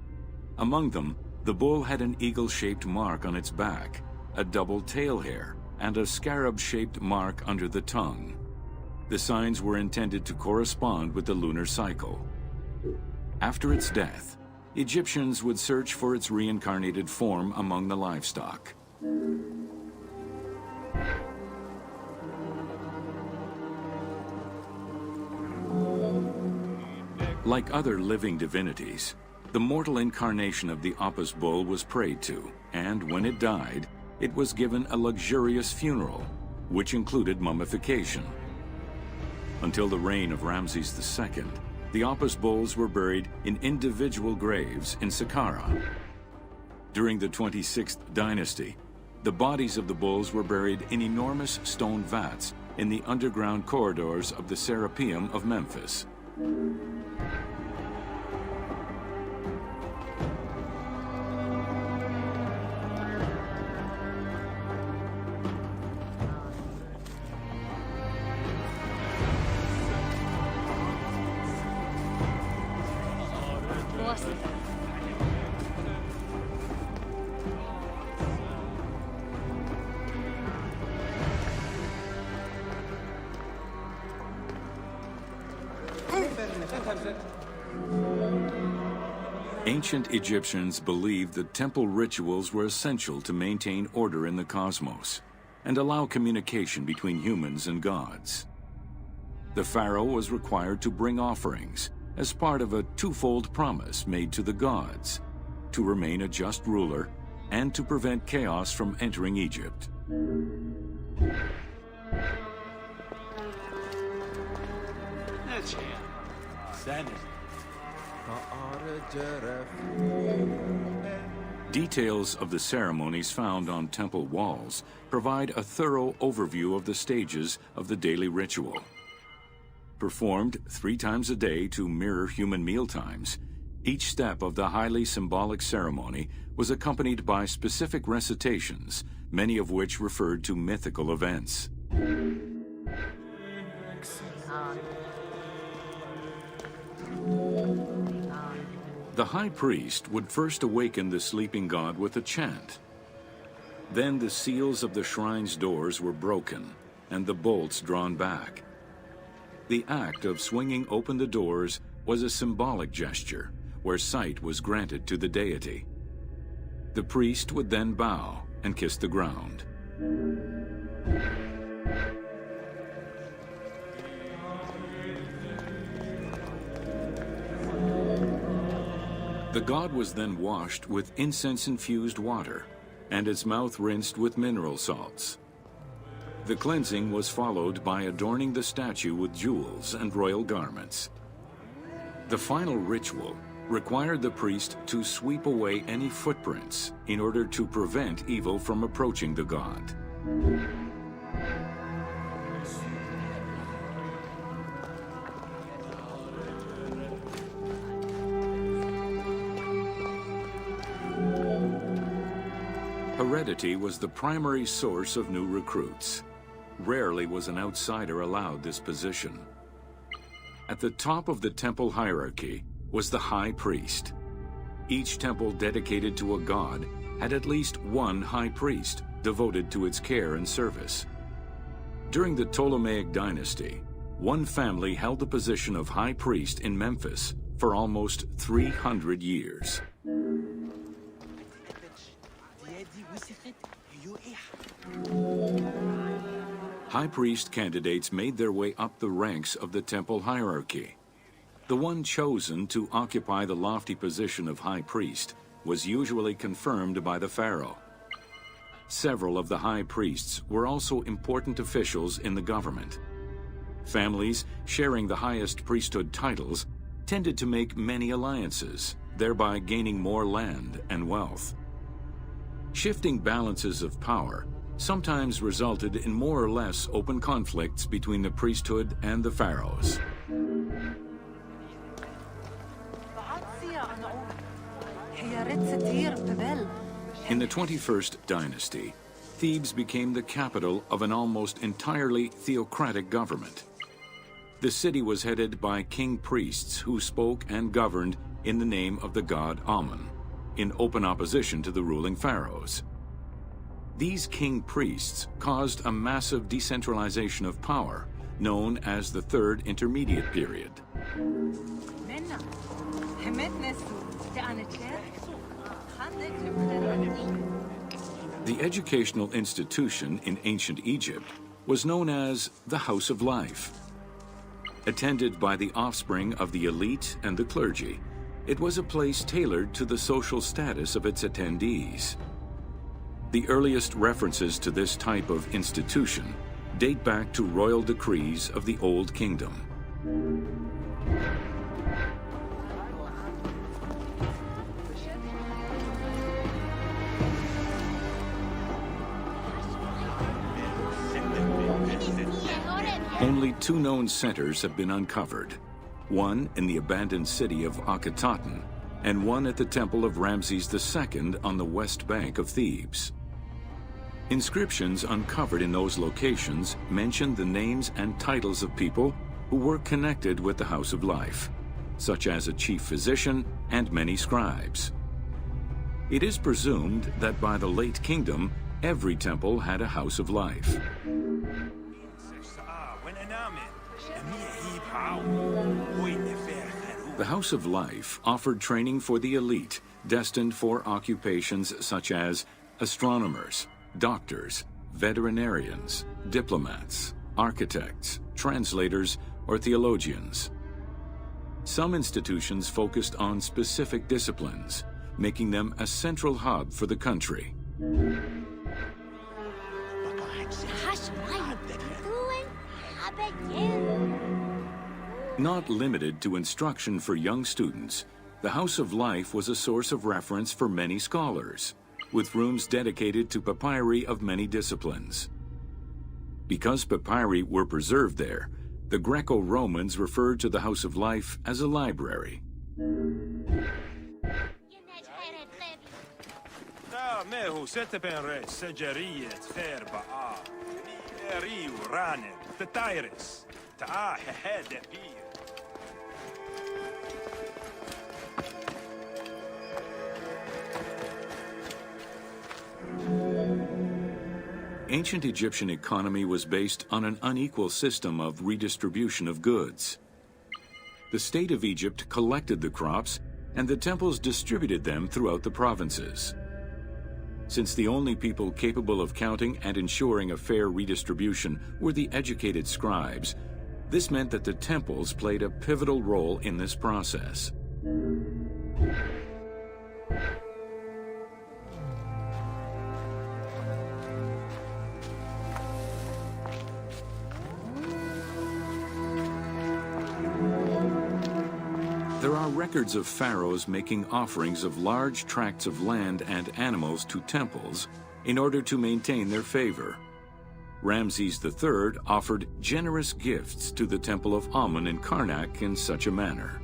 Among them, the bull had an eagle-shaped mark on its back, a double tail hair, and a scarab-shaped mark under the tongue. The signs were intended to correspond with the lunar cycle. After its death, Egyptians would search for its reincarnated form among the livestock. Like other living divinities, the mortal incarnation of the Apis bull was prayed to, and when it died, it was given a luxurious funeral, which included mummification. Until the reign of Ramses II, the Apis bulls were buried in individual graves in Saqqara. During the 26th dynasty, the bodies of the bulls were buried in enormous stone vats in the underground corridors of the Serapeion of Memphis. Ancient Egyptians believed that temple rituals were essential to maintain order in the cosmos and allow communication between humans and gods. The pharaoh was required to bring offerings as part of a twofold promise made to the gods: to remain a just ruler and to prevent chaos from entering Egypt. Details of the ceremonies found on temple walls provide a thorough overview of the stages of the daily ritual. Performed 3 times a day to mirror human mealtimes, each step of the highly symbolic ceremony was accompanied by specific recitations, many of which referred to mythical events. The high priest would first awaken the sleeping god with a chant. Then the seals of the shrine's doors were broken and the bolts drawn back. The act of swinging open the doors was a symbolic gesture where sight was granted to the deity. The priest would then bow and kiss the ground. The god was then washed with incense-infused water and its mouth rinsed with mineral salts. The cleansing was followed by adorning the statue with jewels and royal garments. The final ritual required the priest to sweep away any footprints in order to prevent evil from approaching the god. Heredity was the primary source of new recruits. Rarely was an outsider allowed this position. At the top of the temple hierarchy was the high priest. Each temple dedicated to a god had at least one high priest devoted to its care and service. During the Ptolemaic dynasty, one family held the position of high priest in Memphis for almost 300 years. High priest candidates made their way up the ranks of the temple hierarchy. The one chosen to occupy the lofty position of high priest was usually confirmed by the pharaoh. Several of the high priests were also important officials in the government. Families sharing the highest priesthood titles tended to make many alliances, thereby gaining more land and wealth. Shifting balances of power sometimes resulted in more or less open conflicts between the priesthood and the pharaohs. In the 21st dynasty, Thebes became the capital of an almost entirely theocratic government. The city was headed by king priests who spoke and governed in the name of the god Amun, in open opposition to the ruling pharaohs. These king priests caused a massive decentralization of power, known as the Third Intermediate Period. The educational institution in ancient Egypt was known as the House of Life. Attended by the offspring of the elite and the clergy, it was a place tailored to the social status of its attendees. The earliest references to this type of institution date back to royal decrees of the Old Kingdom. Only 2 known centers have been uncovered, one in the abandoned city of Akhetaten and one at the temple of Ramses II on the west bank of Thebes. Inscriptions uncovered in those locations mention the names and titles of people who were connected with the House of Life, such as a chief physician and many scribes. It is presumed that by the late kingdom, every temple had a House of Life. The House of Life offered training for the elite, destined for occupations such as astronomers, doctors, veterinarians, diplomats, architects, translators, or theologians. Some institutions focused on specific disciplines, making them a central hub for the country. Not limited to instruction for young students, the House of Life was a source of reference for many scholars, with rooms dedicated to papyri of many disciplines. Because papyri were preserved there, the Greco-Romans referred to the House of Life as a library. Ancient Egyptian economy was based on an unequal system of redistribution of goods. The state of Egypt collected the crops, and the temples distributed them throughout the provinces. Since the only people capable of counting and ensuring a fair redistribution were the educated scribes, this meant that the temples played a pivotal role in this process. There are records of pharaohs making offerings of large tracts of land and animals to temples in order to maintain their favor. Ramses III offered generous gifts to the temple of Amun in Karnak in such a manner.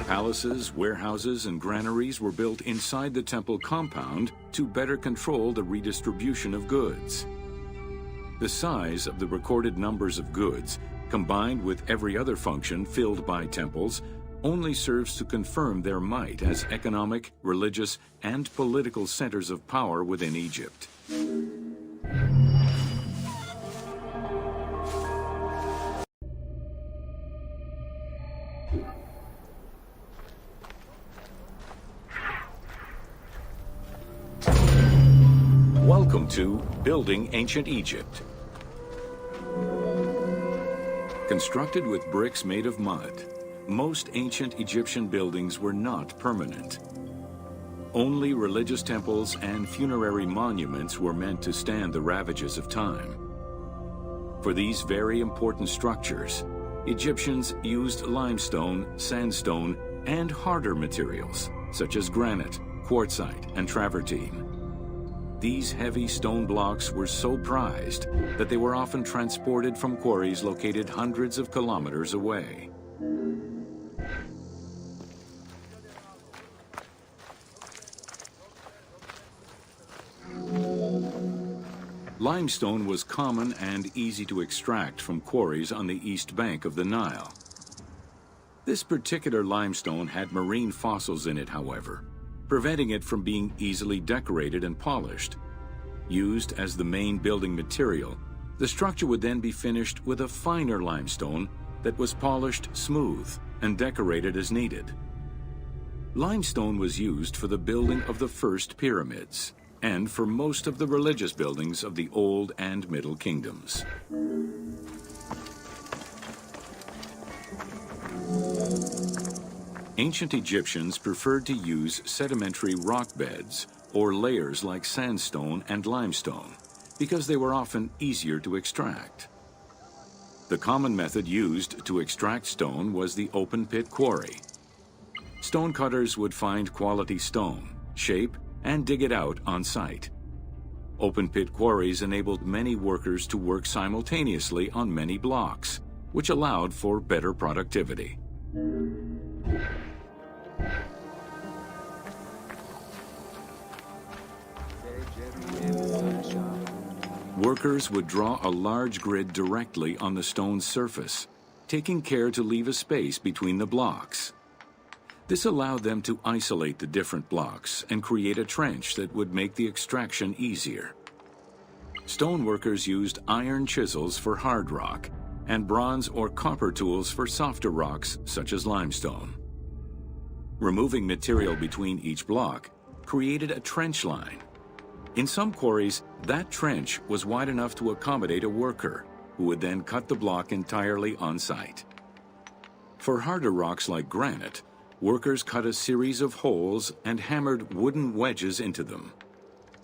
Palaces, warehouses, and granaries were built inside the temple compound to better control the redistribution of goods. The size of the recorded numbers of goods, combined with every other function filled by temples, only serves to confirm their might as economic, religious, and political centers of power within Egypt. Welcome to Building Ancient Egypt. Constructed with bricks made of mud, most ancient Egyptian buildings were not permanent. Only religious temples and funerary monuments were meant to stand the ravages of time. For these very important structures, Egyptians used limestone, sandstone, and harder materials, such as granite, quartzite, and travertine. These heavy stone blocks were so prized that they were often transported from quarries located hundreds of kilometers away. Limestone was common and easy to extract from quarries on the east bank of the Nile. This particular limestone had marine fossils in it, however, preventing it from being easily decorated and polished. Used as the main building material, the structure would then be finished with a finer limestone that was polished smooth and decorated as needed. Limestone was used for the building of the first pyramids and for most of the religious buildings of the Old and Middle Kingdoms. Ancient Egyptians preferred to use sedimentary rock beds or layers like sandstone and limestone because they were often easier to extract. The common method used to extract stone was the open pit quarry. Stonecutters would find quality stone, shape, and dig it out on site. Open pit quarries enabled many workers to work simultaneously on many blocks, which allowed for better productivity. Workers would draw a large grid directly on the stone's surface, taking care to leave a space between the blocks. This allowed them to isolate the different blocks and create a trench that would make the extraction easier. Stoneworkers used iron chisels for hard rock and bronze or copper tools for softer rocks such as limestone. Removing material between each block created a trench line. In some quarries, that trench was wide enough to accommodate a worker, who would then cut the block entirely on site. For harder rocks like granite, workers cut a series of holes and hammered wooden wedges into them.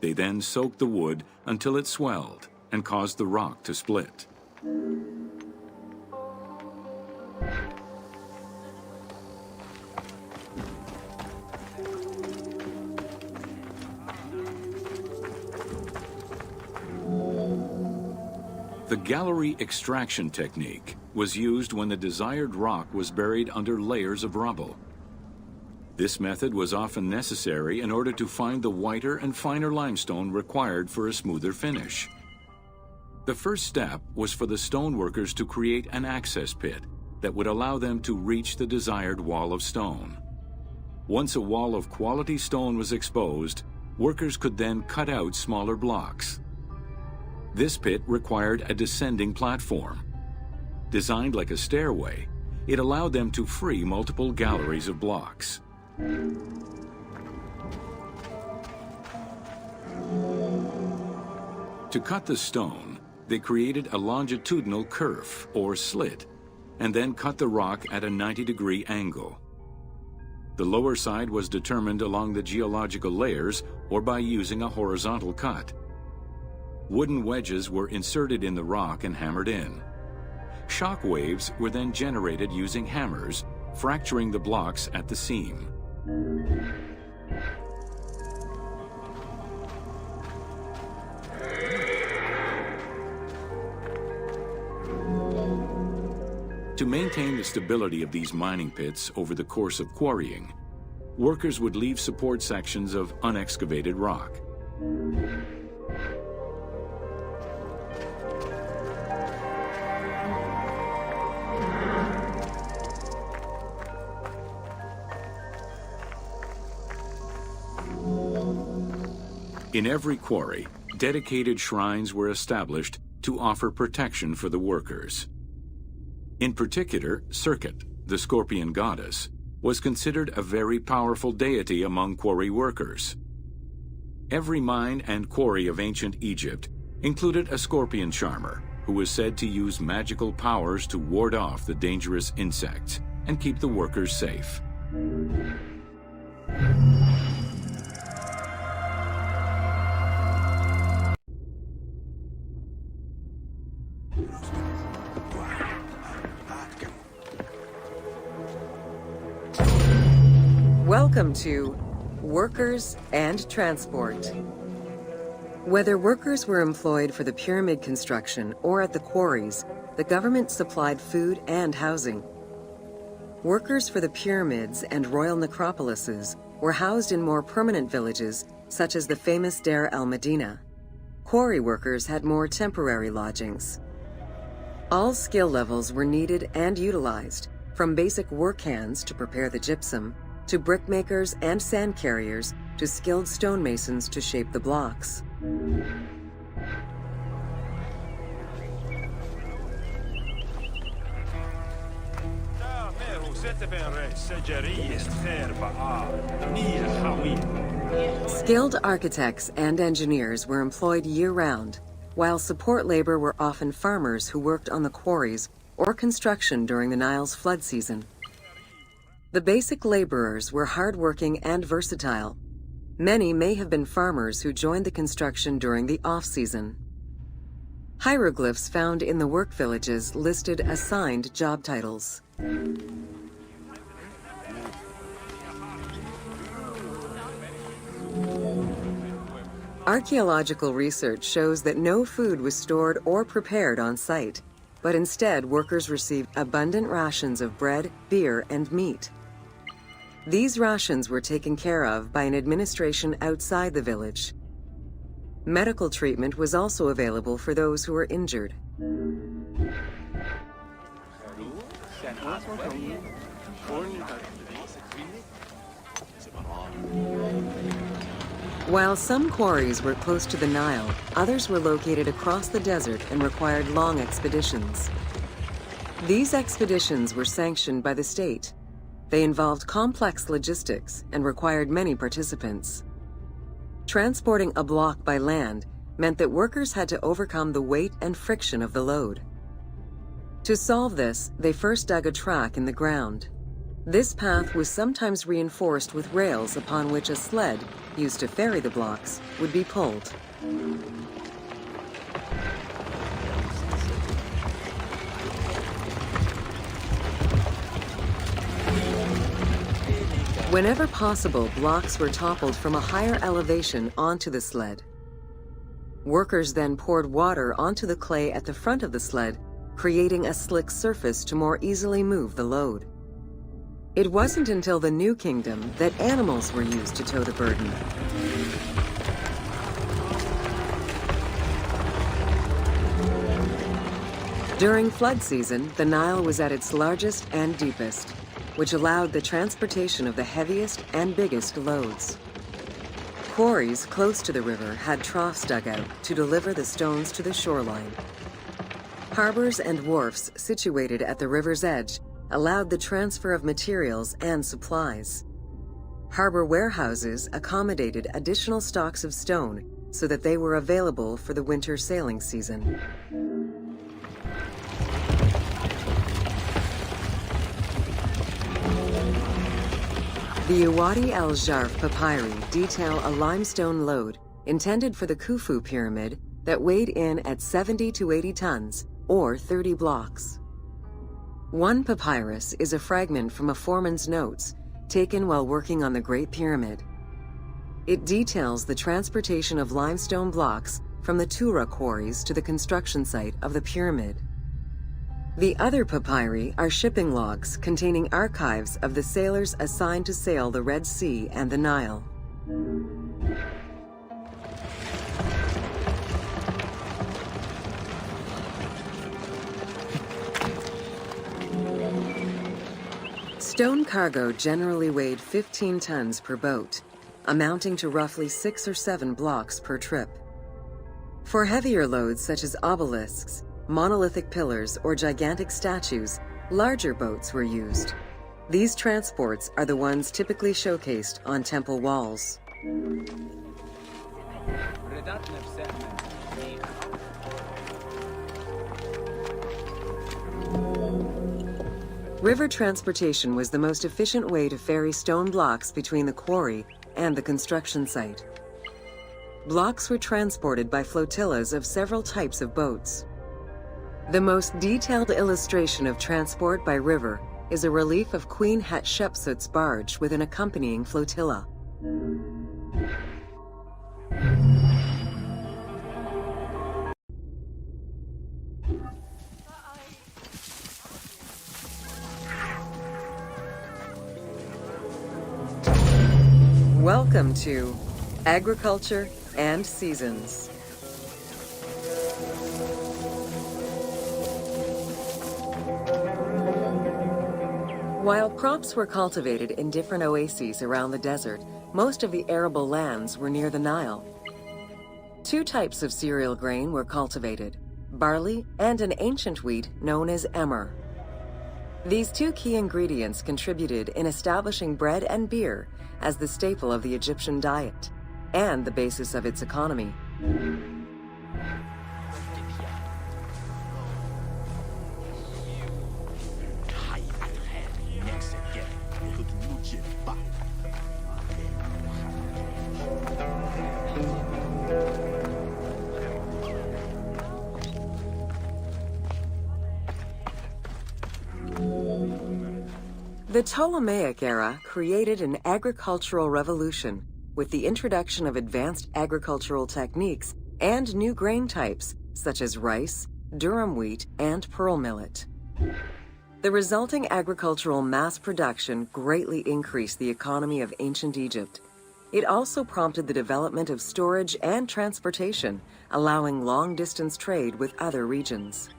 They then soaked the wood until it swelled and caused the rock to split. The gallery extraction technique was used when the desired rock was buried under layers of rubble. This method was often necessary in order to find the whiter and finer limestone required for a smoother finish. The first step was for the stoneworkers to create an access pit that would allow them to reach the desired wall of stone. Once a wall of quality stone was exposed, workers could then cut out smaller blocks. This pit required a descending platform. Designed like a stairway, it allowed them to free multiple galleries of blocks. To cut the stone, they created a longitudinal kerf, or slit, and then cut the rock at a 90-degree angle. The lower side was determined along the geological layers or by using a horizontal cut. Wooden wedges were inserted in the rock and hammered in. Shock waves were then generated using hammers, fracturing the blocks at the seam. To maintain the stability of these mining pits over the course of quarrying, workers would leave support sections of unexcavated rock. In every quarry, dedicated shrines were established to offer protection for the workers. In particular, Serket, the scorpion goddess, was considered a very powerful deity among quarry workers. Every mine and quarry of ancient Egypt included a scorpion charmer who was said to use magical powers to ward off the dangerous insects and keep the workers safe. Welcome to Workers and Transport. Whether workers were employed for the pyramid construction or at the quarries, the government supplied food and housing. Workers for the pyramids and royal necropolises were housed in more permanent villages, such as the famous Deir el-Medina. Quarry workers had more temporary lodgings. All skill levels were needed and utilized, from basic work hands to prepare the gypsum, to brickmakers and sand carriers, to skilled stonemasons to shape the blocks. Skilled architects and engineers were employed year-round, while support labor were often farmers who worked on the quarries or construction during the Nile's flood season. The basic laborers were hardworking and versatile. Many may have been farmers who joined the construction during the off-season. Hieroglyphs found in the work villages listed assigned job titles. Archaeological research shows that no food was stored or prepared on site, but instead workers received abundant rations of bread, beer, and meat. These rations were taken care of by an administration outside the village. Medical treatment was also available for those who were injured. While some quarries were close to the Nile, others were located across the desert and required long expeditions. These expeditions were sanctioned by the state. They involved complex logistics and required many participants. Transporting a block by land meant that workers had to overcome the weight and friction of the load. To solve this, they first dug a track in the ground. This path was sometimes reinforced with rails upon which a sled, used to ferry the blocks, would be pulled. Whenever possible, blocks were toppled from a higher elevation onto the sled. Workers then poured water onto the clay at the front of the sled, creating a slick surface to more easily move the load. It wasn't until the New Kingdom that animals were used to tow the burden. During flood season, the Nile was at its largest and deepest, which allowed the transportation of the heaviest and biggest loads. Quarries close to the river had troughs dug out to deliver the stones to the shoreline. Harbors and wharfs situated at the river's edge allowed the transfer of materials and supplies. Harbor warehouses accommodated additional stocks of stone so that they were available for the winter sailing season. The Wadi el-Jarf papyri detail a limestone load intended for the Khufu pyramid that weighed in at 70 to 80 tons, or 30 blocks. One papyrus is a fragment from a foreman's notes taken while working on the Great Pyramid. It details the transportation of limestone blocks from the Tura quarries to the construction site of the pyramid. The other papyri are shipping logs containing archives of the sailors assigned to sail the Red Sea and the Nile. Stone cargo generally weighed 15 tons per boat, amounting to roughly 6 or 7 blocks per trip. For heavier loads such as obelisks, monolithic pillars, or gigantic statues, larger boats were used. These transports are the ones typically showcased on temple walls. River transportation was the most efficient way to ferry stone blocks between the quarry and the construction site. Blocks were transported by flotillas of several types of boats. The most detailed illustration of transport by river is a relief of Queen Hatshepsut's barge with an accompanying flotilla. Welcome to Agriculture and Seasons. While crops were cultivated in different oases around the desert, most of the arable lands were near the Nile. Two types of cereal grain were cultivated, barley and an ancient wheat known as emmer. These two key ingredients contributed in establishing bread and beer as the staple of the Egyptian diet and the basis of its economy. The Ptolemaic era created an agricultural revolution with the introduction of advanced agricultural techniques and new grain types such as rice, durum wheat, and pearl millet. The resulting agricultural mass production greatly increased the economy of ancient Egypt. It also prompted the development of storage and transportation, allowing long-distance trade with other regions.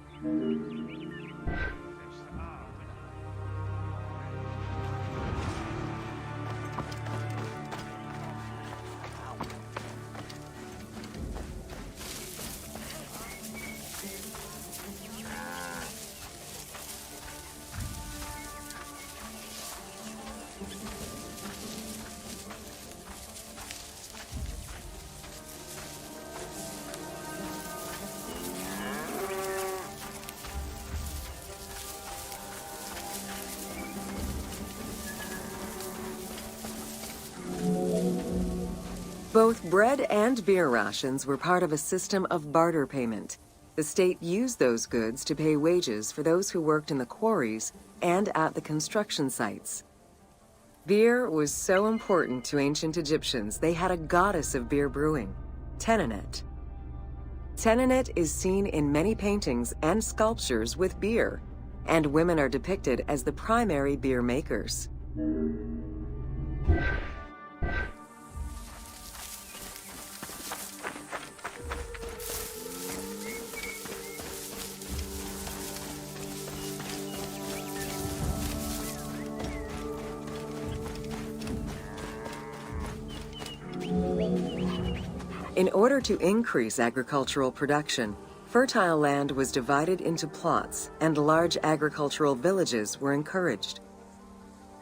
Both bread and beer rations were part of a system of barter payment. The state used those goods to pay wages for those who worked in the quarries and at the construction sites. Beer was so important to ancient Egyptians, they had a goddess of beer brewing, Tenenet. Tenenet is seen in many paintings and sculptures with beer, and women are depicted as the primary beer makers. In order to increase agricultural production, fertile land was divided into plots and large agricultural villages were encouraged.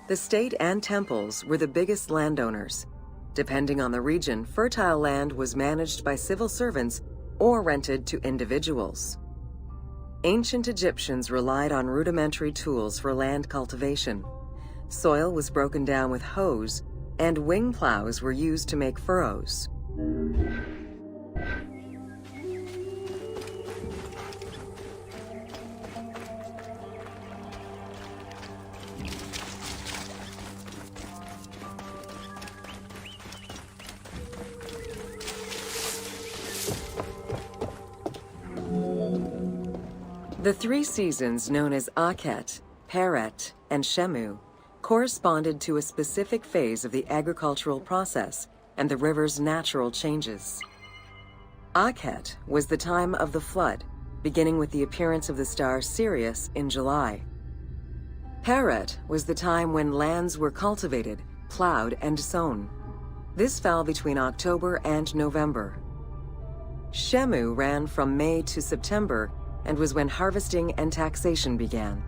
The state and temples were the biggest landowners. Depending on the region, fertile land was managed by civil servants or rented to individuals. Ancient Egyptians relied on rudimentary tools for land cultivation. Soil was broken down with hoes, and wing plows were used to make furrows. The three seasons known as Akhet, Peret, and Shemu corresponded to a specific phase of the agricultural process and the river's natural changes. Akhet was the time of the flood, beginning with the appearance of the star Sirius in July. Peret was the time when lands were cultivated, plowed, and sown. This fell between October and November. Shemu ran from May to September and was when harvesting and taxation began.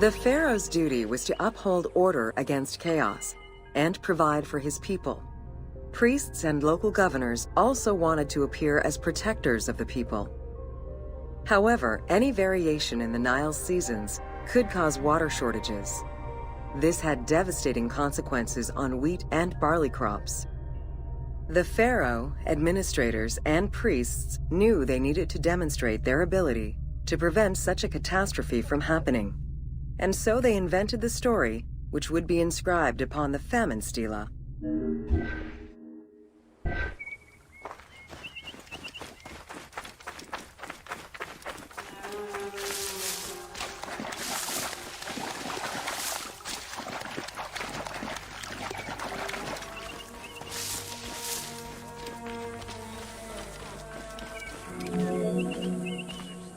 The pharaoh's duty was to uphold order against chaos and provide for his people. Priests and local governors also wanted to appear as protectors of the people. However, any variation in the Nile's seasons could cause water shortages. This had devastating consequences on wheat and barley crops. The pharaoh, administrators, and priests knew they needed to demonstrate their ability to prevent such a catastrophe from happening. And so they invented the story, which would be inscribed upon the famine stela.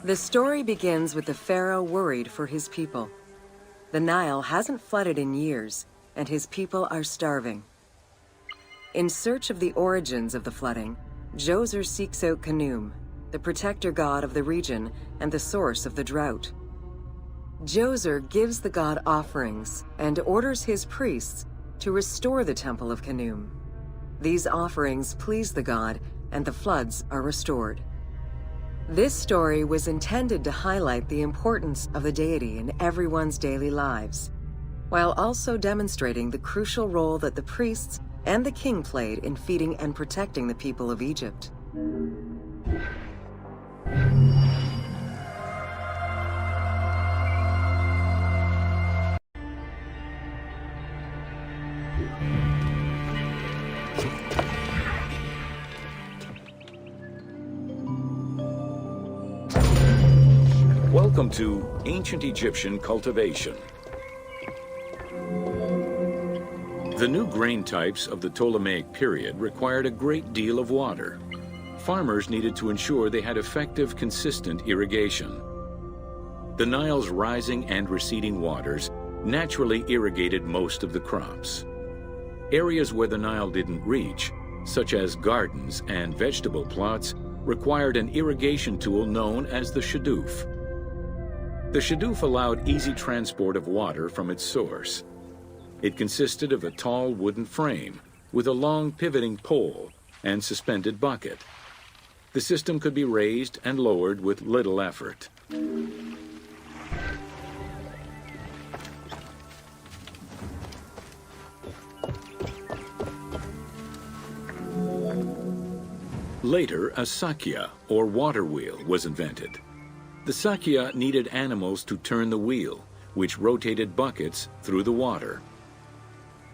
The story begins with the pharaoh worried for his people. The Nile hasn't flooded in years, and his people are starving. In search of the origins of the flooding, Djoser seeks out Khnum, the protector god of the region and the source of the drought. Djoser gives the god offerings and orders his priests to restore the temple of Khnum. These offerings please the god, and the floods are restored. This story was intended to highlight the importance of the deity in everyone's daily lives, while also demonstrating the crucial role that the priests and the king played in feeding and protecting the people of Egypt. Welcome to Ancient Egyptian Cultivation. The new grain types of the Ptolemaic period required a great deal of water. Farmers needed to ensure they had effective, consistent irrigation. The Nile's rising and receding waters naturally irrigated most of the crops. Areas where the Nile didn't reach such as gardens and vegetable plots, required an irrigation tool known as the shadoof. The shadoof allowed easy transport of water from its source. It consisted of a tall wooden frame with a long pivoting pole and suspended bucket. The system could be raised and lowered with little effort. Later, a sakya, or water wheel, was invented. The sakya needed animals to turn the wheel, which rotated buckets through the water.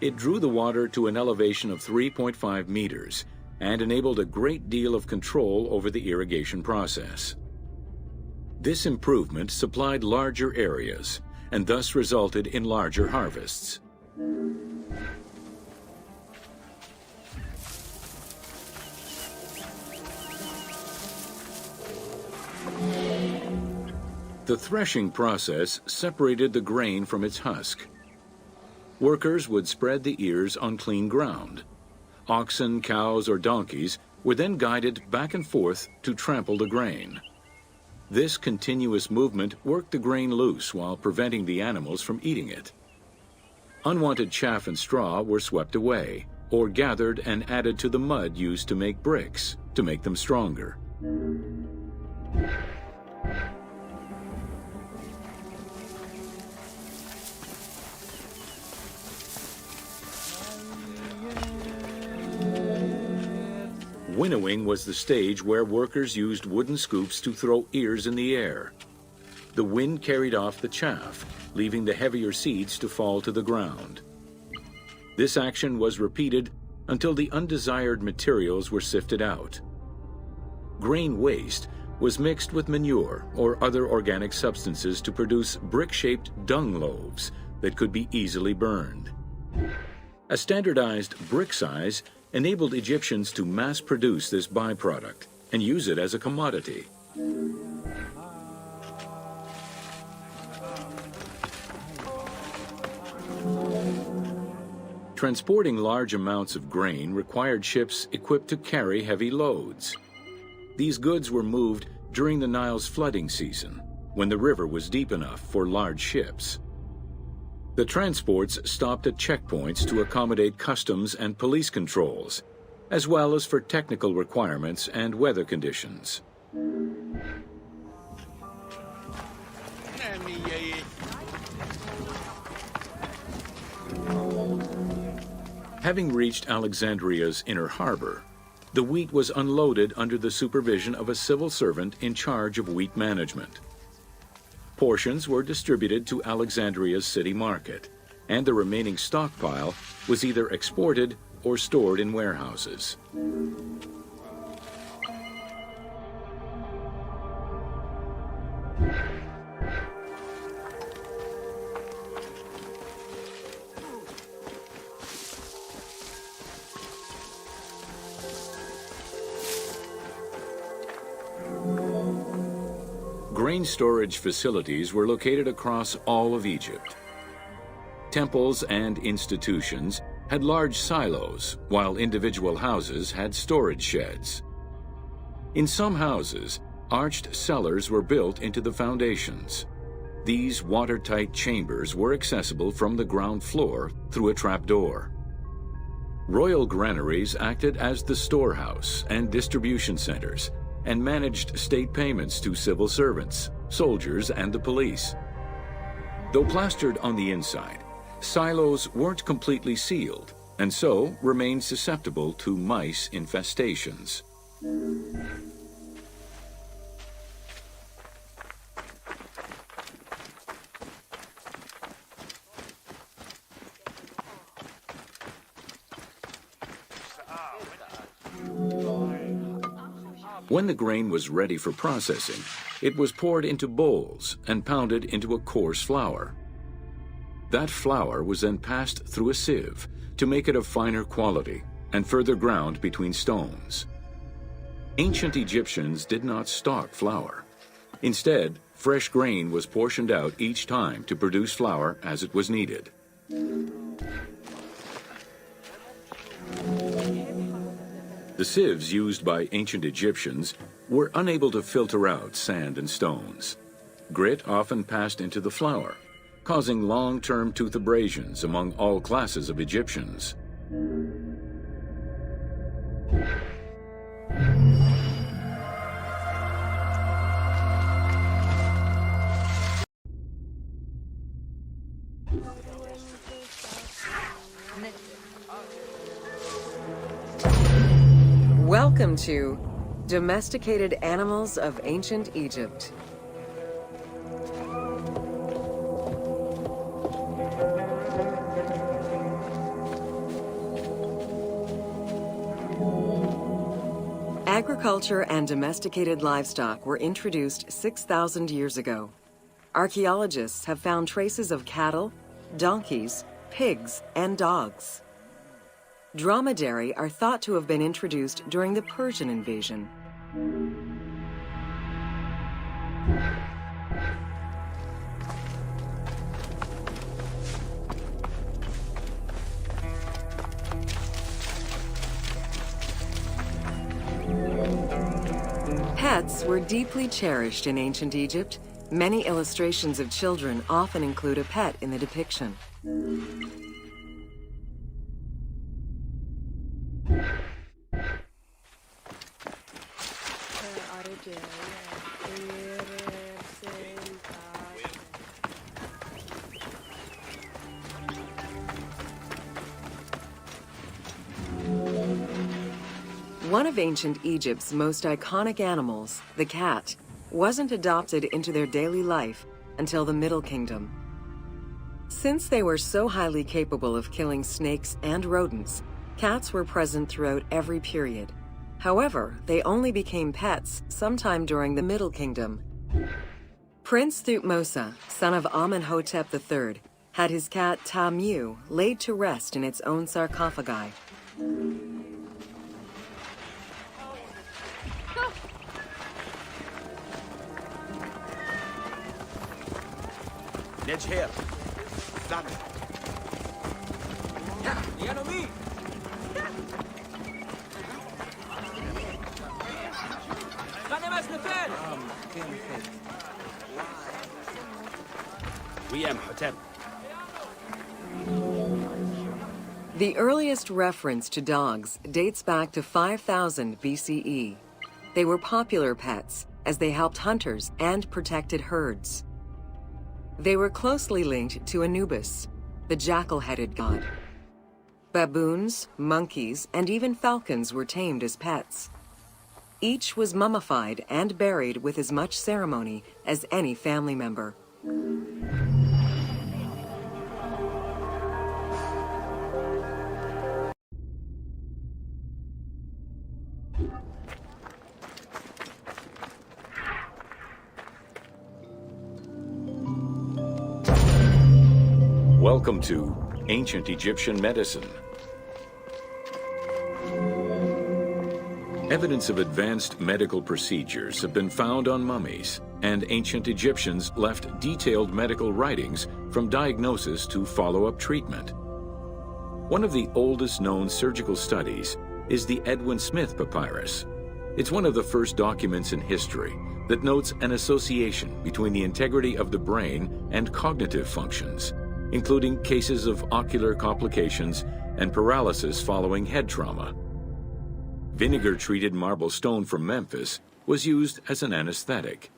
It drew the water to an elevation of 3.5 meters and enabled a great deal of control over the irrigation process. This improvement supplied larger areas and thus resulted in larger harvests. The threshing process separated the grain from its husk. Workers would spread the ears on clean ground. Oxen, cows, or donkeys were then guided back and forth to trample the grain. This continuous movement worked the grain loose while preventing the animals from eating it. Unwanted chaff and straw were swept away, or gathered and added to the mud used to make bricks, to make them stronger. Winnowing was the stage where workers used wooden scoops to throw ears in the air. The wind carried off the chaff, leaving the heavier seeds to fall to the ground. This action was repeated until the undesired materials were sifted out. Grain waste was mixed with manure or other organic substances to produce brick-shaped dung loaves that could be easily burned. A standardized brick size enabled Egyptians to mass-produce this byproduct and use it as a commodity. Transporting large amounts of grain required ships equipped to carry heavy loads. These goods were moved during the Nile's flooding season, when the river was deep enough for large ships. The transports stopped at checkpoints to accommodate customs and police controls, as well as for technical requirements and weather conditions. Having reached Alexandria's inner harbor, the wheat was unloaded under the supervision of a civil servant in charge of wheat management. Portions were distributed to Alexandria's city market, and the remaining stockpile was either exported or stored in warehouses. Grain storage facilities were located across all of Egypt. Temples and institutions had large silos, while individual houses had storage sheds. In some houses, arched cellars were built into the foundations. These watertight chambers were accessible from the ground floor through a trapdoor. Royal granaries acted as the storehouse and distribution centers, and managed state payments to civil servants, soldiers, and the police. Though plastered on the inside, silos weren't completely sealed, and so remained susceptible to mice infestations. When the grain was ready for processing, it was poured into bowls and pounded into a coarse flour. That flour was then passed through a sieve to make it of finer quality and further ground between stones. Ancient Egyptians did not stock flour. Instead, fresh grain was portioned out each time to produce flour as it was needed. The sieves used by ancient Egyptians were unable to filter out sand and stones. Grit often passed into the flour, causing long-term tooth abrasions among all classes of Egyptians. Welcome to Domesticated Animals of Ancient Egypt. Agriculture and domesticated livestock were introduced 6,000 years ago. Archaeologists have found traces of cattle, donkeys, pigs, and dogs. Dromedary are thought to have been introduced during the Persian invasion. Pets were deeply cherished in ancient Egypt. Many illustrations of children often include a pet in the depiction. One of ancient Egypt's most iconic animals, the cat, wasn't adopted into their daily life until the Middle Kingdom. Since they were so highly capable of killing snakes and rodents, cats were present throughout every period. However, they only became pets sometime during the Middle Kingdom. Prince Thutmose, son of Amenhotep III, had his cat Tamu laid to rest in its own sarcophagi. Nedge here. Done. The enemy! We am Hotep. The earliest reference to dogs dates back to 5000 BCE. They were popular pets as they helped hunters and protected herds. They were closely linked to Anubis, the jackal-headed god. Baboons, monkeys, and even falcons were tamed as pets. Each was mummified and buried with as much ceremony as any family member. Welcome to Ancient Egyptian Medicine. Evidence of advanced medical procedures have been found on mummies, and ancient Egyptians left detailed medical writings from diagnosis to follow-up treatment. One of the oldest known surgical studies is the Edwin Smith Papyrus. It's one of the first documents in history that notes an association between the integrity of the brain and cognitive functions, including cases of ocular complications and paralysis following head trauma. Vinegar-treated marble stone from Memphis was used as an anesthetic.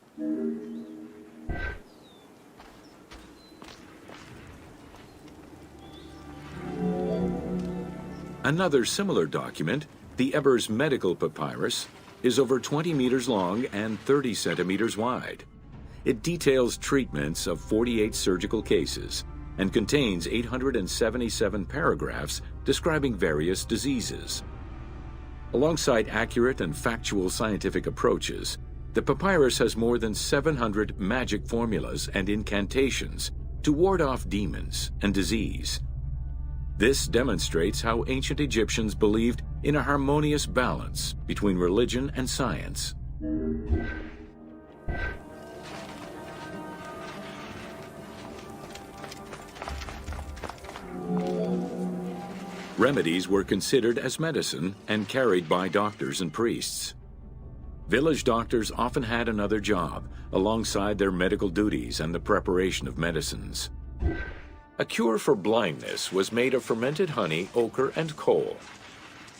Another similar document, the Ebers Medical Papyrus, is over 20 meters long and 30 centimeters wide. It details treatments of 48 surgical cases and contains 877 paragraphs describing various diseases. Alongside accurate and factual scientific approaches, the papyrus has more than 700 magic formulas and incantations to ward off demons and disease. This demonstrates how ancient Egyptians believed in a harmonious balance between religion and science. Remedies were considered as medicine and carried by doctors and priests. Village doctors often had another job alongside their medical duties and the preparation of medicines. A cure for blindness was made of fermented honey, ochre, and coal.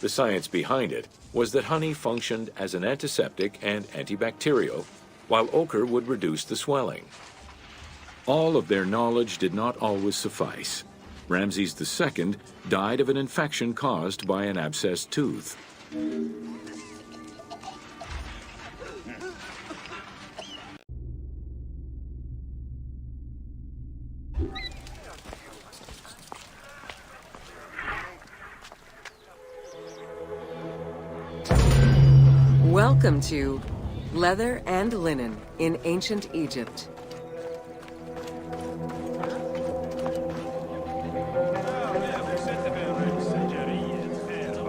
The science behind it was that honey functioned as an antiseptic and antibacterial, while ochre would reduce the swelling. All of their knowledge did not always suffice. Ramses II died of an infection caused by an abscessed tooth. Welcome to Leather and Linen in Ancient Egypt.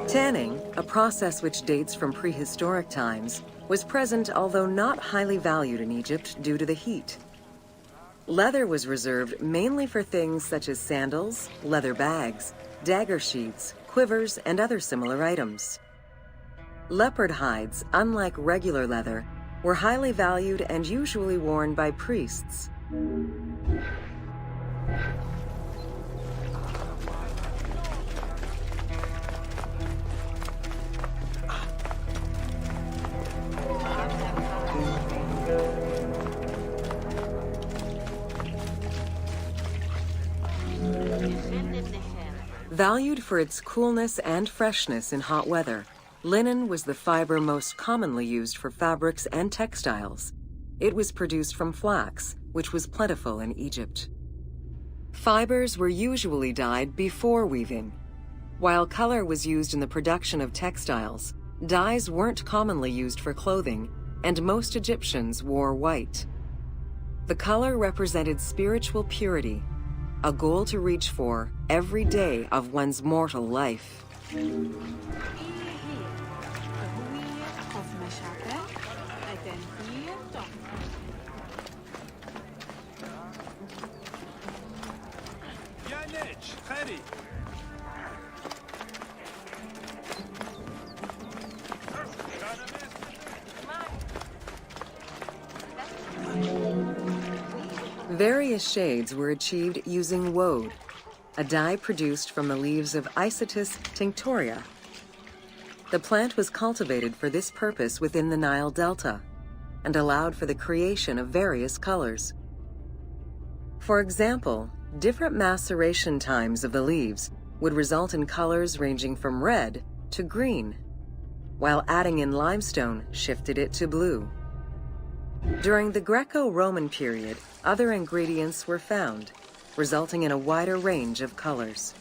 Tanning, a process which dates from prehistoric times, was present although not highly valued in Egypt due to the heat. Leather was reserved mainly for things such as sandals, leather bags, dagger sheaths, quivers, and other similar items. Leopard hides, unlike regular leather, were highly valued and usually worn by priests. Valued for its coolness and freshness in hot weather, linen was the fiber most commonly used for fabrics and textiles. It was produced from flax, which was plentiful in Egypt. Fibers were usually dyed before weaving. While color was used in the production of textiles, dyes weren't commonly used for clothing, and most Egyptians wore white. The color represented spiritual purity, a goal to reach for every day of one's mortal life. Various shades were achieved using woad, a dye produced from the leaves of Isotis tinctoria. The plant was cultivated for this purpose within the Nile Delta and allowed for the creation of various colors. For example, different maceration times of the leaves would result in colors ranging from red to green, while adding in limestone shifted it to blue. During the Greco-Roman period, other ingredients were found, resulting in a wider range of colors.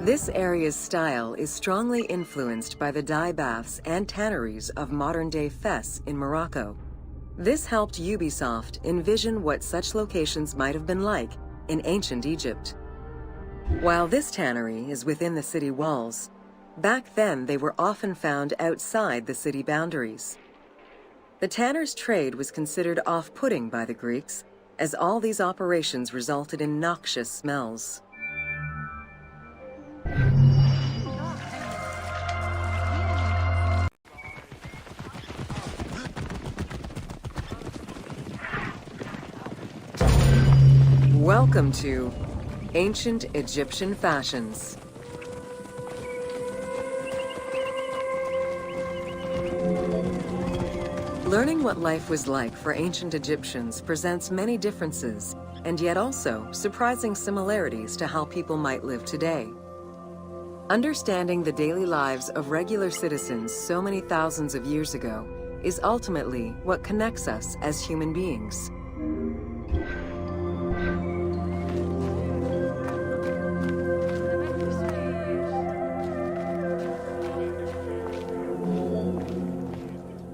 This area's style is strongly influenced by the dye baths and tanneries of modern-day Fes in Morocco. This helped Ubisoft envision what such locations might have been like in ancient Egypt. While this tannery is within the city walls, back then they were often found outside the city boundaries. The tanner's trade was considered off-putting by the Greeks, as all these operations resulted in noxious smells. Welcome to Ancient Egyptian Fashions. Learning what life was like for ancient Egyptians presents many differences, and yet also surprising similarities to how people might live today. Understanding the daily lives of regular citizens so many thousands of years ago is ultimately what connects us as human beings.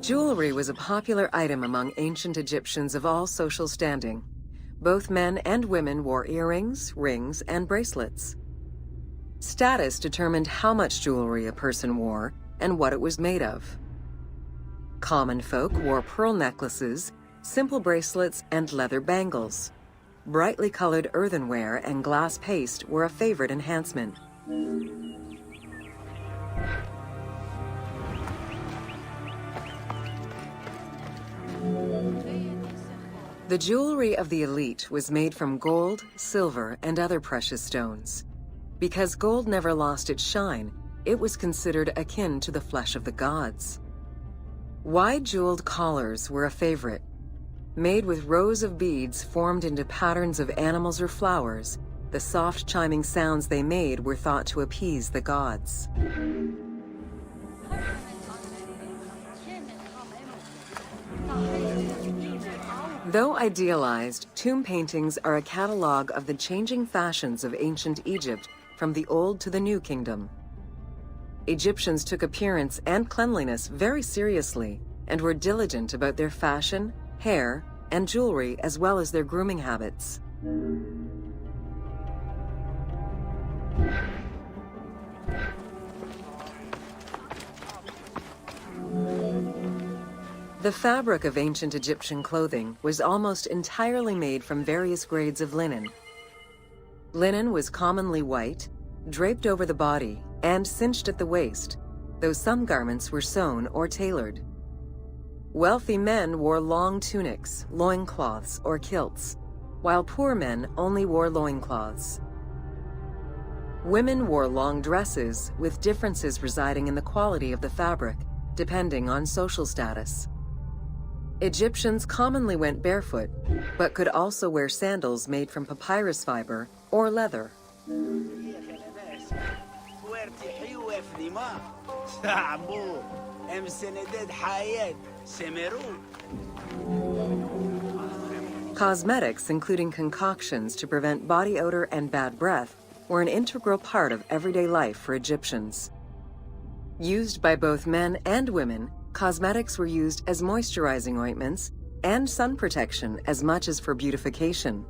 Jewelry was a popular item among ancient Egyptians of all social standing. Both men and women wore earrings, rings, and bracelets. Status determined how much jewelry a person wore and what it was made of. Common folk wore pearl necklaces, simple bracelets, and leather bangles. Brightly colored earthenware and glass paste were a favorite enhancement. The jewelry of the elite was made from gold, silver, and other precious stones. Because gold never lost its shine, it was considered akin to the flesh of the gods. Wide jeweled collars were a favorite. Made with rows of beads formed into patterns of animals or flowers, the soft chiming sounds they made were thought to appease the gods. Though idealized, tomb paintings are a catalog of the changing fashions of ancient Egypt from the Old to the New Kingdom. Egyptians took appearance and cleanliness very seriously and were diligent about their fashion, hair, and jewelry as well as their grooming habits. The fabric of ancient Egyptian clothing was almost entirely made from various grades of linen. Linen was commonly white, draped over the body, and cinched at the waist, though some garments were sewn or tailored. Wealthy men wore long tunics, loincloths, or kilts, while poor men only wore loincloths. Women wore long dresses, with differences residing in the quality of the fabric, depending on social status. Egyptians commonly went barefoot, but could also wear sandals made from papyrus fiber or leather. Cosmetics, including concoctions to prevent body odor and bad breath, were an integral part of everyday life for Egyptians. Used by both men and women, cosmetics were used as moisturizing ointments and sun protection as much as for beautification.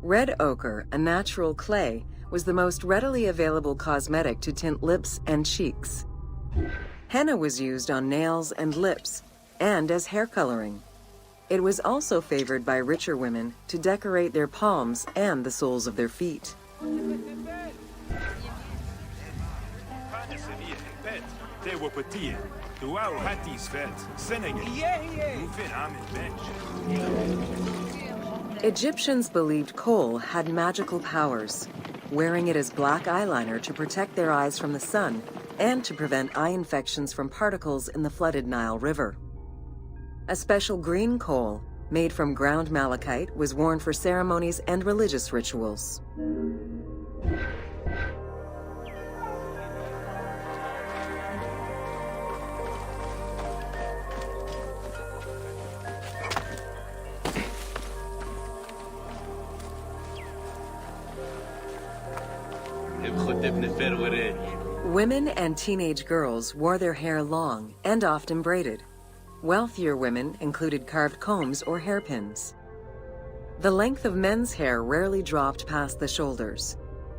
Red ochre, a natural clay, was the most readily available cosmetic to tint lips and cheeks. Henna was used on nails and lips, and as hair coloring. It was also favored by richer women to decorate their palms and the soles of their feet. Egyptians believed coal had magical powers, wearing it as black eyeliner to protect their eyes from the sun and to prevent eye infections from particles in the flooded Nile River. A special green coal, made from ground malachite, was worn for ceremonies and religious rituals. Women and teenage girls wore their hair long and often braided. Wealthier women included carved combs or hairpins. The length of men's hair rarely dropped past the shoulders.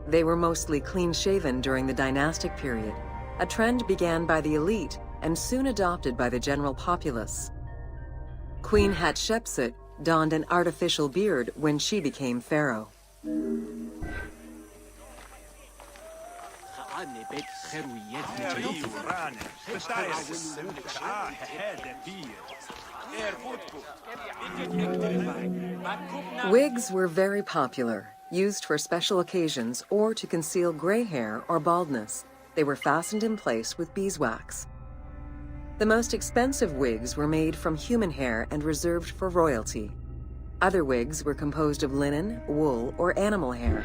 They were mostly clean-shaven during the dynastic period, a trend began by the elite and soon adopted by the general populace. Queen Hatshepsut donned an artificial beard when she became pharaoh. Wigs were very popular, used for special occasions or to conceal gray hair or baldness. They were fastened in place with beeswax. The most expensive wigs were made from human hair and reserved for royalty. Other wigs were composed of linen, wool, or animal hair.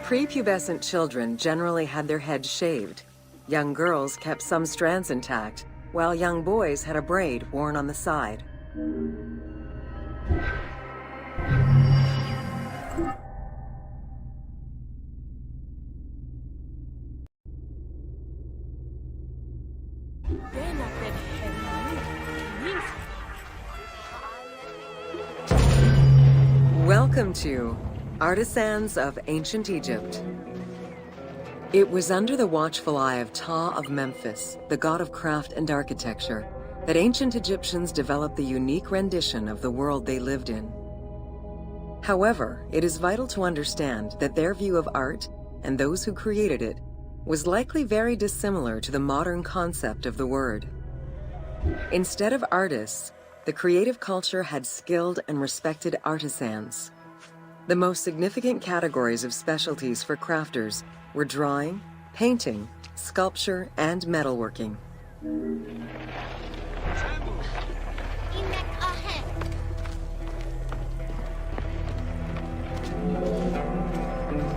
Prepubescent children generally had their heads shaved. Young girls kept some strands intact, while young boys had a braid worn on the side. Welcome to Artisans of Ancient Egypt. It was under the watchful eye of Ptah of Memphis, the god of craft and architecture, that ancient Egyptians developed the unique rendition of the world they lived in. However, it is vital to understand that their view of art, and those who created it, was likely very dissimilar to the modern concept of the word. Instead of artists, the creative culture had skilled and respected artisans. The most significant categories of specialties for crafters were drawing, painting, sculpture, and metalworking.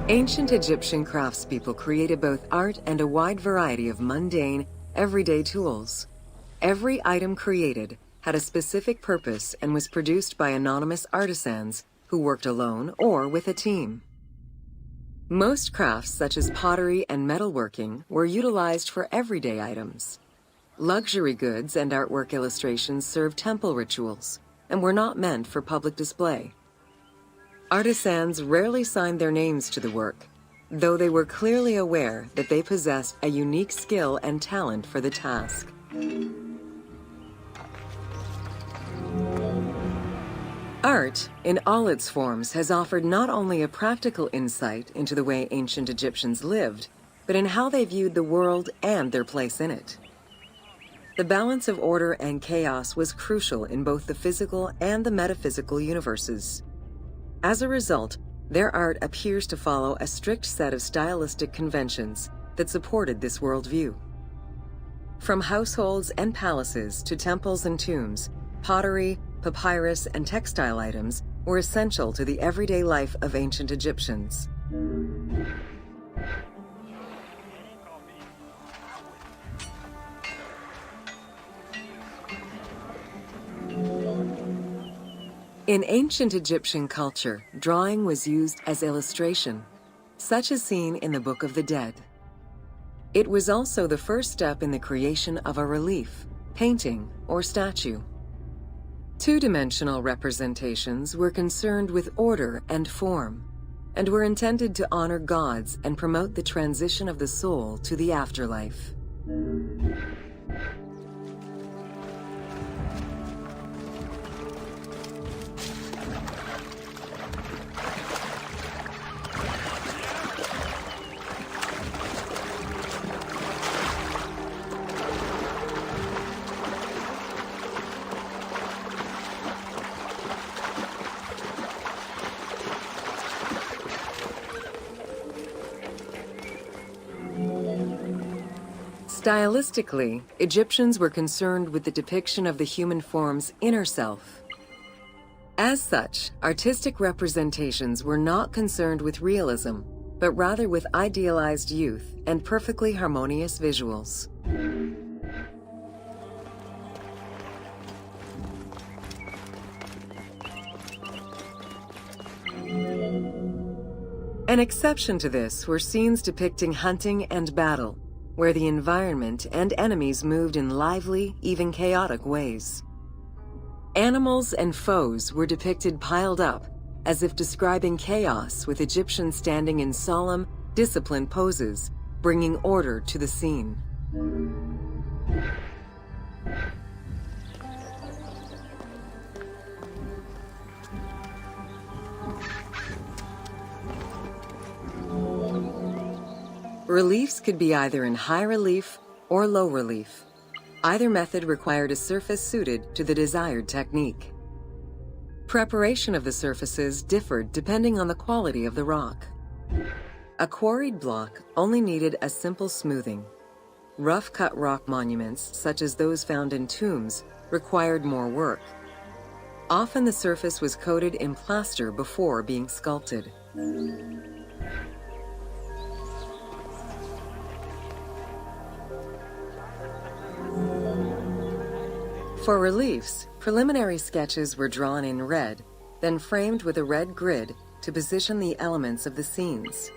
Ancient Egyptian craftspeople created both art and a wide variety of mundane, everyday tools. Every item created had a specific purpose and was produced by anonymous artisans who worked alone or with a team. Most crafts, such as pottery and metalworking, were utilized for everyday items. Luxury goods and artwork illustrations served temple rituals and were not meant for public display. Artisans rarely signed their names to the work, though they were clearly aware that they possessed a unique skill and talent for the task. Art, in all its forms, has offered not only a practical insight into the way ancient Egyptians lived, but in how they viewed the world and their place in it. The balance of order and chaos was crucial in both the physical and the metaphysical universes. As a result, their art appears to follow a strict set of stylistic conventions that supported this worldview. From households and palaces to temples and tombs, pottery, papyrus, and textile items were essential to the everyday life of ancient Egyptians. In ancient Egyptian culture, drawing was used as illustration, such as seen in the Book of the Dead. It was also the first step in the creation of a relief, painting, or statue. Two-dimensional representations were concerned with order and form, and were intended to honor gods and promote the transition of the soul to the afterlife. Stylistically, Egyptians were concerned with the depiction of the human form's inner self. As such, artistic representations were not concerned with realism, but rather with idealized youth and perfectly harmonious visuals. An exception to this were scenes depicting hunting and battle, where the environment and enemies moved in lively, even chaotic ways. Animals and foes were depicted piled up, as if describing chaos, with Egyptians standing in solemn, disciplined poses, bringing order to the scene. Reliefs could be either in high relief or low relief. Either method required a surface suited to the desired technique. Preparation of the surfaces differed depending on the quality of the rock. A quarried block only needed a simple smoothing. Rough-cut rock monuments, such as those found in tombs, required more work. Often the surface was coated in plaster before being sculpted. For reliefs, preliminary sketches were drawn in red, then framed with a red grid to position the elements of the scenes.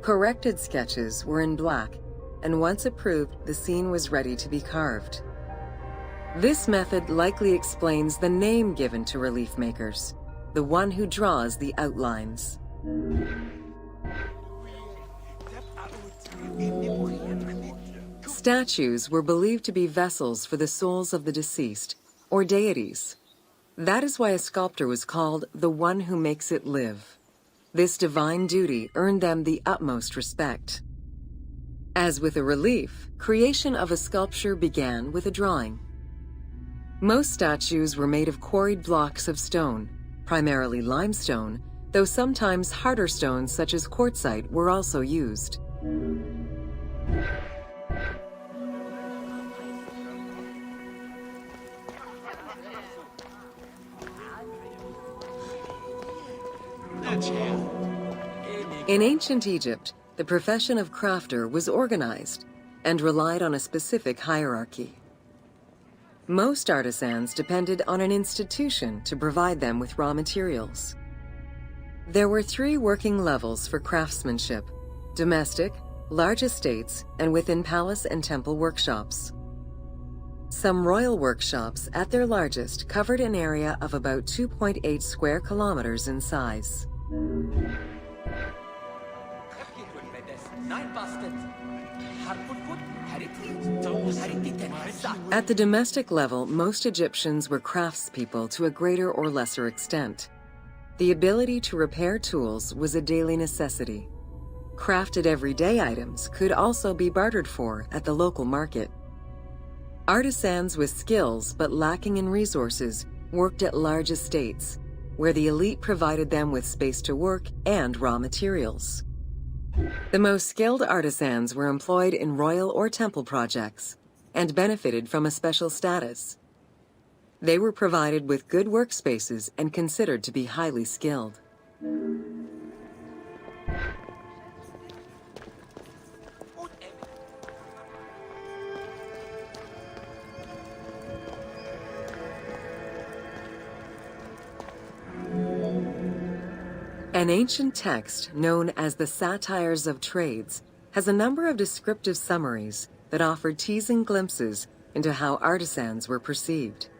Corrected sketches were in black, and once approved, the scene was ready to be carved. This method likely explains the name given to relief makers. the one who draws the outlines. Statues were believed to be vessels for the souls of the deceased, or deities. That is why a sculptor was called the one who makes it live. This divine duty earned them the utmost respect. As with a relief, creation of a sculpture began with a drawing. Most statues were made of quarried blocks of stone, primarily limestone, though sometimes harder stones such as quartzite were also used. In ancient Egypt, the profession of crafter was organized and relied on a specific hierarchy. Most artisans depended on an institution to provide them with raw materials. There were 3 working levels for craftsmanship: domestic, large estates, and within palace and temple workshops. Some royal workshops, at their largest, covered an area of about 2.8 square kilometers in size. At the domestic level, most Egyptians were craftspeople to a greater or lesser extent. The ability to repair tools was a daily necessity. Crafted everyday items could also be bartered for at the local market. Artisans with skills but lacking in resources worked at large estates, where the elite provided them with space to work and raw materials. The most skilled artisans were employed in royal or temple projects and benefited from a special status. They were provided with good workspaces and considered to be highly skilled. An ancient text known as the Satires of Trades has a number of descriptive summaries that offer teasing glimpses into how artisans were perceived.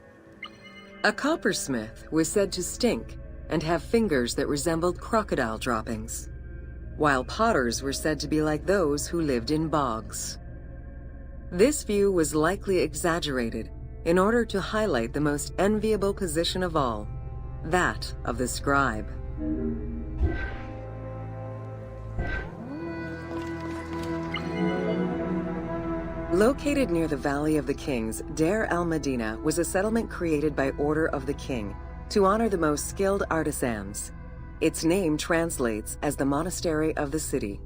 A coppersmith was said to stink and have fingers that resembled crocodile droppings, while potters were said to be like those who lived in bogs. This view was likely exaggerated in order to highlight the most enviable position of all, that of the scribe. Located near the Valley of the Kings, Deir el-Medina was a settlement created by order of the king to honor the most skilled artisans. Its name translates as the Monastery of the City.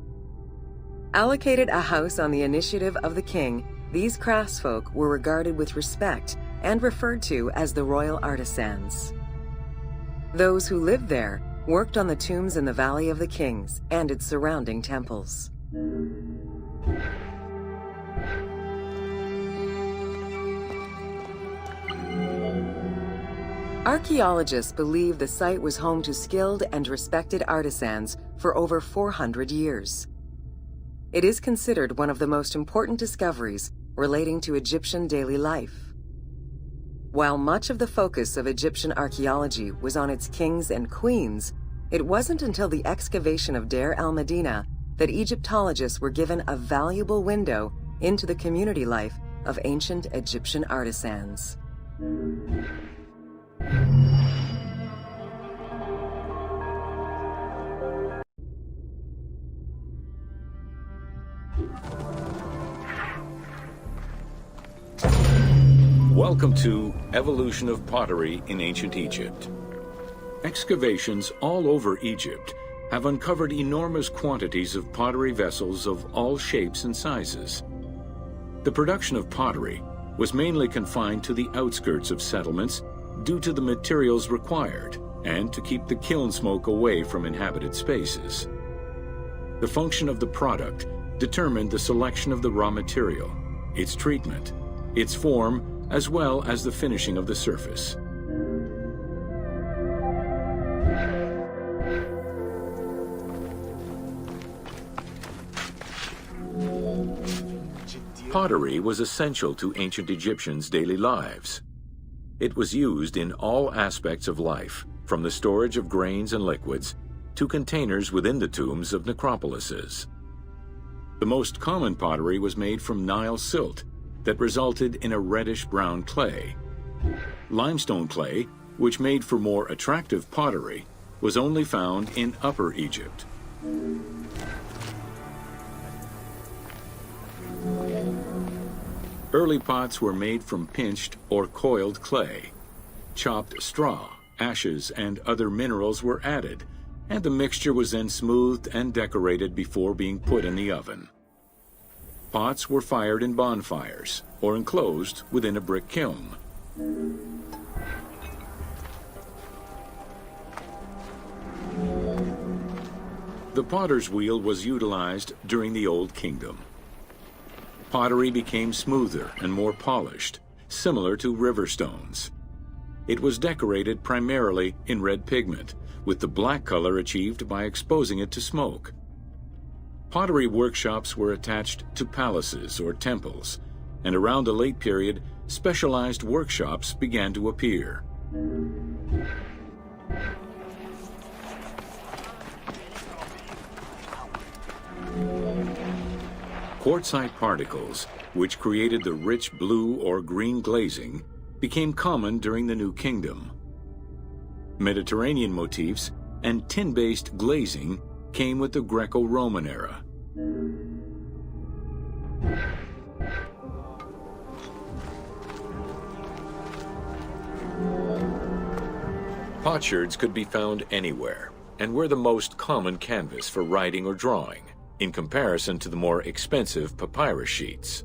Allocated a house on the initiative of the king, these craftsfolk were regarded with respect and referred to as the royal artisans. Those who lived there worked on the tombs in the Valley of the Kings and its surrounding temples. Archaeologists believe the site was home to skilled and respected artisans for over 400 years. It is considered one of the most important discoveries relating to Egyptian daily life. While much of the focus of Egyptian archaeology was on its kings and queens, it wasn't until the excavation of Deir el-Medina that Egyptologists were given a valuable window into the community life of ancient Egyptian artisans. Welcome to Evolution of Pottery in Ancient Egypt. Excavations all over Egypt have uncovered enormous quantities of pottery vessels of all shapes and sizes. The production of pottery was mainly confined to the outskirts of settlements due to the materials required and to keep the kiln smoke away from inhabited spaces. The function of the product determined the selection of the raw material, its treatment, its form, as well as the finishing of the surface. Pottery was essential to ancient Egyptians' daily lives. It was used in all aspects of life, from the storage of grains and liquids to containers within the tombs of necropolises. The most common pottery was made from Nile silt that resulted in a reddish-brown clay. Limestone clay, which made for more attractive pottery, was only found in Upper Egypt. Early pots were made from pinched or coiled clay. Chopped straw, ashes, and other minerals were added, and the mixture was then smoothed and decorated before being put in the oven. Pots were fired in bonfires or enclosed within a brick kiln. The potter's wheel was utilized during the Old Kingdom. Pottery became smoother and more polished, similar to river stones. It was decorated primarily in red pigment, with the black color achieved by exposing it to smoke. Pottery workshops were attached to palaces or temples, and around the late period, specialized workshops began to appear. Quartzite particles, which created the rich blue or green glazing, became common during the New Kingdom. Mediterranean motifs and tin-based glazing came with the Greco-Roman era. Potsherds could be found anywhere and were the most common canvas for writing or drawing, in comparison to the more expensive papyrus sheets.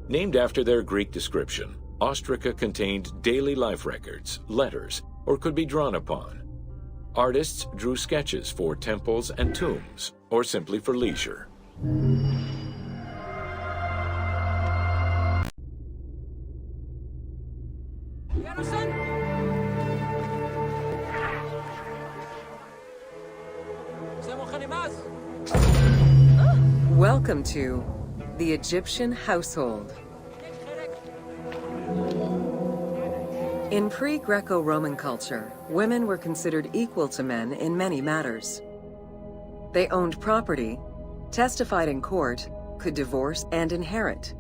Named after their Greek description, ostraca contained daily life records, letters, or could be drawn upon. Artists drew sketches for temples and tombs, or simply for leisure. Welcome to the Egyptian household. In pre-Greco-Roman culture, women were considered equal to men in many matters. They owned property, testified in court, could divorce and inherit.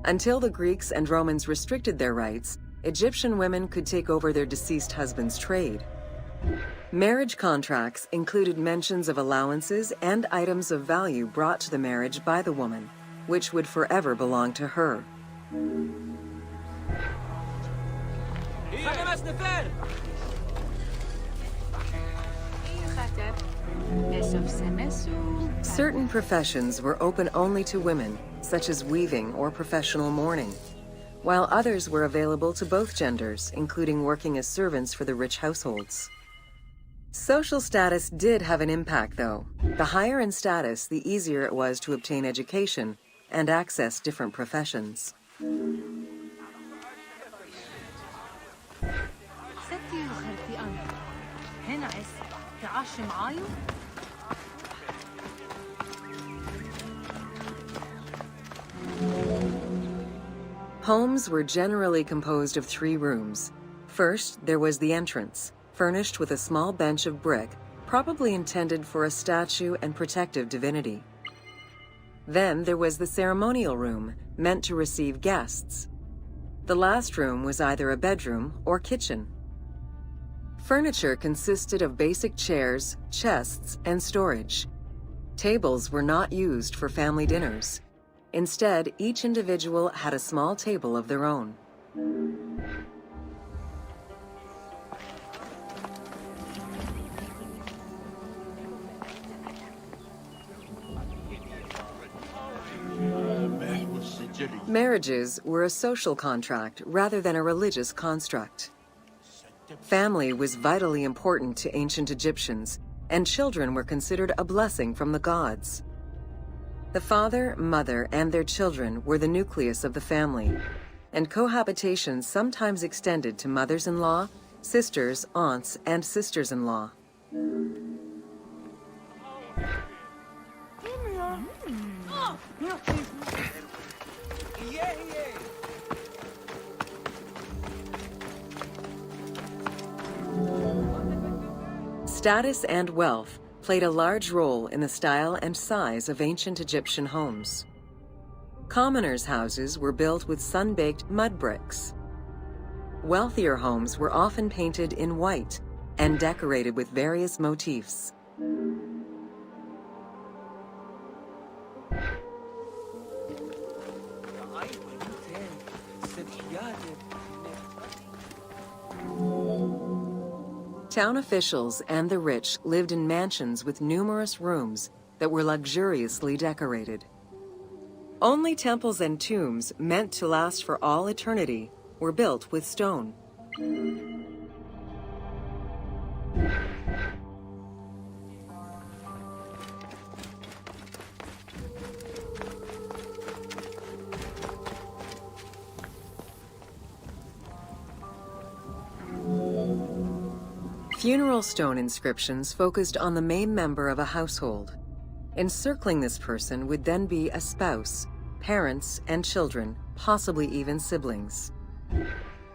Until the Greeks and Romans restricted their rights, Egyptian women could take over their deceased husband's trade. Marriage contracts included mentions of allowances and items of value brought to the marriage by the woman, which would forever belong to her. Certain professions were open only to women, such as weaving or professional mourning, while others were available to both genders, including working as servants for the rich households. Social status did have an impact, though. The higher in status, the easier it was to obtain education and access different professions. Homes were generally composed of 3 rooms. First, there was the entrance, furnished with a small bench of brick, probably intended for a statue and protective divinity. Then there was the ceremonial room, meant to receive guests. The last room was either a bedroom or kitchen. Furniture consisted of basic chairs, chests, and storage. Tables were not used for family dinners. Instead, each individual had a small table of their own. Marriages were a social contract rather than a religious construct. Family was vitally important to ancient Egyptians, and children were considered a blessing from the gods. The father, mother, and their children were the nucleus of the family, and cohabitation sometimes extended to mothers-in-law, sisters, aunts, and sisters-in-law. Status and wealth played a large role in the style and size of ancient Egyptian homes. Commoners' houses were built with sun-baked mud bricks. Wealthier homes were often painted in white and decorated with various motifs. Town officials and the rich lived in mansions with numerous rooms that were luxuriously decorated. Only temples and tombs meant to last for all eternity were built with stone. Funeral stone inscriptions focused on the main member of a household. Encircling this person would then be a spouse, parents, and children, possibly even siblings.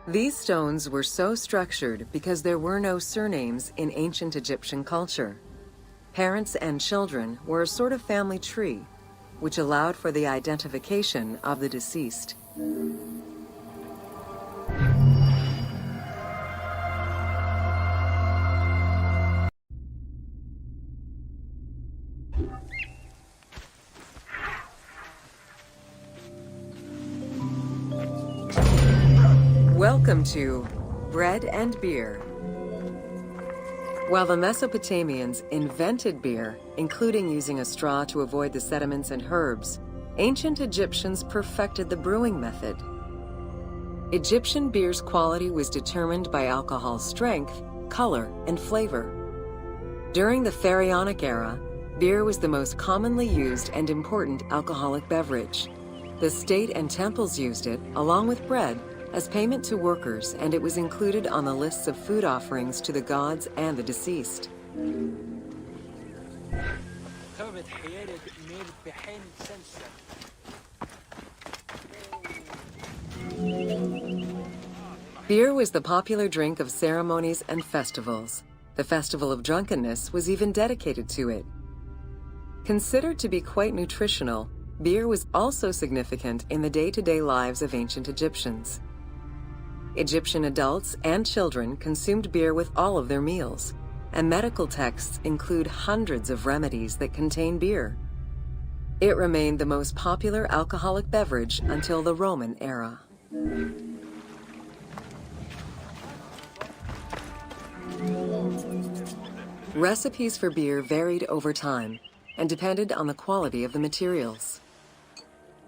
These stones were so structured because there were no surnames in ancient Egyptian culture. Parents and children were a sort of family tree, which allowed for the identification of the deceased. Welcome to Bread and Beer. While the Mesopotamians invented beer, including using a straw to avoid the sediments and herbs, ancient Egyptians perfected the brewing method. Egyptian beer's quality was determined by alcohol strength, color, and flavor. During the Pharaonic era, beer was the most commonly used and important alcoholic beverage. The state and temples used it, along with bread, as payment to workers, and it was included on the lists of food offerings to the gods and the deceased. Beer was the popular drink of ceremonies and festivals. The Festival of Drunkenness was even dedicated to it. Considered to be quite nutritional, beer was also significant in the day-to-day lives of ancient Egyptians. Egyptian adults and children consumed beer with all of their meals, and medical texts include hundreds of remedies that contain beer. It remained the most popular alcoholic beverage until the Roman era. Recipes for beer varied over time and depended on the quality of the materials.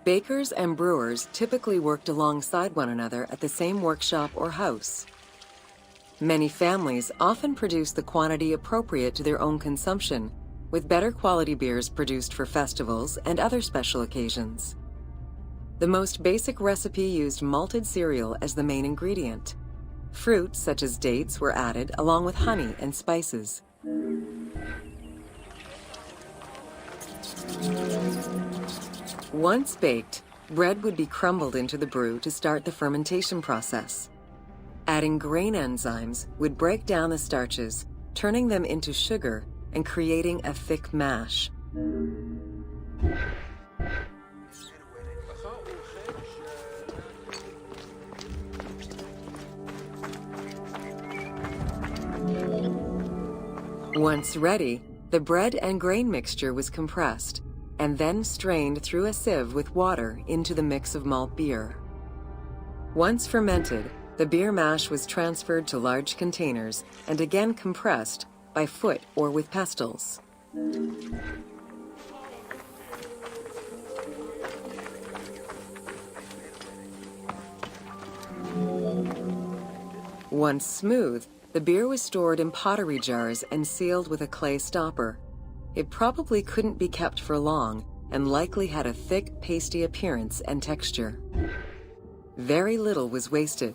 Bakers and brewers typically worked alongside one another at the same workshop or house. Many families often produced the quantity appropriate to their own consumption, with better quality beers produced for festivals and other special occasions. The most basic recipe used malted cereal as the main ingredient. Fruits such as dates were added along with honey and spices. Once baked, bread would be crumbled into the brew to start the fermentation process. Adding grain enzymes would break down the starches, turning them into sugar and creating a thick mash. Once ready, the bread and grain mixture was compressed and then strained through a sieve with water into the mix of malt beer. Once fermented, the beer mash was transferred to large containers and again compressed by foot or with pestles. Once smooth, the beer was stored in pottery jars and sealed with a clay stopper. It probably couldn't be kept for long and likely had a thick, pasty appearance and texture. Very little was wasted.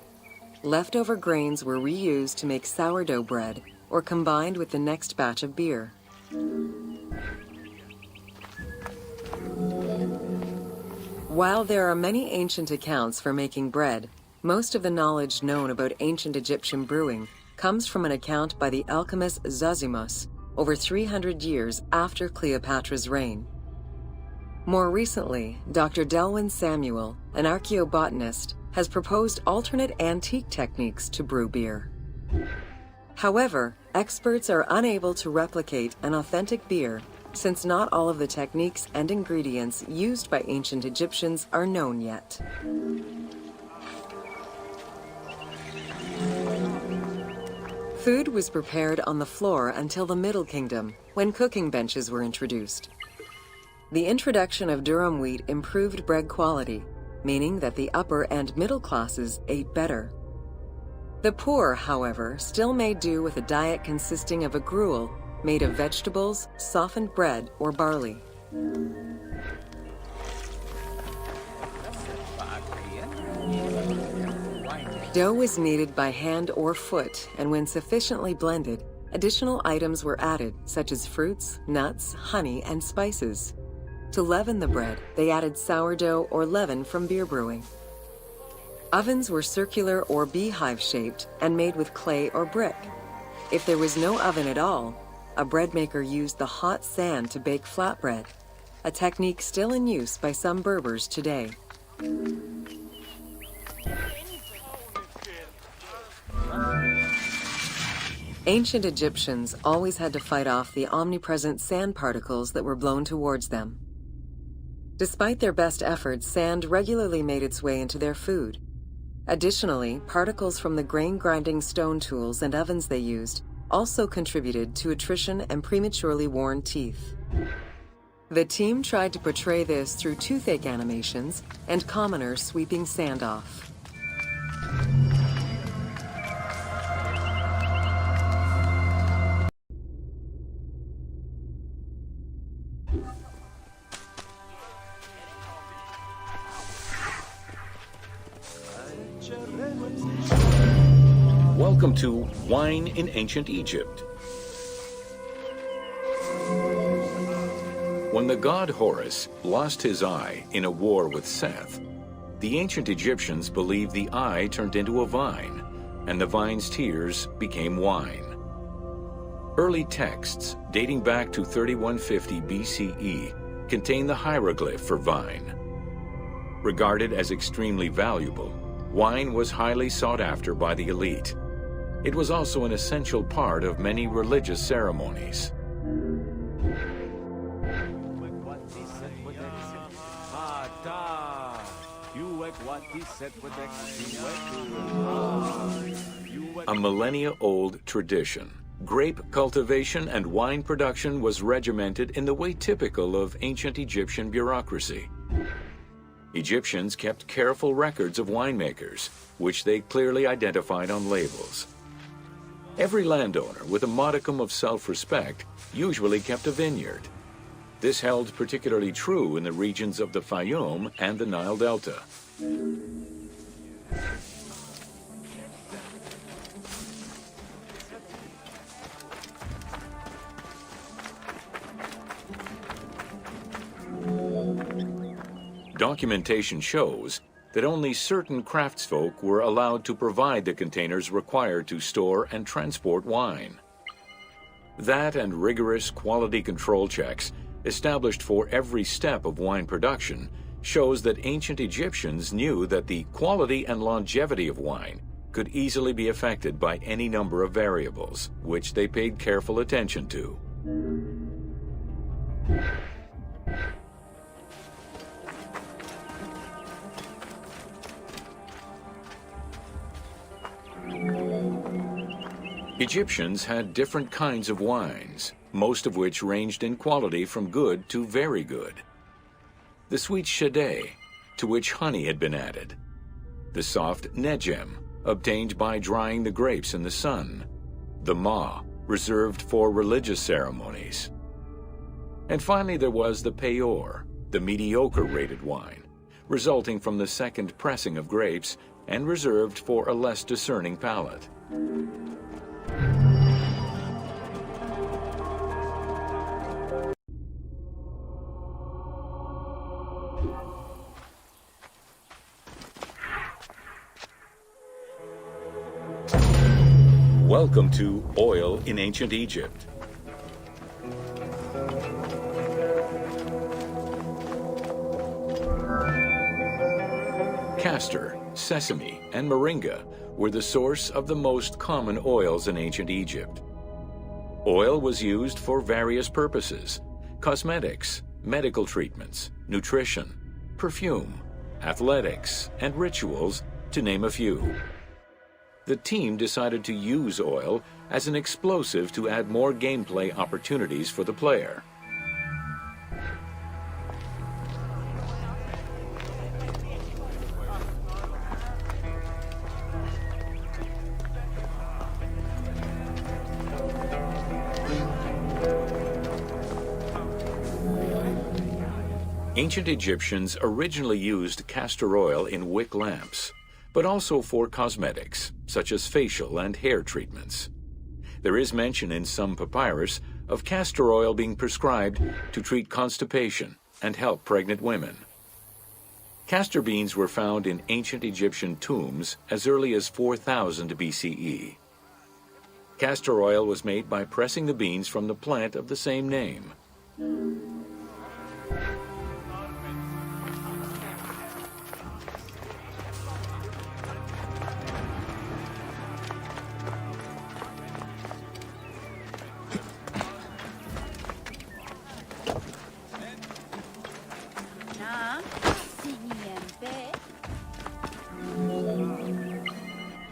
Leftover grains were reused to make sourdough bread or combined with the next batch of beer. While there are many ancient accounts for making bread, most of the knowledge known about ancient Egyptian brewing comes from an account by the alchemist Zosimus over 300 years after Cleopatra's reign. More recently, Dr. Delwyn Samuel, an archaeobotanist, has proposed alternate antique techniques to brew beer. However, experts are unable to replicate an authentic beer since not all of the techniques and ingredients used by ancient Egyptians are known yet. Food was prepared on the floor until the Middle Kingdom, when cooking benches were introduced. The introduction of durum wheat improved bread quality, meaning that the upper and middle classes ate better. The poor, however, still made do with a diet consisting of a gruel made of vegetables, softened bread, or barley. Dough was kneaded by hand or foot, and when sufficiently blended, additional items were added, such as fruits, nuts, honey, and spices. To leaven the bread, they added sourdough or leaven from beer brewing. Ovens were circular or beehive-shaped and made with clay or brick. If there was no oven at all, a bread maker used the hot sand to bake flatbread, a technique still in use by some Berbers today. Ancient Egyptians always had to fight off the omnipresent sand particles that were blown towards them. Despite their best efforts, sand regularly made its way into their food. Additionally, particles from the grain-grinding stone tools and ovens they used also contributed to attrition and prematurely worn teeth. The team tried to portray this through toothache animations and commoners sweeping sand off. Welcome to Wine in Ancient Egypt. When the god Horus lost his eye in a war with Seth, the ancient Egyptians believed the eye turned into a vine, and the vine's tears became wine. Early texts, dating back to 3150 BCE, contain the hieroglyph for vine. Regarded as extremely valuable, wine was highly sought after by the elite. It was also an essential part of many religious ceremonies. A millennia-old tradition, grape cultivation and wine production was regimented in the way typical of ancient Egyptian bureaucracy. Egyptians kept careful records of winemakers, which they clearly identified on labels. Every landowner with a modicum of self-respect usually kept a vineyard. This held particularly true in the regions of the Faiyum and the Nile Delta. Documentation shows that only certain craftsfolk were allowed to provide the containers required to store and transport wine. That and rigorous quality control checks established for every step of wine production shows that ancient Egyptians knew that the quality and longevity of wine could easily be affected by any number of variables, which they paid careful attention to. Egyptians had different kinds of wines, most of which ranged in quality from good to very good. The sweet shadé, to which honey had been added. The soft negem, obtained by drying the grapes in the sun. The ma, reserved for religious ceremonies. And finally there was the peor, the mediocre-rated wine, resulting from the second pressing of grapes and reserved for a less discerning palate. Welcome to Oil in Ancient Egypt. Castor, sesame, and moringa were the source of the most common oils in ancient Egypt. Oil was used for various purposes: cosmetics, medical treatments, nutrition, perfume, athletics, and rituals, to name a few. The team decided to use oil as an explosive to add more gameplay opportunities for the player. Ancient Egyptians originally used castor oil in wick lamps, but also for cosmetics, such as facial and hair treatments. There is mention in some papyrus of castor oil being prescribed to treat constipation and help pregnant women. Castor beans were found in ancient Egyptian tombs as early as 4000 BCE. Castor oil was made by pressing the beans from the plant of the same name.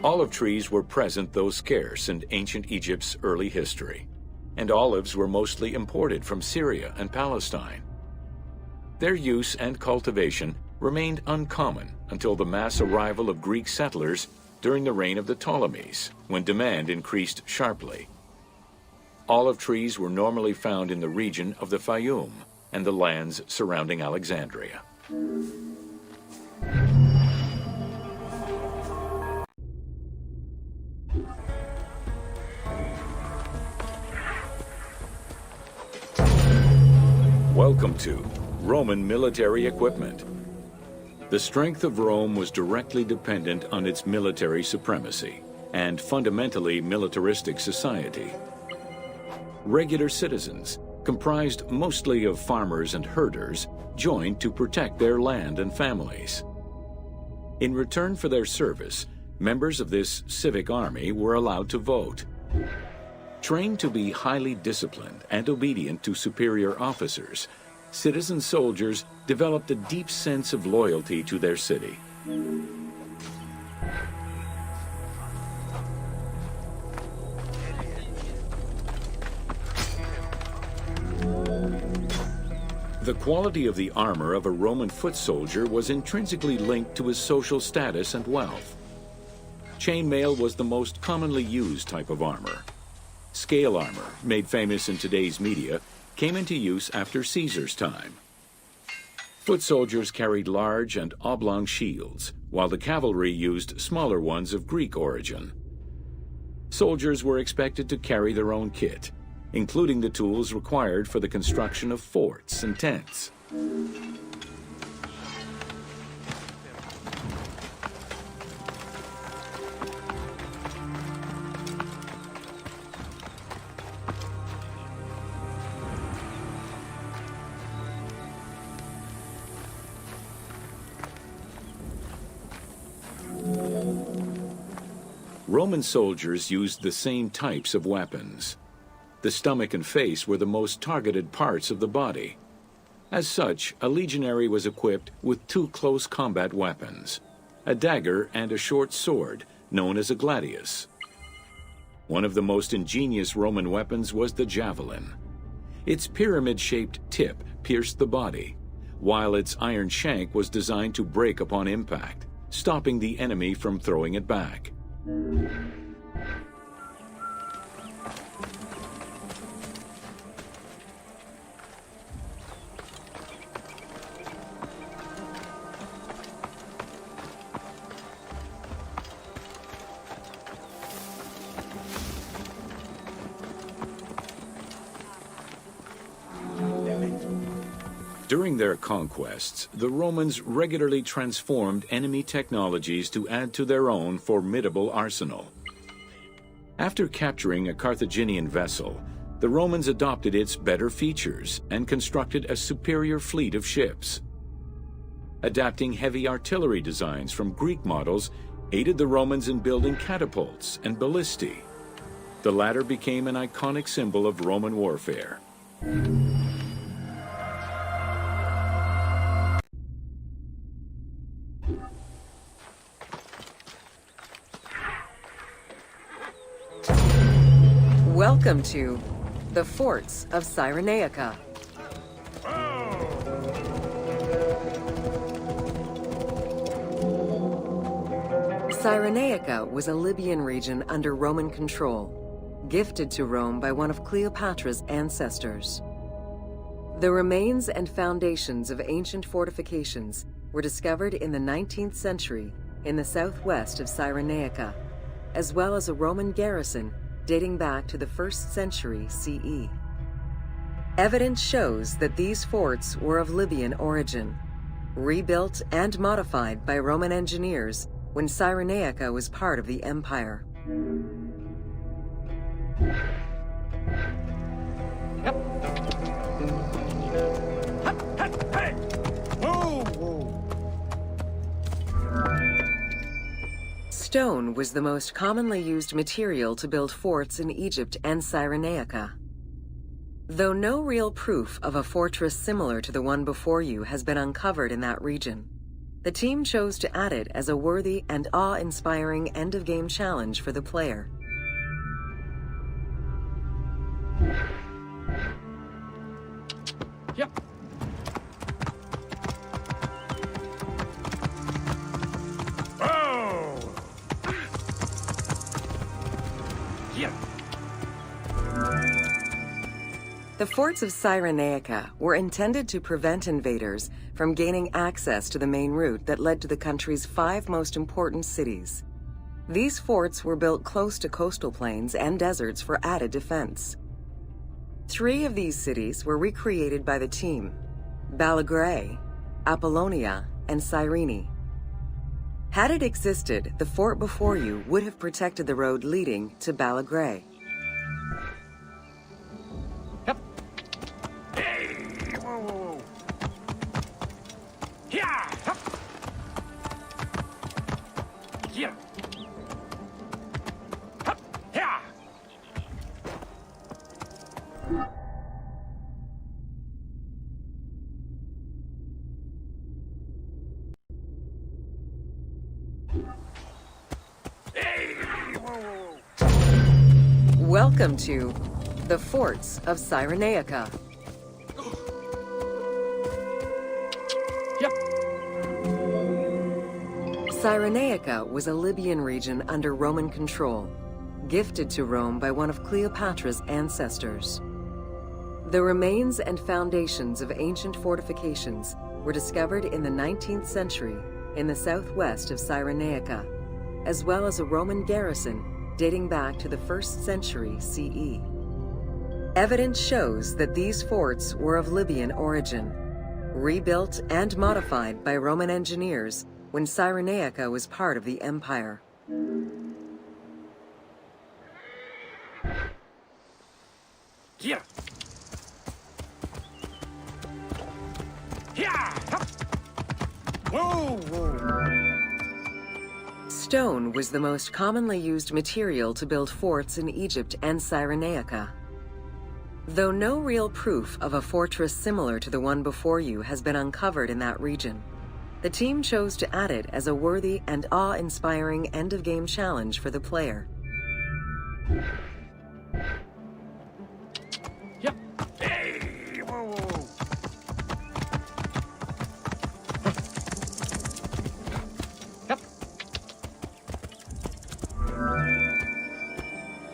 Olive trees were present, though scarce, in ancient Egypt's early history, and olives were mostly imported from Syria and Palestine. Their use and cultivation remained uncommon until the mass arrival of Greek settlers during the reign of the Ptolemies, when demand increased sharply. Olive trees were normally found in the region of the Faiyum and the lands surrounding Alexandria. Welcome to Roman military equipment. The strength of Rome was directly dependent on its military supremacy and fundamentally militaristic society. Regular citizens, comprised mostly of farmers and herders, joined to protect their land and families. In return for their service, members of this civic army were allowed to vote. Trained to be highly disciplined and obedient to superior officers, citizen soldiers developed a deep sense of loyalty to their city. The quality of the armor of a Roman foot soldier was intrinsically linked to his social status and wealth. Chainmail was the most commonly used type of armor. Scale armor, made famous in today's media, came into use after Caesar's time. Foot soldiers carried large and oblong shields, while the cavalry used smaller ones of Greek origin. Soldiers were expected to carry their own kit, including the tools required for the construction of forts and tents. Roman soldiers used the same types of weapons. The stomach and face were the most targeted parts of the body. As such, a legionary was equipped with two close combat weapons, a dagger and a short sword, known as a gladius. One of the most ingenious Roman weapons was the javelin. Its pyramid-shaped tip pierced the body, while its iron shank was designed to break upon impact, stopping the enemy from throwing it back. During their conquests, the Romans regularly transformed enemy technologies to add to their own formidable arsenal. After capturing a Carthaginian vessel, the Romans adopted its better features and constructed a superior fleet of ships. Adapting heavy artillery designs from Greek models aided the Romans in building catapults and ballistae. The latter became an iconic symbol of Roman warfare. Welcome to the Forts of Cyreniaca. Cyreniaca was a Libyan region under Roman control, gifted to Rome by one of Cleopatra's ancestors. The remains and foundations of ancient fortifications were discovered in the 19th century in the southwest of Cyreniaca, as well as a Roman garrison dating back to the 1st century CE. Evidence shows that these forts were of Libyan origin, rebuilt and modified by Roman engineers when Cyreniaca was part of the empire. Stone was the most commonly used material to build forts in Egypt and Cyreniaca. Though no real proof of a fortress similar to the one before you has been uncovered in that region, the team chose to add it as a worthy and awe-inspiring end-of-game challenge for the player. Yep. The forts of Cyreniaca were intended to prevent invaders from gaining access to the main route that led to the country's 5 most important cities. These forts were built close to coastal plains and deserts for added defense. 3 of these cities were recreated by the team: Balagrae, Apollonia, and Cyrene. Had it existed, the fort before you would have protected the road leading to Balagrae. Welcome to the Forts of Cyreniaca. Cyreniaca was a Libyan region under Roman control, gifted to Rome by one of Cleopatra's ancestors. The remains and foundations of ancient fortifications were discovered in the 19th century in the southwest of Cyreniaca, as well as a Roman garrison dating back to the 1st century CE. Evidence shows that these forts were of Libyan origin, rebuilt and modified by Roman engineers when Cyreniaca was part of the empire. Here. Stone was the most commonly used material to build forts in Egypt and Cyreniaca. Though no real proof of a fortress similar to the one before you has been uncovered in that region, the team chose to add it as a worthy and awe-inspiring end-of-game challenge for the player. Yep. Hey! Whoa. Yep.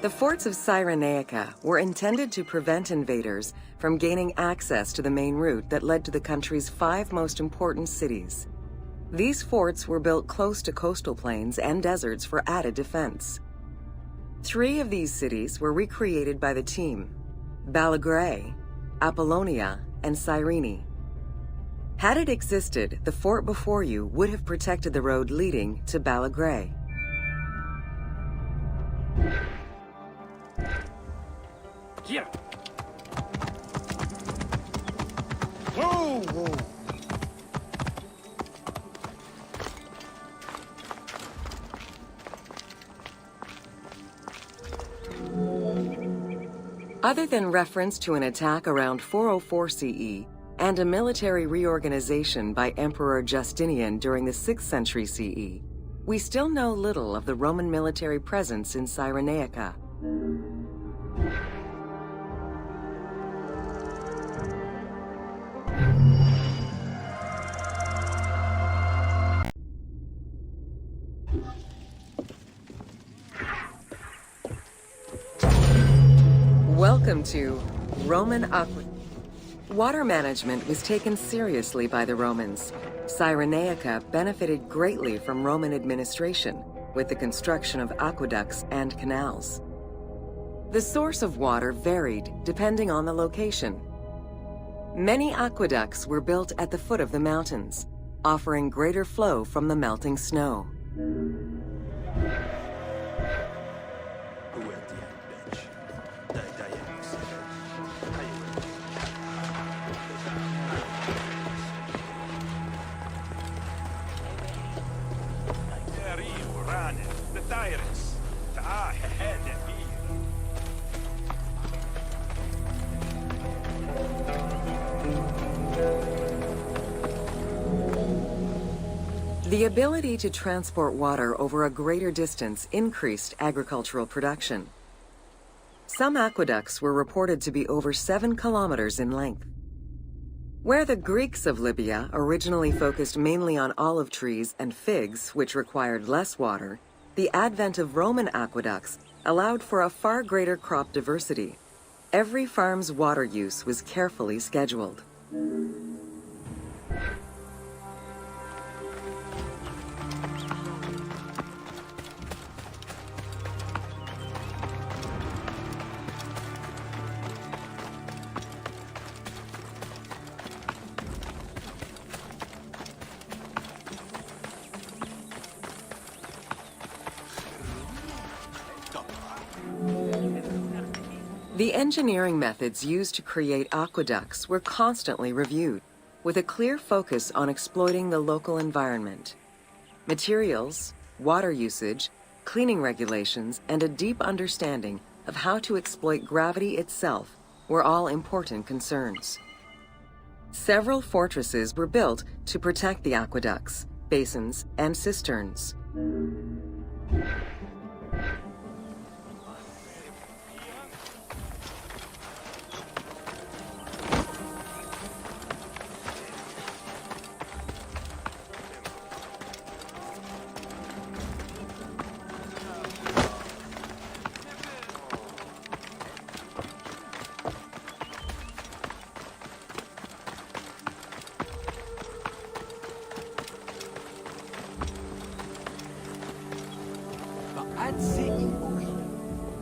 The forts of Cyreniaca were intended to prevent invaders from gaining access to the main route that led to the country's 5 most important cities. These forts were built close to coastal plains and deserts for added defense. 3 of these cities were recreated by the team: Balagrae, Apollonia, and Cyrene. Had it existed, the fort before you would have protected the road leading to Balagrae. Here. Whoa, whoa. Other than reference to an attack around 404 CE and a military reorganization by Emperor Justinian during the 6th century CE, we still know little of the Roman military presence in Cyreniaca. Welcome to Roman Aqueduct. Water management was taken seriously by the Romans. Cyreniaca benefited greatly from Roman administration with the construction of aqueducts and canals. The source of water varied depending on the location. Many aqueducts were built at the foot of the mountains, offering greater flow from the melting snow. The ability to transport water over a greater distance increased agricultural production. Some aqueducts were reported to be over 7 kilometers in length. Where the Greeks of Libya originally focused mainly on olive trees and figs, which required less water, the advent of Roman aqueducts allowed for a far greater crop diversity. Every farm's water use was carefully scheduled. The engineering methods used to create aqueducts were constantly reviewed, with a clear focus on exploiting the local environment. Materials, water usage, cleaning regulations, and a deep understanding of how to exploit gravity itself were all important concerns. Several fortresses were built to protect the aqueducts, basins, and cisterns.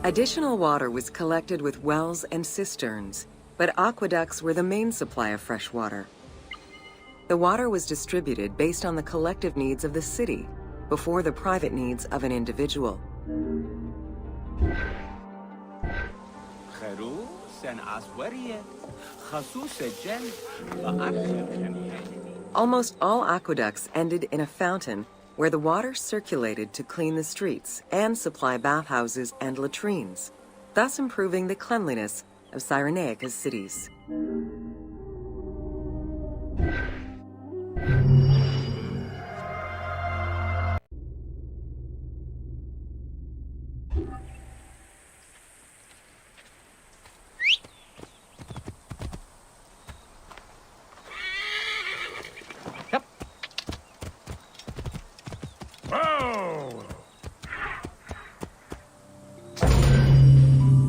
Additional water was collected with wells and cisterns, but aqueducts were the main supply of fresh water. The water was distributed based on the collective needs of the city, before the private needs of an individual. Almost all aqueducts ended in a fountain where the water circulated to clean the streets and supply bathhouses and latrines, thus improving the cleanliness of Cyreniaca's cities.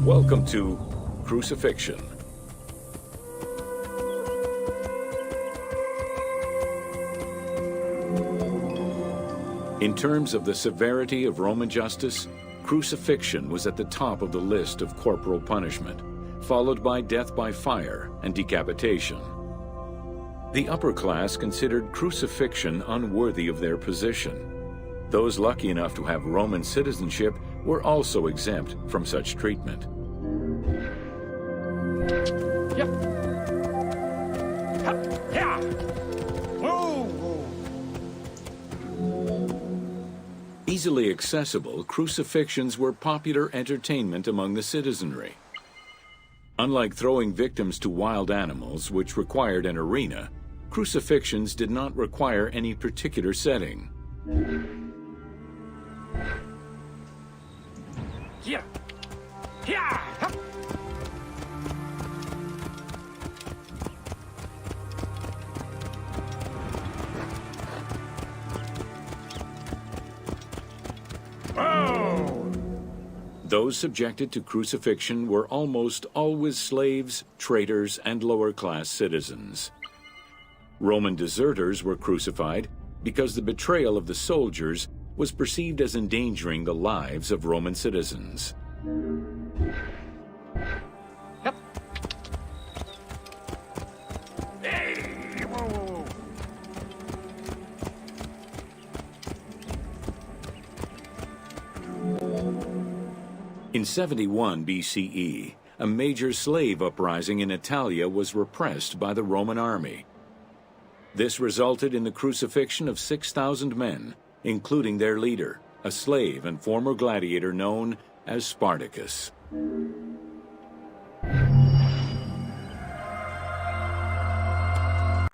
Welcome to Crucifixion. In terms of the severity of Roman justice, crucifixion was at the top of the list of corporal punishment, followed by death by fire and decapitation. The upper class considered crucifixion unworthy of their position. Those lucky enough to have Roman citizenship were also exempt from such treatment. Yep. Hup. Yeah. Whoa, whoa. Easily accessible, crucifixions were popular entertainment among the citizenry. Unlike throwing victims to wild animals, which required an arena, crucifixions did not require any particular setting. Yeah. Yeah. Hup. Whoa. Those subjected to crucifixion were almost always slaves, traders, and lower-class citizens. Roman deserters were crucified because the betrayal of the soldiers was perceived as endangering the lives of Roman citizens. Yep. Hey. Whoa, whoa, whoa. In 71 BCE, a major slave uprising in Italia was repressed by the Roman army. This resulted in the crucifixion of 6,000 men, including their leader, a slave and former gladiator known as Spartacus.